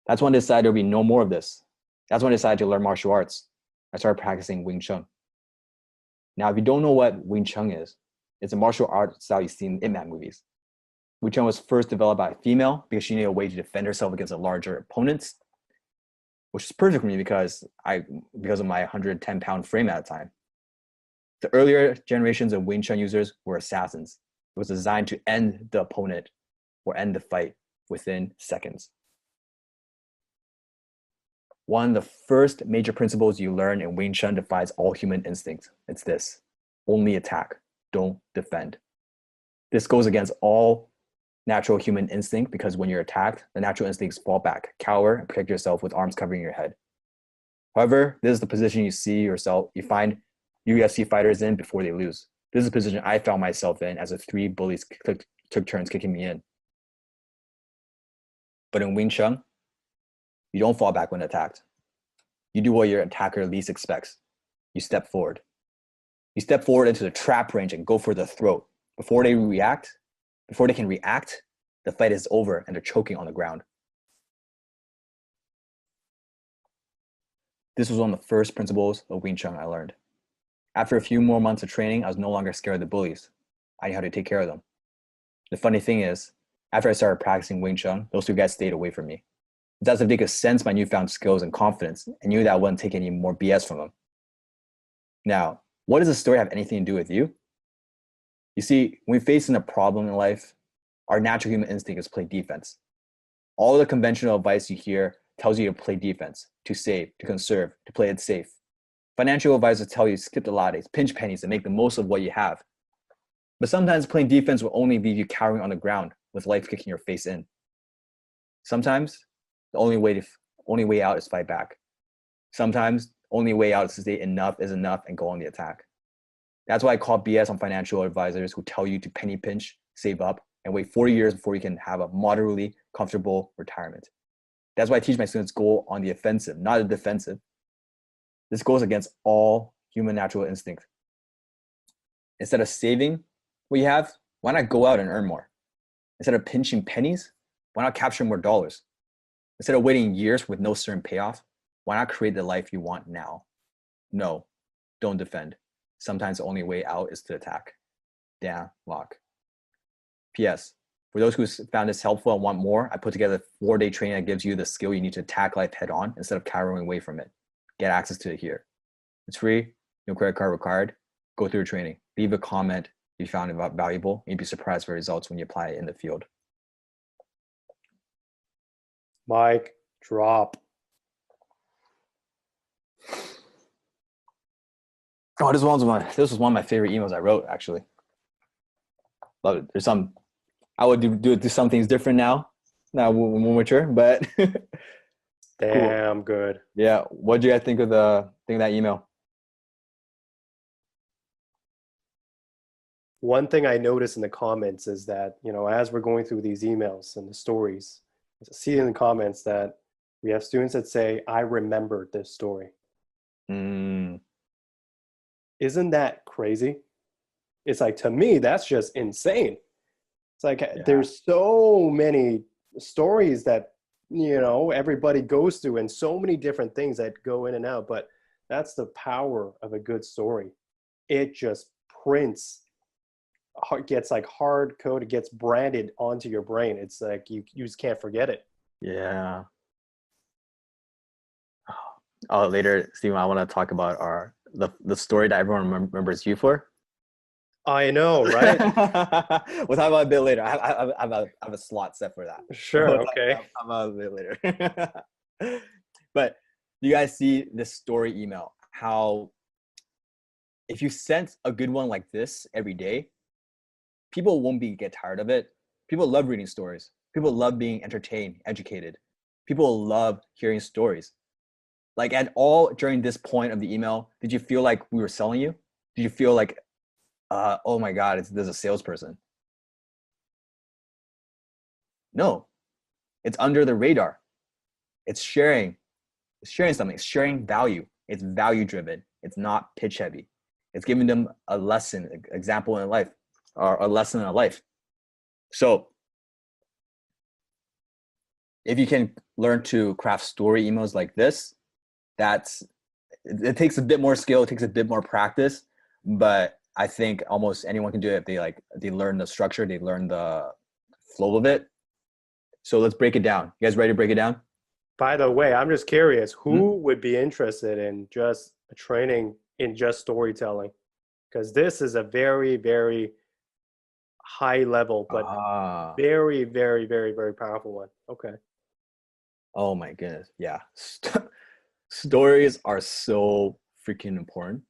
That's when I decided there'll be no more of this. That's when I decided to learn martial arts. I started practicing Wing Chun. Now, if you don't know what Wing Chun is, it's a martial art style you see in Ip Man movies. Wing Chun was first developed by a female because she needed a way to defend herself against a larger opponents, which is perfect for me because of my 110-pound frame at the time. The earlier generations of Wing Chun users were assassins. It was designed to end the opponent or end the fight within seconds. One of the first major principles you learn in Wing Chun defies all human instincts. It's this: only attack, don't defend. This goes against all natural human instinct because when you're attacked, the natural instincts fall back, cower, and protect yourself with arms covering your head. However, this is the position you find UFC fighters in before they lose. This is the position I found myself in as the 3 bullies took turns kicking me in. But in Wing Chun, you don't fall back when attacked. You do what your attacker least expects. You step forward. You step forward into the trap range and go for the throat. Before they can react, the fight is over and they're choking on the ground. This was one of the first principles of Wing Chun I learned. After a few more months of training, I was no longer scared of the bullies. I knew how to take care of them. The funny thing is, after I started practicing Wing Chun, those 2 guys stayed away from me. It's as if they could sense my newfound skills and confidence and knew that I wouldn't take any more BS from them. Now, what does the story have anything to do with you? You see, when we face a problem in life, our natural human instinct is to play defense. All the conventional advice you hear tells you to play defense, to save, to conserve, to play it safe. Financial advisors tell you to skip the lattes, pinch pennies, and make the most of what you have. But sometimes playing defense will only leave you cowering on the ground with life kicking your face in. Sometimes the only way out is fight back. Sometimes the only way out is to say enough is enough and go on the attack. That's why I call BS on financial advisors who tell you to penny pinch, save up, and wait 4 years before you can have a moderately comfortable retirement. That's why I teach my students go on the offensive, not the defensive. This goes against all human natural instinct. Instead of saving what you have, why not go out and earn more? Instead of pinching pennies, why not capture more dollars? Instead of waiting years with no certain payoff, why not create the life you want now? No, don't defend. Sometimes the only way out is to attack. Dan Locke. P.S. For those who found this helpful and want more, I put together a 4-day training that gives you the skill you need to attack life head on instead of cowering away from it. Get access to it here. It's free, no credit card required. Go through the training. Leave a comment if you found it valuable. You'd be surprised by results when you apply it in the field. Mic drop. Oh, this was one of my favorite emails I wrote, actually. Love it. There's some, I would do some things different now when we're mature, but Damn cool. Good. Yeah. What do you guys think of that email? One thing I noticed in the comments is that, as we're going through these emails and the stories, I see in the comments that we have students that say, I remember this story. Mm. Isn't that crazy? It's like, to me, that's just insane. It's like, There's so many stories that, everybody goes through and so many different things that go in and out, but that's the power of a good story. It just prints, gets like hard coded, gets branded onto your brain. It's like, you just can't forget it. Yeah. Oh, later, Stephen, I want to talk about the story that everyone remembers you for. I know, right? We'll talk about it a bit later. I have a slot set for that. Sure. So Okay. I'll talk about it a bit later. But you guys see this story email, how if you sent a good one like this every day, people won't get tired of it. People love reading stories. People love being entertained, educated. People love hearing stories. Like at all during this point of the email, did you feel like we were selling you? Did you feel like, oh my God, there's a salesperson? No, it's under the radar. It's sharing something, it's sharing value. It's value driven. It's not pitch heavy. It's giving them a lesson, example in life, or a lesson in a life. So if you can learn to craft story emails like this, it takes a bit more skill, it takes a bit more practice, but I think almost anyone can do it if they learn the structure, they learn the flow of it. So let's break it down. You guys ready to break it down? By the way, I'm just curious, who would be interested in just training in just storytelling? Because this is a very, very high level, but very, very, very, very powerful one. Okay. Oh my goodness. Yeah. Stories are so freaking important.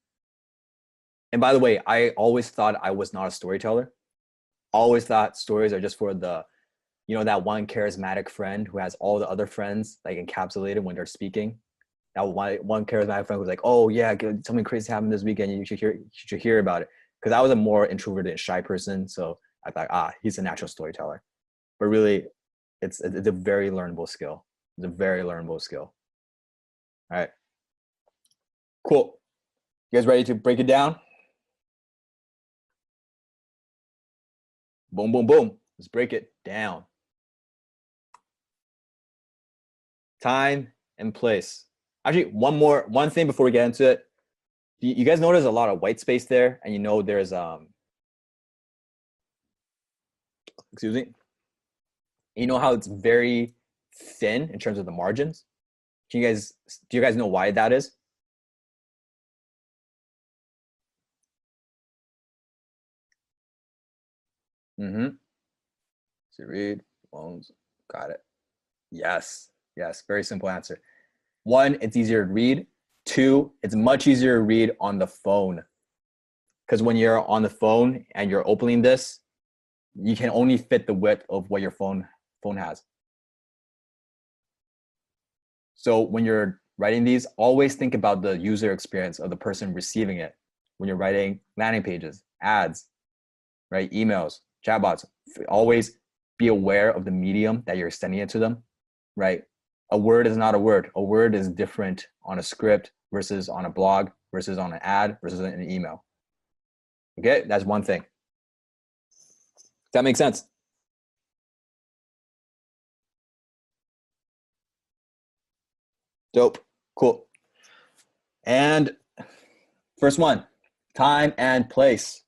And by the way, I always thought I was not a storyteller. Always thought stories are just for the, that one charismatic friend who has all the other friends like encapsulated when they're speaking. That one charismatic friend who's like, oh yeah, something crazy happened this weekend. You should hear about it. Because I was a more introverted, shy person. So I thought, he's a natural storyteller. But really, it's a very learnable skill. It's a very learnable skill. All right. Cool. You guys ready to break it down? Boom, boom, boom. Let's break it down. Time and place. Actually, one thing before we get into it. You guys notice a lot of white space there, and there's excuse me. You know how it's very thin in terms of the margins? Do you guys know why that is? So read, loans, got it. Yes, very simple answer. 1, it's easier to read. 2, it's much easier to read on the phone. Because when you're on the phone and you're opening this, you can only fit the width of what your phone has. So when you're writing these, always think about the user experience of the person receiving it. When you're writing landing pages, ads, right, emails, chatbots, always be aware of the medium that you're sending it to them, right? A word is not a word. A word is different on a script versus on a blog versus on an ad versus an email. Okay, that's one thing. Does that make sense? Dope. Cool. And first one, time and place.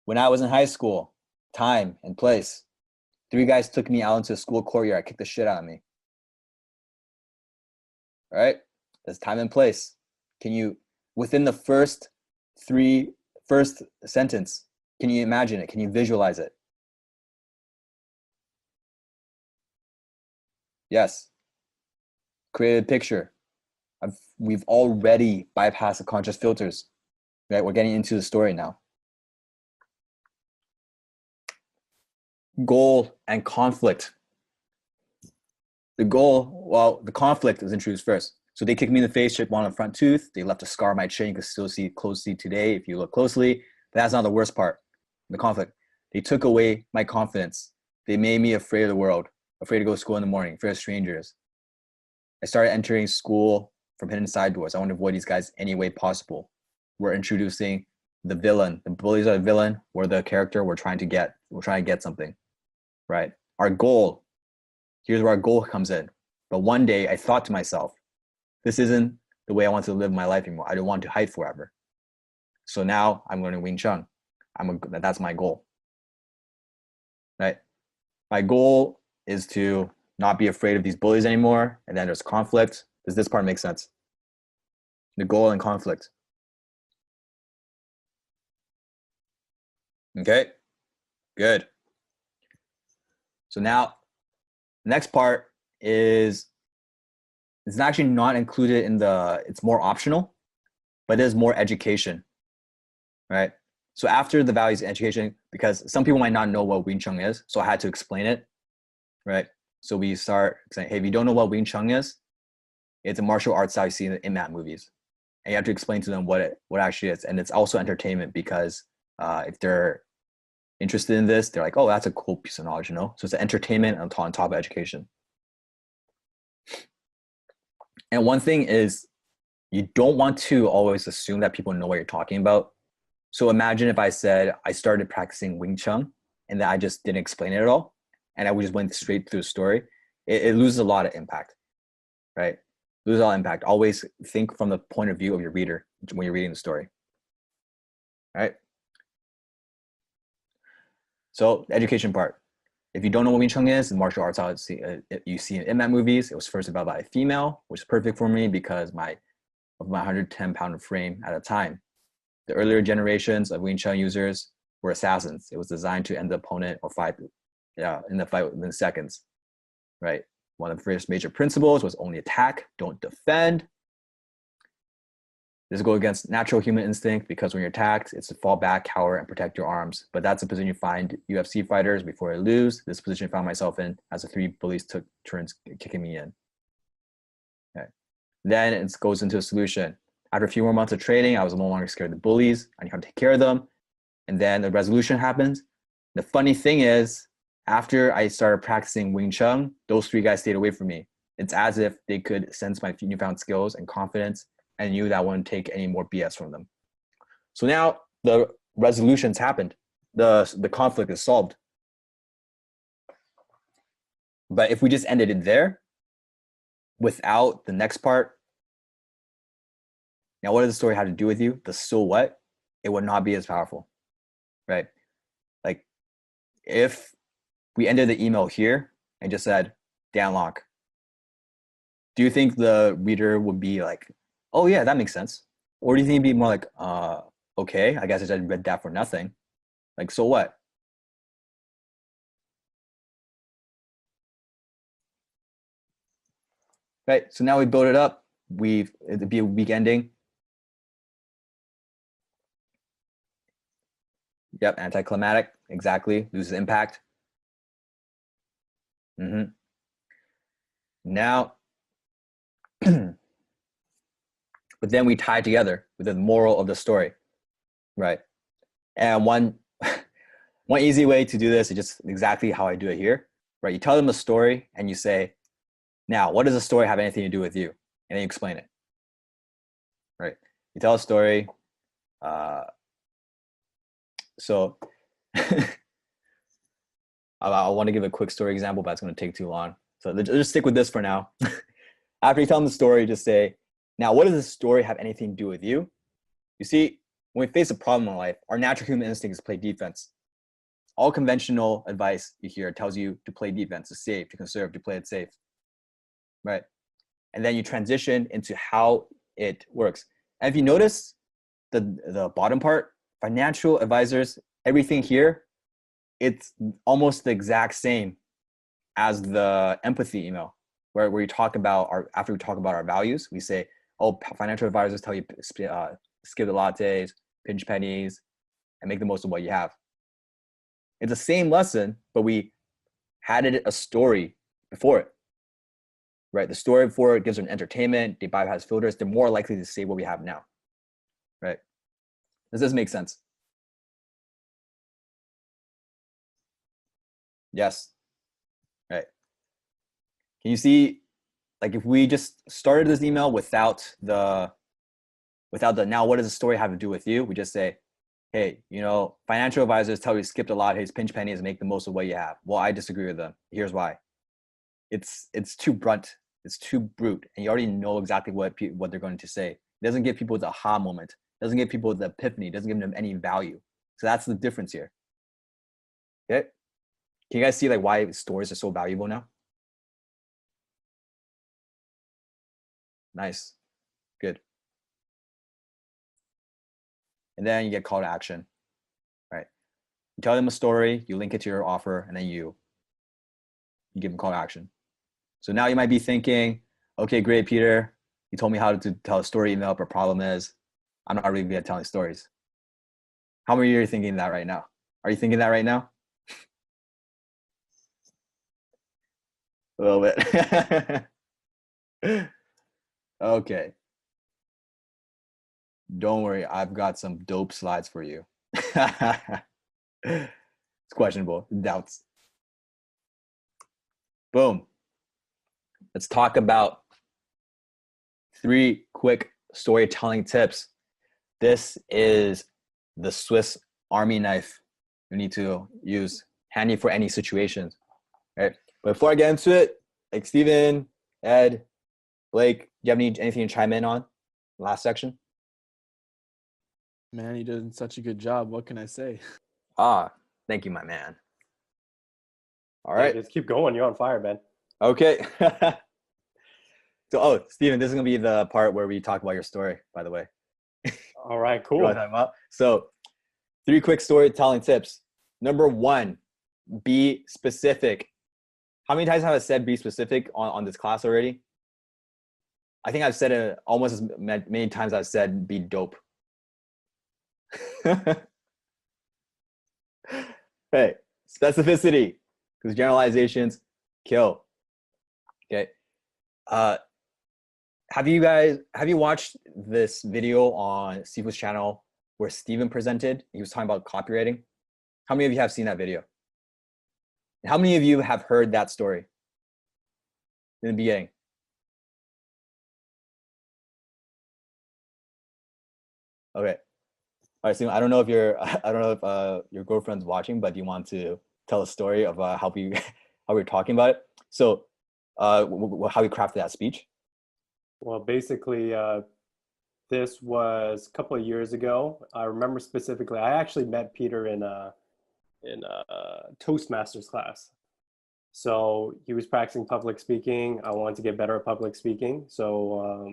When I was in high school, time and place. 3 guys took me out into the school courtyard, kicked the shit out of me. All right? That's time and place. Can you, within the first sentence, can you imagine it? Can you visualize it? Yes. Create a picture. We've already bypassed the conscious filters. Right? We're getting into the story now. Goal and conflict. The conflict is introduced first. So they kicked me in the face, chipped one on the front tooth. They left a scar on my chin. You can still see closely today if you look closely. But that's not the worst part. The conflict. They took away my confidence. They made me afraid of the world, afraid to go to school in the morning, afraid of strangers. I started entering school from hidden side doors. I want to avoid these guys any way possible. We're introducing the villain. The bullies are the villain. We're the character. We're trying to get something, right? Our goal. Here's where our goal comes in. But one day I thought to myself, this isn't the way I want to live my life anymore. I don't want to hide forever. So now I'm learning Wing Chun. That's my goal, right? My goal is to not be afraid of these bullies anymore. And then there's conflict. Does this part make sense? The goal and conflict. Okay, good. So now, next part is, it's actually not included in it's more optional, but it is more education, right? So after the values and education, because some people might not know what Wing Chun is, so I had to explain it, right? So we start saying, hey, if you don't know what Wing Chun is, it's a martial arts style you see in that movies. And you have to explain to them what actually is. And it's also entertainment because if they're interested in this, they're like, oh, that's a cool piece of knowledge, you know? So it's an entertainment on top of education. And one thing is, you don't want to always assume that people know what you're talking about. So imagine if I said I started practicing Wing Chun and then I just didn't explain it at all, and I just went straight through the story. It loses a lot of impact, right? Loses all impact. Always think from the point of view of your reader when you're reading the story, right? So the education part. If you don't know what Wing Chun is, the martial arts you see in IMAT movies. It was first developed by a female, which is perfect for me because of my 110-pound frame at a time. The earlier generations of Wing Chun users were assassins. It was designed to end the opponent or fight, in the fight within seconds, right? One of the first major principles was only attack, don't defend. This goes against natural human instinct because when you're attacked, it's to fall back, cower, and protect your arms. But that's a position you find UFC fighters before they lose. This position I found myself in as the 3 bullies took turns kicking me in. Okay. Then it goes into a solution. After a few more months of training, I was no longer scared of the bullies. I knew how to take care of them. And then the resolution happens. The funny thing is, after I started practicing Wing Chun, those 3 guys stayed away from me. It's as if they could sense my newfound skills and confidence and knew that I wouldn't take any more BS from them. So now the resolution's happened. The conflict is solved. But if we just ended it there, without the next part, now what does the story have to do with you? The so what? It would not be as powerful, right? Like if we ended the email here and just said, Dan Locke, do you think the reader would be like, oh yeah, that makes sense? Or do you think it'd be more like, okay, I guess I just read that for nothing. Like, so what? Right, so now we build it up. It'd be a weak ending. Yep, anticlimactic, exactly, loses impact. Now, but then we tie together with the moral of the story, right? And one easy way to do this is just exactly how I do it here, right? You tell them a story and you say, now, what does the story have anything to do with you? And then you explain it, right? You tell a story. So I want to give a quick story example, but it's going to take too long. So just stick with this for now. After you tell them the story, just say, now, what does the story have anything to do with you? You see, when we face a problem in life, our natural human instinct is to play defense. All conventional advice you hear tells you to play defense, to save, to conserve, to play it safe, right? And then you transition into how it works. And if you notice the bottom part, financial advisors, everything here, it's almost the exact same as the empathy email, where we talk about after we talk about our values, we say, oh, financial advisors tell you skip the lattes, pinch pennies, and make the most of what you have. It's the same lesson, but we added a story before it, right? The story before it gives them entertainment, they bypass filters, they're more likely to say what we have now, right? Does this make sense? Yes, right. Can you see, like if we just started this email without the now what does the story have to do with you? We just say, hey, financial advisors tell you to skip the lattes, pinch pennies, and make the most of what you have. Well, I disagree with them. Here's why. It's too blunt. It's too brute. And you already know exactly what they're going to say. It doesn't give people the aha moment. It doesn't give people the epiphany. It doesn't give them any value. So that's the difference here. Okay? Can you guys see like why stories are so valuable now? Nice. Good. And then you get call to action, right? You tell them a story, you link it to your offer, and then you give them call to action. So now you might be thinking, okay, great, Peter. You told me how to tell a story email, but problem is I'm not really good at telling stories. How many of you are thinking that right now? Are you thinking that right now? A little bit. Okay. Don't worry, I've got some dope slides for you. It's questionable. Doubts. Boom. Let's talk about 3 quick storytelling tips. This is the Swiss Army knife you need to use, handy for any situations. Right? But before I get into it, like Steven, Ed, Blake, do you have anything to chime in on? Last section? Man, you did such a good job. What can I say? Thank you, my man. All Hey, right. just keep going. You're on fire, man. Okay. So, Steven, this is going to be the part where we talk about your story, by the way. All right, You know cool. what I'm talking about? So 3 quick storytelling tips. Number 1, be specific. How many times have I said be specific on this class already? I think I've said it almost as many times as I've said be dope. Hey, specificity, because generalizations kill. Okay. Have you watched this video on Steven's channel where Steven presented? He was talking about copywriting. How many of you have seen that video? How many of you have heard that story in the beginning? Okay. All right, Steven, I don't know if your girlfriend's watching, but do you want to tell a story of how we were talking about it? So, how we crafted that speech? Well, basically, this was a couple of years ago. I remember specifically, I actually met Peter in a Toastmasters class. So he was practicing public speaking. I wanted to get better at public speaking. So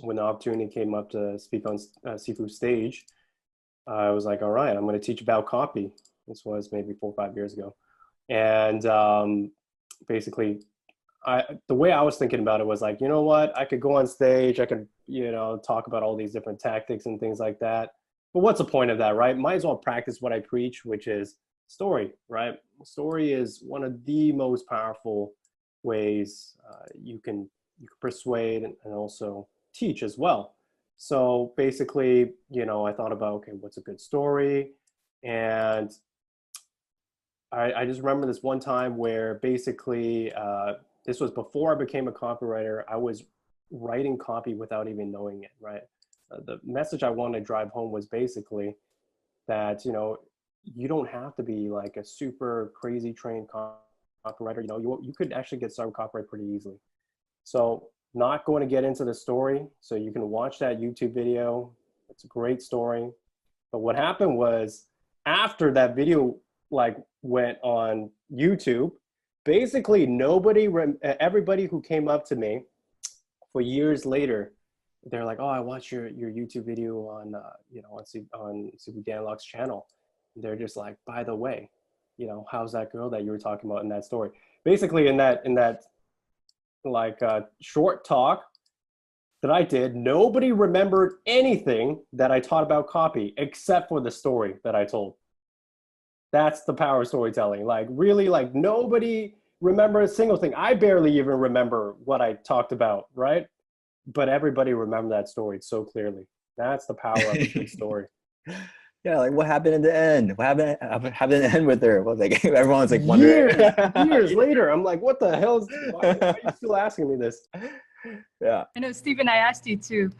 when the opportunity came up to speak on Sifu's stage, I was like, all right, I'm going to teach about copy. This was maybe 4 or 5 years ago. And basically, the way I was thinking about it was like, you know what, I could go on stage, I could, talk about all these different tactics and things like that. But what's the point of that, right? Might as well practice what I preach, which is story, right? Story is one of the most powerful ways you can persuade and also teach as well. So basically, I thought about, okay, what's a good story? And I just remember this one time where basically, this was before I became a copywriter. I was writing copy without even knowing it, right? The message I wanted to drive home was basically that, you don't have to be like a super crazy trained copywriter. You could actually get started with copyright pretty easily. So not going to get into the story. So you can watch that YouTube video. It's a great story. But what happened was after that video went on YouTube, basically everybody who came up to me for years later, they're like, oh, I watched your YouTube video on Sifu Danlock's channel. They're just like, by the way, how's that girl that you were talking about in that story? Basically in that short talk that I did, nobody remembered anything that I taught about copy except for the story that I told. That's the power of storytelling. Really, nobody remember a single thing. I barely even remember what I talked about, right? But everybody remembered that story so clearly. That's the power of a good story. Yeah, what happened in the end? What happened in the end with her? Well, everyone's wondering. Years later, I'm like, what the hell? Why are you still asking me this? Yeah. I know, Stephen, I asked you too.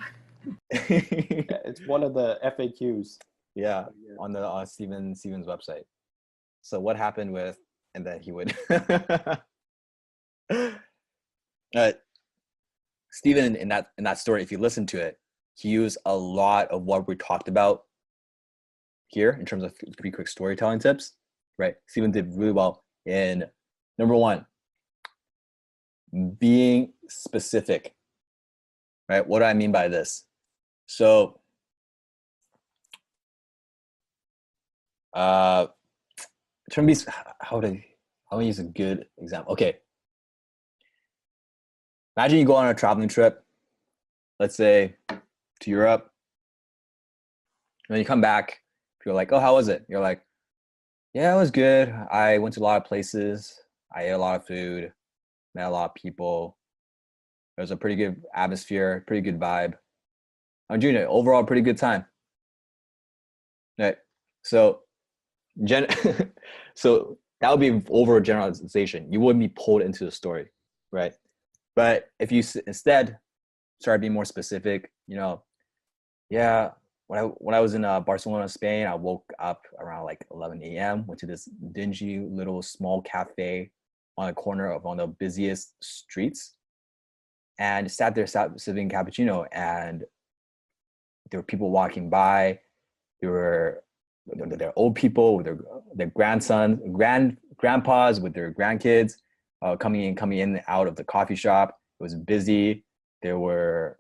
It's one of the FAQs. Yeah, on Steven's website. So what happened with, and then he would. Steven in that story, if you listen to it, he used a lot of what we talked about here in terms of 3 quick storytelling tips, right? Steven did really well in number 1, being specific, right? What do I mean by this? So, how do I use a good example? Okay. Imagine you go on a traveling trip, let's say to Europe, and then you come back, you're like, oh, how was it? You're like, yeah, it was good. I went to a lot of places. I ate a lot of food, met a lot of people. There was a pretty good atmosphere, pretty good vibe. I'm doing it overall, pretty good time. Right. So So that would be overgeneralization. You wouldn't be pulled into the story, right? But if you instead start being more specific, yeah, when I was in Barcelona, Spain, I woke up around like 11 a.m., went to this dingy little small cafe on the corner of one of the busiest streets, and sat there sipping cappuccino, and there were people walking by. There were old people with their grandsons, grandpas with their grandkids, coming in and out of the coffee shop. It was busy. There were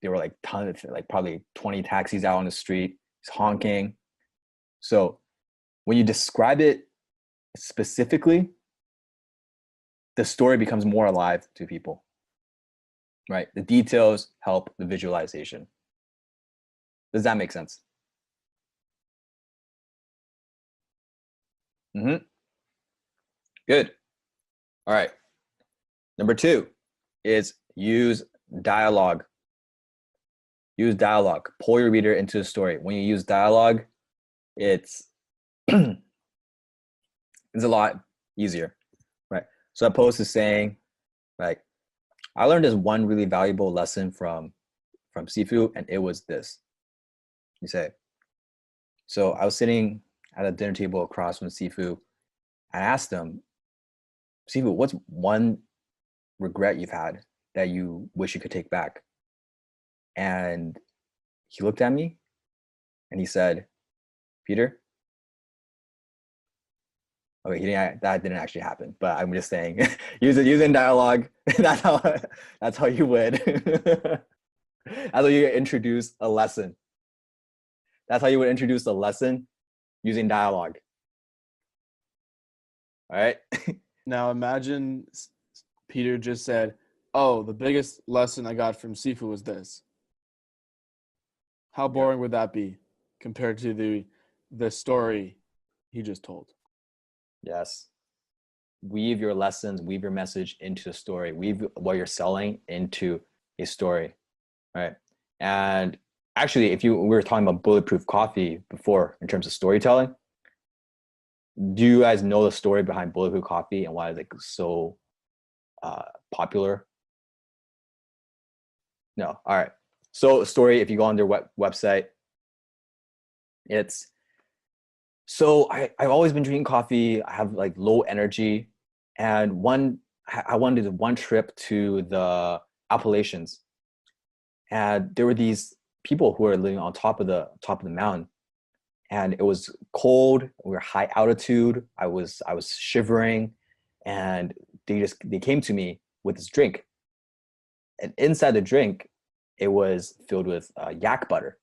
like tons, like probably 20 taxis out on the street, honking. So when you describe it specifically, the story becomes more alive to people, right? The details help the visualization. Does that make sense? Mm-hmm. Good. All right. Number 2 is use dialogue. Use dialogue. Pull your reader into the story. When you use dialogue, it's it's a lot easier, right? So opposed to saying, like, I learned this one really valuable lesson from Sifu, and it was this. You say, so I was sitting at a dinner table across from Sifu. I asked him, Sifu, what's one regret you've had that you wish you could take back? And he looked at me and he said, Peter. Okay, that didn't actually happen, but I'm just saying, using dialogue. That's how you would. That's how you introduce a lesson. That's how you would introduce a lesson, using dialogue. All right. Now imagine Peter just said, "Oh, the biggest lesson I got from Sifu was this." How boring would that be compared to the story he just told? Yes. Weave your lessons, weave your message into a story, weave what you're selling into a story, right? And actually, we were talking about bulletproof coffee before in terms of storytelling. Do you guys know the story behind bulletproof coffee and why it's like so popular? No. All right. So story, if you go on their website, it's, so I've always been drinking coffee. I have like low energy. And I wanted one trip to the Appalachians. And there were these people who were living on top of the mountain. And it was cold. We were high altitude. I was shivering. And they came to me with this drink. And inside the drink, it was filled with yak butter.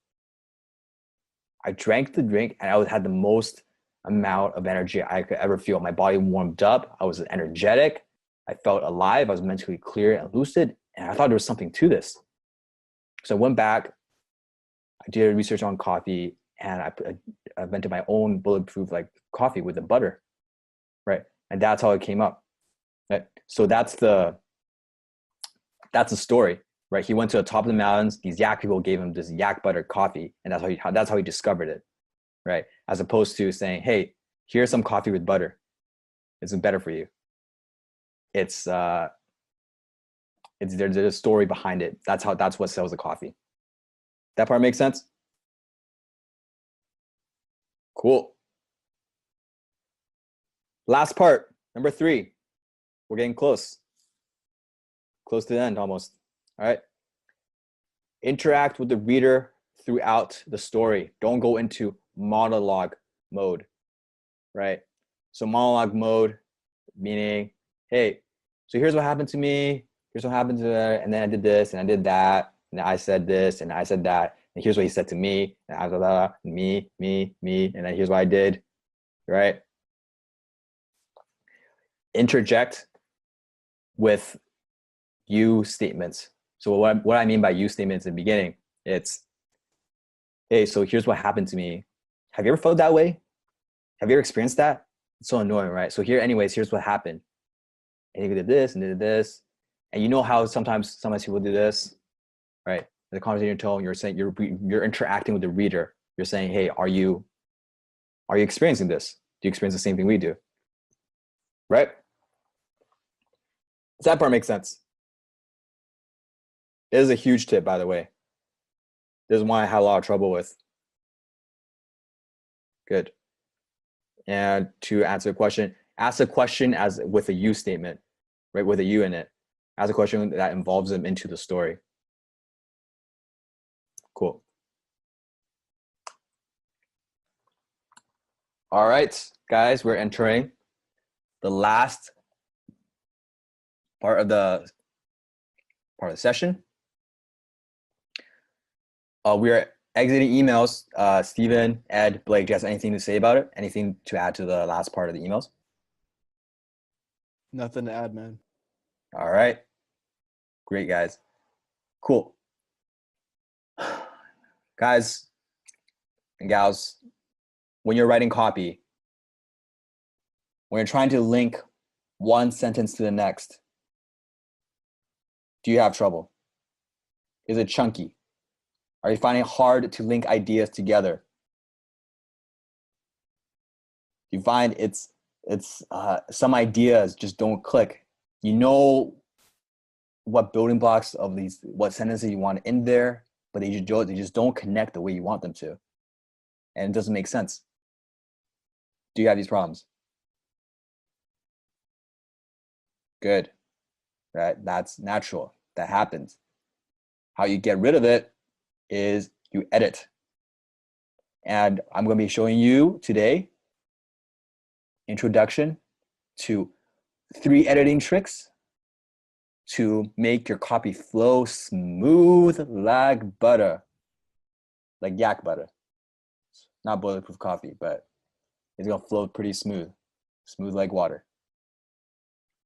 I drank the drink and I had the most amount of energy I could ever feel. My body warmed up. I was energetic. I felt alive. I was mentally clear and lucid. And I thought there was something to this. So I went back. I did research on coffee, and I invented my own bulletproof like coffee with the butter, right? And that's how it came up, right? So that's the story, right? He went to the top of the mountains. These yak people gave him this yak butter coffee, and that's how he discovered it, right? As opposed to saying, "Hey, here's some coffee with butter. It's better for you." There's a story behind it. That's what sells the coffee. That part makes sense? Cool. Last part, number 3. We're getting close to the end almost. All right. Interact with the reader throughout the story. Don't go into monologue mode, right? So monologue mode, meaning, hey, so here's what happened to me. Here's what happened to her. And then I did this and I did that. And I said this and I said that. And here's what he said to me. And I was me. And then here's what I did, right? Interject with you statements. So what I mean by you statements in the beginning, it's, hey, so here's what happened to me. Have you ever felt that way? Have you ever experienced that? It's so annoying, right? So here's what happened. And you did this and did this. And you know how sometimes people do this, right? The conversation tone, you're saying you're interacting with the reader. You're saying, hey, are you Are you experiencing this? Do you experience the same thing we do? Right? Does that part make sense? It is a huge tip, by the way. This is one I had a lot of trouble with. Good. And to answer the question, ask a question as with a you statement, right? With a you in it. Ask a question that involves them into the story. Cool. All right, guys, we're entering the last part of the session. We are exiting emails. Steven, Ed, Blake, do you have anything to say about it? Anything to add to the last part of the emails? Nothing to add, man. All right. Great, guys. Cool. Guys and gals, when you're writing copy, when you're trying to link one sentence to the next, do you have trouble? Is it chunky? Are you finding it hard to link ideas together? You find it's some ideas just don't click. You know what building blocks of these, what sentences you want in there, but they just don't connect the way you want them to. And it doesn't make sense. Do you have these problems? Good. Right? That's natural. That happens. How you get rid of it is you edit. And I'm going to be showing you today introduction to 3 editing tricks to make your copy flow smooth like butter, like yak butter. Not bulletproof coffee, but it's going to flow pretty smooth like water.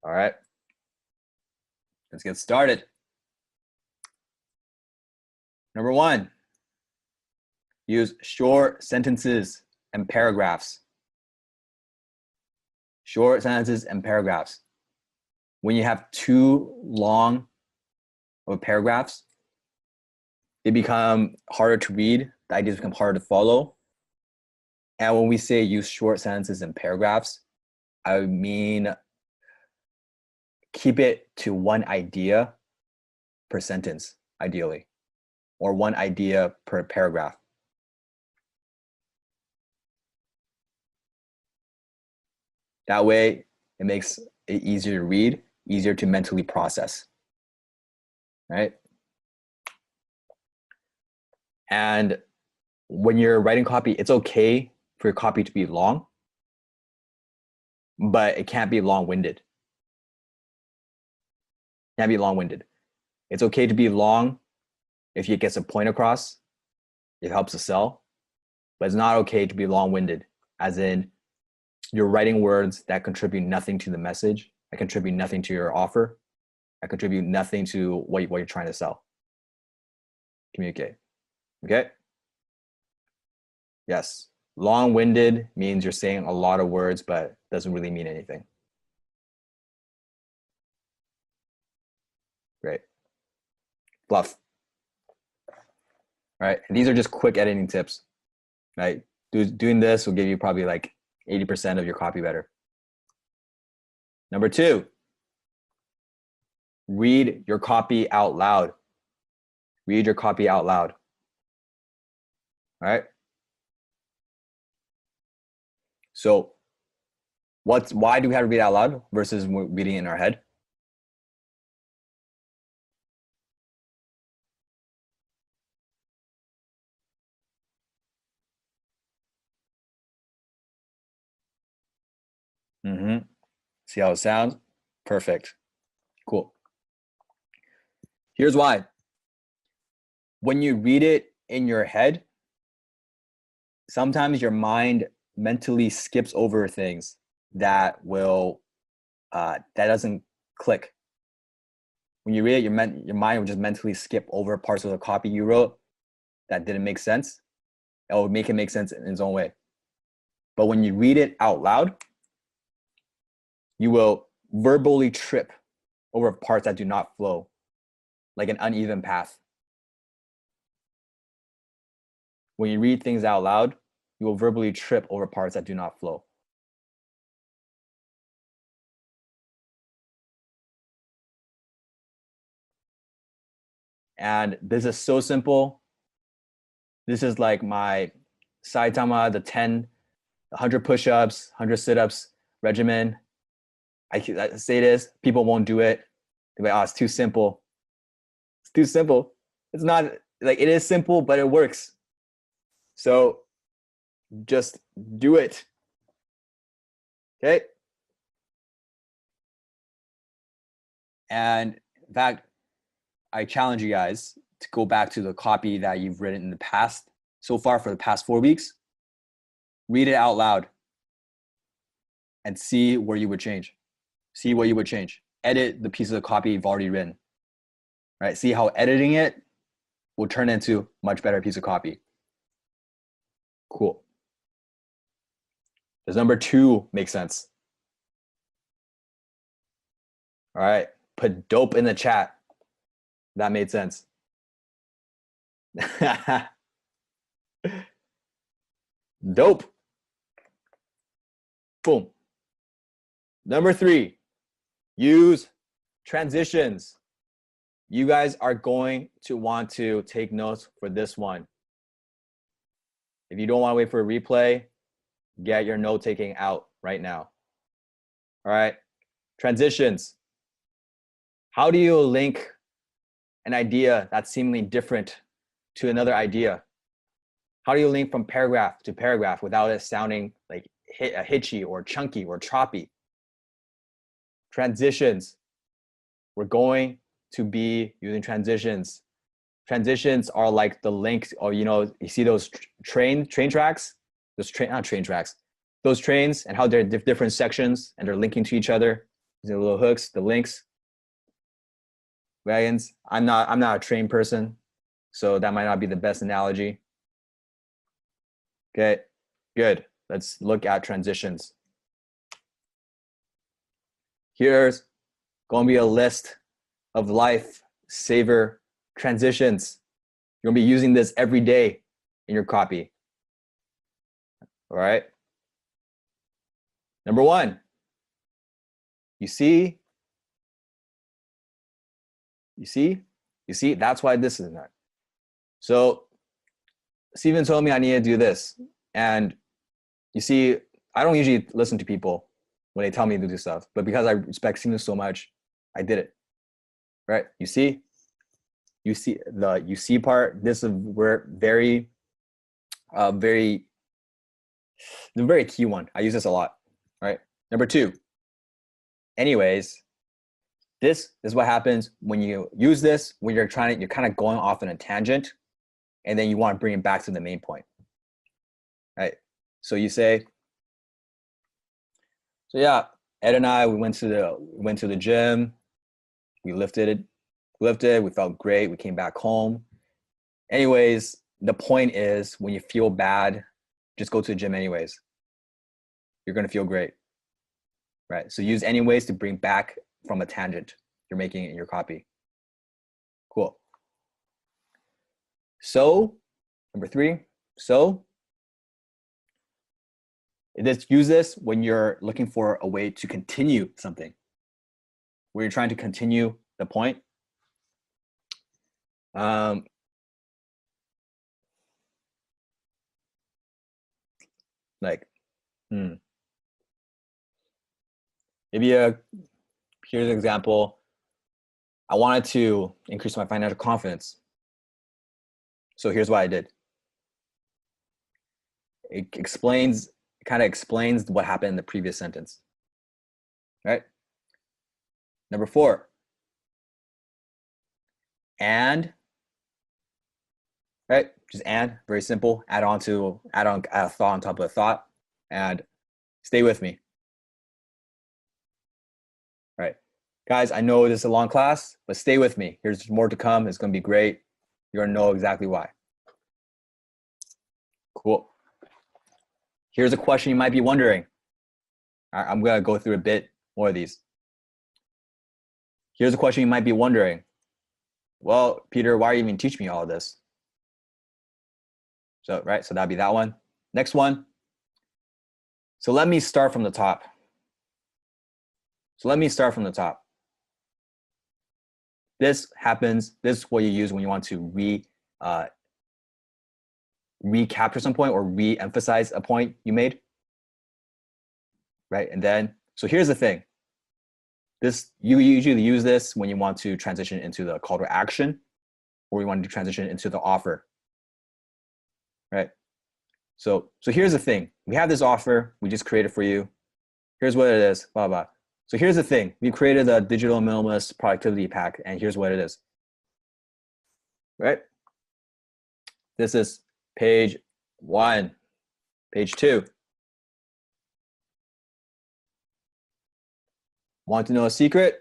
All right, let's get started. Number 1, use short sentences and paragraphs. Short sentences and paragraphs. When you have too long of paragraphs, they become harder to read. The ideas become harder to follow. And when we say use short sentences and paragraphs, I mean keep it to one idea per sentence, ideally, or one idea per paragraph. That way, it makes it easier to read, easier to mentally process, right? And when you're writing copy, it's okay for your copy to be long, but it can't be long-winded. Can't be long-winded. It's okay to be long if it gets a point across, it helps to sell, but it's not okay to be long-winded, as in you're writing words that contribute nothing to the message, that contribute nothing to your offer, that contribute nothing to what you're trying to sell. Communicate. Okay? Yes. Long-winded means you're saying a lot of words, but doesn't really mean anything. Great. Fluff. All right. And these are just quick editing tips, right? Doing this will give you probably like 80% of your copy better. Number 2, read your copy out loud. Read your copy out loud. All right. So why do we have to read out loud versus reading in our head? See how it sounds? Perfect. Cool. Here's why. When you read it in your head, sometimes your mind mentally skips over things that will that doesn't click. When you read it, your mind will just mentally skip over parts of the copy you wrote that didn't make sense. It will make it make sense in its own way. But when you read it out loud, you will verbally trip over parts that do not flow, like an uneven path. When you read things out loud, you will verbally trip over parts that do not flow. And this is so simple. This is like my Saitama, the 100 push-ups, 100 sit-ups regimen. I say this, people won't do it. They're like, oh, it's too simple. It's too simple. It's not, like, it is simple, but it works. So just do it. Okay? And in fact, I challenge you guys to go back to the copy that you've written in the past, so far for the past 4 weeks. Read it out loud and see where you would change. See what you would change. Edit the piece of the copy you've already written. Right? See how editing it will turn into a much better piece of copy. Cool. Does number 2 make sense? All right. Put dope in the chat. That made sense. Dope. Boom. Number 3, use transitions. You guys are going to want to take notes for this one. If you don't want to wait for a replay, get your note taking out right now. All right. Transitions. How do you link an idea that's seemingly different to another idea? How do you link from paragraph to paragraph without it sounding like hitchy or chunky or choppy? Transitions. We're going to be using transitions. Transitions are like the link, or you see those train tracks, not train tracks, those trains, and how they're different sections and they're linking to each other. These are little hooks, the links. Wagons. I'm not a train person, so that might not be the best analogy. Okay, good. Let's look at transitions. Here's going to be a list of life-saver transitions. You're going to be using this every day in your copy. All right. Number 1, you see, that's why this is not. So Steven told me I need to do this. And you see, I don't usually listen to people when they tell me to do stuff, but because I respect Steven so much, I did it. Right? You see the part. This is where the very key one. I use this a lot. Right? Number 2. Anyways, this is what happens when you use this, when you're kind of going off on a tangent, and then you want to bring it back to the main point. Right? So you say, so yeah, Ed and I, we went to the gym, we lifted, we felt great, we came back home. Anyways, the point is, when you feel bad, just go to the gym anyways. You're gonna feel great. Right? So use anyways to bring back from a tangent you're making in your copy. Cool. So, number 3, so use this when you're looking for a way to continue something, where you're trying to continue the point. Maybe here's an example. I wanted to increase my financial confidence. So here's what I did. It kind of explains what happened in the previous sentence. Right? Number 4. And, right? Just and, very simple. Add a thought on top of a thought, and stay with me. Right. Guys, I know this is a long class, but stay with me. Here's more to come. It's going to be great. You're going to know exactly why. Cool. Here's a question you might be wondering. I'm going to go through a bit more of these. Here's a question you might be wondering. Well, Peter, why are you even teaching me all of this? So, right, so that'd be that one. Next one. So let me start from the top. This happens, this is what you use when you want to recapture some point or re-emphasize a point you made, right? And then, so here's the thing. You usually use this when you want to transition into the call to action, or you want to transition into the offer, right? So here's the thing. We have this offer we just created for you. Here's what it is, blah, blah. So here's the thing. We created a digital minimalist productivity pack, and here's what it is, right? This is page 1, page 2. Want to know a secret?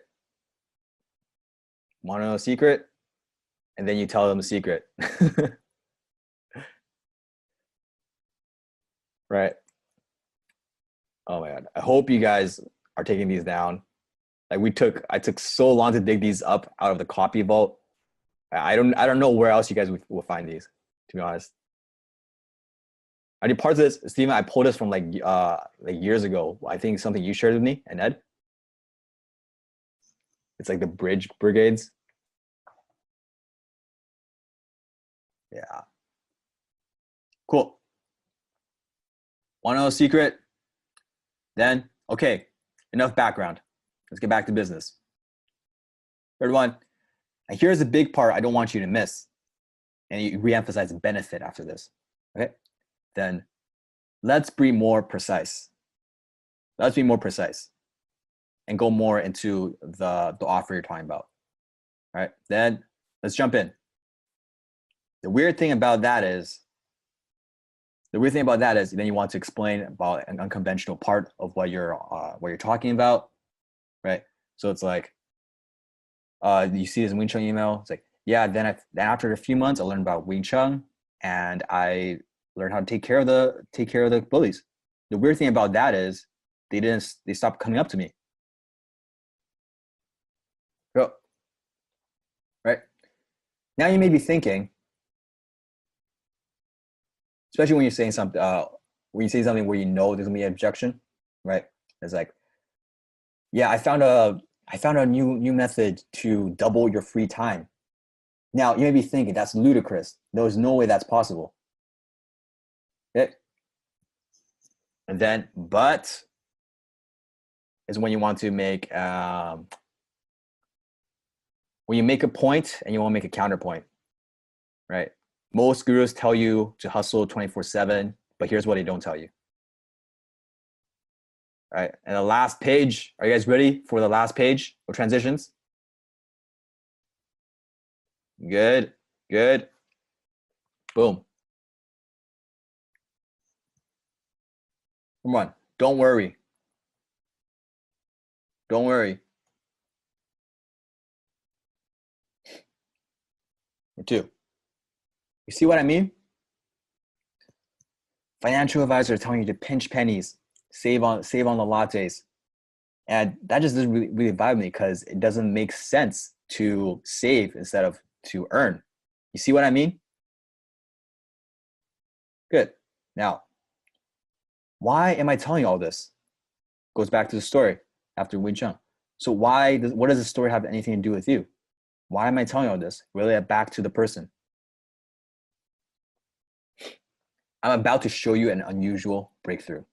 Want to know a secret? And then you tell them the secret. Right? Oh my God. I hope you guys are taking these down. Like I took so long to dig these up out of the copy vault. I don't know where else you guys will find these, to be honest. I did parts of this, Steven, I pulled this from like years ago. I think something you shared with me and Ed. It's like the bridge brigades. Yeah. Cool. Want to know a secret? Then, okay, enough background. Let's get back to business. Third one, and here's the big part I don't want you to miss. And you reemphasize benefit after this, okay? Then let's be more precise. Let's be more precise and go more into the offer you're talking about, all right? Then let's jump in. The weird thing about that is then you want to explain about an unconventional part of what you're talking about, right? So it's like, you see this Wing Chun email. It's like, yeah. Then after a few months, I learned about Wing Chun, and I learned how to take care of the bullies. The weird thing about that is they stopped coming up to me. So, right now you may be thinking, especially when you're saying something, when you say something where you know there's gonna be an objection, right? It's like, yeah, I found a new method to double your free time. Now you may be thinking that's ludicrous. There's no way that's possible. Okay. And then, but is when you want to make when you make a point and you want to make a counterpoint, right? Most gurus tell you to hustle 24/7, but here's what they don't tell you. All right, and the last page, are you guys ready for the last page of transitions? Good, good. Boom. Come on, don't worry. Don't worry. Number 2. You see what I mean? Financial advisors are telling you to pinch pennies, save on the lattes. And that just doesn't really vibe me because it doesn't make sense to save instead of to earn. You see what I mean? Good. Now, why am I telling you all this? Goes back to the story after Wing Chun. So what does the story have anything to do with you? Why am I telling you all this? Relay it back to the person. I'm about to show you an unusual breakthrough.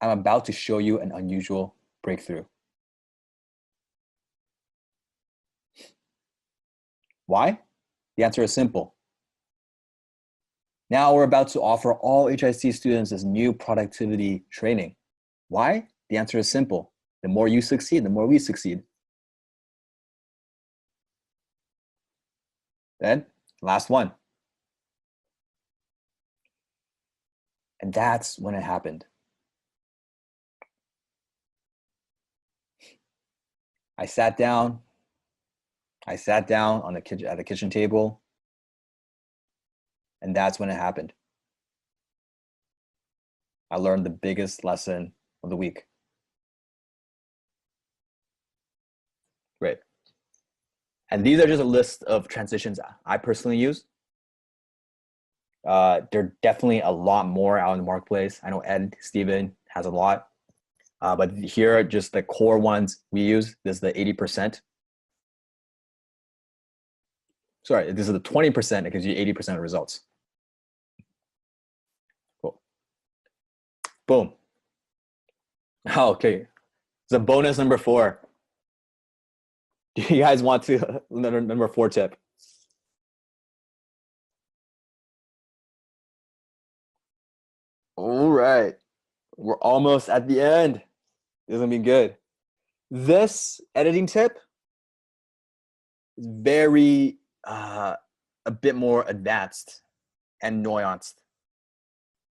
I'm about to show you an unusual breakthrough. Why? The answer is simple. Now we're about to offer all HIC students this new productivity training. Why? The answer is simple. The more you succeed, the more we succeed. Then, last one. And that's when it happened. I sat down on at the kitchen table, and that's when it happened. I learned the biggest lesson of the week. Great. And these are just a list of transitions I personally use. There are definitely a lot more out in the marketplace. I know Ed, Steven has a lot. But here are just the core ones we use. This is the 80%. Sorry, this is the 20%. It gives you 80% of results. Cool. Boom. Oh, okay. It's a bonus number 4. Do you guys want to number 4 tip? All right. We're almost at the end. This is gonna be good. This editing tip is very a bit more advanced and nuanced,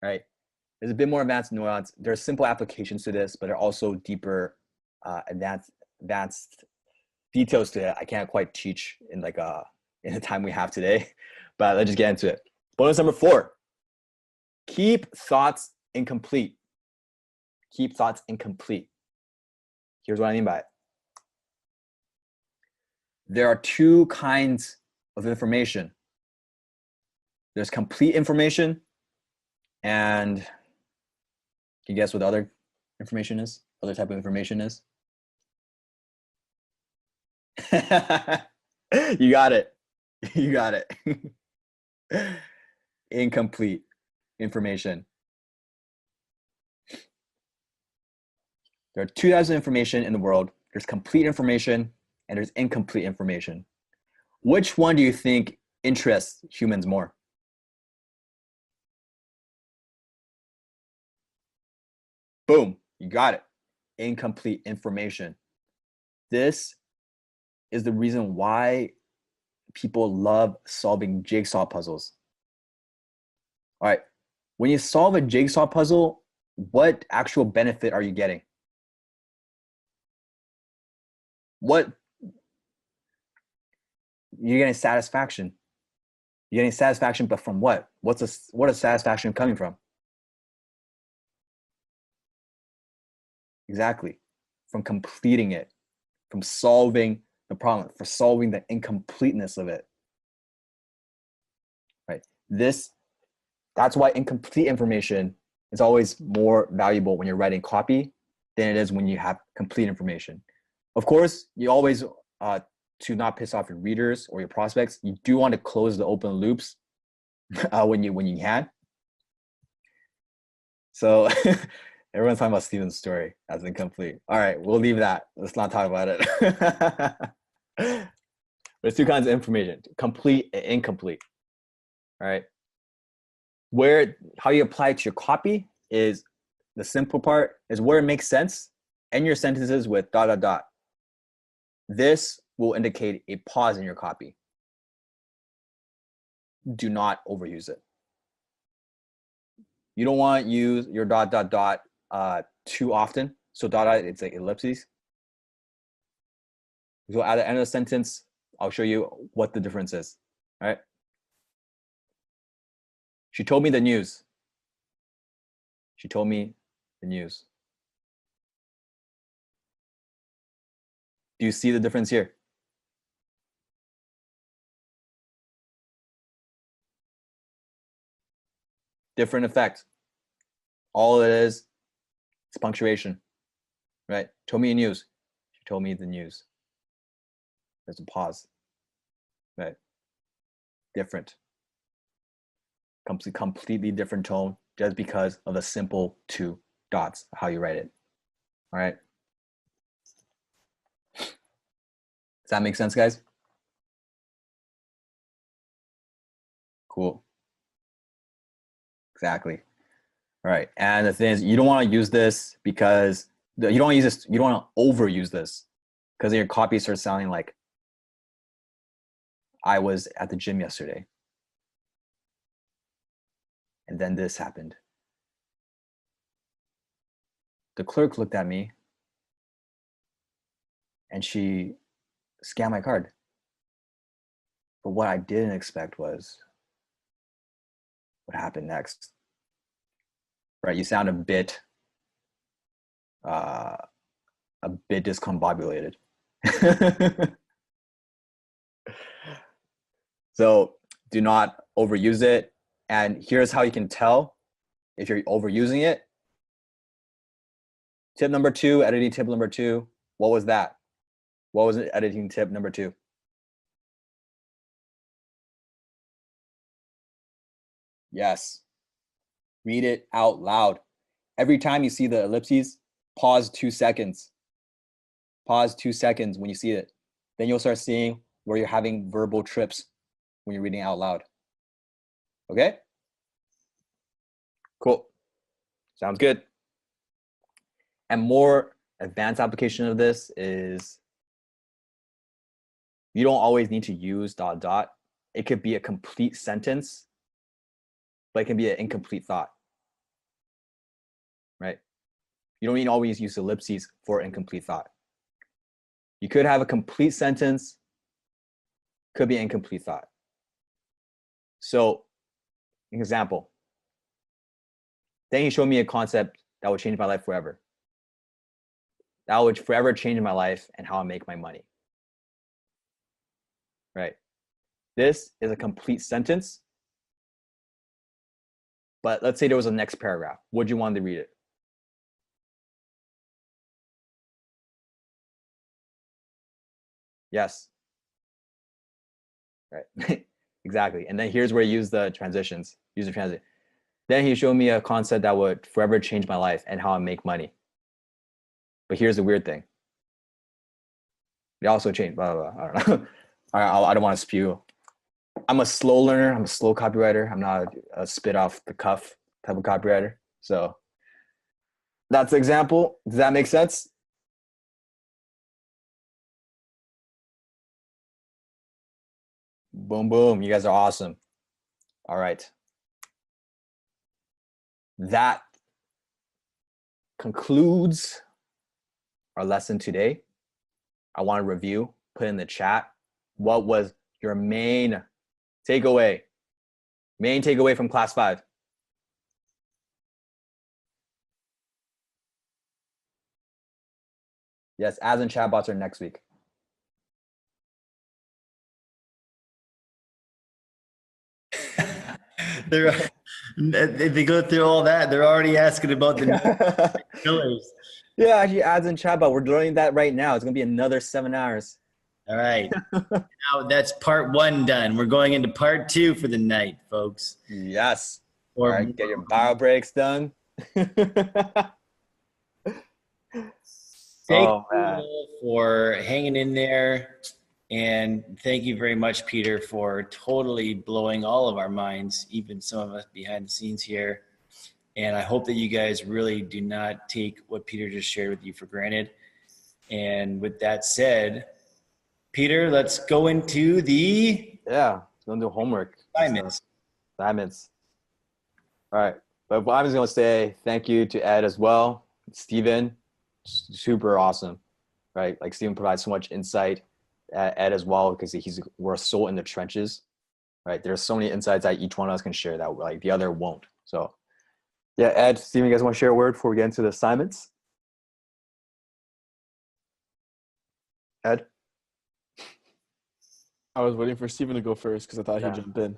right? There's a bit more advanced and nuanced. There are simple applications to this, but there are also deeper, advanced details to it. I can't quite teach in like in the time we have today, but let's just get into it. Bonus number 4: keep thoughts incomplete. Keep thoughts incomplete. Here's what I mean by it. There are 2 kinds of information. There's complete information, and can you guess what the other information is? Other type of information is? You got it. You got it. Incomplete information. There are 2 types of information in the world. There's complete information and there's incomplete information. Which one do you think interests humans more? Boom, you got it. Incomplete information. This is the reason why people love solving jigsaw puzzles. All right, when you solve a jigsaw puzzle, what actual benefit are you getting? What? You're getting satisfaction. You're getting satisfaction, but from what? What is satisfaction coming from? Exactly. From completing it, from solving the problem, for solving the incompleteness of it. Right? That's why incomplete information is always more valuable when you're writing copy than it is when you have complete information. Of course, you always, to not piss off your readers or your prospects, you do want to close the open loops when you can. So everyone's talking about Steven's story as incomplete. All right, we'll leave that. Let's not talk about it. There's 2 kinds of information: complete and incomplete. All right. How you apply it to your copy is the simple part is where it makes sense. End your sentences with ... This will indicate a pause in your copy. Do not overuse it. You don't want to use your ... too often. So ... it's like ellipses. So at the end of the sentence, I'll show you what the difference is. All right. She told me the news. She told me the news. Do you see the difference here? Different effect. All it is punctuation, right? Told me the news. She told me the news. There's a pause, right? Different. Completely different tone just because of the simple 2 dots, how you write it. All right. Does that make sense, guys? Cool. Exactly. All right. And the thing is, you don't want to use this because you don't want to use this. You don't want to overuse this because then your copy starts sounding like I was at the gym yesterday. And then this happened. The clerk looked at me and she scanned my card. But what I didn't expect was what happened next. Right? You sound a bit discombobulated. So do not overuse it. And here's how you can tell if you're overusing it. Tip number 2, editing tip number 2. What was that? What was editing tip number 2? Yes. Read it out loud. Every time you see the ellipses, pause 2 seconds. Pause 2 seconds when you see it. Then you'll start seeing where you're having verbal trips when you're reading out loud. Okay? Cool. Sounds good. And more advanced application of this is you don't always need to use ... It could be a complete sentence, but it can be an incomplete thought, right? You don't need to always use ellipses for incomplete thought. You could have a complete sentence, could be incomplete thought. So, an example. Then he showed me a concept that would change my life forever. That would forever change my life and how I make my money. Right? This is a complete sentence. But let's say there was a next paragraph. Would you want to read it? Yes. Right. Exactly. And then here's where you use the transitions. Use the transit. Then he showed me a concept that would forever change my life and how I make money. But here's the weird thing. It also changed, blah, blah, blah. I don't know. I don't want to spew. I'm a slow learner. I'm a slow copywriter. I'm not a spit off the cuff type of copywriter. So that's the example. Does that make sense? Boom, boom. You guys are awesome. All right. That concludes our lesson today. I want to review, put in the chat. What was your main takeaway? Main takeaway from class 5? Yes, ads and chatbots are next week. They go through all that. They're already asking about the pillars. Yeah, actually, ads and chatbot. We're learning that right now. It's gonna be another 7 hours. All right. Now that's part 1 done. We're going into part 2 for the night, folks. Yes. Or all right, get your bio breaks done. Thank Oh, you man. all for hanging in there. And thank you very much, Peter, for totally blowing all of our minds, even some of us behind the scenes here. And I hope that you guys really do not take what Peter just shared with you for granted. And with that said, Peter, let's go into the Don't do homework. assignments. Assignments. All right. But I was going to say thank you to Ed as well. Steven, super awesome, right? Like Steven provides so much insight. Ed as well, because we're so in the trenches, right? There's so many insights that each one of us can share that like the other won't. So yeah, Ed, Steven, you guys want to share a word before we get into the assignments? Ed? I was waiting for Steven to go first because I thought he'd jump in.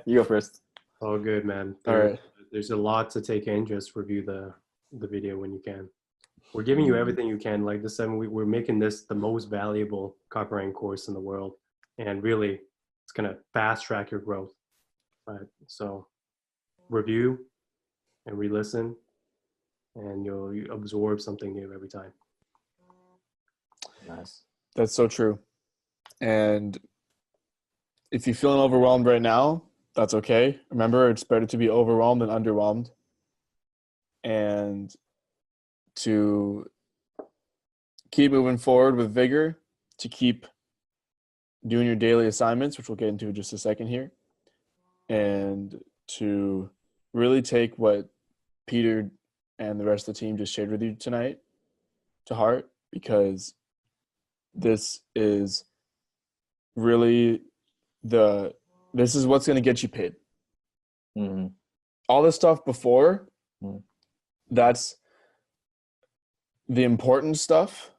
You go first. Oh, good, man. All right. There's a lot to take in. Just review the video when you can. We're giving you everything you can. Like this time, we're making this the most valuable copywriting course in the world. And really, it's going to fast track your growth. Right? So review and re-listen, and you'll absorb something new every time. Nice. That's so true. And if you're feeling overwhelmed right now, that's okay. Remember, it's better to be overwhelmed than underwhelmed. And to keep moving forward with vigor, to keep doing your daily assignments, which we'll get into in just a second here, and to really take what Peter and the rest of the team just shared with you tonight to heart, because this is really this is what's going to get you paid. Mm-hmm. All this stuff before, Mm-hmm. That's the important stuff,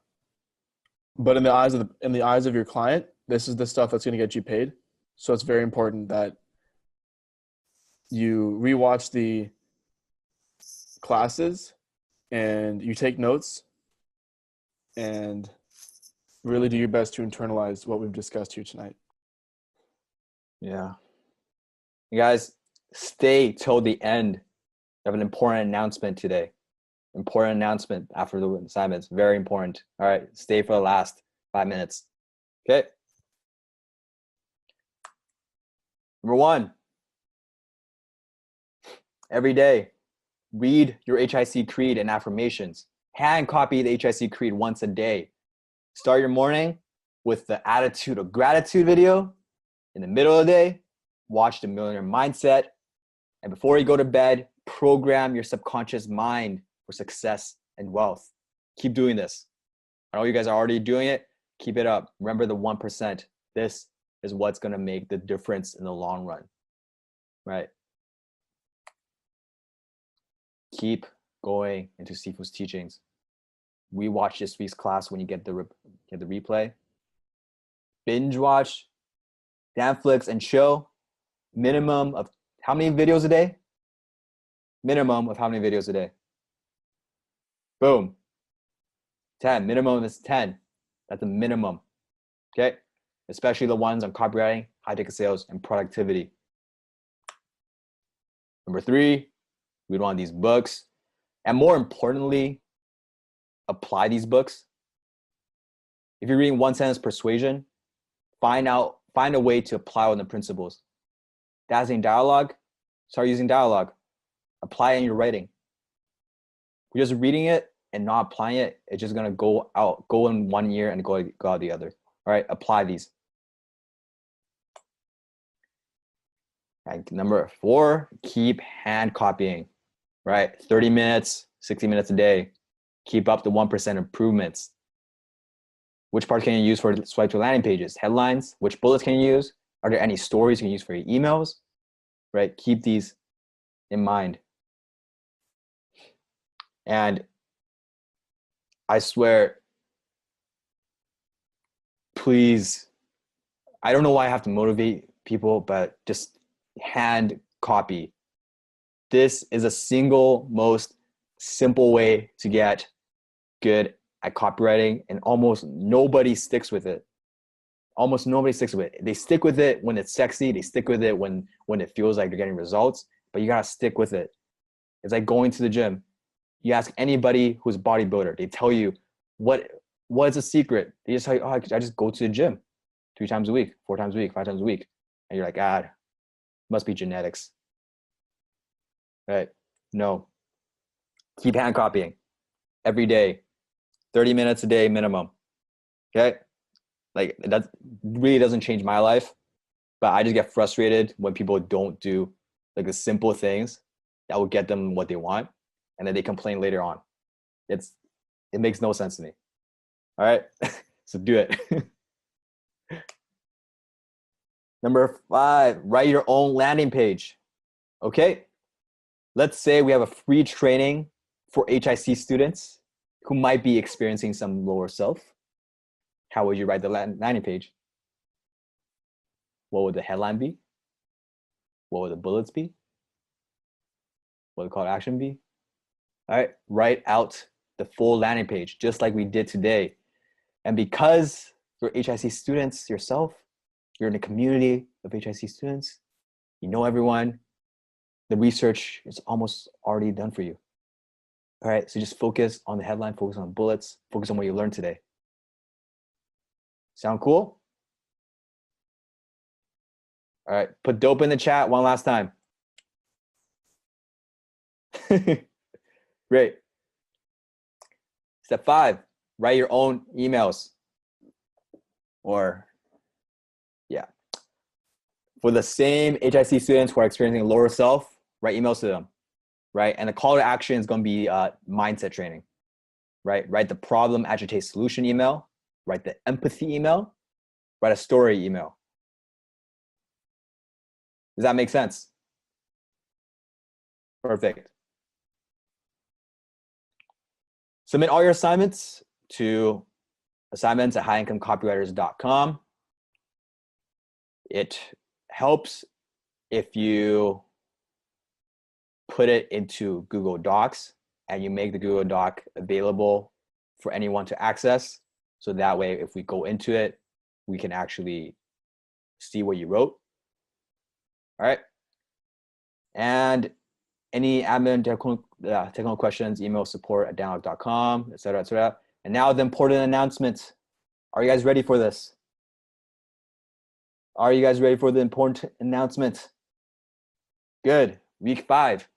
but in the eyes of your client, this is the stuff that's going to get you paid. So it's very important that you rewatch the classes and you take notes and really do your best to internalize what we've discussed here tonight. Yeah. You guys, stay till the end. I have an important announcement today. Important announcement after the assignments. Very important. All right. Stay for the last 5 minutes. Okay. Number 1, every day, read your HIC creed and affirmations. Hand copy the HIC creed once a day. Start your morning with the attitude of gratitude video. In the middle of the day, watch the Millionaire Mindset. And before you go to bed, program your subconscious mind for success and wealth. Keep doing this. I know you guys are already doing it. Keep it up. Remember the 1%. This is what's going to make the difference in the long run, right? Keep going into Sifu's teachings. We watch this week's class when you get the replay. Binge watch Netflix and chill. Minimum of how many videos a day? Minimum of how many videos a day? Boom. 10. Minimum is 10. That's a minimum. Okay? Especially the ones on copywriting, high-ticket sales, and productivity. Number 3, read one of these books. And more importantly, apply these books. If you're reading One Sentence Persuasion, find a way to apply on the principles. Dazzling dialogue, start using dialogue. Apply it in your writing. You're just reading it and not applying it, it's just gonna go in one ear and go out the other. All right, apply these. And number 4, keep hand copying, right? 30 minutes, 60 minutes a day. Keep up the 1% improvements. Which parts can you use for swipe to landing pages? Headlines, which bullets can you use? Are there any stories you can use for your emails? Right, keep these in mind. And I swear, please, I don't know why I have to motivate people, but just hand copy. This is a single most simple way to get good at copywriting, and almost nobody sticks with it. Almost nobody sticks with it. They stick with it when it's sexy. They stick with it when it feels like they're getting results, but you gotta stick with it. It's like going to the gym. You ask anybody who's a bodybuilder, they tell you what's a secret. They just tell you, oh, I just go to the gym 3 times a week, 4 times a week, 5 times a week. And you're like, must be genetics. Right? No. Keep hand copying every day, 30 minutes a day minimum. Okay? Like, that really doesn't change my life, but I just get frustrated when people don't do like the simple things that will get them what they want, and then they complain later on. It makes no sense to me. All right? So do it. Number 5, write your own landing page. Okay? Let's say we have a free training for HIC students who might be experiencing some lower self. How would you write the landing page? What would the headline be? What would the bullets be? What would the call to action be? All right, write out the full landing page, just like we did today. And because you're HIC students yourself, you're in a community of HIC students, you know everyone, the research is almost already done for you. All right, so just focus on the headline, focus on bullets, focus on what you learned today. Sound cool? All right, put dope in the chat one last time. Great. Step 5, write your own emails. Or, yeah. For the same HIC students who are experiencing lower self, write emails to them, right? And the call to action is going to be mindset training, right? Write the problem, agitate, solution email, write the empathy email, write a story email. Does that make sense? Perfect. Submit all your assignments to assignments@highincomecopywriters.com. It helps if you put it into Google Docs and you make the Google Doc available for anyone to access. So that way, if we go into it, we can actually see what you wrote. All right. And any admin technical questions, email support@downlock.com, et cetera, et cetera. And now the important announcement. Are you guys ready for this? Are you guys ready for the important announcement? Good. Week 5.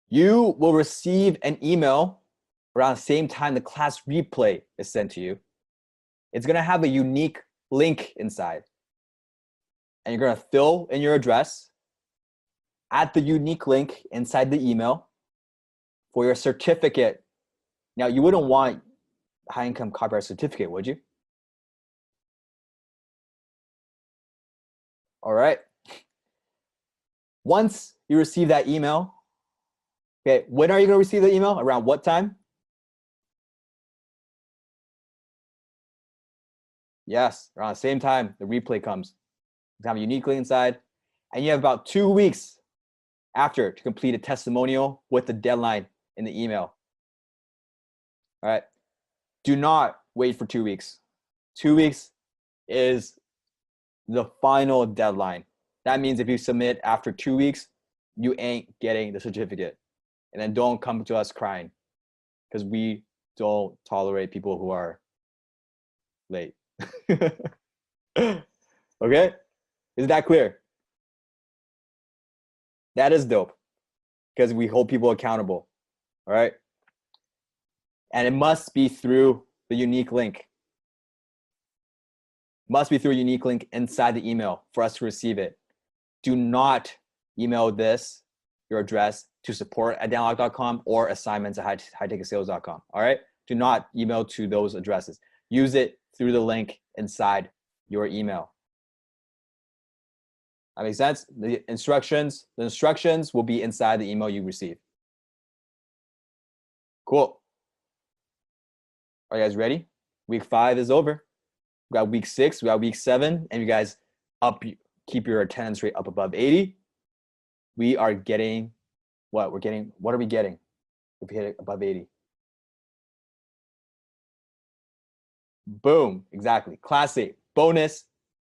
You will receive an email around the same time the class replay is sent to you. It's going to have a unique link inside. And you're going to fill in your address at the unique link inside the email for your certificate. Now, you wouldn't want high income copyright certificate, would you? All right. Once you receive that email, okay, when are you going to receive the email? Around what time? Yes, around the same time the replay comes. You have a unique link inside, and you have about 2 weeks after to complete a testimonial with the deadline in the email. All right. Do not wait for 2 weeks. 2 weeks is the final deadline. That means if you submit after 2 weeks, you ain't getting the certificate. And then don't come to us crying, because we don't tolerate people who are late. Okay? Is that clear? That is dope, because we hold people accountable. All right? And it must be through the unique link. Must be through a unique link inside the email for us to receive it. Do not email your address, to support@downlock.com or assignments@hightechsales.com. All right? Do not email to those addresses. Use it through the link inside your email. That makes sense? The instructions will be inside the email you receive. Cool. Are you guys ready? Week 5 is over. We got week 6, we got week 7, and you guys keep your attendance rate up above 80. We are getting what? What are we getting if we hit it above 80? Boom, exactly. Class 8, bonus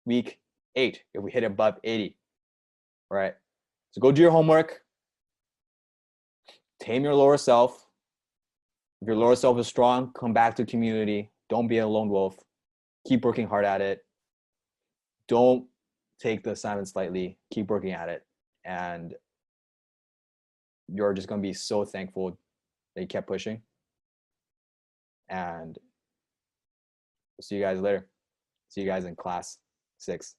week 8 if we hit above 80. All right, so go do your homework. Tame your lower self. If your lower self is strong, come back to community. Don't be a lone wolf. Keep working hard at it. Don't take the assignments lightly. Keep working at it. And you're just going to be so thankful that you kept pushing. And we'll see you guys later. See you guys in class 6.